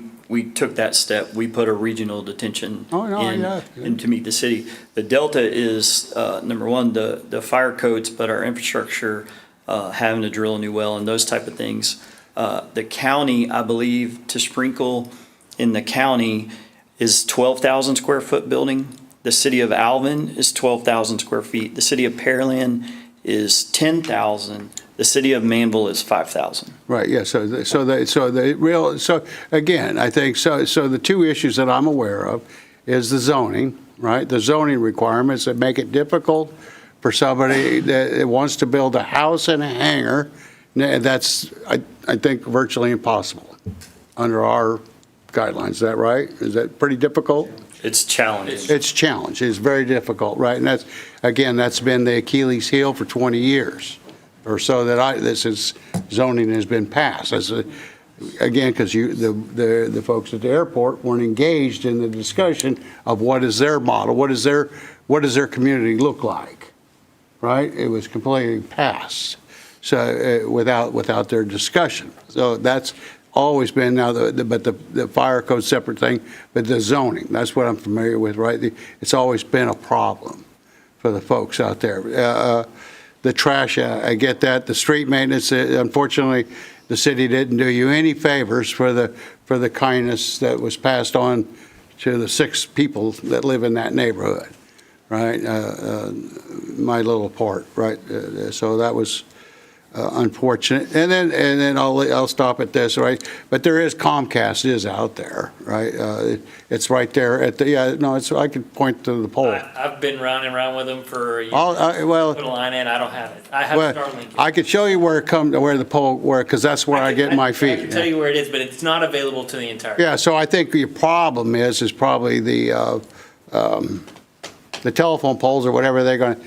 took that step. We put a regional detention in to meet the city. The delta is, number one, the fire codes, but our infrastructure, having to drill a new well and those type of things. The county, I believe, to sprinkle in the county is 12,000 square foot building. The city of Alvin is 12,000 square feet. The city of Pearland is 10,000. The city of Manvel is 5,000. Right, yeah, so again, I think, so the two issues that I'm aware of is the zoning, right? The zoning requirements that make it difficult for somebody that wants to build a house and a hangar. That's, I think, virtually impossible under our guidelines. Is that right? Is that pretty difficult? It's challenging. It's challenging. It's very difficult, right? And that's been the Achilles heel for 20 years or so that zoning has been passed. Again, because the folks at the airport weren't engaged in the discussion of what is their model, what does their community look like, right? It was completely passed, so without their discussion. So that's always been now, but the fire code's separate thing, but the zoning, that's what I'm familiar with, right? It's always been a problem for the folks out there. The trash, I get that. The street maintenance, unfortunately, the city didn't do you any favors for the kindness that was passed on to the 6 people that live in that neighborhood, right? My little part, right? So that was unfortunate. And then I'll stop at this, right? But there is Comcast is out there, right? It's right there at the, I could point to the pole. I've been round and round with them for a year. Well, Put a line in, I don't have it. I have Starlink. I could show you where the pole, because that's where I get my feed. I can tell you where it is, but it's not available to the entire. Yeah, so I think your problem is probably the telephone poles or whatever they're going to,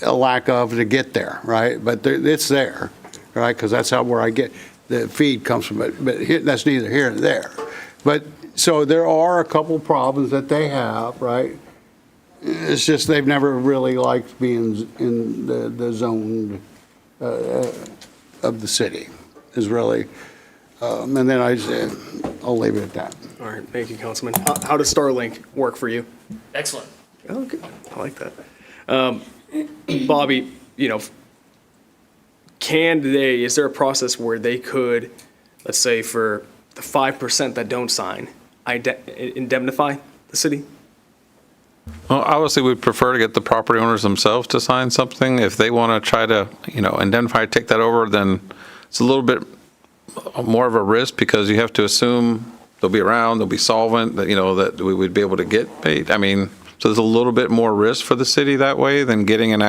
a lack of to get there, right? But it's there, right? Because that's where I get, the feed comes from it. But that's neither here nor there. But so there are a couple problems that they have, right? It's just they've never really liked being in the zone of the city is really, and then I'll leave it at that. All right, thank you, Councilman. How does Starlink work for you? Excellent. Okay, I like that. Bobby, is there a process where they could, let's say for the 5% that don't sign, indemnify the city? Well, obviously, we'd prefer to get the property owners themselves to sign something. If they want to try to, indemnify, take that over, then it's a little bit more of a risk because you have to assume they'll be around, they'll be solvent, that we would be able to get paid. So there's a little bit more risk for the city that way than getting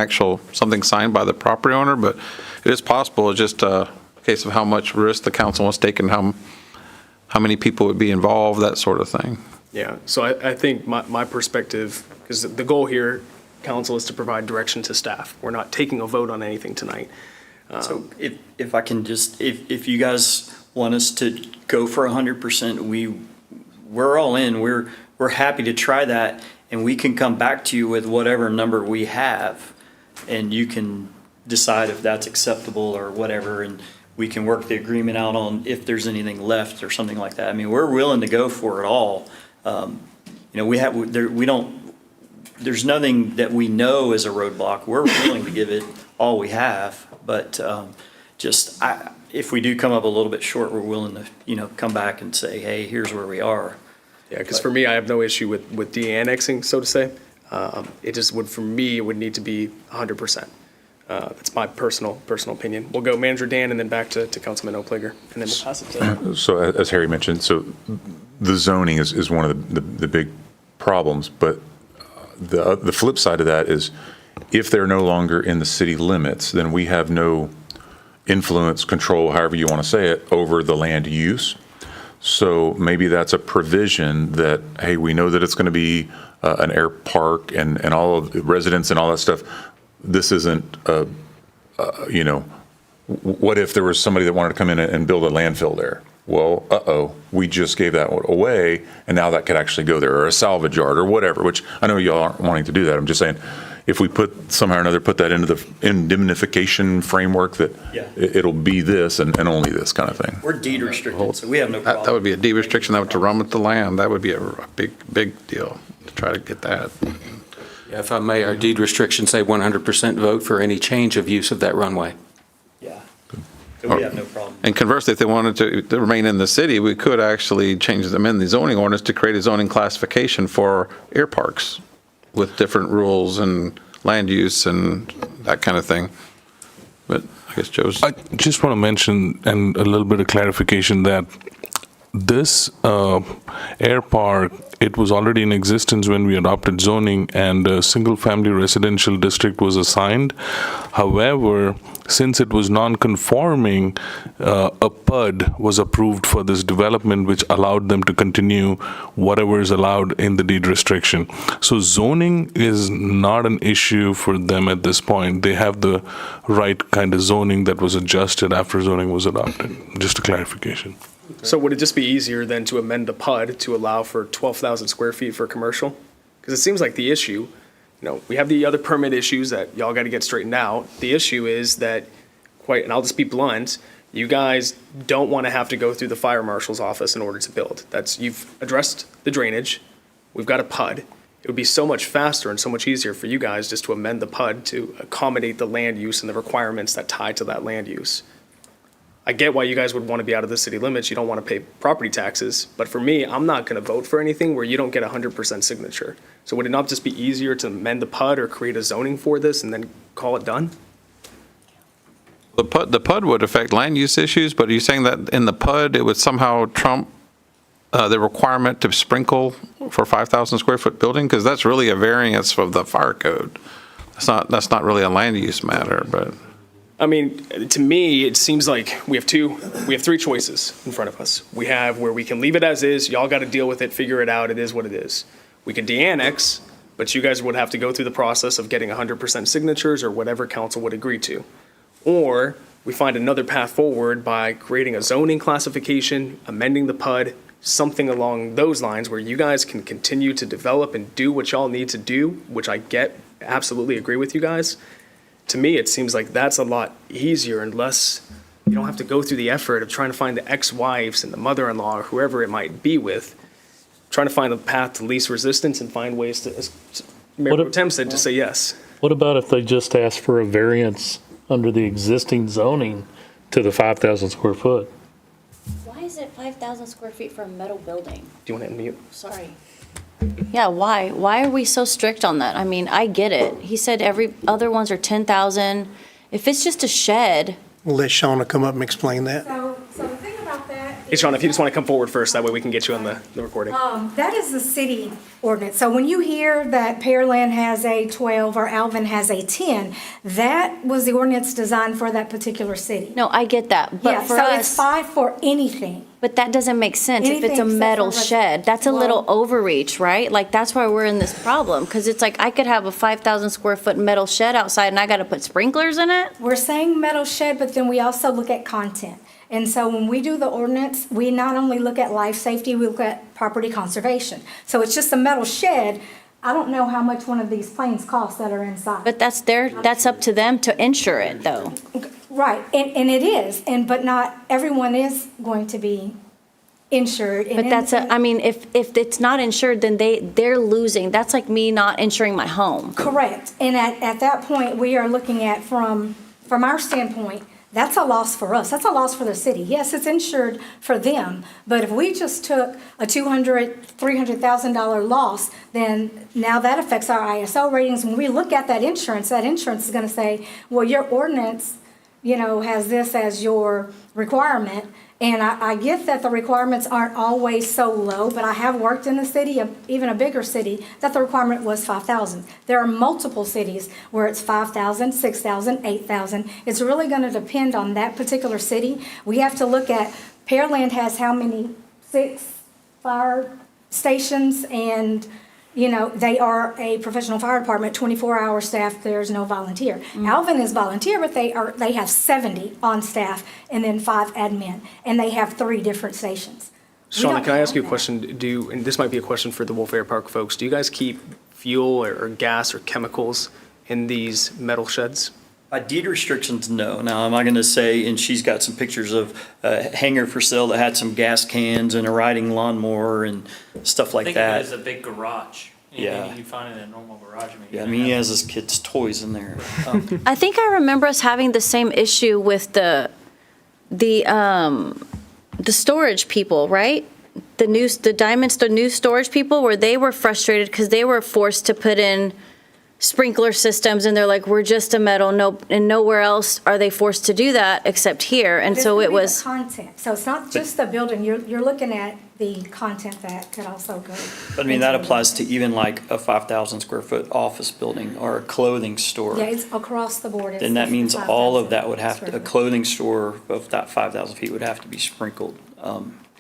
something signed by the property owner, but it is possible. It's just a case of how much risk the council wants to take and how many people would be involved, that sort of thing. Yeah, so I think my perspective, because the goal here, council, is to provide direction to staff. We're not taking a vote on anything tonight. So if I can just, if you guys want us to go for 100%, we're all in. We're happy to try that, and we can come back to you with whatever number we have, and you can decide if that's acceptable or whatever, and we can work the agreement out on if there's anything left or something like that. We're willing to go for it all. There's nothing that we know is a roadblock. We're willing to give it all we have, but if we do come up a little bit short, we're willing to, come back and say, hey, here's where we are. Yeah, because for me, I have no issue with de-annexing, so to say. It just would, for me, it would need to be 100%. That's my personal opinion. We'll go Manager Dan and then back to Councilman Opliger, and then we'll pass it to. So as Harry mentioned, so the zoning is one of the big problems, but the flip side of that is if they're no longer in the city limits, then we have no influence, control, however you want to say it, over the land use. So maybe that's a provision that, hey, we know that it's going to be an air park and all of the residents and all that stuff. This isn't, what if there was somebody that wanted to come in and build a landfill there? Well, we just gave that away, and now that could actually go there, or a salvage yard, or whatever, which I know y'all aren't wanting to do that. I'm just saying, if we somehow or another put that into the indemnification framework, that it'll be this and only this kind of thing. We're deed restricted, so we have no problem. That would be a deed restriction that would to run with the land. That would be a big deal to try to get that. Yeah, if I may, our deed restrictions say 100% vote for any change of use of that runway. Yeah. So we have no problem. And conversely, if they wanted to remain in the city, we could actually change them in the zoning ordinance to create a zoning classification for air parks with different rules and land use and that kind of thing. But I guess Joe's. I just want to mention, and a little bit of clarification, that this air park, it was already in existence when we adopted zoning, and a single-family residential district was assigned. However, since it was non-conforming, a PUD was approved for this development, which allowed them to continue whatever is allowed in the deed restriction. So zoning is not an issue for them at this point. They have the right kind of zoning that was adjusted after zoning was adopted. Just a clarification. So would it just be easier then to amend the PUD to allow for 12,000 square feet for commercial? Because it seems like the issue, we have the other permit issues that y'all got to get straightened out. The issue is that, and I'll just be blunt, you guys don't want to have to go through the fire marshal's office in order to build. You've addressed the drainage. We've got a PUD. It would be so much faster and so much easier for you guys just to amend the PUD to accommodate the land use and the requirements that tie to that land use. I get why you guys would want to be out of the city limits. You don't want to pay property taxes. But for me, I'm not going to vote for anything where you don't get 100% signature. So would it not just be easier to amend the PUD or create a zoning for this and then call it done? The PUD would affect land use issues, but are you saying that in the PUD, it would somehow trump the requirement to sprinkle for 5,000 square foot building? Because that's really a variance of the fire code. That's not really a land use matter, but. I mean, to me, it seems like we have three choices in front of us. We have where we can leave it as is, y'all got to deal with it, figure it out, it is what it is. We can de-annex, but you guys would have to go through the process of getting 100% signatures or whatever council would agree to. Or we find another path forward by creating a zoning classification, amending the PUD, something along those lines where you guys can continue to develop and do what y'all need to do, which I absolutely agree with you guys. To me, it seems like that's a lot easier and less, you don't have to go through the effort of trying to find the ex-wives and the mother-in-law or whoever it might be with, trying to find a path to least resistance and find ways to, as Mayor Pro Tem said, to say yes. What about if they just ask for a variance under the existing zoning to the 5,000 square foot? Why is it 5,000 square feet for a metal building? Do you want to unmute? Sorry. Yeah, why? Why are we so strict on that? I mean, I get it. He said every other ones are 10,000. If it's just a shed. We'll let Shauna come up and explain that. So the thing about that. Hey, Sean, if you just want to come forward first, that way we can get you on the recording. That is the city ordinance. So when you hear that Pearland has a 12 or Alvin has a 10, that was the ordinance designed for that particular city. No, I get that. But Yeah, for so us, it's 5 for anything. But that doesn't make sense if it's Anything a except metal for shed. That's a little well- overreach, right? Like, that's why we're in this problem. Because it's like, I could have a 5,000 square foot metal shed outside and I got to put sprinklers in it? We're saying metal shed, but then we also look at content. And so when we do the ordinance, we not only look at life safety, we look at property conservation. So it's just a metal shed. I don't know how much one of these planes cost that are inside. But that's up to them to insure it, though. Right, and it is, but not everyone is going to be insured. But I mean, if it's not insured, then they're losing. That's like me not insuring my home. Correct, and at that point, we are looking at, from our standpoint, that's a loss for us. That's a loss for the city. Yes, it's insured for them, but if we just took a $200,000, $300,000 loss, then now that affects our ISO ratings. When we look at that insurance is going to say, well, your ordinance, has this as your requirement. And I get that the requirements aren't always so low, but I have worked in a city, even a bigger city, that the requirement was 5,000. There are multiple cities where it's 5,000, 6,000, 8,000. It's really going to depend on that particular city. We have to look at, Pearland has how many? 6 fire stations, and they are a professional fire department, 24-hour staff, there's no volunteer. Alvin is volunteer, but they have 70 on staff and then 5 admin, and they have 3 different stations. Shauna, can I ask you a question? And this might be a question for the Wolf Air Park folks, do you guys keep fuel or gas or chemicals in these metal sheds? By deed restrictions, no. Now, am I going to say, and she's got some pictures of a hangar for sale that had some gas cans and a riding lawnmower and stuff like Think that. of it as a big garage. Anything you find in a normal garage. Yeah, I mean, he has his kids' toys in there. I think I remember us having the same issue with the storage people, right? The new storage people, where they were frustrated because they were forced to put in sprinkler systems, and they're like, we're just a metal, and nowhere else are they forced to do that except here. And so it was content. So it's not just the building. You're looking at the content that could also go. But I mean, that applies to even like a 5,000 square foot office building or a clothing store. Yeah, it's across the board. Then that means all of that would have to, a clothing store of that 5,000 feet would have to be sprinkled.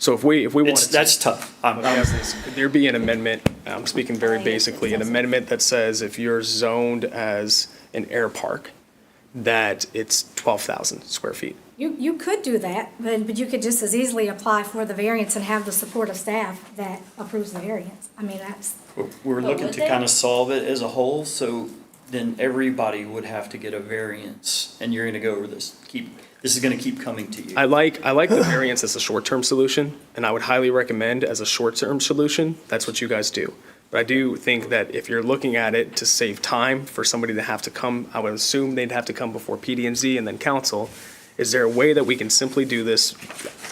So if we wanted to. That's tough. Could there be an amendment, I'm speaking very basically, an amendment that says if you're zoned as an air park, that it's 12,000 square feet? You could do that, but you could just as easily apply for the variance and have the support of staff that approves the variance. I mean, that's. We're looking would to they? kind of solve it as a whole, so then everybody would have to get a variance, and you're going to go over this. This is going to keep coming to you. I like the variance as a short-term solution, and I would highly recommend as a short-term solution, that's what you guys do. But I do think that if you're looking at it to save time for somebody to have to come, I would assume they'd have to come before PD&Z and then council. Is there a way that we can simply do this,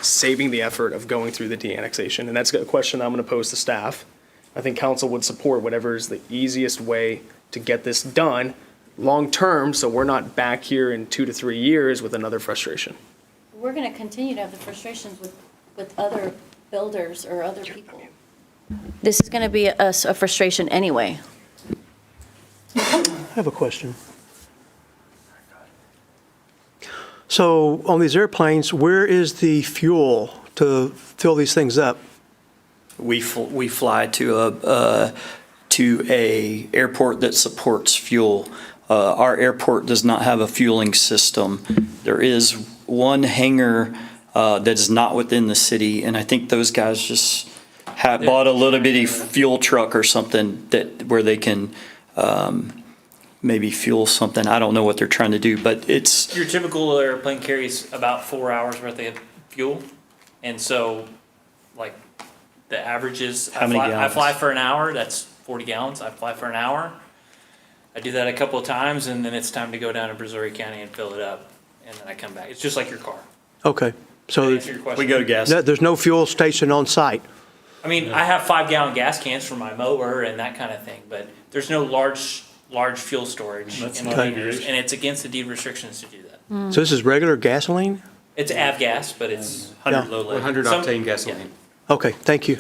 saving the effort of going through the de-annexation? And that's a question I'm going to pose to staff. I think council would support whatever is the easiest way to get this done long-term, so we're not back here in 2 to 3 years with another frustration. we're going to continue to have the frustrations with other builders or other people. This is going to be a frustration anyway. I have a question. So on these airplanes, where is the fuel to fill these things up? We fly to a airport that supports fuel. Our airport does not have a fueling system. There is one hangar that is not within the city, and I think those guys just bought a little bitty fuel truck or something where they can maybe fuel something. I don't know what they're trying to do, but it's. Your typical airplane carries about 4 hours worth of fuel, and so like the average is How many I gallons? fly for an hour. That's 40 gallons. I fly for an hour. I do that a couple of times, and then it's time to go down to Brazoria County and fill it up, and then I come back. It's just like your car. Okay, so answer your question? We go to gas. there's no fuel station on site? I mean, I have 5-gallon gas cans for my mower and that kind of thing, but there's no large fuel storage That's in the not hangars, irrigation. and it's against the deed restrictions to do that. So this is regular gasoline? It's avgas, but it's 100 low level. 100 Some- octane gasoline. Okay, thank you.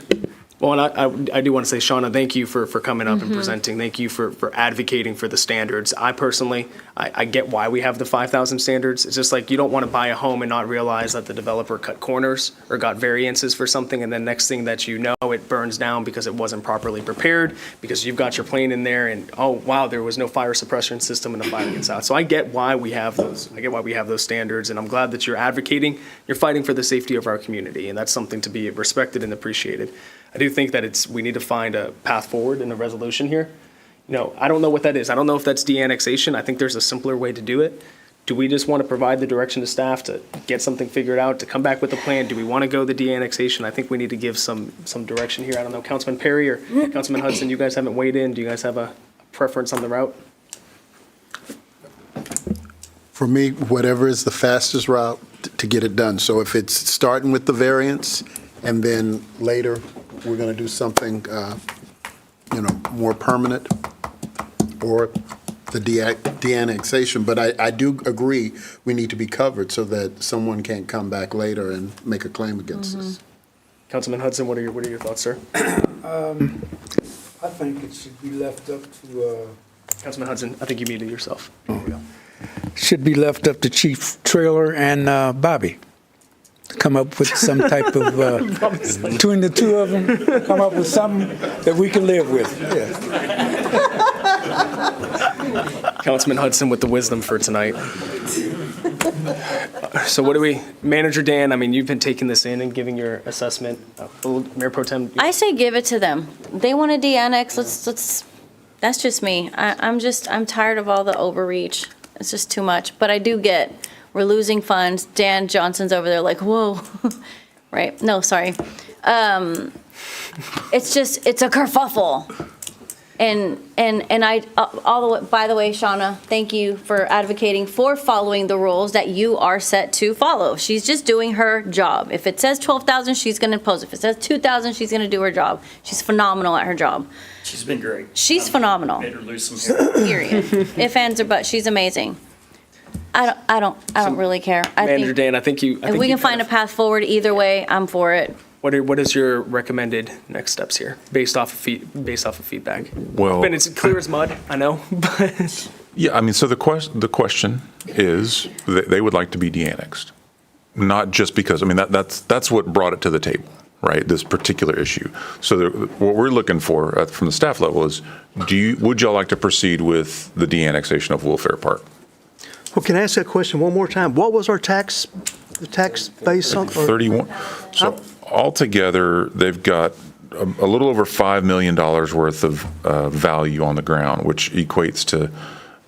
Well, and I do want to say, Shauna, thank you for coming up and presenting. Thank you for advocating for the standards. I personally, I get why we have the 5,000 standards. It's just like you don't want to buy a home and not realize that the developer cut corners or got variances for something, and then next thing that you know, it burns down because it wasn't properly prepared, because you've got your plane in there and, oh, wow, there was no fire suppression system and the fire gets out. So I get why we have those. I get why we have those standards, and I'm glad that you're advocating. You're fighting for the safety of our community, and that's something to be respected and appreciated. I do think that we need to find a path forward in the resolution here. You know, I don't know what that is. I don't know if that's de-annexation. I think there's a simpler way to do it. Do we just want to provide the direction to staff to get something figured out, to come back with a plan? Do we want to go the de-annexation? I think we need to give some direction here. I don't know, Councilman Perry or Councilman Hudson, you guys haven't weighed in. Do you guys have a preference on the route? For me, whatever is the fastest route to get it done. So if it's starting with the variance and then later we're going to do something, more permanent, or the de-annexation. But I do agree we need to be covered so that someone can't come back later and make a claim against us. Councilman Hudson, what are your thoughts, sir? I think it should be left up to, Councilman Hudson, I think you muted yourself. should be left up to Chief Trailer and Bobby to come up with some type of, between the two of them, come up with something that we can live with. Yeah. Councilman Hudson with the wisdom for tonight. So what do we, Manager Dan, I mean, you've been taking this in and giving your assessment. Mayor Pro Tem. I say give it to them. They want to de-annex, let's, that's just me. I'm tired of all the overreach. It's just too much. But I do get, we're losing funds. Dan Johnson's over there like, whoa, right? No, sorry. It's just, it's a kerfuffle. And I, all the way, by the way, Shauna, thank you for advocating for following the rules that you are set to follow. She's just doing her job. If it says 12,000, she's going to impose. If it says 2,000, she's going to do her job. She's phenomenal at her job. She's been great. She's phenomenal. Made her lose some hair. Period. If, ands, or buts, she's amazing. I don't really care. Manager Dan, I think you. If we can find a path forward either way, I'm for it. What is your recommended next steps here, based off of feedback? Well, and it's clear as mud, I know, but yeah, I mean, so the question is they would like to be de-annexed, not just because, I mean, that's what brought it to the table, right? This particular issue. So what we're looking for from the staff level is, would y'all like to proceed with the de-annexation of Wolf Air Park? Well, can I ask that question one more time? What was our tax base on? 31. So altogether, they've got a little over $5 million worth of value on the ground, which equates to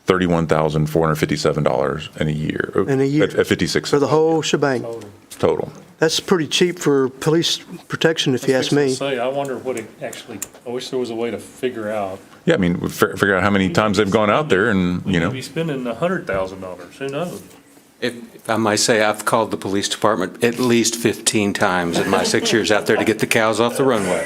$31,457 in a year. In a year. At 56. For the whole shebang. Total. That's pretty cheap for police protection, if you ask me. I wonder what it actually, I wish there was a way to figure out. Yeah, I mean, figure out how many times they've gone out there and, We could be spending $100,000, who knows? If I might say, I've called the police department at least 15 times in my 6 years out there to get the cows off the runway.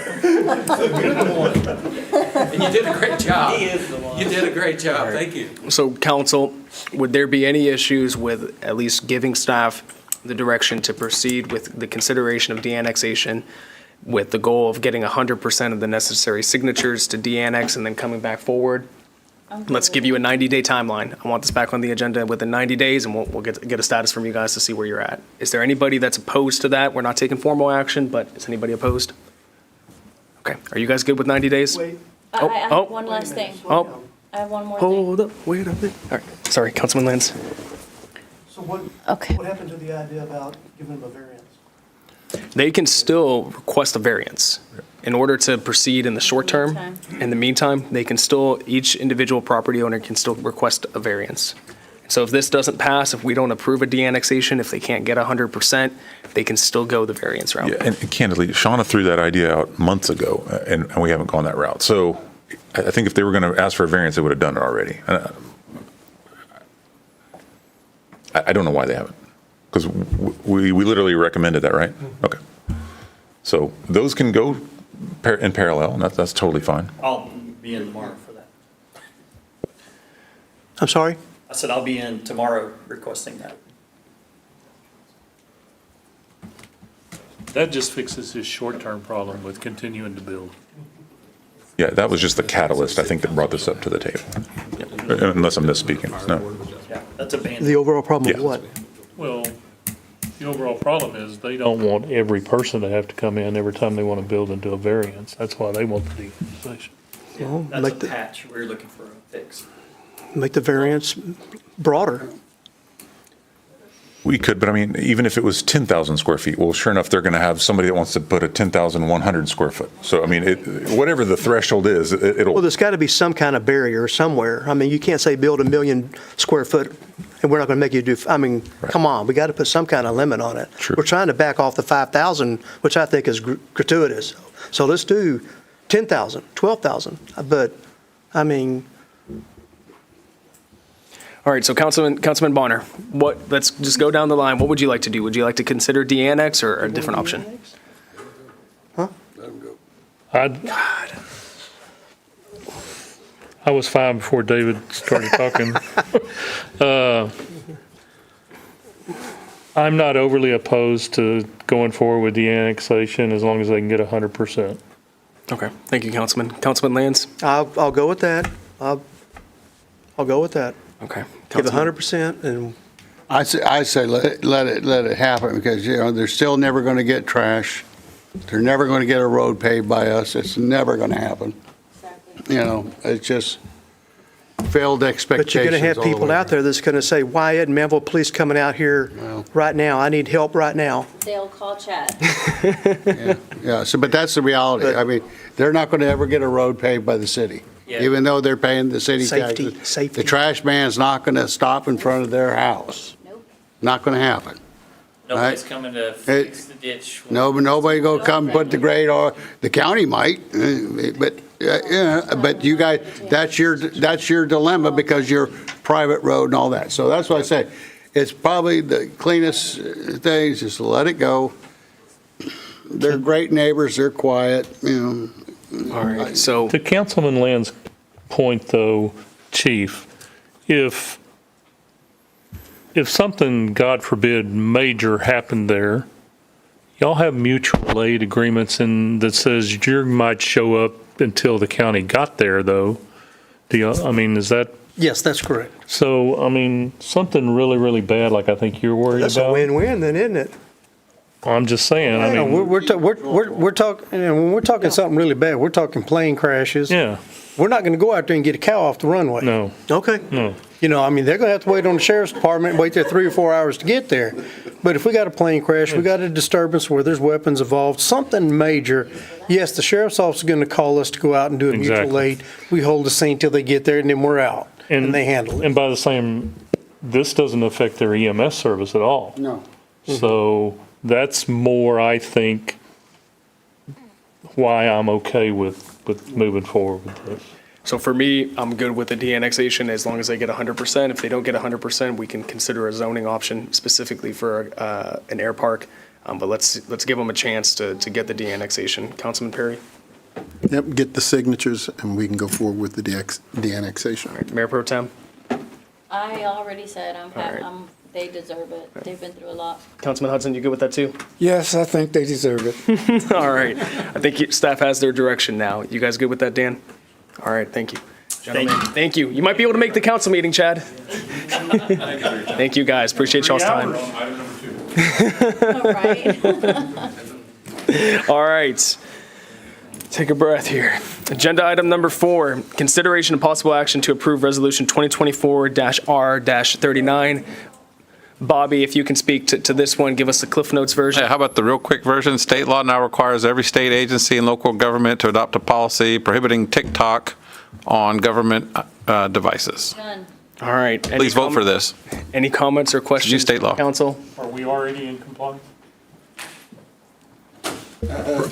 And you did a great job. He is the one. You did a great job. Thank you. So council, would there be any issues with at least giving staff the direction to proceed with the consideration of de-annexation with the goal of getting 100% of the necessary signatures to de-annex and then coming back forward? Let's give you a 90-day timeline. I want this back on the agenda within 90 days, and we'll get a status from you guys to see where you're at. Is there anybody that's opposed to that? We're not taking formal action, but is anybody opposed? Okay, are you guys good with 90 days? I have one last thing. Oh, I have one more thing. hold up, wait a minute. All right, sorry, Councilman Lenz. So what happened to the idea about giving them a variance? They can still request a variance. In order to proceed in the short term, in the meantime, they can still, each individual property owner can still request a variance. So if this doesn't pass, if we don't approve a de-annexation, if they can't get 100%, they can still go the variance route. Yeah, and candidly, Shauna threw that idea out months ago, and we haven't gone that route. So I think if they were going to ask for a variance, they would have done it already. I don't know why they haven't, because we literally recommended that, right? Okay. So those can go in parallel, and that's totally fine. I'll be in tomorrow for that. I'm sorry? I said I'll be in tomorrow requesting that. That just fixes his short-term problem with continuing to build. Yeah, that was just the catalyst, I think, that brought this up to the table. Yeah. Unless I'm misspeaking. No. Yeah, that's a ban. The overall problem of Yeah. what? Well, the overall problem is they don't want every person to have to come in every time they want to build into a variance. That's why they want the de-annexation. Well, That's a patch. We're looking for a fix. make the variance broader. We could, but I mean, even if it was 10,000 square feet, well, sure enough, they're going to have somebody that wants to put a 10,100 square foot. So, I mean, whatever the threshold is, it'll. Well, there's got to be some kind of barrier somewhere. I mean, you can't say build 1 million square foot and we're not going to make you do, I mean, come on, we got to put some kind of limit on it. True. We're trying to back off the 5,000, which I think is gratuitous. So let's do 10,000, 12,000. But, I mean. All right, so Councilman Bonner, let's just go down the line. What would you like to do? Would you like to consider de-annex or a different option? I was fine before David started talking. I'm not overly opposed to going forward with the annexation as long as they can get 100%. Okay, thank you, Councilman. Councilman Lands? I'll go with that. I'll go with that. Okay. Give 100% and I say let it happen because, they're still never going to get trash. They're never going to get a road paved by us. It's never going to happen. It's just failed expectations. But you're going to have all the people way out there that's going to say, why isn't Manvel Police coming out here right now? I need help right now. They'll call Chad. Yeah, but that's the reality. I mean, they're not going to ever get a road paved by the city, even though they're paying the city taxes. Safety. The trash man's not going to stop in front of their house. Nope. Not going to happen. Nobody's coming to fix the ditch. Nobody gonna come put the grade, or the county might, but you guys, that's your dilemma because you're private road and all that. So that's why I say, it's probably the cleanest things, just let it go. They're great neighbors, they're quiet, All right, so. To Councilman Land's point, though, Chief, if something, God forbid, major happened there, y'all have mutual aid agreements that says you might show up until the county got there, though. Is that? Yes, that's correct. So, something really, really bad, like I think you're worried That's about. a win-win then, isn't it? I'm just saying, We're talking, when we're talking something really bad, we're talking plane crashes. Yeah. We're not going to go out there and get a cow off the runway. No. Okay. No. They're going to have to wait on the sheriff's department and wait there 3 or 4 hours to get there. But if we got a plane crash, we got a disturbance where there's weapons involved, something major, yes, the sheriff's office is going to call us to go out and do a mutual Exactly. aid. We hold the scene till they get there and then we're out. And they handle it. And by the same, this doesn't affect their EMS service at all. No. So that's more, I think, why I'm okay with moving forward with this. So for me, I'm good with the de-annexation as long as they get 100%. If they don't get 100%, we can consider a zoning option specifically for an air park. But let's give them a chance to get the de-annexation. Councilman Perry? Yep, get the signatures, and we can go forward with the de-annexation. All right, Mayor Pro Tem? I already said I'm happy. All right. They deserve it. They've been through a lot. Councilman Hudson, you good with that too? Yes, I think they deserve it. All right. I think staff has their direction now. You guys good with that, Dan? All right, thank you. Gentlemen, thank you. You might be able to make the council meeting, Chad. Thank you, guys. Appreciate y'all's time. All right. Take a breath here. Agenda item number 4, consideration and possible action to approve resolution 2024-R-39. Bobby, if you can speak to this one, give us the Cliff Notes version. Yeah, how about the real quick version? State law now requires every state agency and local government to adopt a policy prohibiting TikTok on government devices. Done. All right. Please vote for this. Any comments or questions? New state law. Council? Are we already in compliance?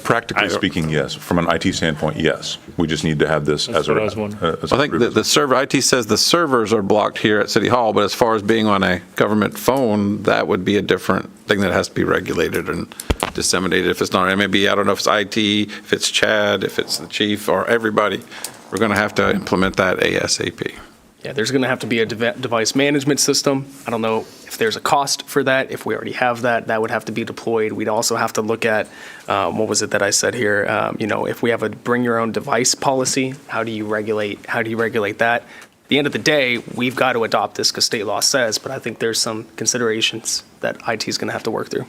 Practically speaking, yes. From an IT standpoint, yes. We just need to have this as a. what I was wondering. as I think the server, IT says the servers are blocked here at City Hall, but as far as being on a government phone, that would be a different thing that has to be regulated and disseminated. If it's not, maybe, I don't know if it's IT, if it's Chad, if it's the chief, or everybody. We're going to have to implement that ASAP. Yeah, there's going to have to be a device management system. I don't know if there's a cost for that. If we already have that, that would have to be deployed. We'd also have to look at, what was it that I said here? If we have a bring your own device policy, how do you regulate that? At the end of the day, we've got to adopt this because state law says, but I think there's some considerations that IT is going to have to work through.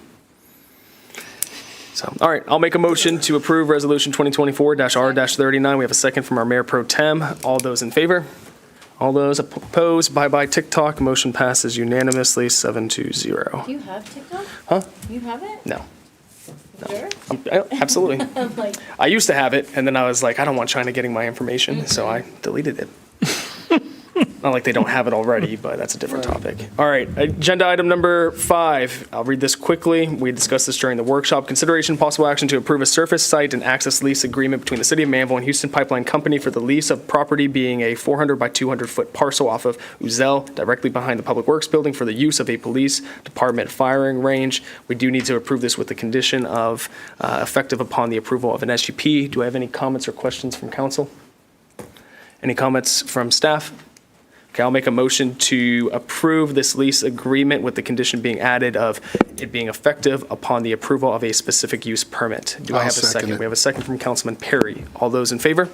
So, all right, I'll make a motion to approve resolution 2024-R-39. We have a second from our Mayor Pro Tem. All those in favor? All those opposed? Bye-bye TikTok. Motion passes unanimously, 7-0. Do you have TikTok? Huh? You have it? No. Sure? Absolutely. I'm like, I used to have it, and then I was like, I don't want China getting my information, so I deleted it. Not like they don't have it already, but that's a different topic. All right, agenda item number 5. I'll read this quickly. We discussed this during the workshop. Consideration possible action to approve a surface site and access lease agreement between the City of Manvel and Houston Pipeline Company for the lease of property being a 400 by 200 foot parcel off of Uzel, directly behind the Public Works Building for the use of a police department firing range. We do need to approve this with the condition of effective upon the approval of an SUP. Do I have any comments or questions from council? Any comments from staff? Okay, I'll make a motion to approve this lease agreement with the condition being added of it being effective upon the approval of a specific use permit. Do I I'll have a second second? it. We have a second from Councilman Perry. All those in favor?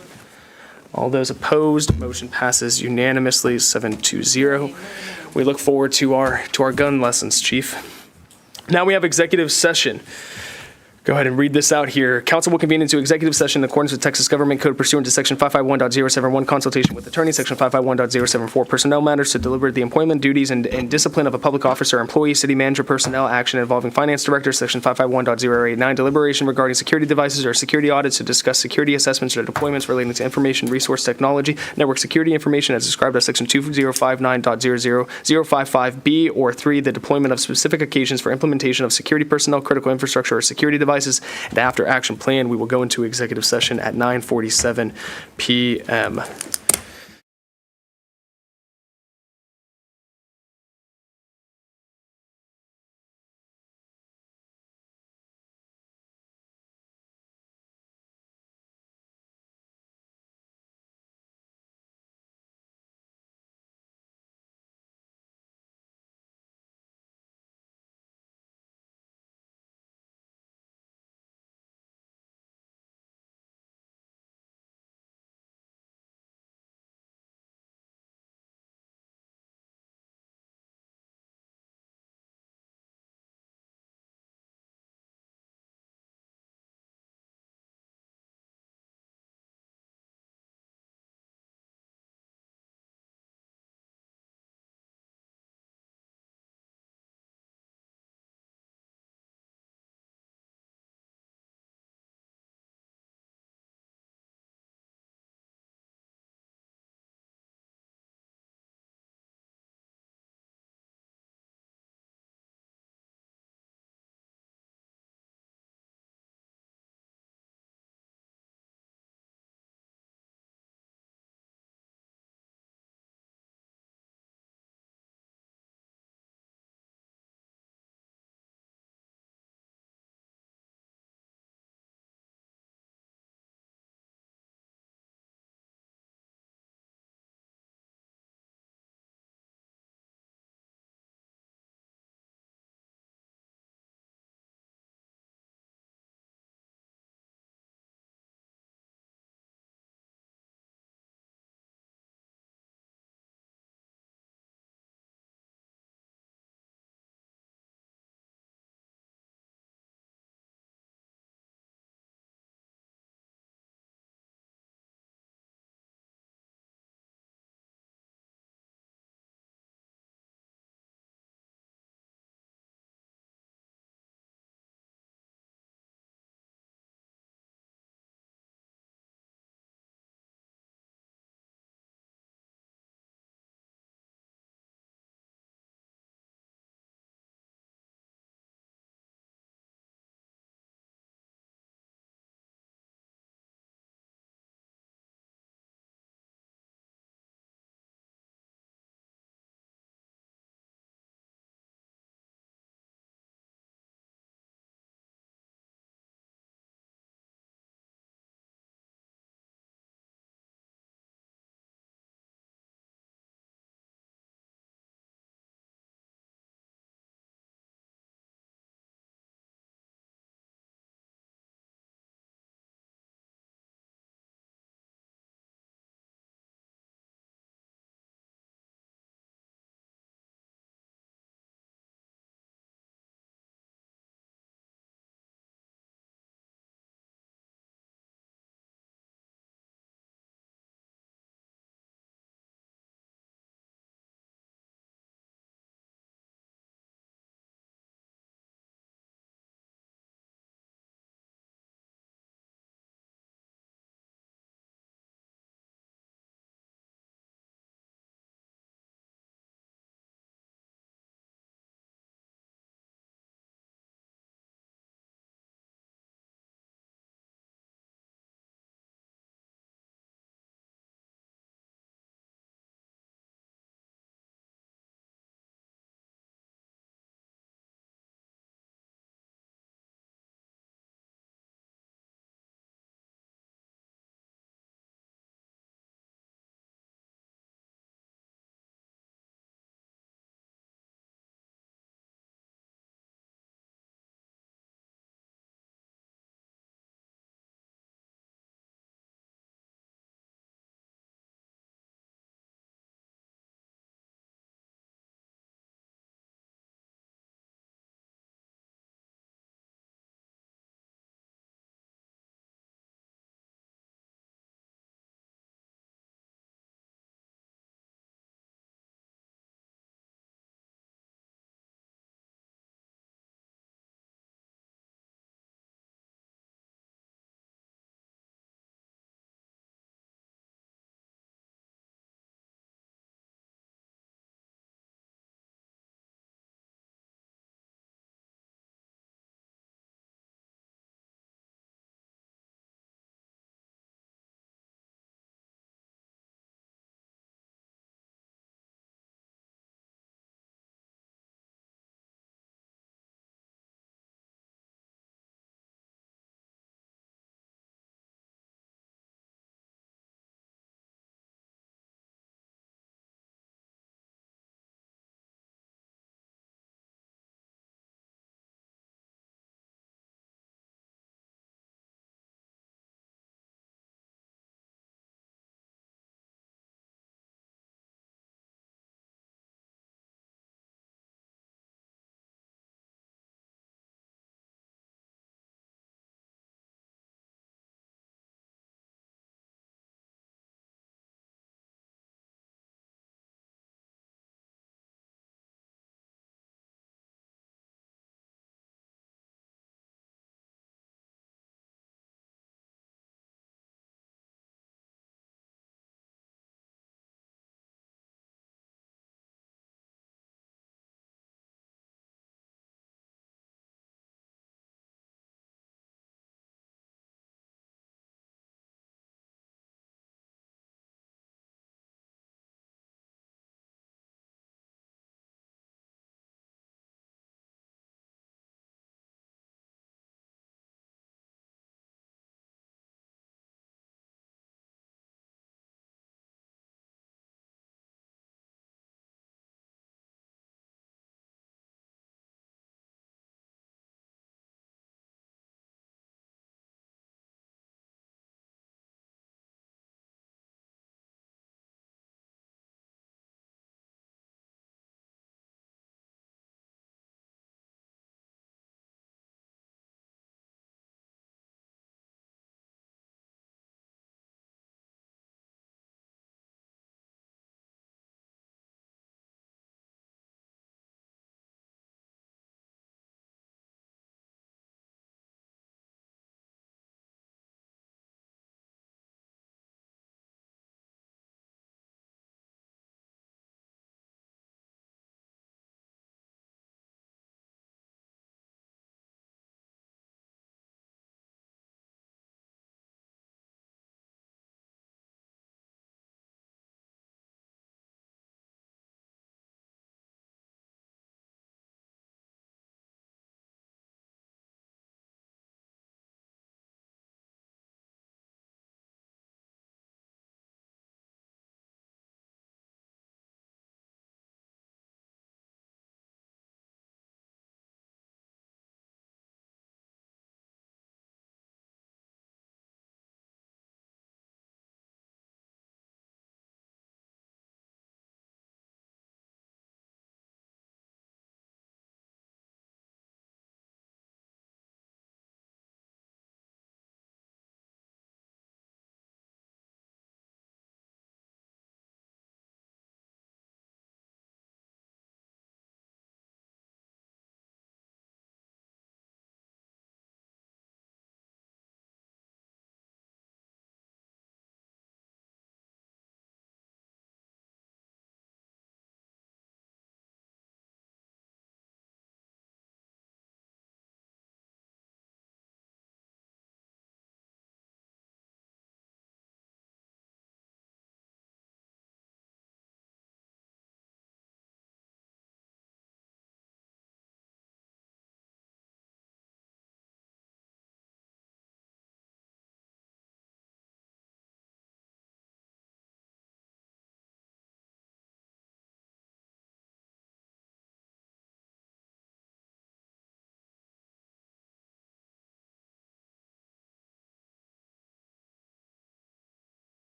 All those opposed? Motion passes unanimously, 7-0. We look forward to our gun lessons, Chief. Now we have executive session. Go ahead and read this out here. Council will convene into executive session in accordance with Texas Government Code pursuant to Section 551.071, consultation with attorney, Section 551.074, personnel matters to deliberate the employment, duties, and discipline of a public officer or employee, city manager, personnel action involving finance director, Section 551.089, deliberation regarding security devices or security audits to discuss security assessments or deployments relating to information resource technology, network security information as described as Section 2059.00055B or 3, the deployment of specific occasions for implementation of security personnel, critical infrastructure, or security devices. And after action plan, we will go into executive session at 9:47 p.m.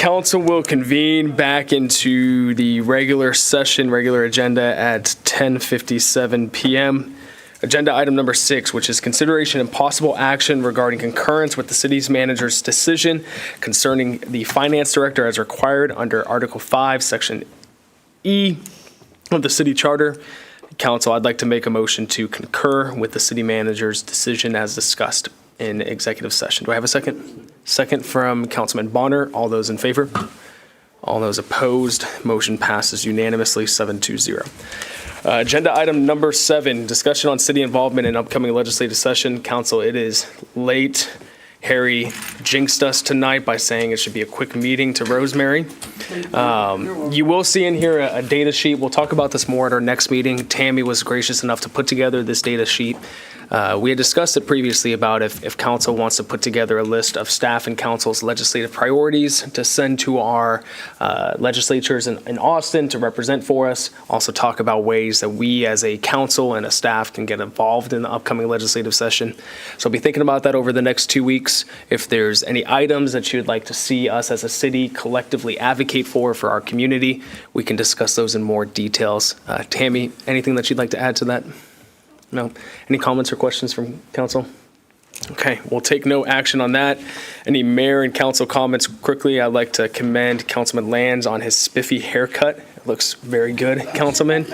council will convene back into the regular session, regular agenda at 10:57 PM. Agenda item number 6, which is consideration and possible action regarding concurrence with the city's manager's decision concerning the finance director as required under Article 5, Section E of the city charter. Council, I'd like to make a motion to concur with the city manager's decision as discussed in executive session. Do I have a second? Second from Councilman Bonner. All those in favor? All those opposed? Motion passes unanimously, 7-0. Agenda item number 7, discussion on city involvement in upcoming legislative session. Council, it is late. Harry jinxed us tonight by saying it should be a quick meeting to Rosemary. You will see in here a data sheet. We'll talk about this more at our next meeting. Tammy was gracious enough to put together this data sheet. We had discussed it previously about if council wants to put together a list of staff and council's legislative priorities to send to our legislatures in Austin to represent for us. Also talk about ways that we as a council and a staff can get involved in the upcoming legislative session. So I'll be thinking about that over the next 2 weeks. If there's any items that you'd like to see us as a city collectively advocate for our community, we can discuss those in more details. Tammy, anything that you'd like to add to that? No? Any comments or questions from council? Okay, we'll take no action on that. Any mayor and council comments quickly? I'd like to commend Councilman Lands on his spiffy haircut. It looks very good, Councilman.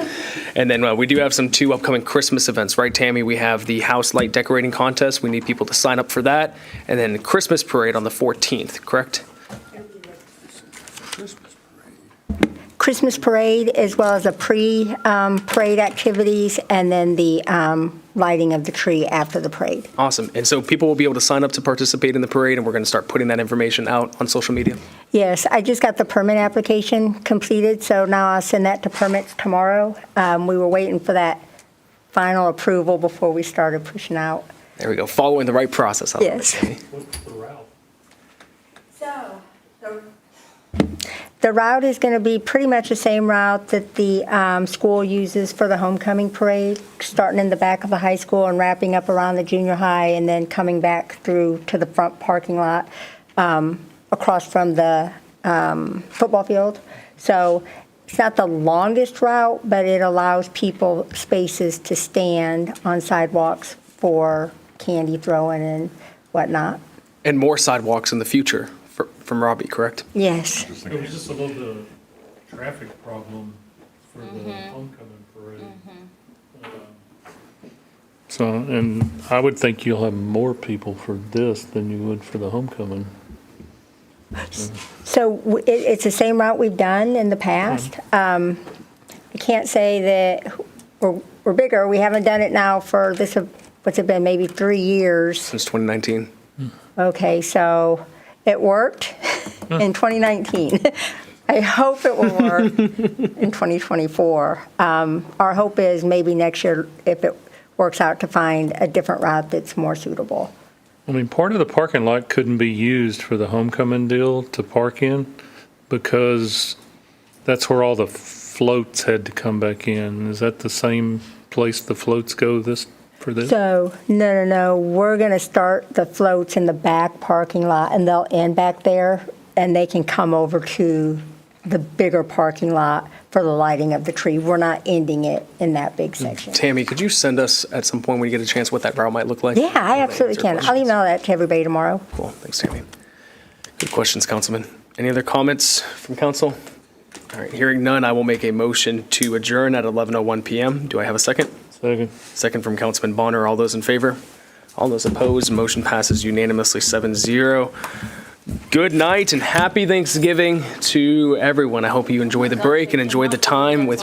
And then we do have 2 upcoming Christmas events, right, Tammy? We have the house light decorating contest. We need people to sign up for that. And then the Christmas parade on the 14th, correct? Christmas parade, as well as a pre-parade activities, and then the lighting of the tree after the parade. Awesome. And so people will be able to sign up to participate in the parade, and we're going to start putting that information out on social media. Yes, I just got the permit application completed, so now I'll send that to permits tomorrow. We were waiting for that final approval before we started pushing out. There we go. Following the right process. Yes. What's the route? So, the route is going to be pretty much the same route that the school uses for the homecoming parade, starting in the back of the high school and wrapping up around the junior high, and then coming back through to the front parking lot across from the football field. So it's not the longest route, but it allows people spaces to stand on sidewalks for candy throwing and whatnot. And more sidewalks in the future from Robbie, correct? Yes. It was just a little traffic problem for the homecoming parade. So, and I would think you'll have more people for this than you would for the homecoming. So it's the same route we've done in the past. I can't say that we're bigger. We haven't done it now for this, what's it been, maybe 3 years? Since 2019. Okay, so it worked in 2019. I hope it will work in 2024. Our hope is maybe next year, if it works out, to find a different route that's more suitable. I mean, part of the parking lot couldn't be used for the homecoming deal to park in because that's where all the floats had to come back in. Is that the same place the floats go for this? So, no. We're going to start the floats in the back parking lot, and they'll end back there, and they can come over to the bigger parking lot for the lighting of the tree. We're not ending it in that big section. Tammy, could you send us at some point when you get a chance what that route might look like? Yeah, I absolutely can. I'll email that to everybody tomorrow. Cool. Thanks, Tammy. Good questions, Councilman. Any other comments from council? All right, hearing none, I will make a motion to adjourn at 11:01 PM. Do I have a second? Second. Second from Councilman Bonner. All those in favor? All those opposed? Motion passes unanimously 7-0. Good night and happy Thanksgiving to everyone. I hope you enjoy the break and enjoy the time with